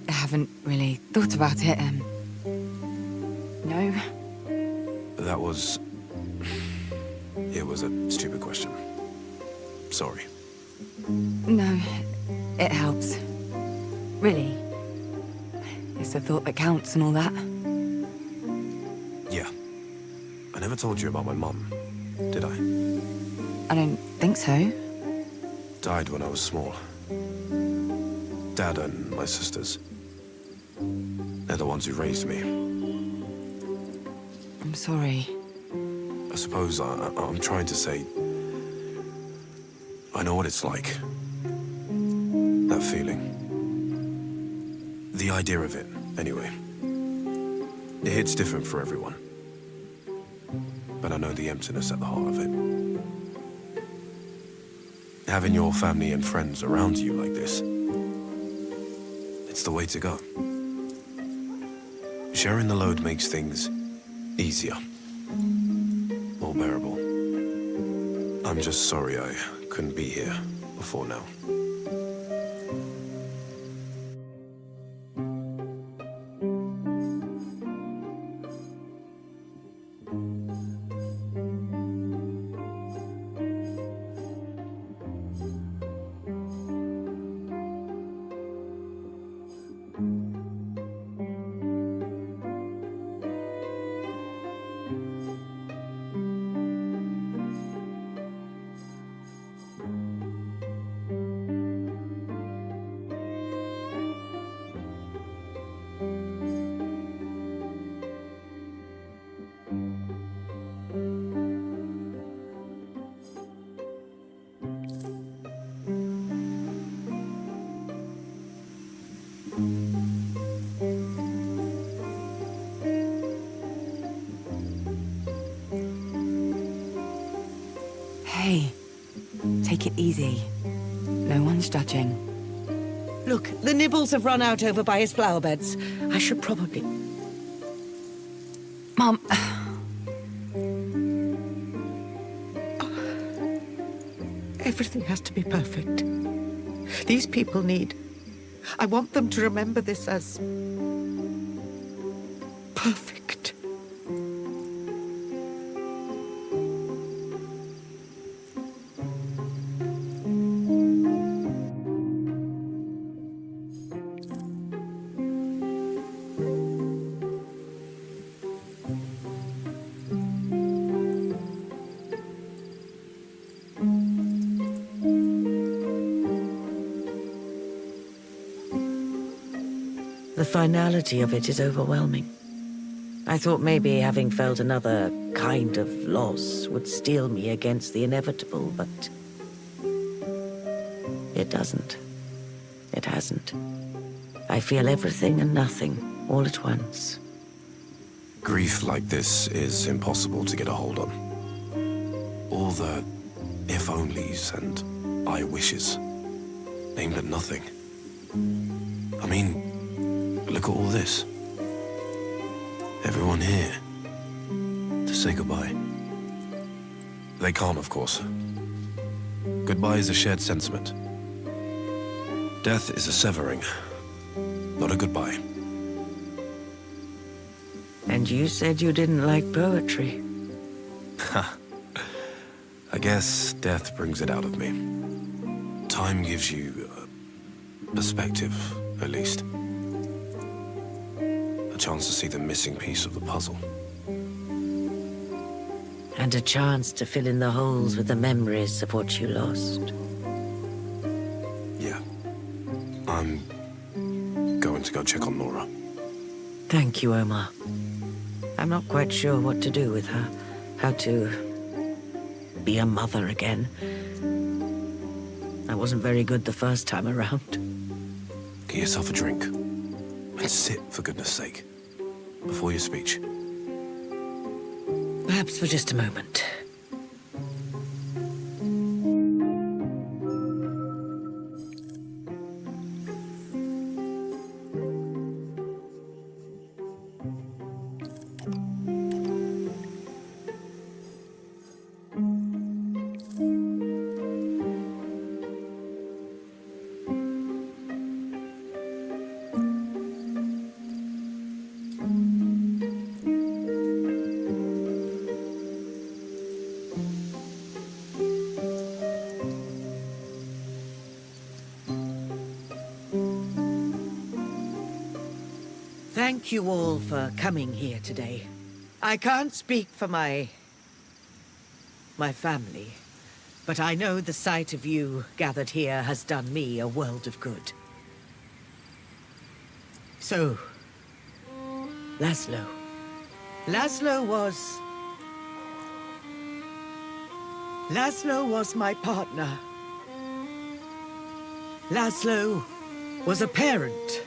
I haven't really thought about it, no. That was... It was a stupid question. Sorry. No, it helps. Really. It's the thought that counts and all that. Yeah. I never told you about my mum, did I? I don't think so. Died when I was small. Dad and my sisters. They're the ones who raised me. I'm sorry. I suppose I'm trying to say... I know what it's like. That feeling. The idea of it, anyway. It hits different for everyone. But I know the emptiness at the heart of it. Having your family and friends around you like this, it's the way to go. Sharing the load makes things easier. More bearable. I'm just sorry I couldn't be here before now. Hey, take it easy. No one's judging. Look, the nibbles have run out over by his flower beds. I should probably... Mum. Everything has to be perfect. These people need... I want them to remember this as... perfect. The finality of it is overwhelming. I thought maybe having felt another kind of loss would steel me against the inevitable, but... it doesn't. It hasn't. I feel everything and nothing, all at once. Grief like this is impossible to get a hold on. All the if-onlys and I-wishes, aimed at nothing. I mean, look at all this. Everyone here to say goodbye. They can't, of course. Goodbye is a shared sentiment. Death is a severing, not a goodbye. And you said you didn't like poetry. Ha. I guess death brings it out of me. Time gives you perspective, at least. A chance to see the missing piece of the puzzle. And a chance to fill in the holes with the memories of what you lost. Yeah. I'm going to go check on Nora. Thank you, Omar. I'm not quite sure what to do with her. How to be a mother again. I wasn't very good the first time around. Get yourself a drink. And sit, for goodness sake. Before your speech. Perhaps for just a moment. thank you all for coming here today. I can't speak for my family, but I know the sight of you gathered here has done me a world of good. So, Laszlo. Laszlo was my partner. Laszlo was a parent.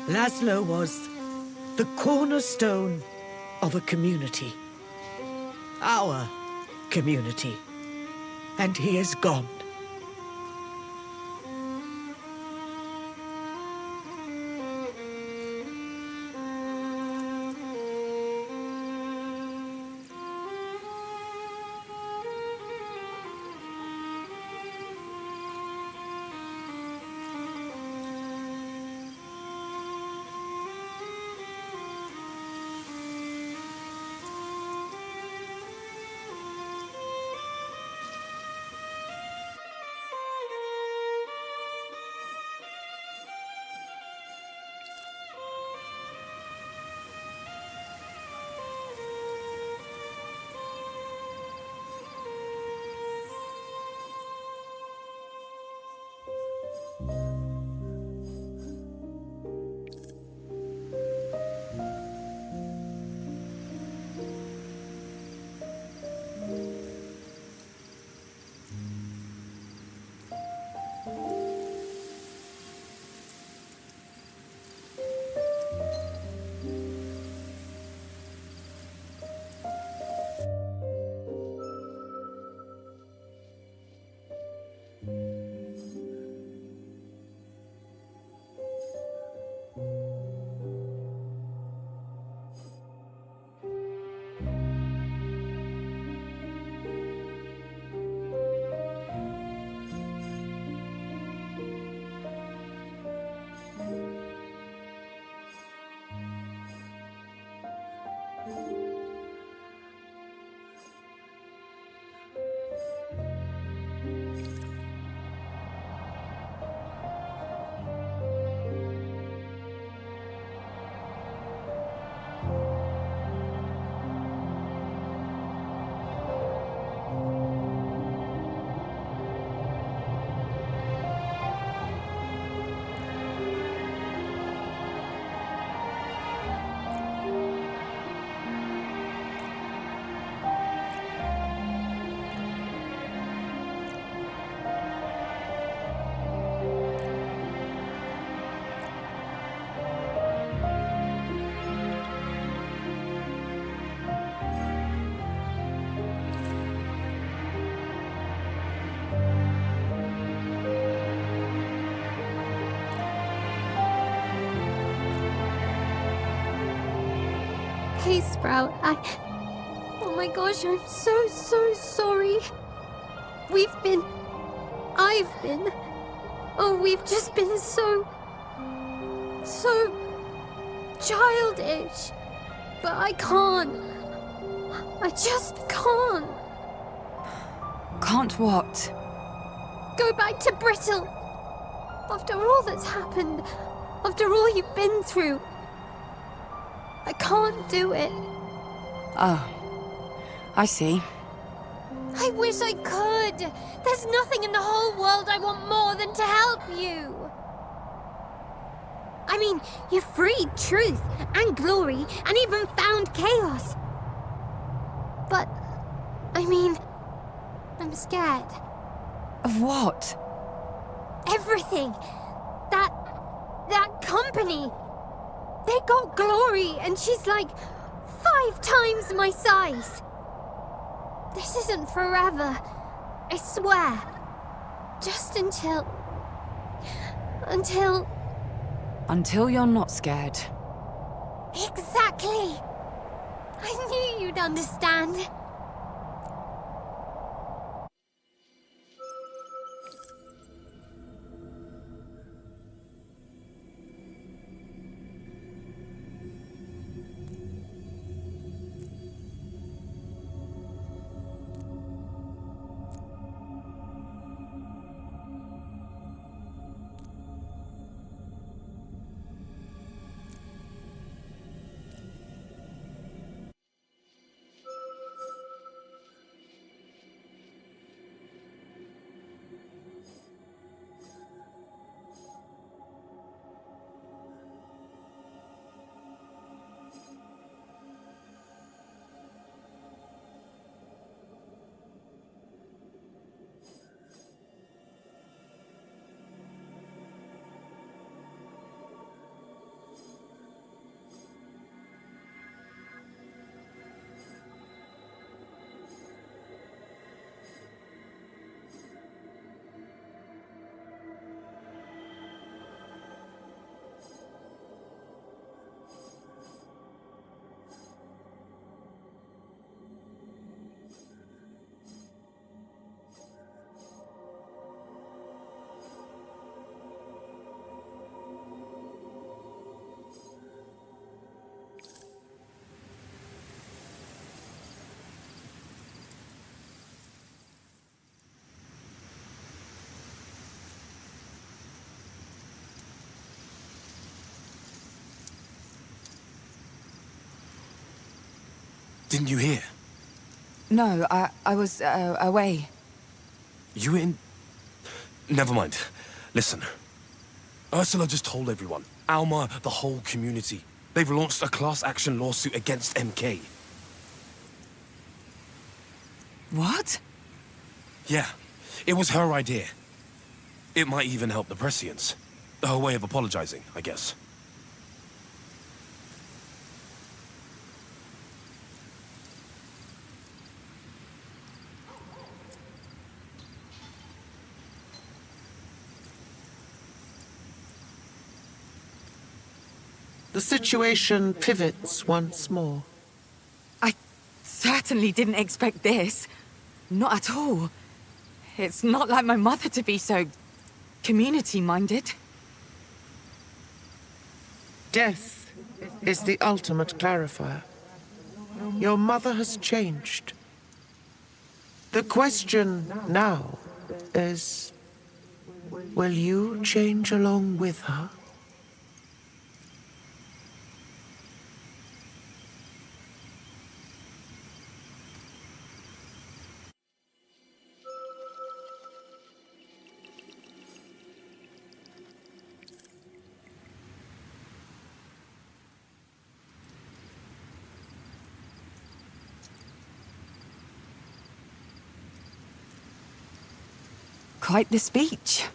Laszlo was the cornerstone of a community. Our community. And he is gone. Hey, Sprout, oh my gosh, I'm so sorry. We've just been so childish. But I can't. I just can't. Can't what? Go back to Brittle. After all that's happened, after all you've been through, I can't do it. Oh, I see. I wish I could. There's nothing in the whole world I want more than to help you. I mean, you freed truth and glory and even found chaos. But, I mean, I'm scared. Of what? Everything. That company. They got glory and she's like 5 times my size. This isn't forever. I swear. Just until... Until you're not scared. Exactly. I knew you'd understand. Didn't you hear? No, I was away. You were in... Never mind. Listen. Ursula just told everyone. Alma, the whole community. They've launched a class action lawsuit against MK. What? Yeah, it was her idea. It might even help the Prescients. Her way of apologizing, I guess. The situation pivots once more. I certainly didn't expect this. Not at all. It's not like my mother to be so community-minded. Death is the ultimate clarifier. Your mother has changed. The question now is, will you change along with her? Quite the speech.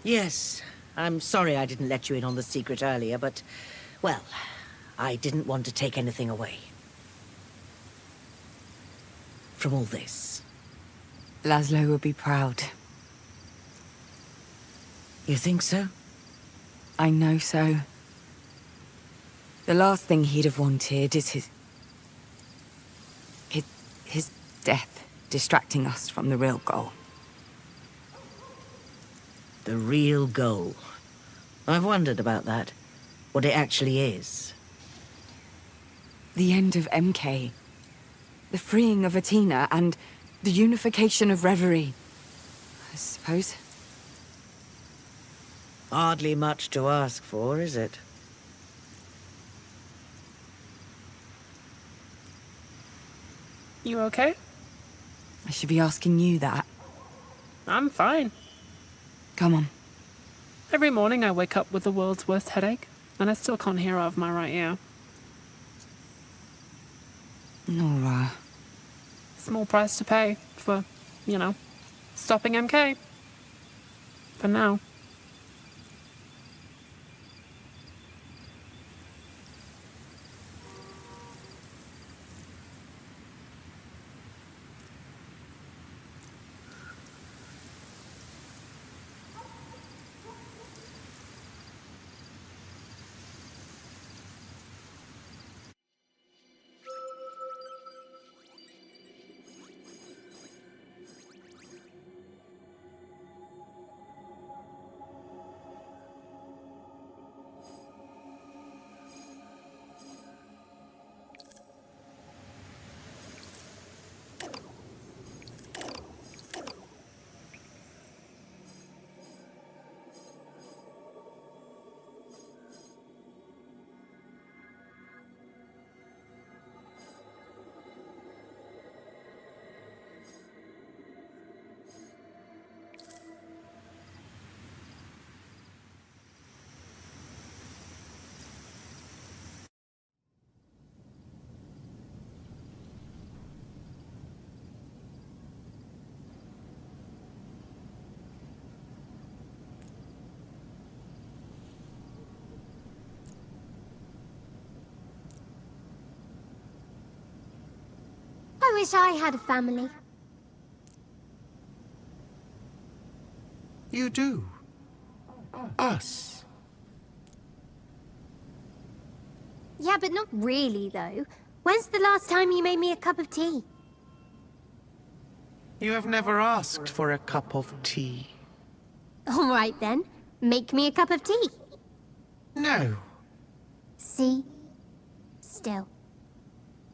Yes, I'm sorry I didn't let you in on the secret earlier, but, well, I didn't want to take anything away from all this. Laszlo would be proud. You think so? I know so. The last thing he'd have wanted is his death distracting us from the real goal. The real goal. I've wondered about that. What it actually is. The end of MK. The freeing of Athena and the unification of Reverie, I suppose. Hardly much to ask for, is it? You okay? I should be asking you that. I'm fine. Come on. Every morning I wake up with the world's worst headache, and I still can't hear out of my right ear. Nora. Small price to pay for, stopping MK. For now. I wish I had a family. You do. Us. Yeah, but not really, though. When's the last time you made me a cup of tea? You have never asked for a cup of tea. All right, then. Make me a cup of tea. No. See? Still.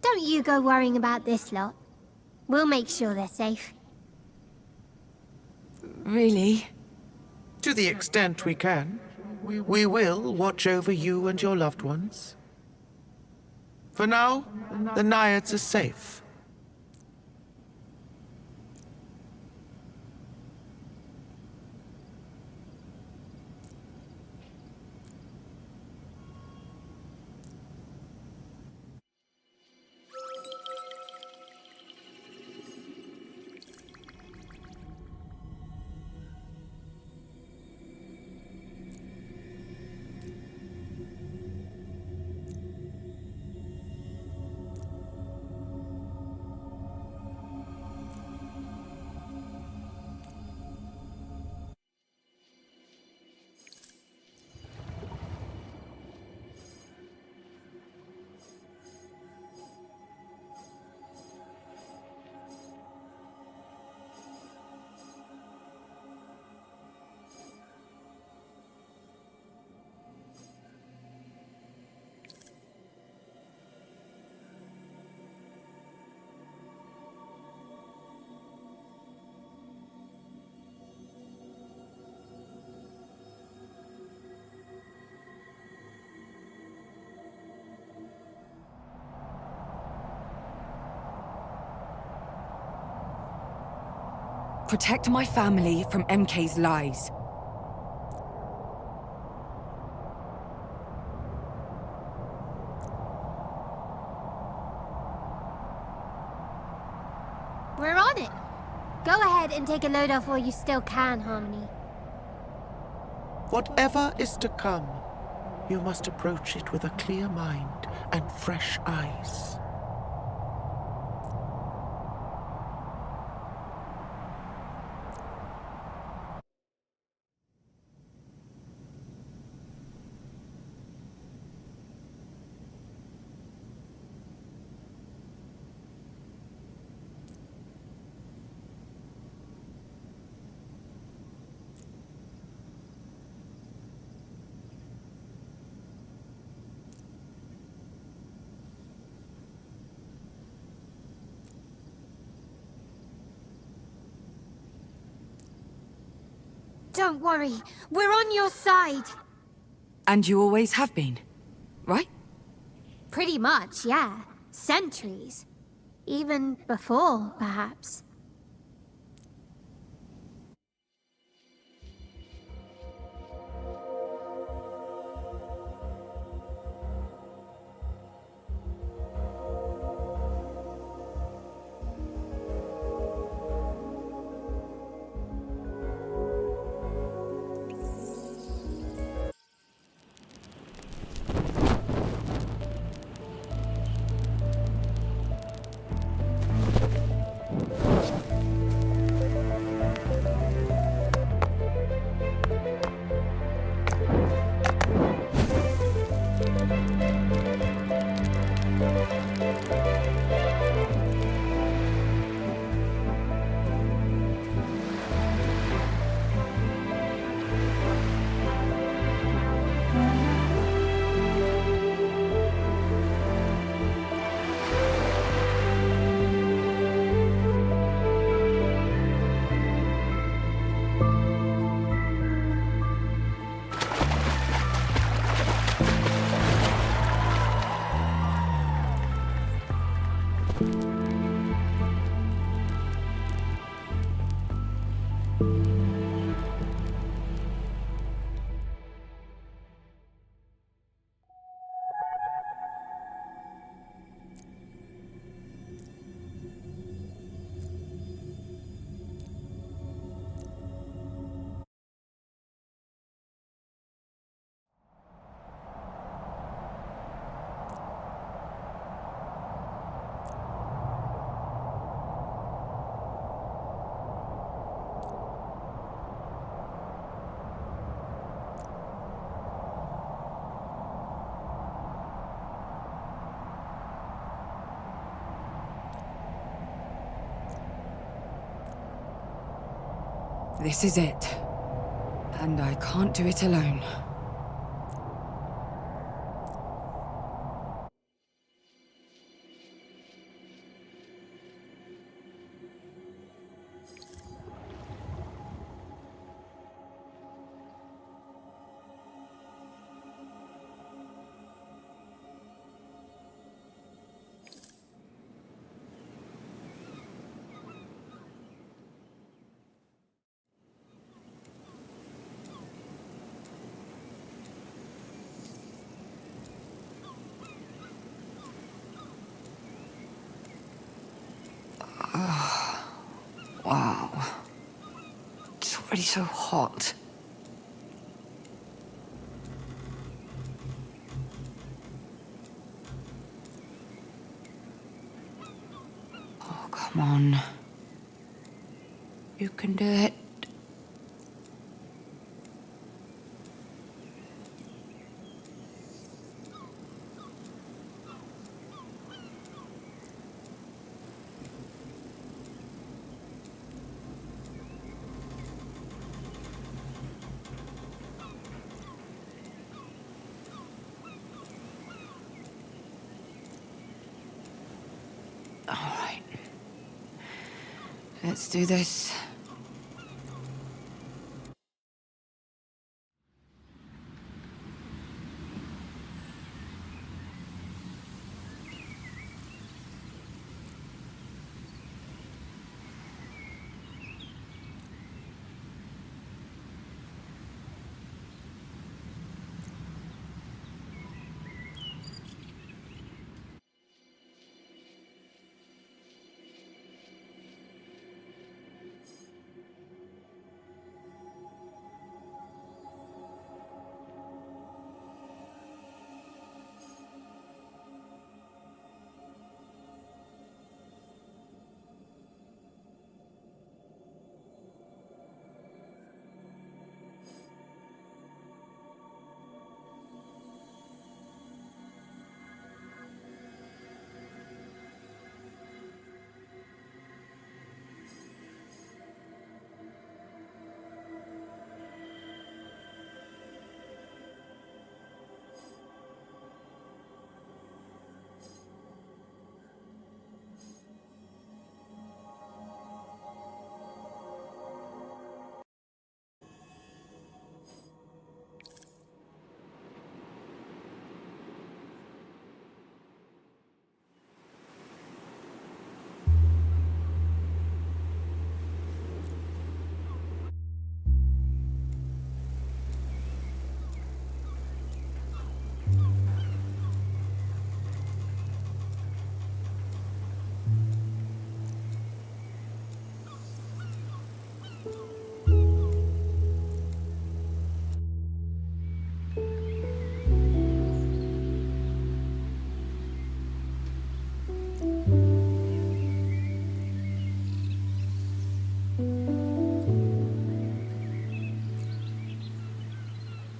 Don't you go worrying about this lot. We'll make sure they're safe. Really? To the extent we can. We will watch over you and your loved ones. For now, the Naiads are safe. Protect my family from MK's lies. We're on it. Go ahead and take a load off while you still can, Harmony. Whatever is to come, you must approach it with a clear mind and fresh eyes. Don't worry, we're on your side. And you always have been, right? Pretty much, yeah. Centuries. Even before, perhaps. This is it. And I can't do it alone. Wow. It's already so hot. Oh, come on. You can do it. All right. Let's do this.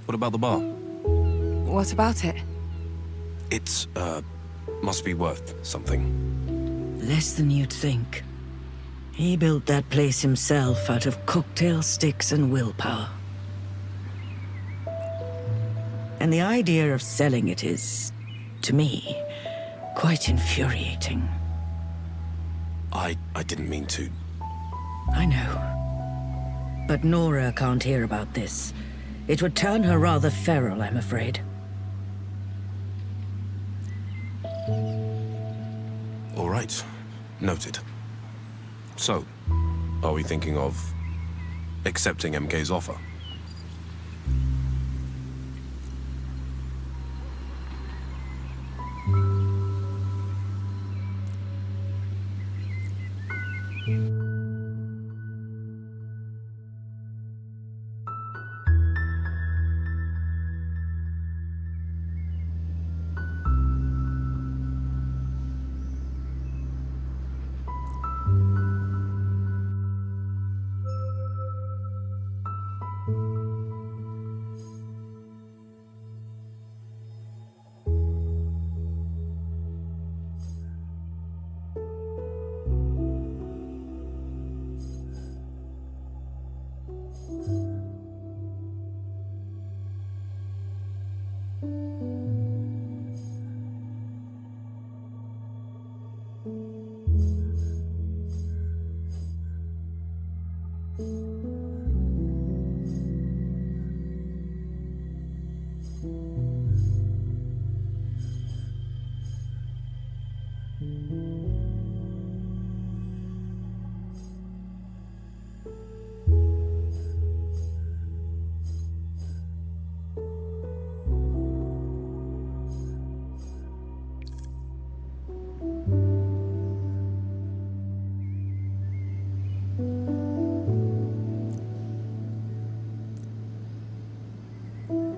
What about the bar? What about it? It's, must be worth something. Less than you'd think. He built that place himself out of cocktail sticks and willpower. And the idea of selling it is, to me, quite infuriating. I didn't mean to. I know. But Nora can't hear about this. It would turn her rather feral, I'm afraid. All right. Noted. So, are we thinking of accepting MK's offer?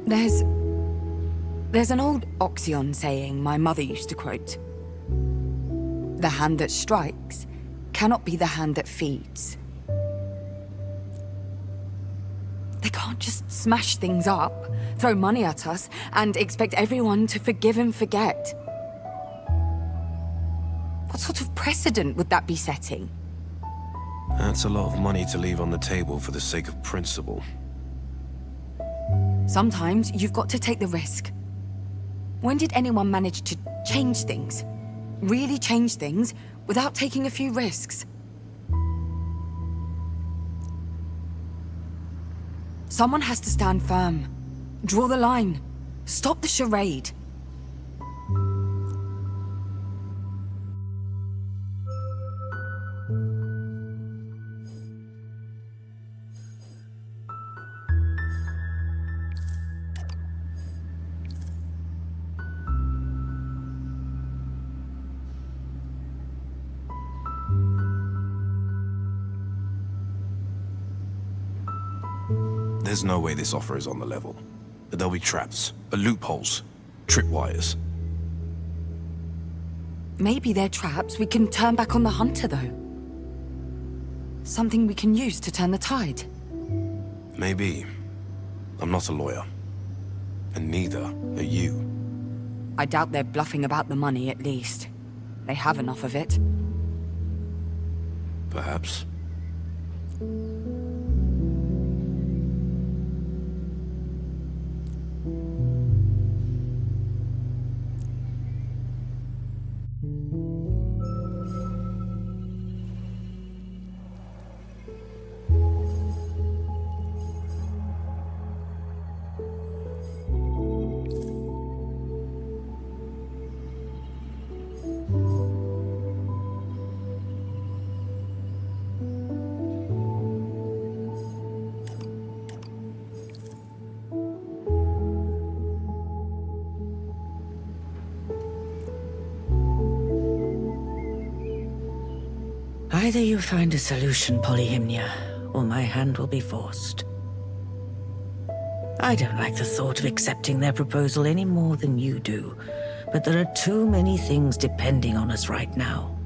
There's an old Oxyon saying my mother used to quote. The hand that strikes cannot be the hand that feeds. They can't just smash things up, throw money at us, and expect everyone to forgive and forget. What sort of precedent would that be setting? That's a lot of money to leave on the table for the sake of principle. Sometimes you've got to take the risk. When did anyone manage to change things? Really change things without taking a few risks? Someone has to stand firm. Draw the line. Stop the charade. There's no way this offer is on the level. There'll be traps, loopholes, tripwires. Maybe they're traps we can turn back on the hunter, though. Something we can use to turn the tide. Maybe. I'm not a lawyer. And neither are you. I doubt they're bluffing about the money, at least. They have enough of it. Perhaps. Either you find a solution, Polyhymnia, or my hand will be forced. I don't like the thought of accepting their proposal any more than you do, but there are too many things depending on us right now.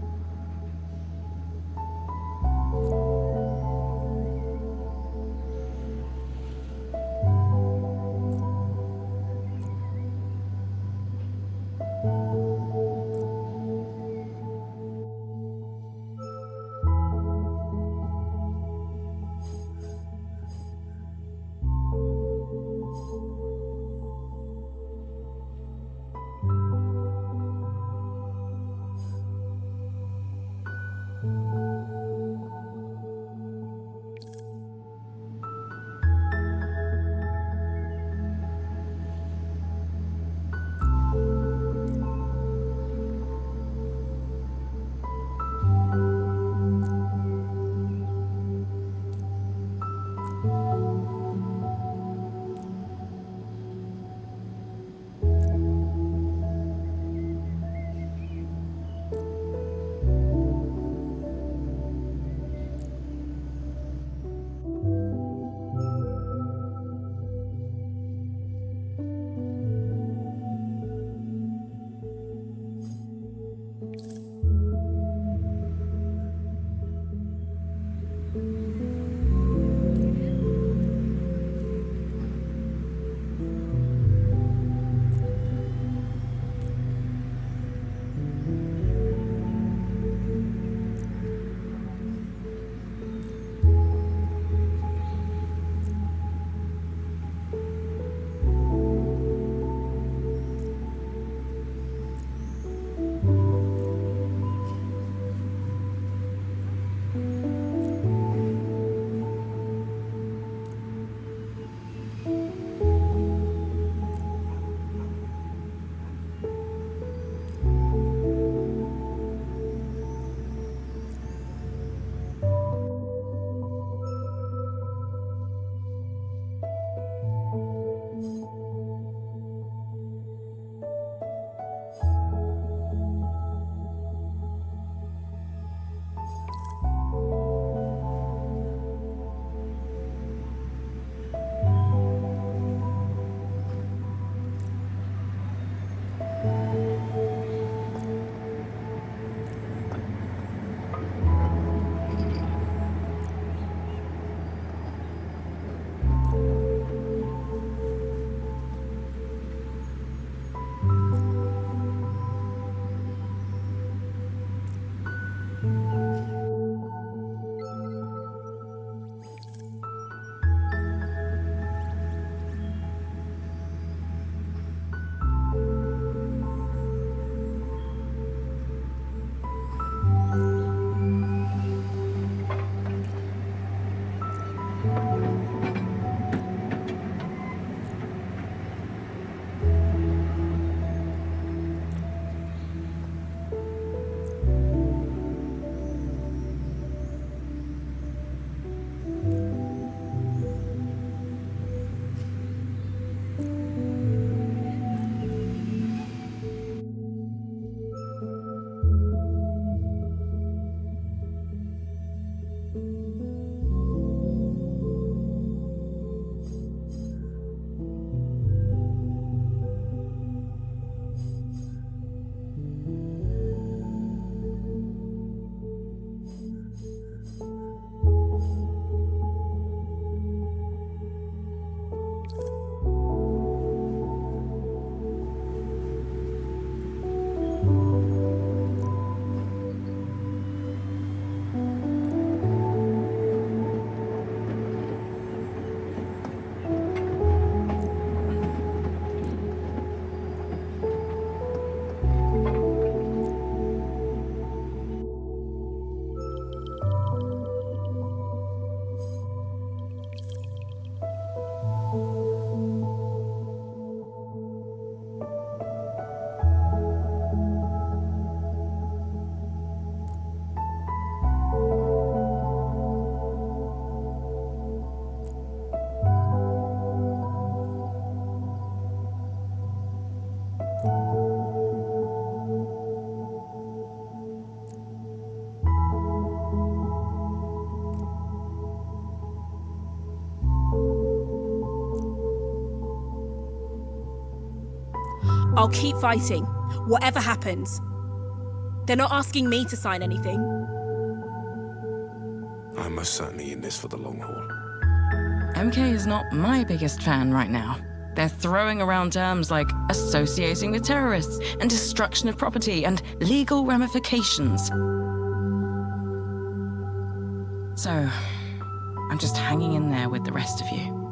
I'll keep fighting, whatever happens. They're not asking me to sign anything. I'm most certainly in this for the long haul. MK is not my biggest fan right now. They're throwing around terms like associating with terrorists and destruction of property and legal ramifications. So, I'm just hanging in there with the rest of you.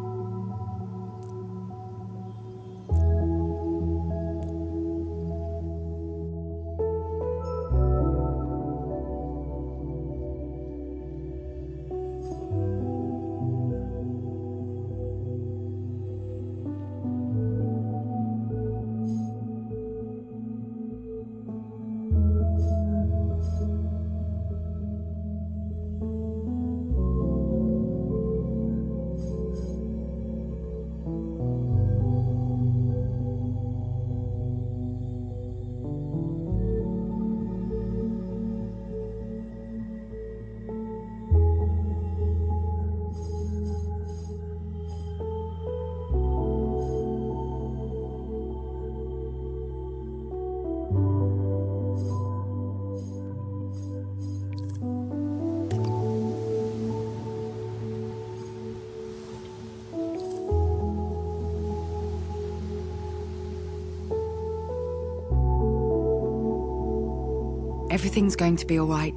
Everything's going to be all right.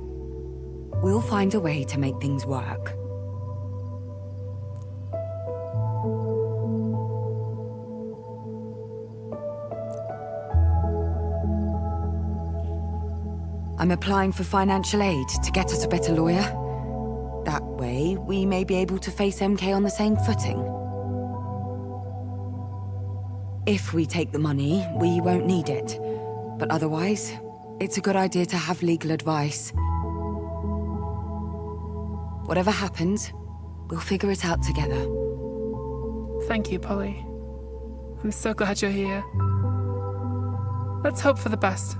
We'll find a way to make things work. I'm applying for financial aid to get us a better lawyer. That way, we may be able to face MK on the same footing. If we take the money, we won't need it. But otherwise, it's a good idea to have legal advice. Whatever happens, we'll figure it out together. Thank you, Polly. I'm so glad you're here. Let's hope for the best.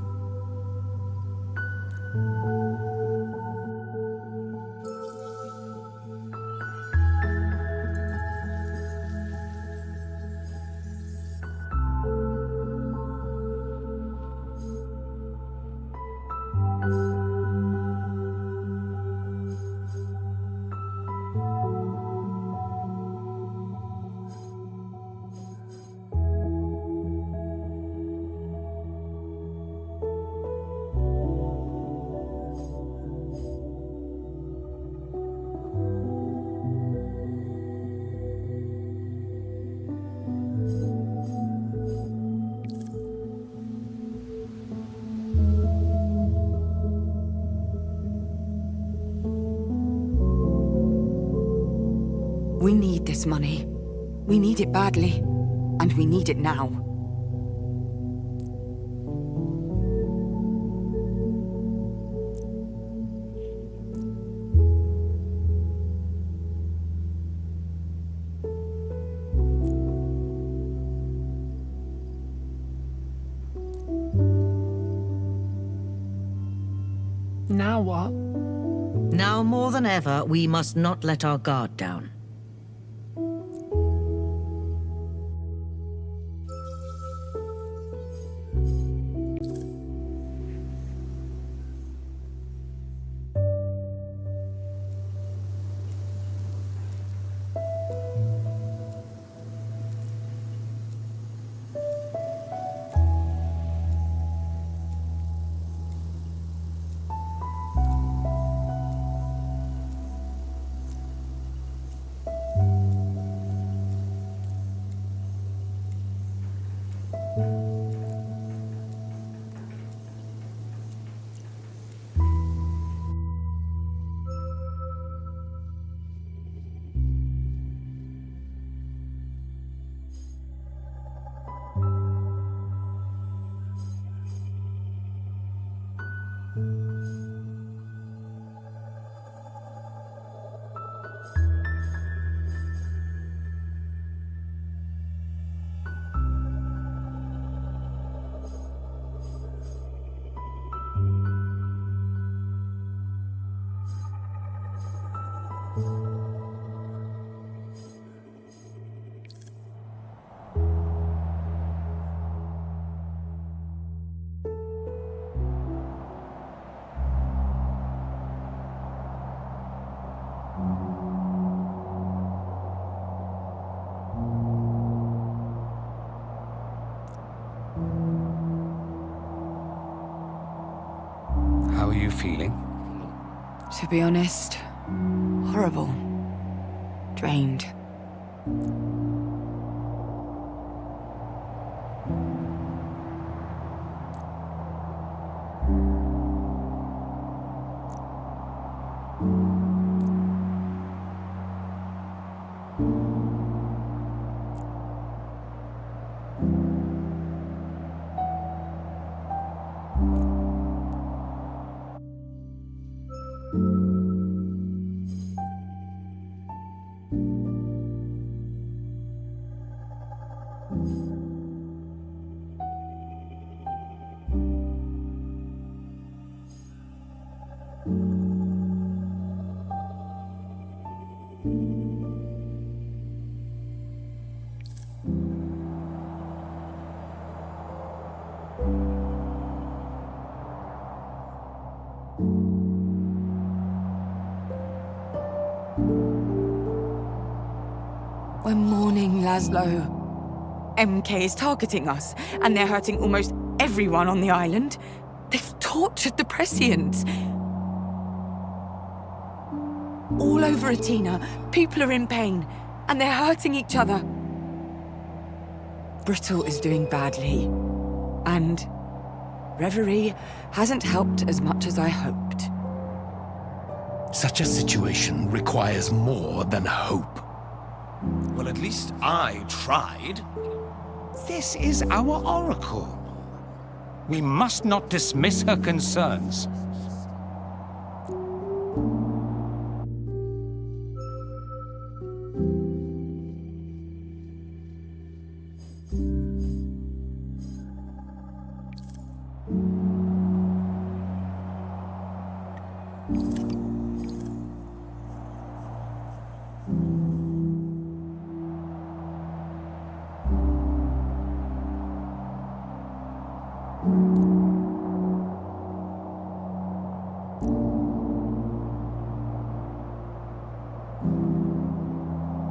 We need this money. We need it badly. And we need it now. Now what? Now more than ever, we must not let our guard down. How are you feeling? To be honest, horrible. Drained. We're mourning, Laszlo. MK is targeting us, and they're hurting almost everyone on the island. They've tortured the prescients. All over Atina, people are in pain, and they're hurting each other. Brittle is doing badly, and Reverie hasn't helped as much as I hoped. Such a situation requires more than hope. Well, at least I tried. This is our oracle. We must not dismiss her concerns.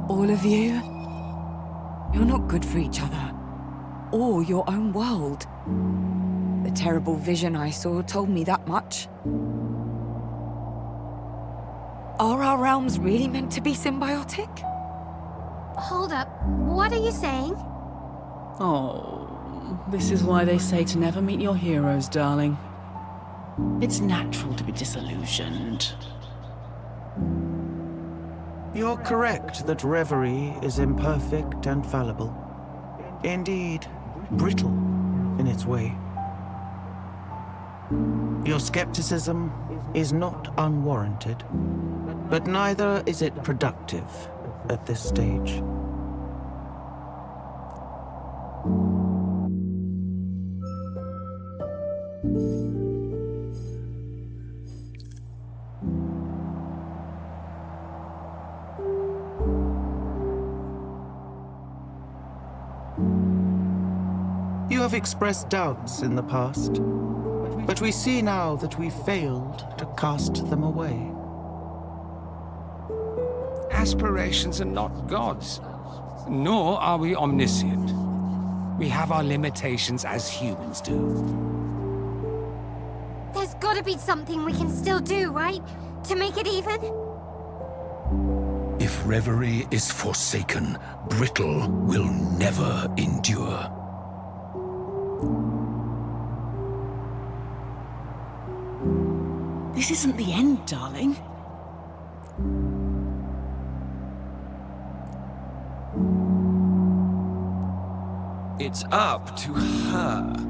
All of you, you're not good for each other, or your own world. The terrible vision I saw told me that much. Are our realms really meant to be symbiotic? Hold up. What are you saying? Oh, this is why they say to never meet your heroes, darling. It's natural to be disillusioned. You're correct that Reverie is imperfect and fallible. Indeed, brittle in its way. Your skepticism is not unwarranted, but neither is it productive at this stage. You have expressed doubts in the past, but we see now that we failed to cast them away. Aspirations are not gods, nor are we omniscient. We have our limitations as humans do. There's gotta be something we can still do, right? To make it even? If Reverie is forsaken, Brittle will never endure. This isn't the end, darling. It's up to her.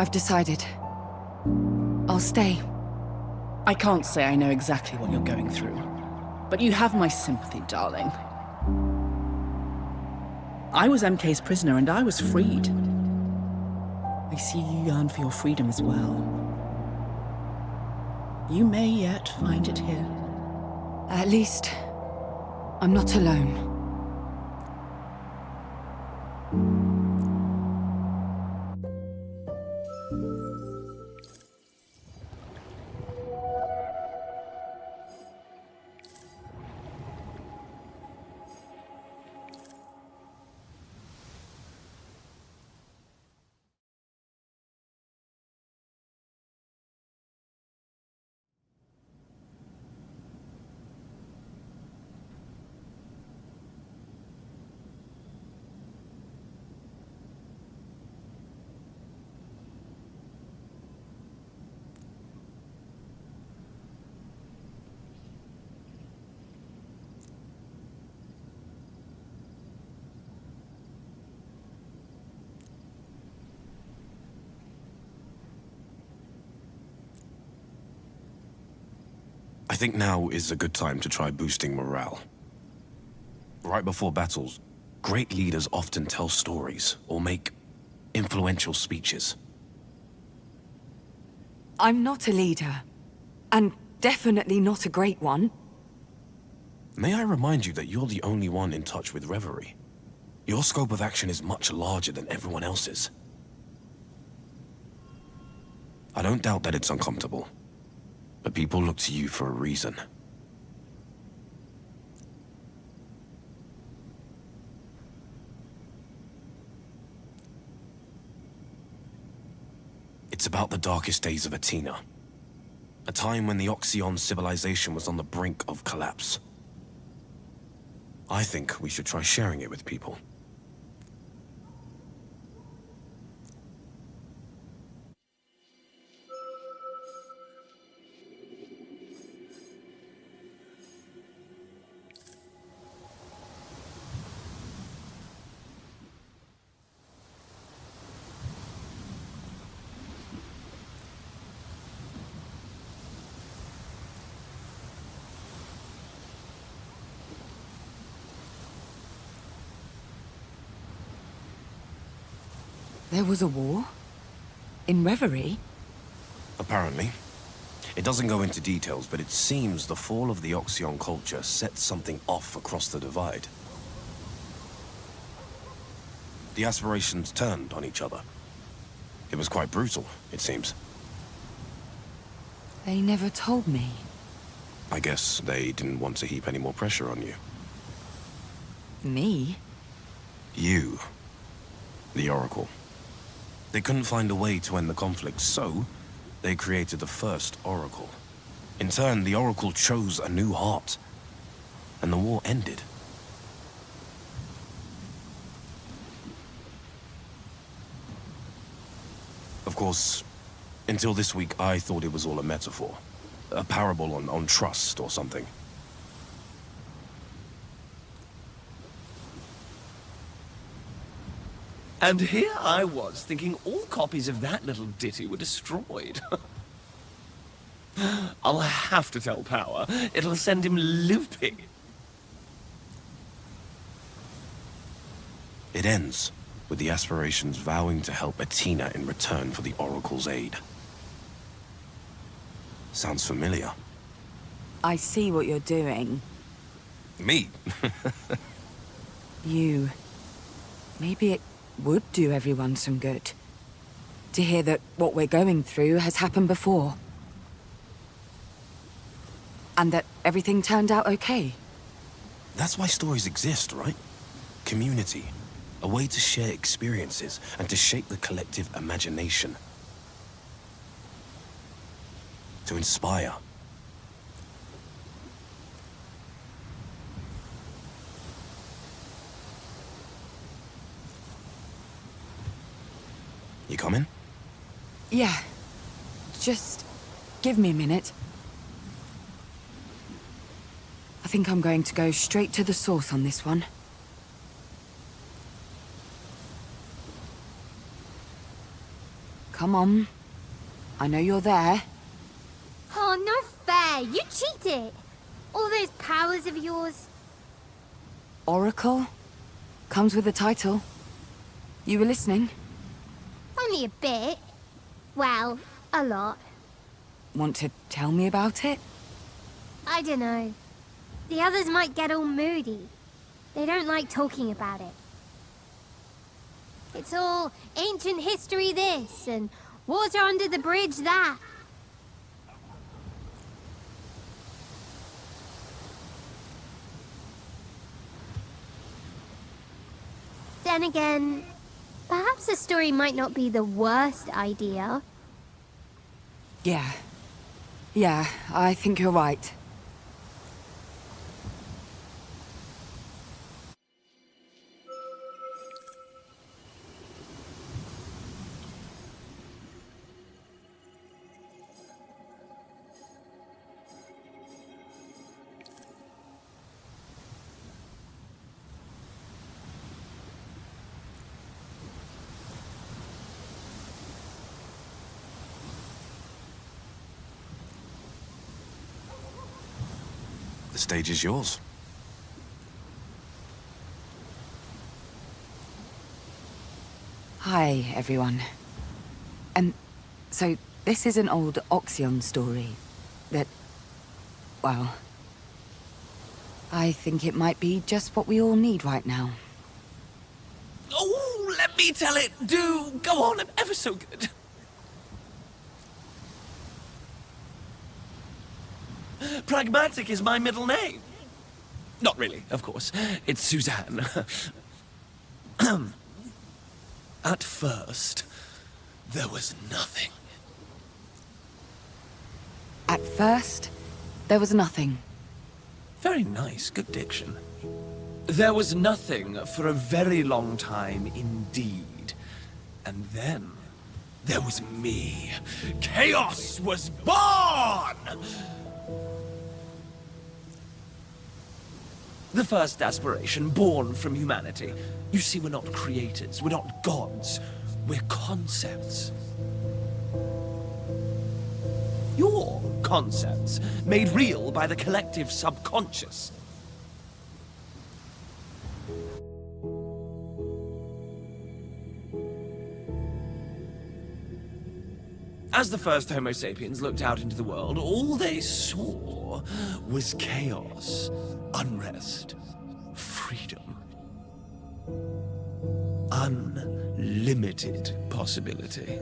I've decided. I'll stay. I can't say I know exactly what you're going through, but you have my sympathy, darling. I was MK's prisoner and I was freed. I see you yearn for your freedom as well. You may yet find it here. At least, I'm not alone. I think now is a good time to try boosting morale. Right before battles, great leaders often tell stories or make influential speeches. I'm not a leader, and definitely not a great one. May I remind you that you're the only one in touch with Reverie? Your scope of action is much larger than everyone else's. I don't doubt that it's uncomfortable, but people look to you for a reason. It's about the darkest days of Athena. A time when the Oxyon civilization was on the brink of collapse. I think we should try sharing it with people. There was a war? In Reverie? Apparently. It doesn't go into details, but it seems the fall of the Oxyon culture set something off across the divide. The aspirations turned on each other. It was quite brutal, it seems. They never told me. I guess they didn't want to heap any more pressure on you. Me? You. The Oracle. They couldn't find a way to end the conflict, so they created the first Oracle. In turn, the Oracle chose a new heart, and the war ended. Of course, until this week, I thought it was all a metaphor. A parable on trust or something. And here I was, thinking all copies of that little ditty were destroyed. I'll have to tell Power. It'll send him looping. It ends with the aspirations vowing to help Athena in return for the Oracle's aid. Sounds familiar. I see what you're doing. Me? You. Maybe it would do everyone some good. To hear that what we're going through has happened before. And that everything turned out okay. That's why stories exist, right? Community. A way to share experiences and to shape the collective imagination. To inspire. You coming? Yeah. Just give me a minute. I think I'm going to go straight to the source on this one. Come on. I know you're there. Oh, no fair. You cheated. All those powers of yours. Oracle? Comes with a title. You were listening? Only a bit. Well, a lot. Want to tell me about it? I don't know. The others might get all moody. They don't like talking about it. It's all ancient history this, and water under the bridge that. Then again, perhaps a story might not be the worst idea. Yeah, I think you're right. The stage is yours. Hi, everyone. So this is an old Oxion story that, well, I think it might be just what we all need right now. Oh, let me tell it. Do go on, I'm ever so good. Pragmatic is my middle name. Not really, of course. It's Suzanne. At first, there was nothing. At first, there was nothing. Very nice, good diction. There was nothing for a very long time indeed. And then, there was me. Chaos was born! The first aspiration born from humanity. You see, we're not creators, we're not gods, we're concepts. Your concepts, made real by the collective subconscious. As the first Homo sapiens looked out into the world, all they saw was chaos, unrest, freedom. Unlimited possibility.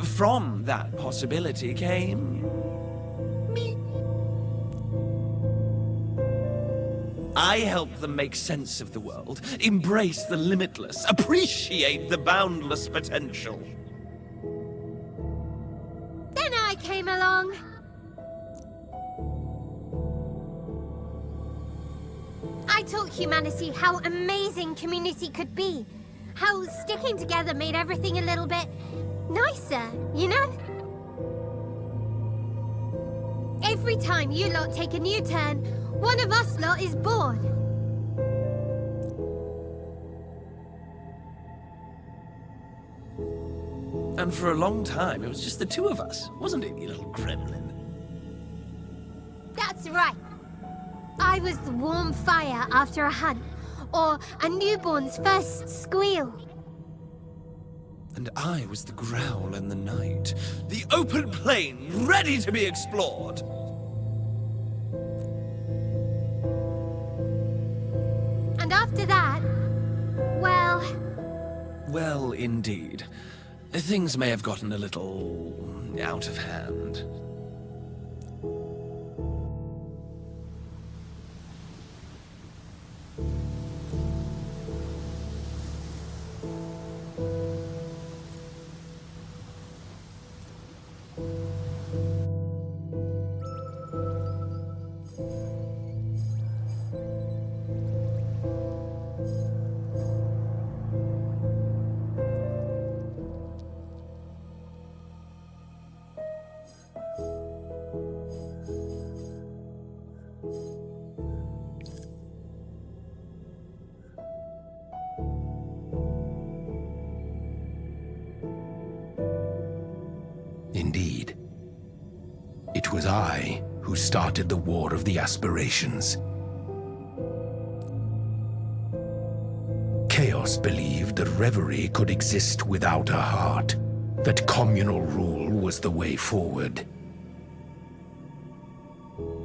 From that possibility came me. I helped them make sense of the world, embrace the limitless, appreciate the boundless potential. Then I came along. I taught humanity how amazing community could be. How sticking together made everything a little bit nicer, you know? Every time you lot take a new turn, one of us lot is born. And for a long time, it was just the two of us, wasn't it, you little gremlin? That's right. I was the warm fire after a hunt, or a newborn's first squeal. And I was the growl in the night, the open plain ready to be explored. And after that, well... Well, indeed. Things may have gotten a little out of hand. who started the War of the Aspirations. Chaos believed that Reverie could exist without a heart, that communal rule was the way forward.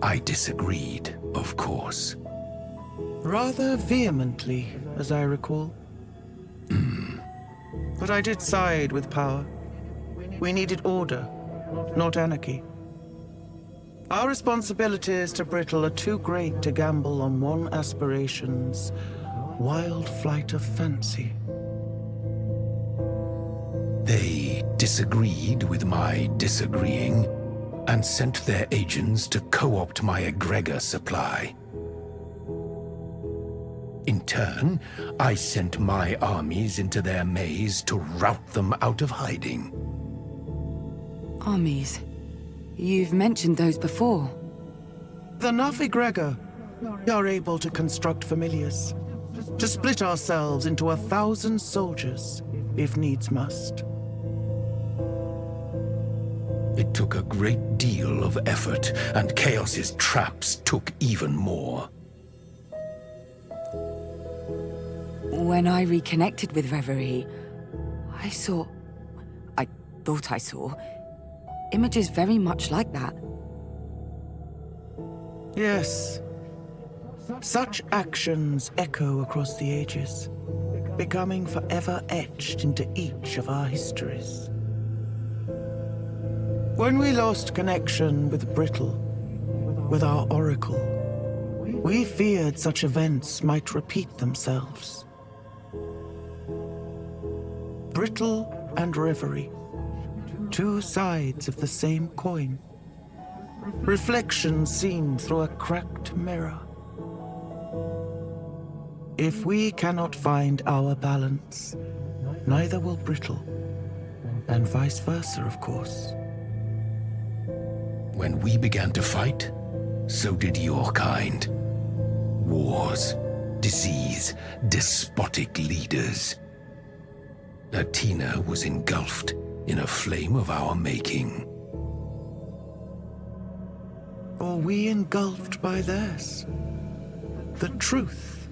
I disagreed, of course. Rather vehemently, as I recall. But I did side with power. We needed order, not anarchy. Our responsibilities to Brittle are too great to gamble on one aspiration's wild flight of fancy. They disagreed with my disagreeing and sent their agents to co-opt my egregor supply. In turn, I sent my armies into their maze to rout them out of hiding. Armies? You've mentioned those before. The enough egregor are able to construct familiars, to split ourselves into 1,000 soldiers, if needs must. It took a great deal of effort, and Chaos's traps took even more. When I reconnected with Reverie, I thought I saw, images very much like that. Yes. Such actions echo across the ages, becoming forever etched into each of our histories. When we lost connection with Brittle, with our Oracle, we feared such events might repeat themselves. Brittle and Reverie, two sides of the same coin. Reflections seen through a cracked mirror. If we cannot find our balance, neither will Brittle, and vice versa, of course. When we began to fight, so did your kind. Wars, disease, despotic leaders. Athena was engulfed in a flame of our making. Or we engulfed by theirs. The truth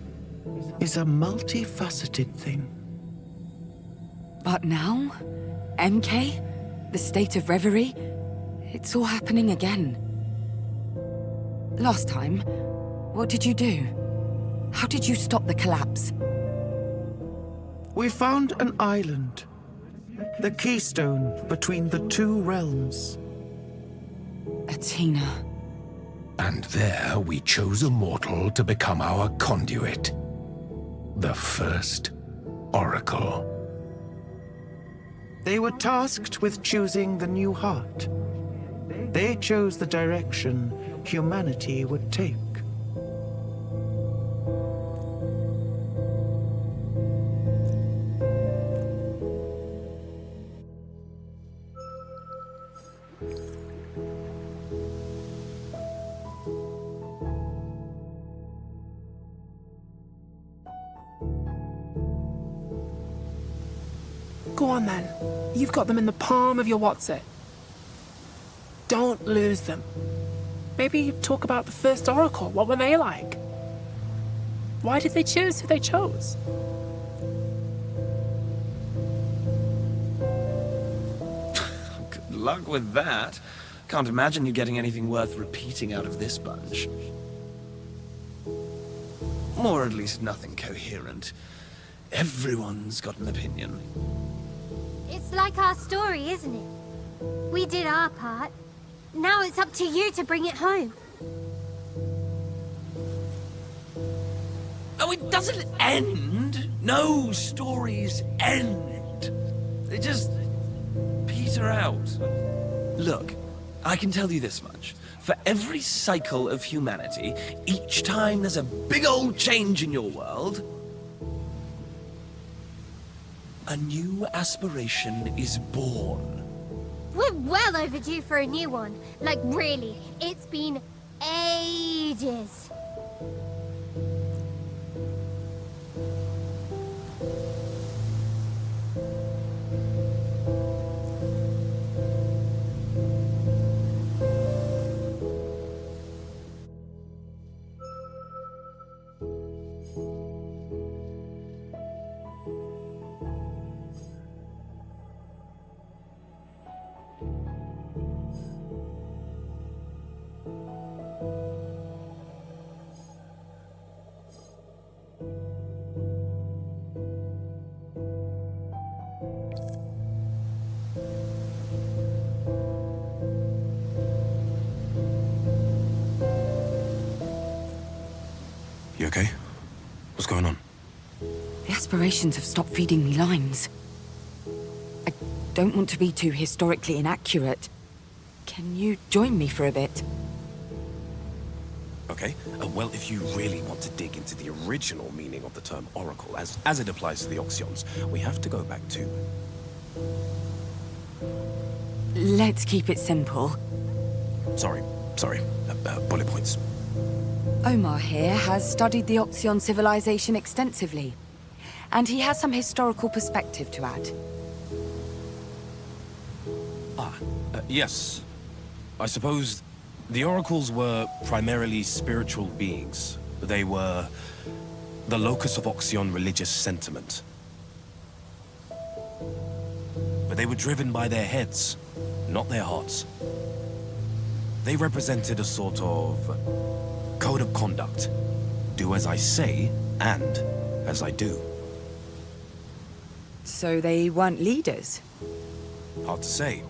is a multifaceted thing. But now, MK, the state of Reverie, it's all happening again. Last time, what did you do? How did you stop the collapse? We found an island, the keystone between the two realms. Athena. And there we chose a mortal to become our conduit. The first Oracle. They were tasked with choosing the new heart. They chose the direction humanity would take. Go on then. You've got them in the palm of your what's-it. Don't lose them. Maybe talk about the first Oracle. What were they like? Why did they choose who they chose? Good luck with that. Can't imagine you getting anything worth repeating out of this bunch. Or at least nothing coherent. Everyone's got an opinion. It's like our story, isn't it? We did our part. Now it's up to you to bring it home. Oh, it doesn't end. No stories end. They just peter out. Look, I can tell you this much. For every cycle of humanity, each time there's a big old change in your world, a new aspiration is born. We're well overdue for a new one. Like, really, it's been ages. You okay? What's going on? The aspirations have stopped feeding me lines. I don't want to be too historically inaccurate. Can you join me for a bit? Okay. Well, if you really want to dig into the original meaning of the term oracle, as it applies to the Oxyons, we have to go back to... Let's keep it simple. Sorry. Bullet points. Omar here has studied the Oxyon civilization extensively, and he has some historical perspective to add. Yes. I suppose the oracles were primarily spiritual beings. They were the locus of Oxyon religious sentiment. But they were driven by their heads, not their hearts. They represented a sort of code of conduct. Do as I say, and as I do. So they weren't leaders? Hard to say.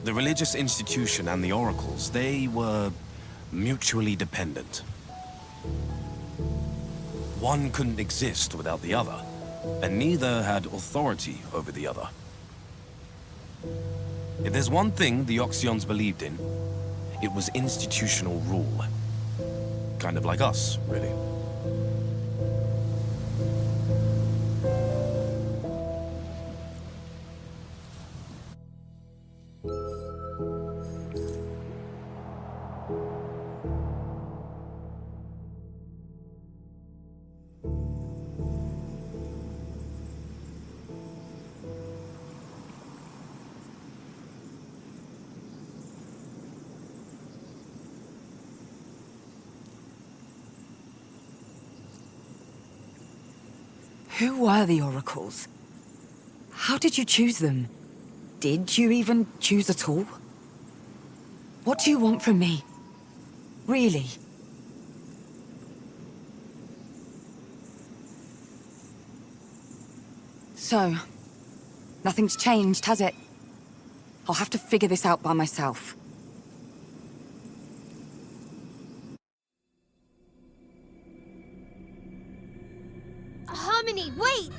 The religious institution and the oracles, they were mutually dependent. One couldn't exist without the other, and neither had authority over the other. If there's one thing the Oxyons believed in, it was institutional rule. Kind of like us, really. Who were the oracles? How did you choose them? Did you even choose at all? What do you want from me? Really? So, nothing's changed, has it? I'll have to figure this out by myself. Harmony, wait!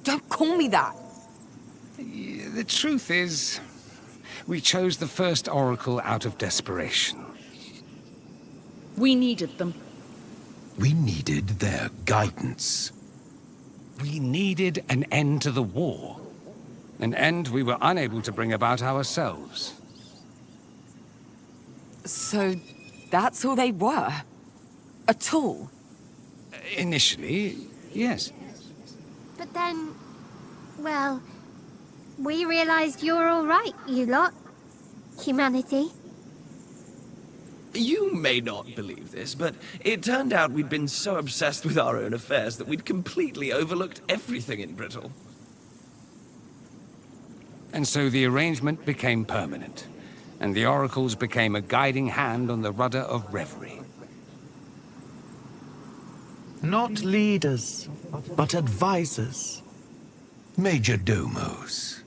Don't call me that! The truth is, we chose the first oracle out of desperation. We needed them. We needed their guidance. We needed an end to the war. An end we were unable to bring about ourselves. So, that's all they were? At all? Initially, yes. But then, well, we realized you're all right, you lot. Humanity. You may not believe this, but it turned out we'd been so obsessed with our own affairs that we'd completely overlooked everything in Brittle. And so the arrangement became permanent, and the oracles became a guiding hand on the rudder of reverie. Not leaders, but advisors. Major domos.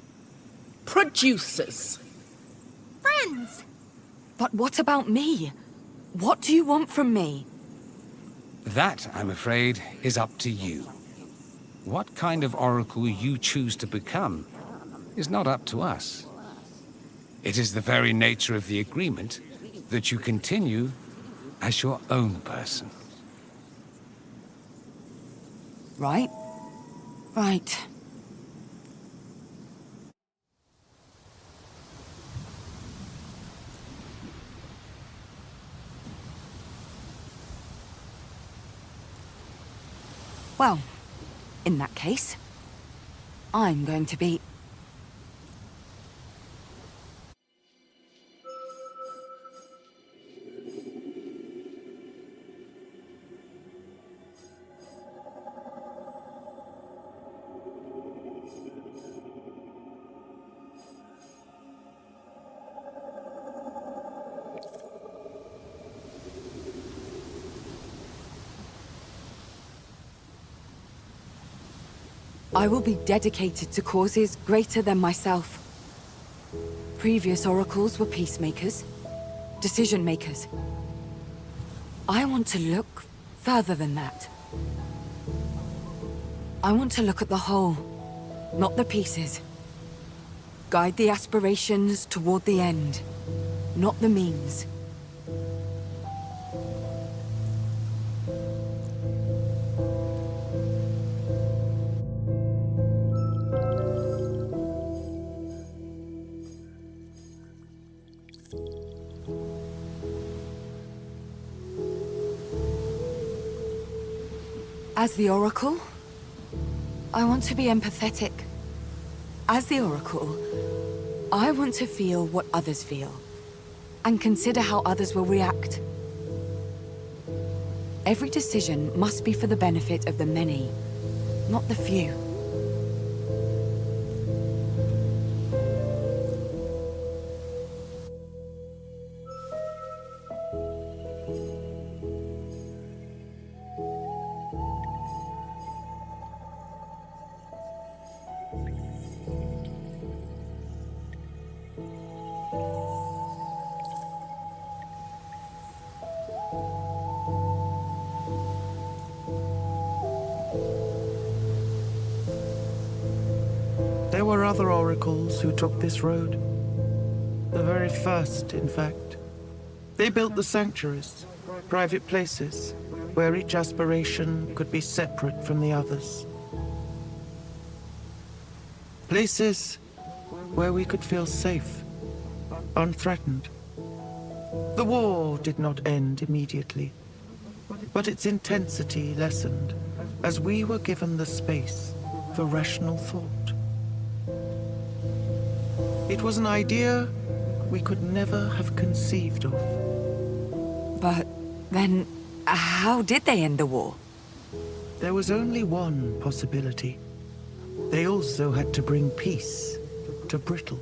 Producers. Friends! But what about me? What do you want from me? That, I'm afraid, is up to you. What kind of oracle you choose to become is not up to us. It is the very nature of the agreement that you continue as your own person. Right? Right. Well, in that case, I'm going to be... I will be dedicated to causes greater than myself. Previous oracles were peacemakers. decision makers. I want to look further than that. I want to look at the whole, not the pieces. Guide the aspirations toward the end, not the means. As the Oracle, I want to be empathetic. As the Oracle, I want to feel what others feel, and consider how others will react. Every decision must be for the benefit of the many, not the few. There were other oracles who took this road. The very first, in fact. They built the sanctuaries, private places, where each aspiration could be separate from the others. Places where we could feel safe, unthreatened. The war did not end immediately, but its intensity lessened as we were given the space for rational thought. It was an idea we could never have conceived of. But then, how did they end the war? There was only one possibility. They also had to bring peace to Brittle.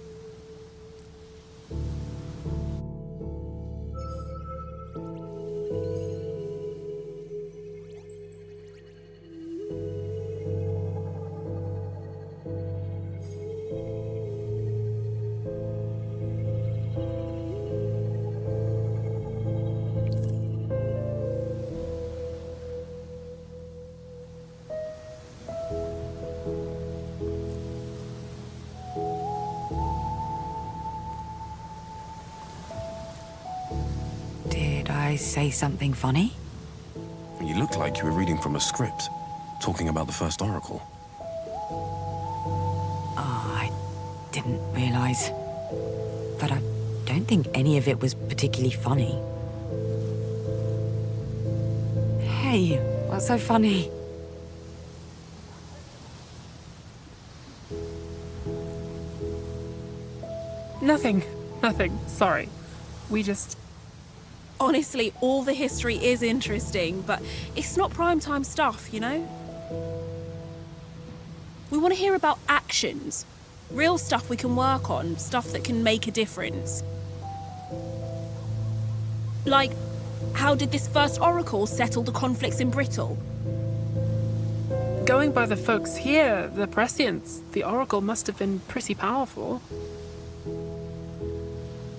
Did I say something funny? You looked like you were reading from a script, talking about the first Oracle. I didn't realize. But I don't think any of it was particularly funny. Hey, what's so funny? Nothing. Sorry. We just... Honestly, all the history is interesting, but it's not primetime stuff, you know? We want to hear about actions. Real stuff we can work on, stuff that can make a difference. Like, how did this first Oracle settle the conflicts in Brittle? Going by the folks here, the Prescients, the Oracle must have been pretty powerful.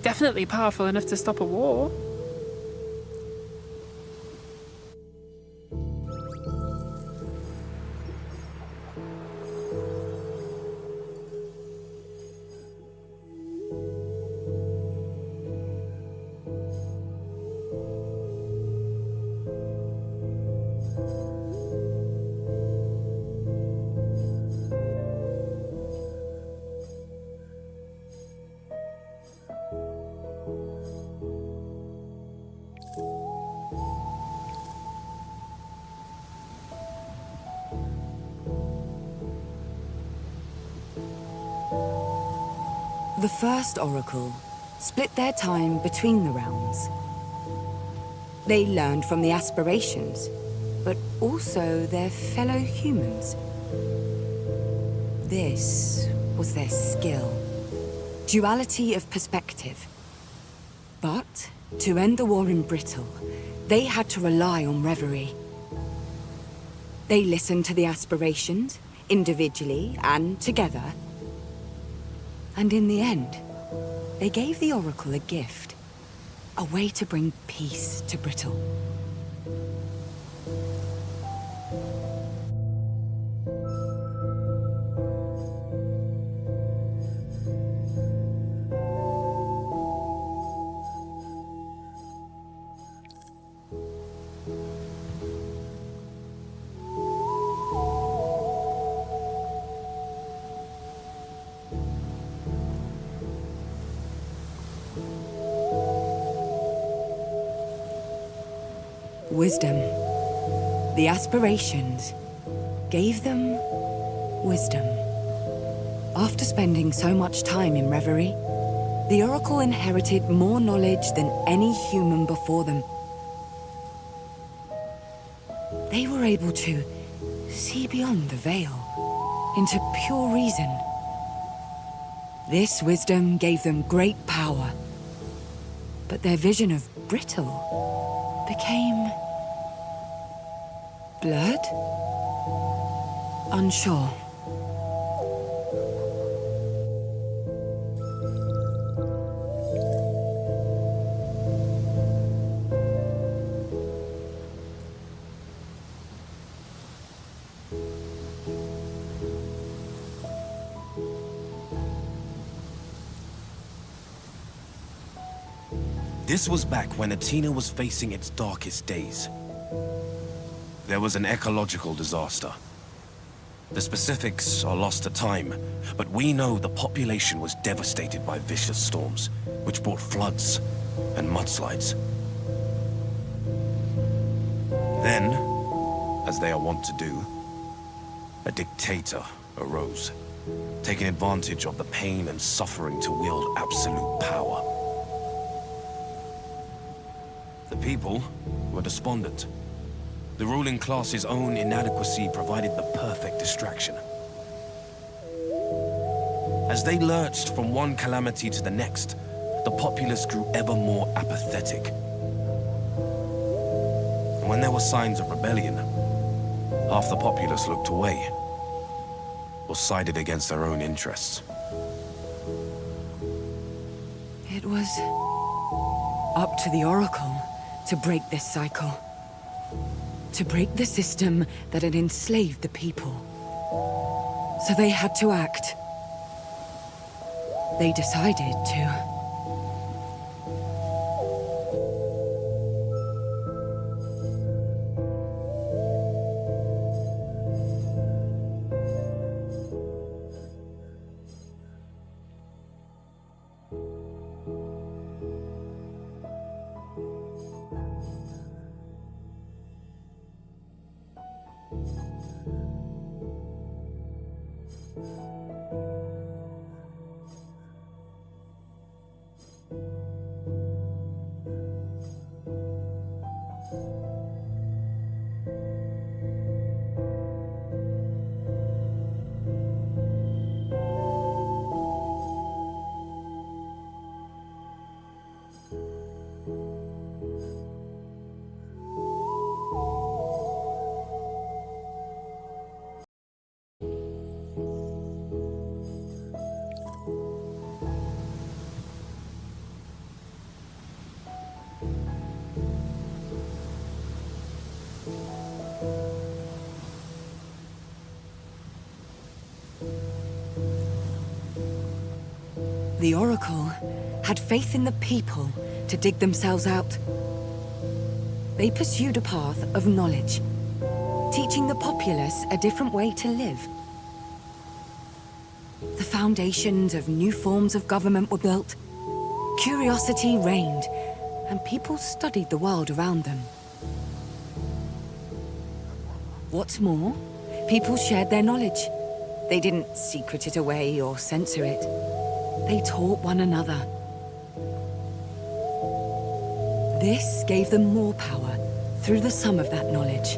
Definitely powerful enough to stop a war. The first Oracle split their time between the realms. They learned from the aspirations, but also their fellow humans. This was their skill. Duality of perspective. But to end the war in Brittle, they had to rely on Reverie. They listened to the aspirations, individually and together. And in the end, they gave the Oracle a gift. A way to bring peace to Brittle. Wisdom. The aspirations gave them wisdom. After spending so much time in Reverie, the Oracle inherited more knowledge than any human before them. They were able to see beyond the veil, into pure reason. This wisdom gave them great power, but their vision of Brittle became blurred? Unsure. This was back when Athena was facing its darkest days. There was an ecological disaster. The specifics are lost to time, but we know the population was devastated by vicious storms, which brought floods and mudslides. Then, as they are wont to do, a dictator arose, taking advantage of the pain and suffering to wield absolute power. The people were despondent. The ruling class's own inadequacy provided the perfect distraction. As they lurched from one calamity to the next, the populace grew ever more apathetic. And when there were signs of rebellion, half the populace looked away, or sided against their own interests. It was up to the Oracle to break this cycle. To break the system that had enslaved the people. So they had to act. They decided to. The Oracle had faith in the people to dig themselves out. They pursued a path of knowledge, teaching the populace a different way to live. The foundations of new forms of government were built, curiosity reigned, and people studied the world around them. What's more, people shared their knowledge. They didn't secret it away or censor it. They taught one another. This gave them more power through the sum of that knowledge.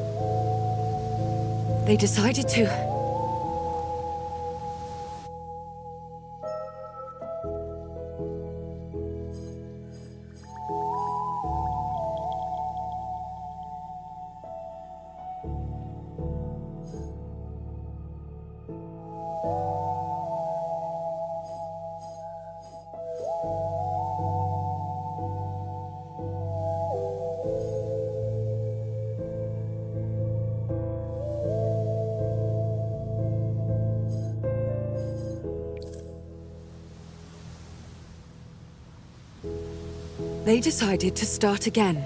They decided to... They decided to start again.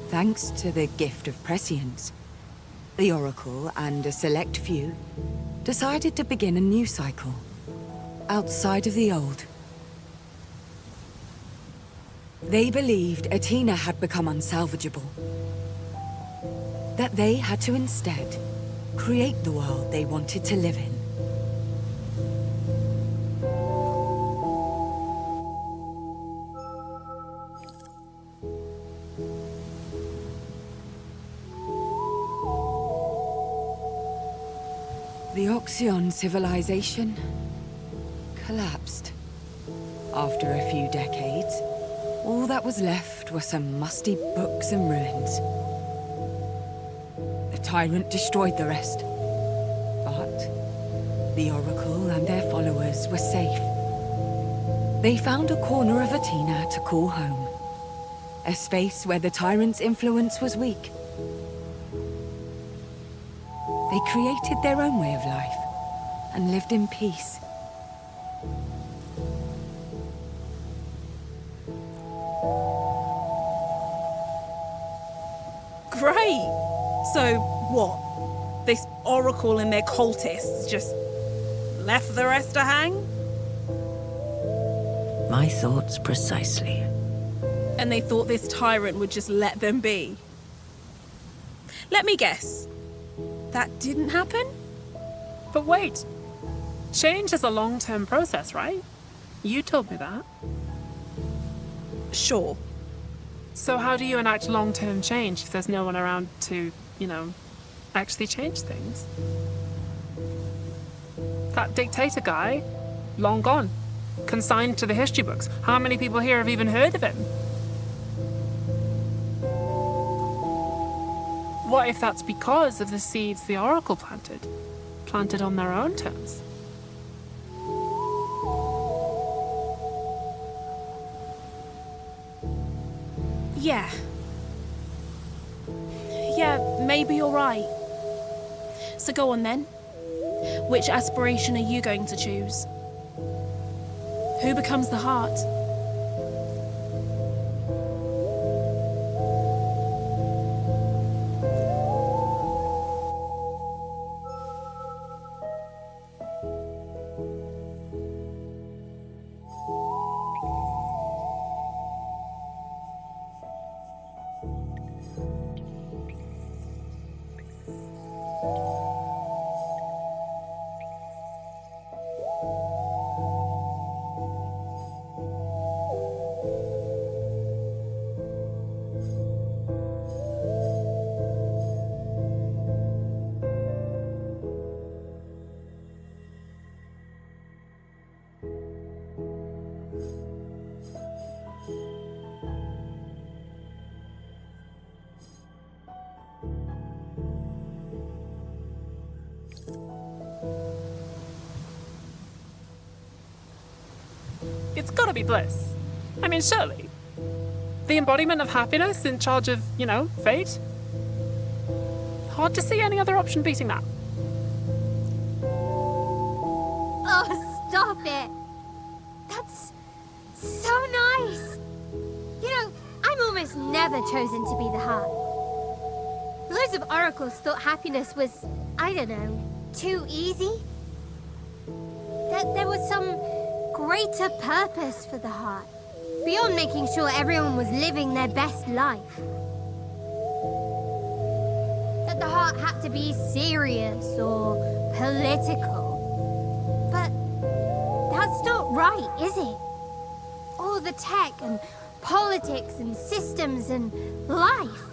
Thanks to the gift of prescience, the Oracle and a select few decided to begin a new cycle, outside of the old. They believed Athena had become unsalvageable. That they had to instead create the world they wanted to live in. The Oxion civilization collapsed. After a few decades, all that was left were some musty books and ruins. The tyrant destroyed the rest. But the Oracle and their followers were safe. They found a corner of Athena to call home. A space where the tyrant's influence was weak. They created their own way of life and lived in peace. Great! So, what? This Oracle and their cultists just left the rest to hang? My thoughts precisely. And they thought this tyrant would just let them be? Let me guess. That didn't happen? But wait. Change is a long-term process, right? You told me that. Sure. So how do you enact long-term change if there's no one around to, actually change things? That dictator guy, long gone. Consigned to the history books. How many people here have even heard of him? What if that's because of the seeds the Oracle planted? Planted on their own terms? Yeah. Yeah, maybe you're right. So go on then. Which aspiration are you going to choose? Who becomes the heart? It's gotta be bliss. I mean, surely. The embodiment of happiness in charge of, fate? Hard to see any other option beating that. Oh, stop it. That's so nice. I'm almost never chosen to be the heart. Loads of oracles thought happiness was, I don't know, too easy. That there was some greater purpose for the heart, beyond making sure everyone was living their best life. That the heart had to be serious or political. But that's not right, is it? All the tech and politics and systems and life.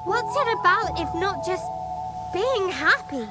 What's it about if not just being happy?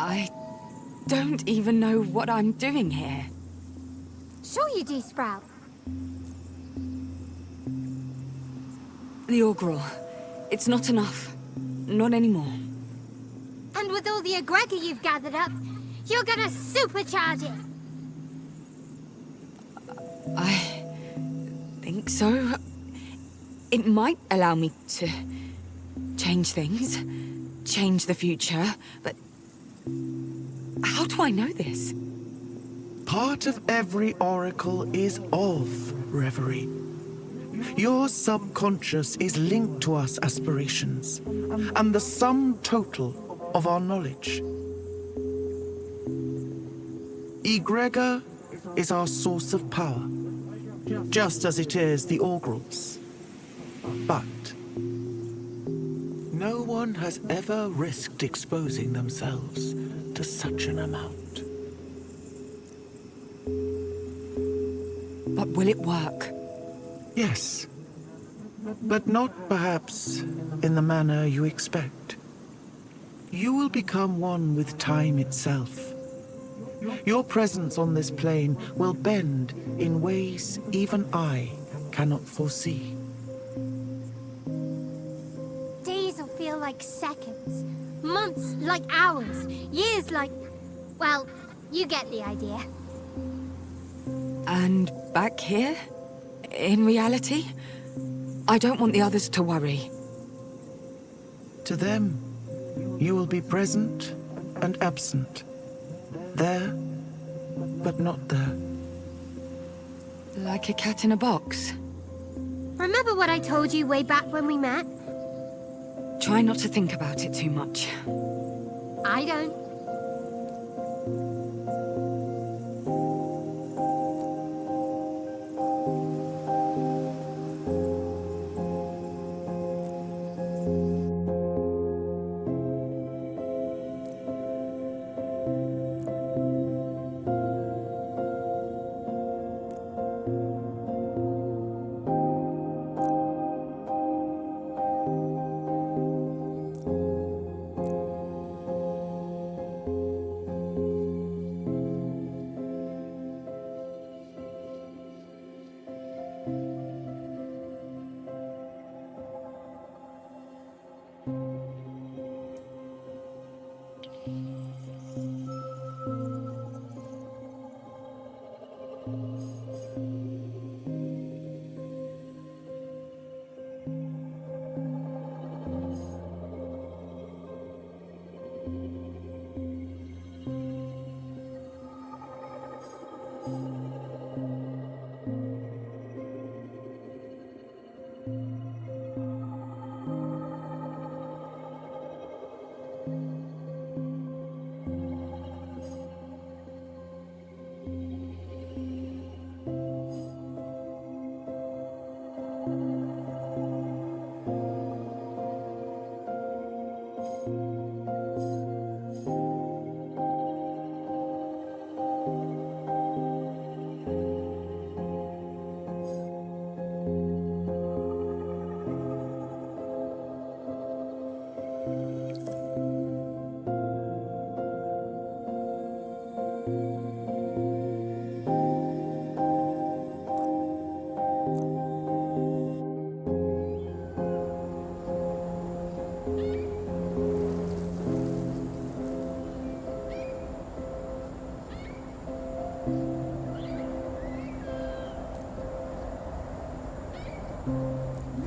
I don't even know what I'm doing here. Sure you do, Sprout. The Augural. It's not enough. Not anymore. And with all the egregor you've gathered up, you're gonna supercharge it! I think so. It might allow me to change things, change the future, but how do I know this? Part of every oracle is of reverie. Your subconscious is linked to us aspirations, and the sum total of our knowledge. Egregor is our source of power, just as it is the Augurals. But no one has ever risked exposing themselves to such an amount. But will it work? Yes, but not perhaps in the manner you expect. You will become one with time itself. Your presence on this plane will bend in ways even I cannot foresee. Days will feel like seconds, months like hours, years like... well, you get the idea. And back here? In reality? I don't want the others to worry. To them, you will be present and absent. There, but not there. Like a cat in a box? Remember what I told you way back when we met? Try not to think about it too much. I don't.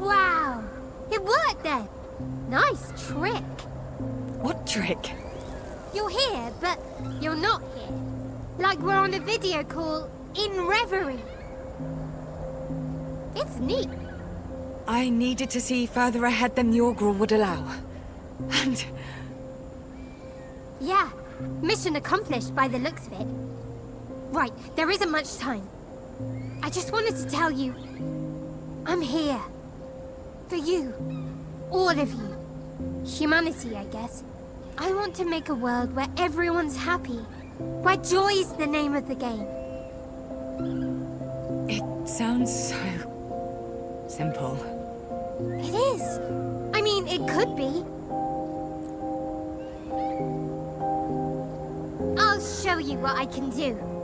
Wow! It worked then! Nice trick! What trick? You're here, but you're not here. Like we're on a video call in Reverie. It's neat. I needed to see further ahead than the Augural would allow. And... yeah, mission accomplished by the looks of it. Right, there isn't much time. I just wanted to tell you, I'm here. For you. All of you. Humanity, I guess. I want to make a world where everyone's happy. Where joy's the name of the game. It sounds so... simple. It is. I mean, it could be. show you what I can do.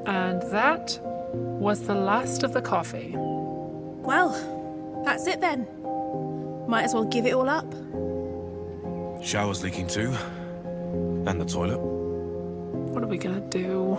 And that was the last of the coffee. Well, that's it then. Might as well give it all up. Shower's leaking too. And the toilet. What are we gonna do?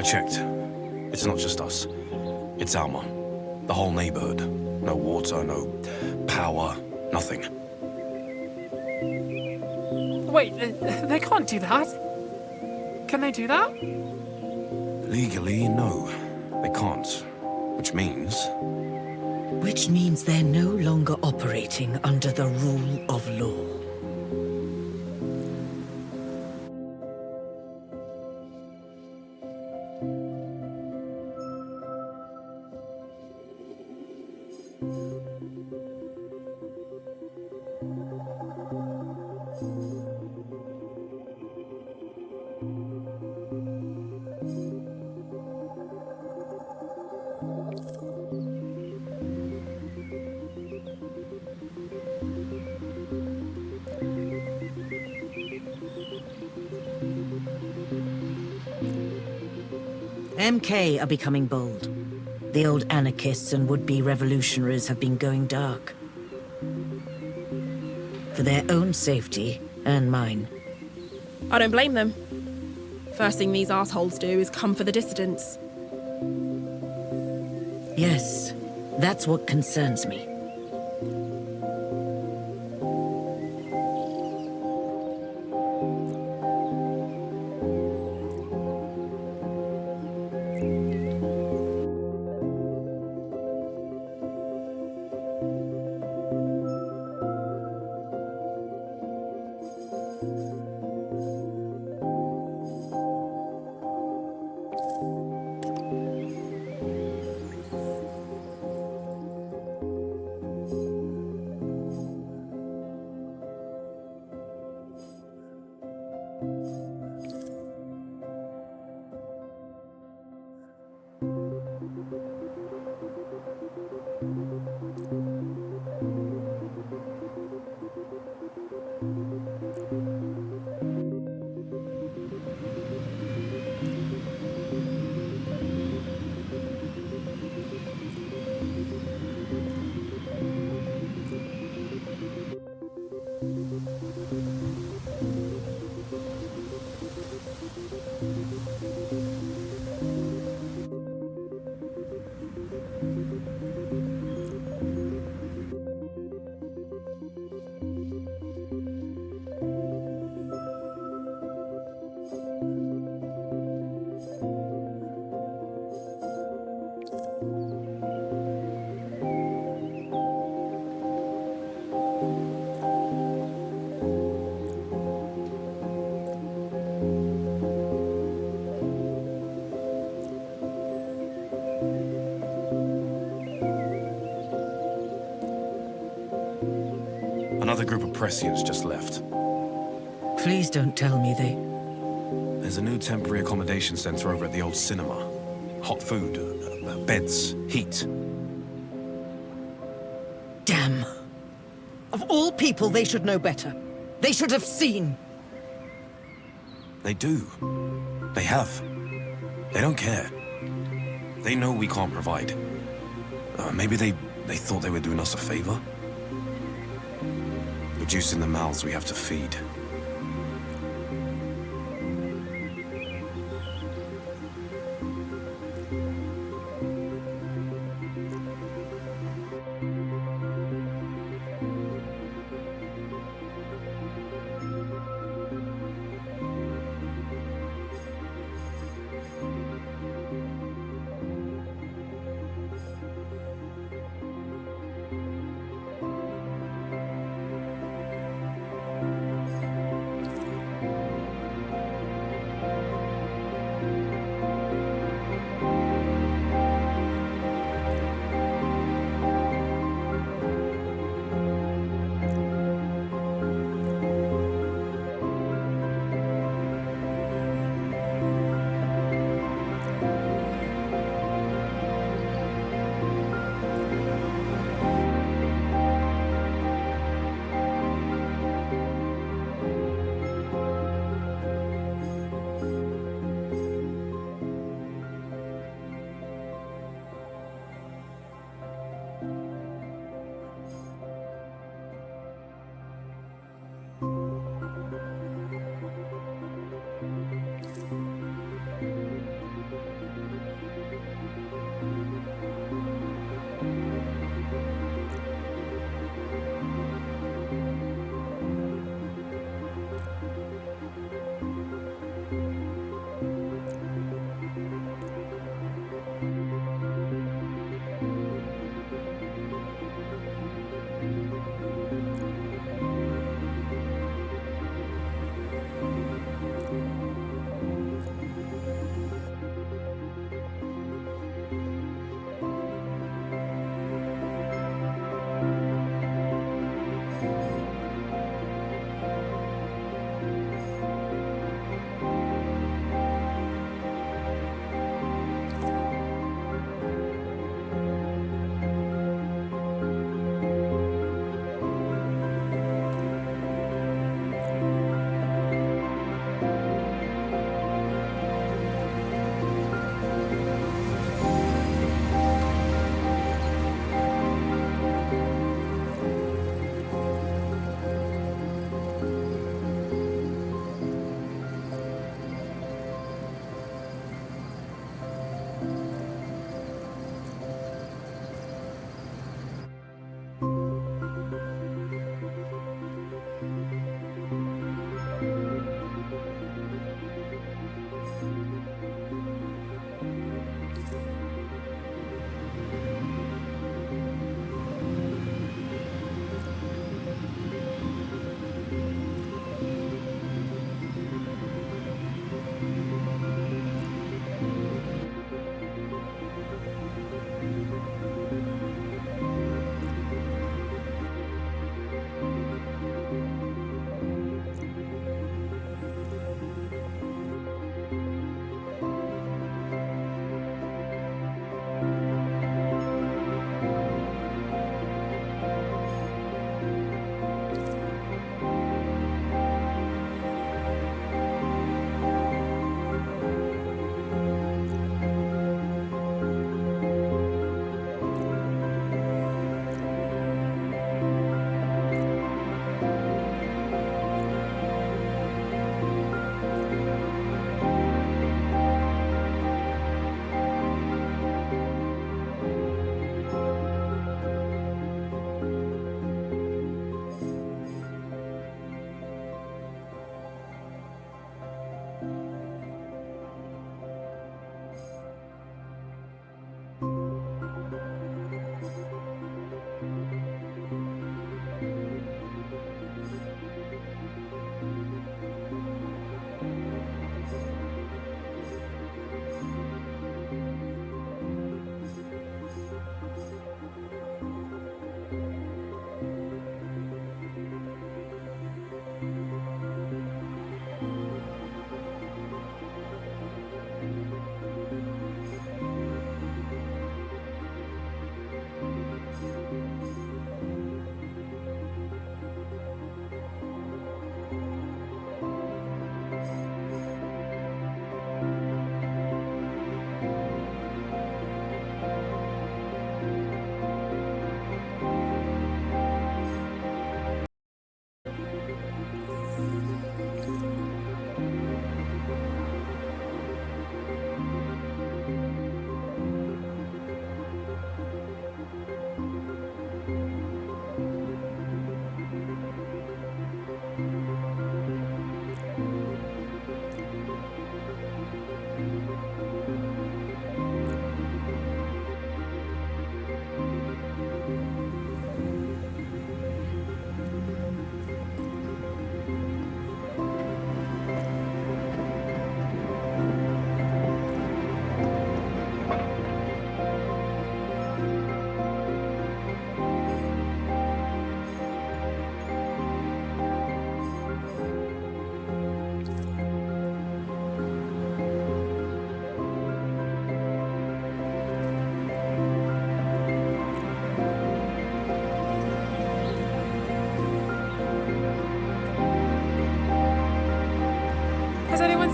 checked. It's not just us. It's Alma. The whole neighborhood. No water, no power, nothing. Wait, they can't do that. Can they do that? Legally, no. They can't. Which means... Which means they're no longer operating under the rule of law. MK are becoming bold. The old anarchists and would-be revolutionaries have been going dark. For their own safety and mine. I don't blame them. First thing these assholes do is come for the dissidents. Yes, that's what concerns me. Another group of prescients just left. Please don't tell me they... There's a new temporary accommodation center over at the old cinema. Hot food, beds, heat. Damn. Of all people, they should know better. They should have seen. They do. They have. They don't care. They know we can't provide. Maybe they thought they were doing us a favor? Reducing the mouths we have to feed.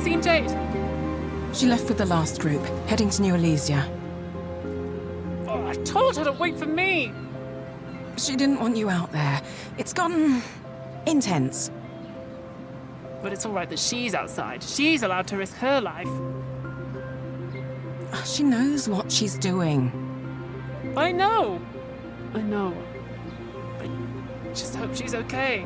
seen Jade? She left with the last group, heading to New Elysia. Oh, I told her to wait for me! She didn't want you out there. It's gotten intense. But it's all right that she's outside. She's allowed to risk her life. She knows what she's doing. I know. I just hope she's okay.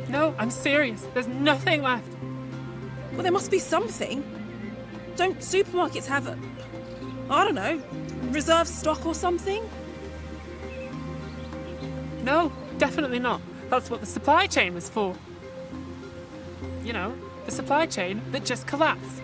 No, I'm serious. There's nothing left. Well, there must be something. Don't supermarkets have I don't know, reserve stock or something? No, definitely not. That's what the supply chain was for. You know, the supply chain that just collapsed.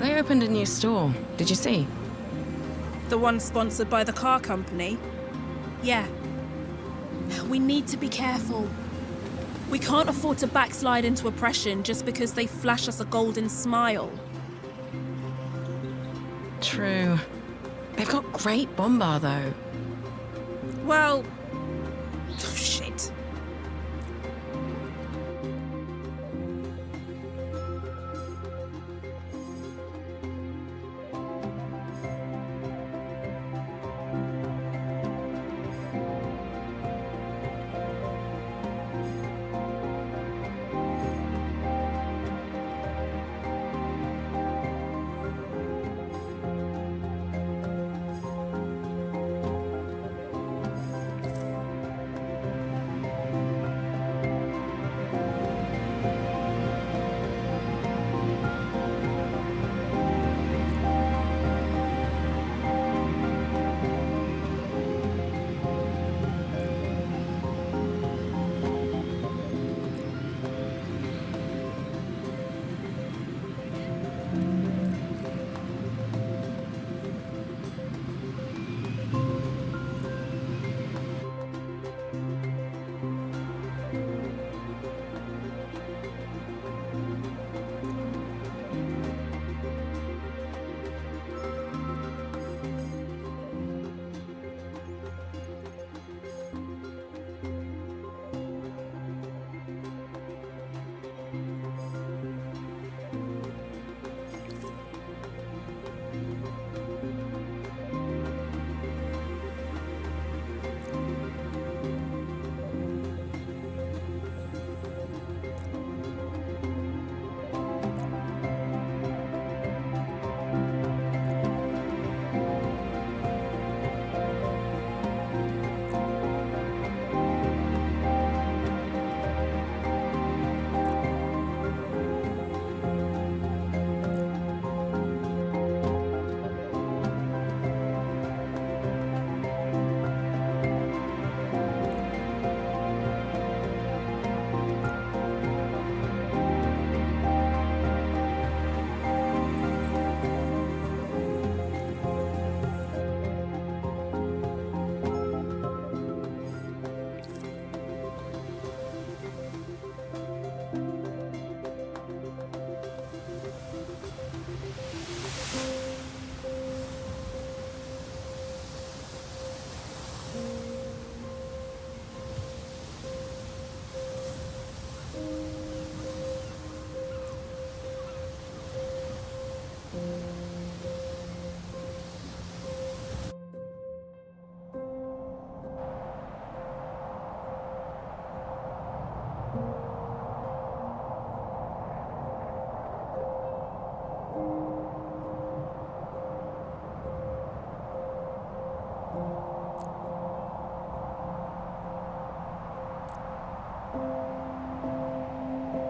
They opened a new store. Did you see? The one sponsored by the car company? Yeah. We need to be careful. We can't afford to backslide into oppression just because they flash us a golden smile. True. They've got great bomber, though. Well... oh, shit.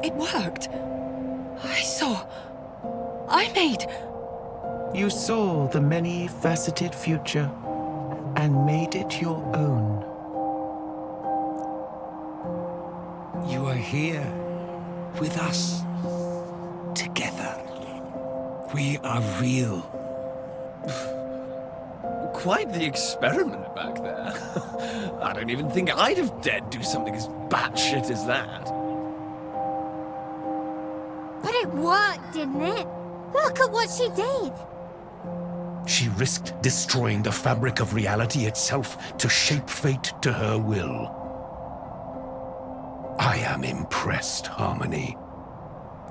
It worked. I made... You saw the many-faceted future and made it your own. You are here with us, together. We are real. Quite the experiment back there. I don't even think I'd have dared do something as batshit as that. But it worked, didn't it? Look at what she did. She risked destroying the fabric of reality itself to shape fate to her will. I am impressed, Harmony.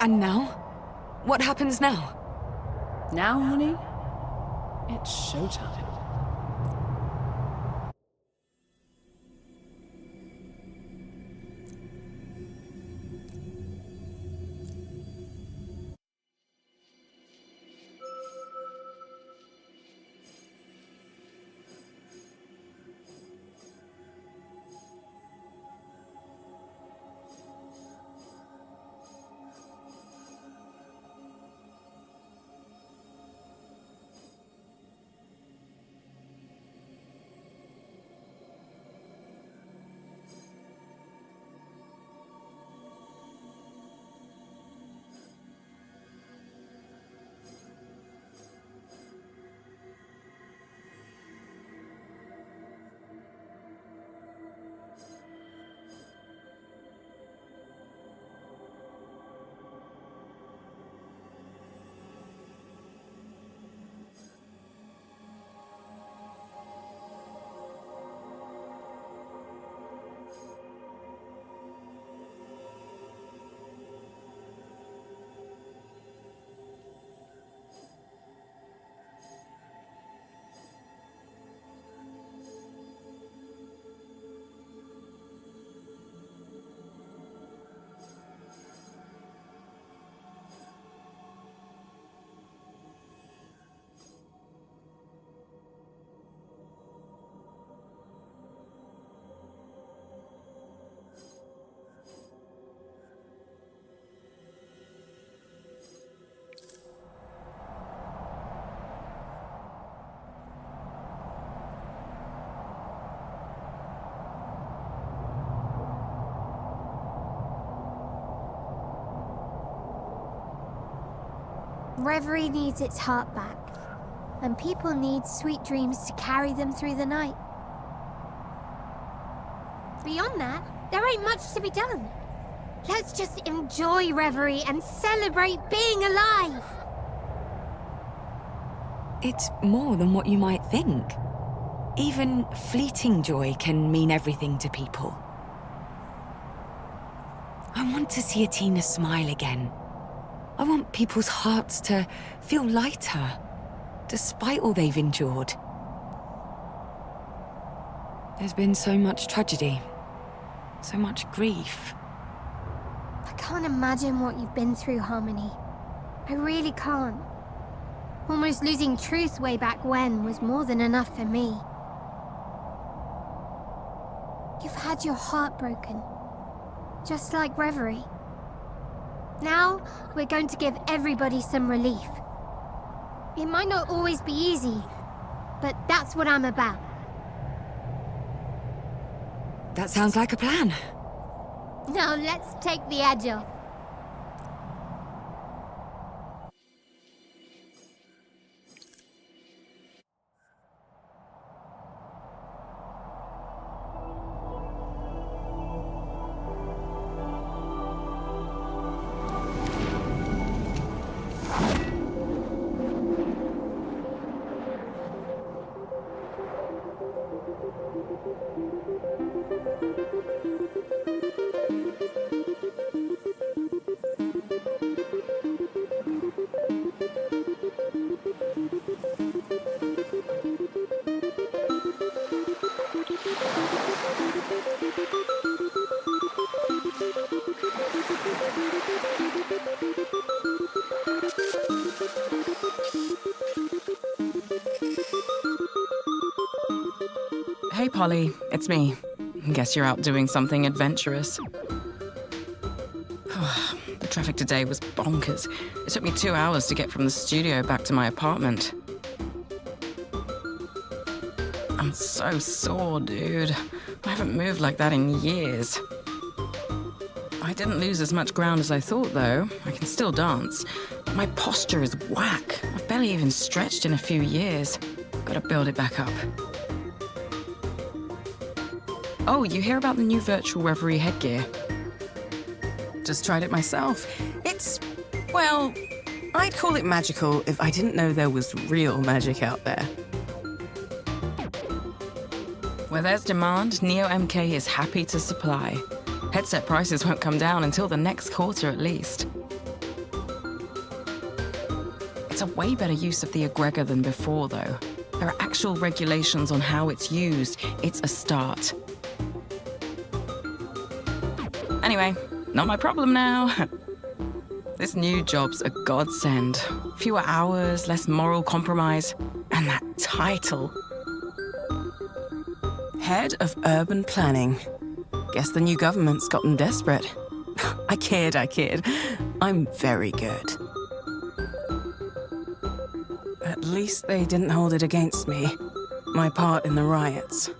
And now? What happens now? Now, honey, it's showtime. Reverie needs its heart back, and people need sweet dreams to carry them through the night. Beyond that, there ain't much to be done. Let's just enjoy Reverie and celebrate being alive! It's more than what you might think. Even fleeting joy can mean everything to people. I want to see Atina smile again. I want people's hearts to feel lighter, despite all they've endured. There's been so much tragedy, so much grief. I can't imagine what you've been through, Harmony. I really can't. Almost losing Truth way back when was more than enough for me. You've had your heart broken, just like Reverie. Now, we're going to give everybody some relief. It might not always be easy, but that's what I'm about. That sounds like a plan. Now let's take the edge off. Hey, Polly, it's me. Guess you're out doing something adventurous. The traffic today was bonkers. It took me 2 hours to get from the studio back to my apartment. I'm so sore, dude. I haven't moved like that in years. I didn't lose as much ground as I thought, though. I can still dance. My posture is whack. I've barely even stretched in a few years. Gotta build it back up. Oh, you hear about the new virtual Reverie headgear? Just tried it myself. It's, well, I'd call it magical if I didn't know there was real magic out there. Where there's demand, Neo MK is happy to supply. Headset prices won't come down until the next quarter at least. It's a way better use of the egregor than before, though. There are actual regulations on how it's used. It's a start. Anyway, not my problem now. This new job's a godsend. Fewer hours, less moral compromise, and that title. Head of Urban Planning. Guess the new government's gotten desperate. I kid. I'm very good. At least they didn't hold it against me. My part in the riots.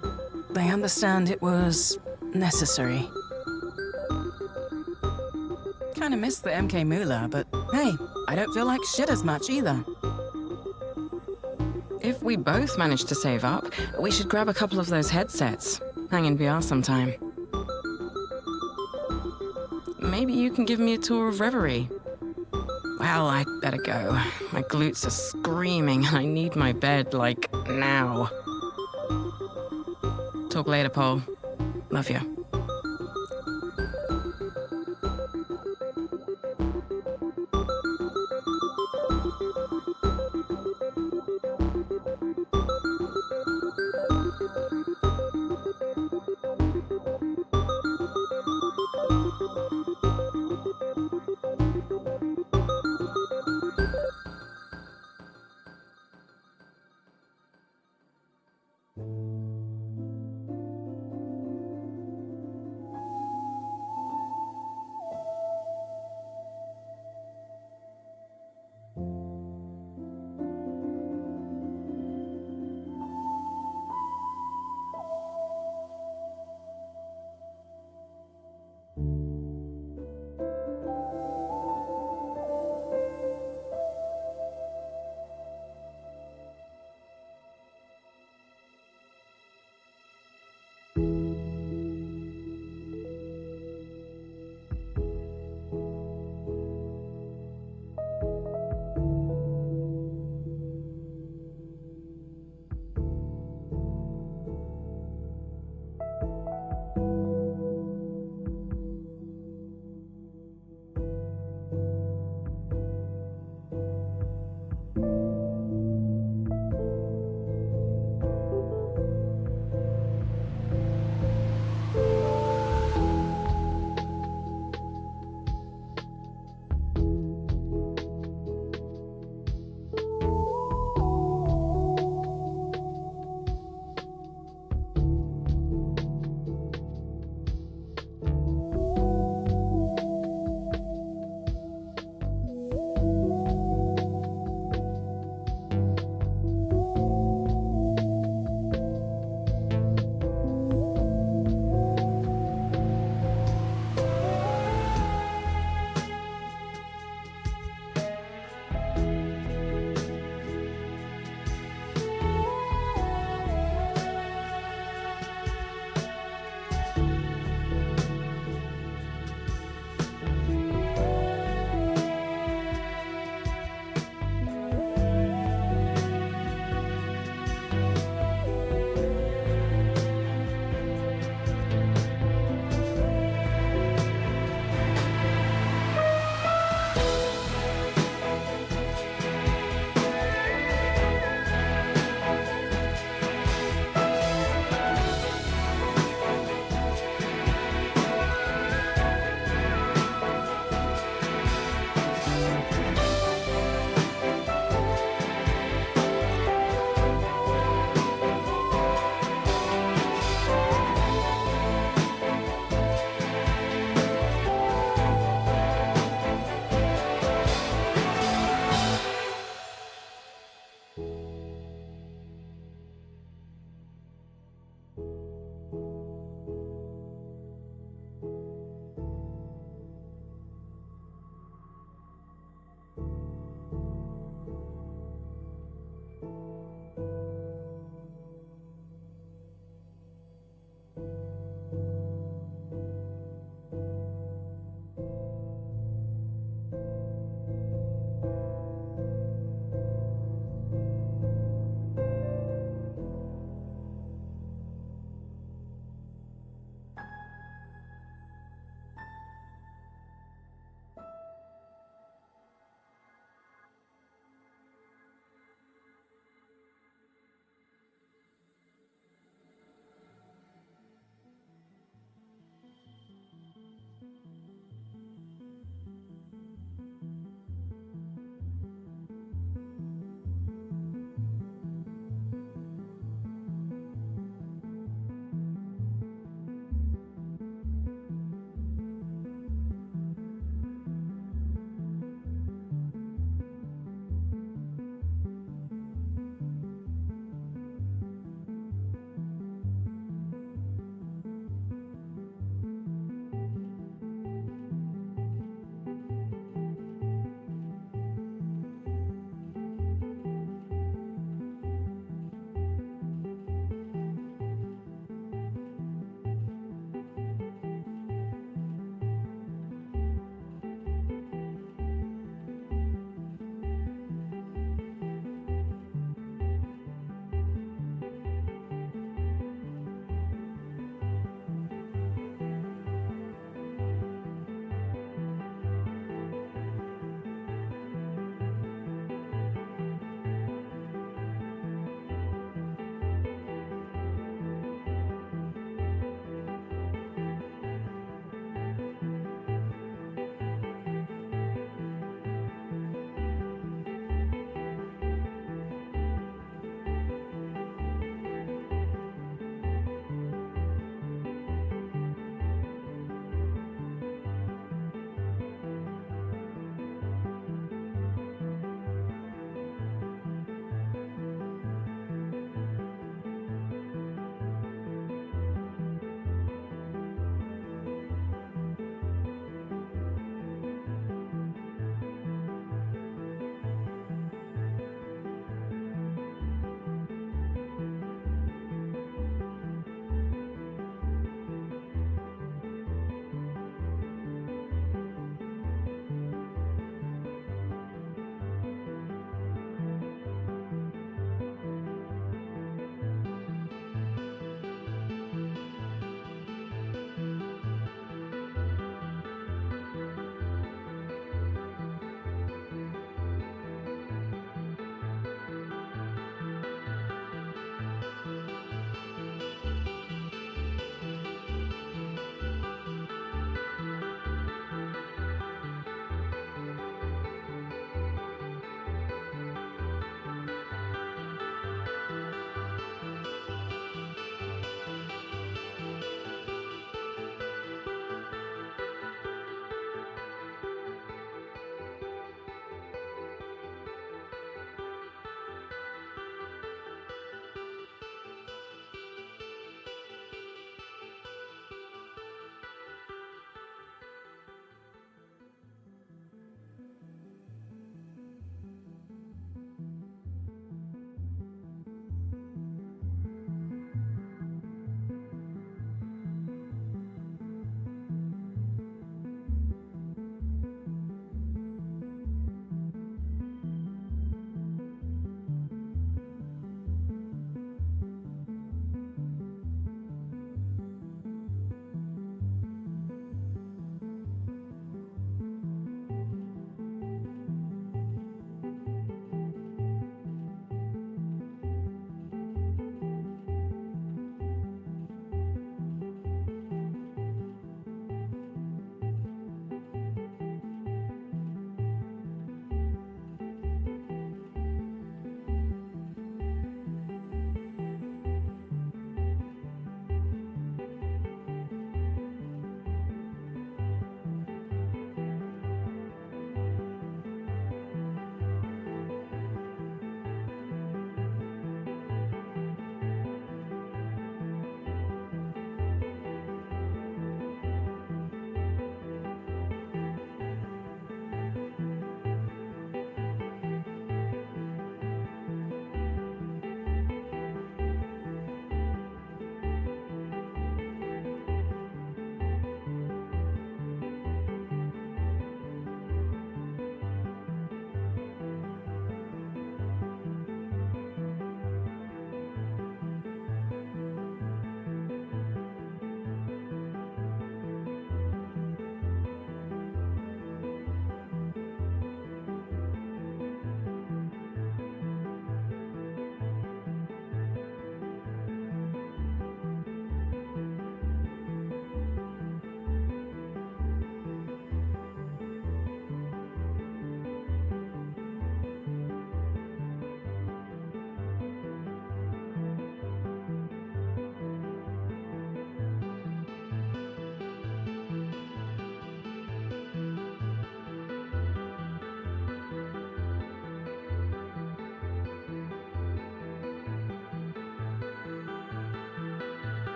They understand it was necessary. Kinda miss the MK moolah, but hey, I don't feel like shit as much either. If we both manage to save up, we should grab a couple of those headsets. Hang in VR sometime. Maybe you can give me a tour of Reverie. Well, I'd better go. My glutes are screaming and I need my bed, like, now. Talk later, Paul. Love you.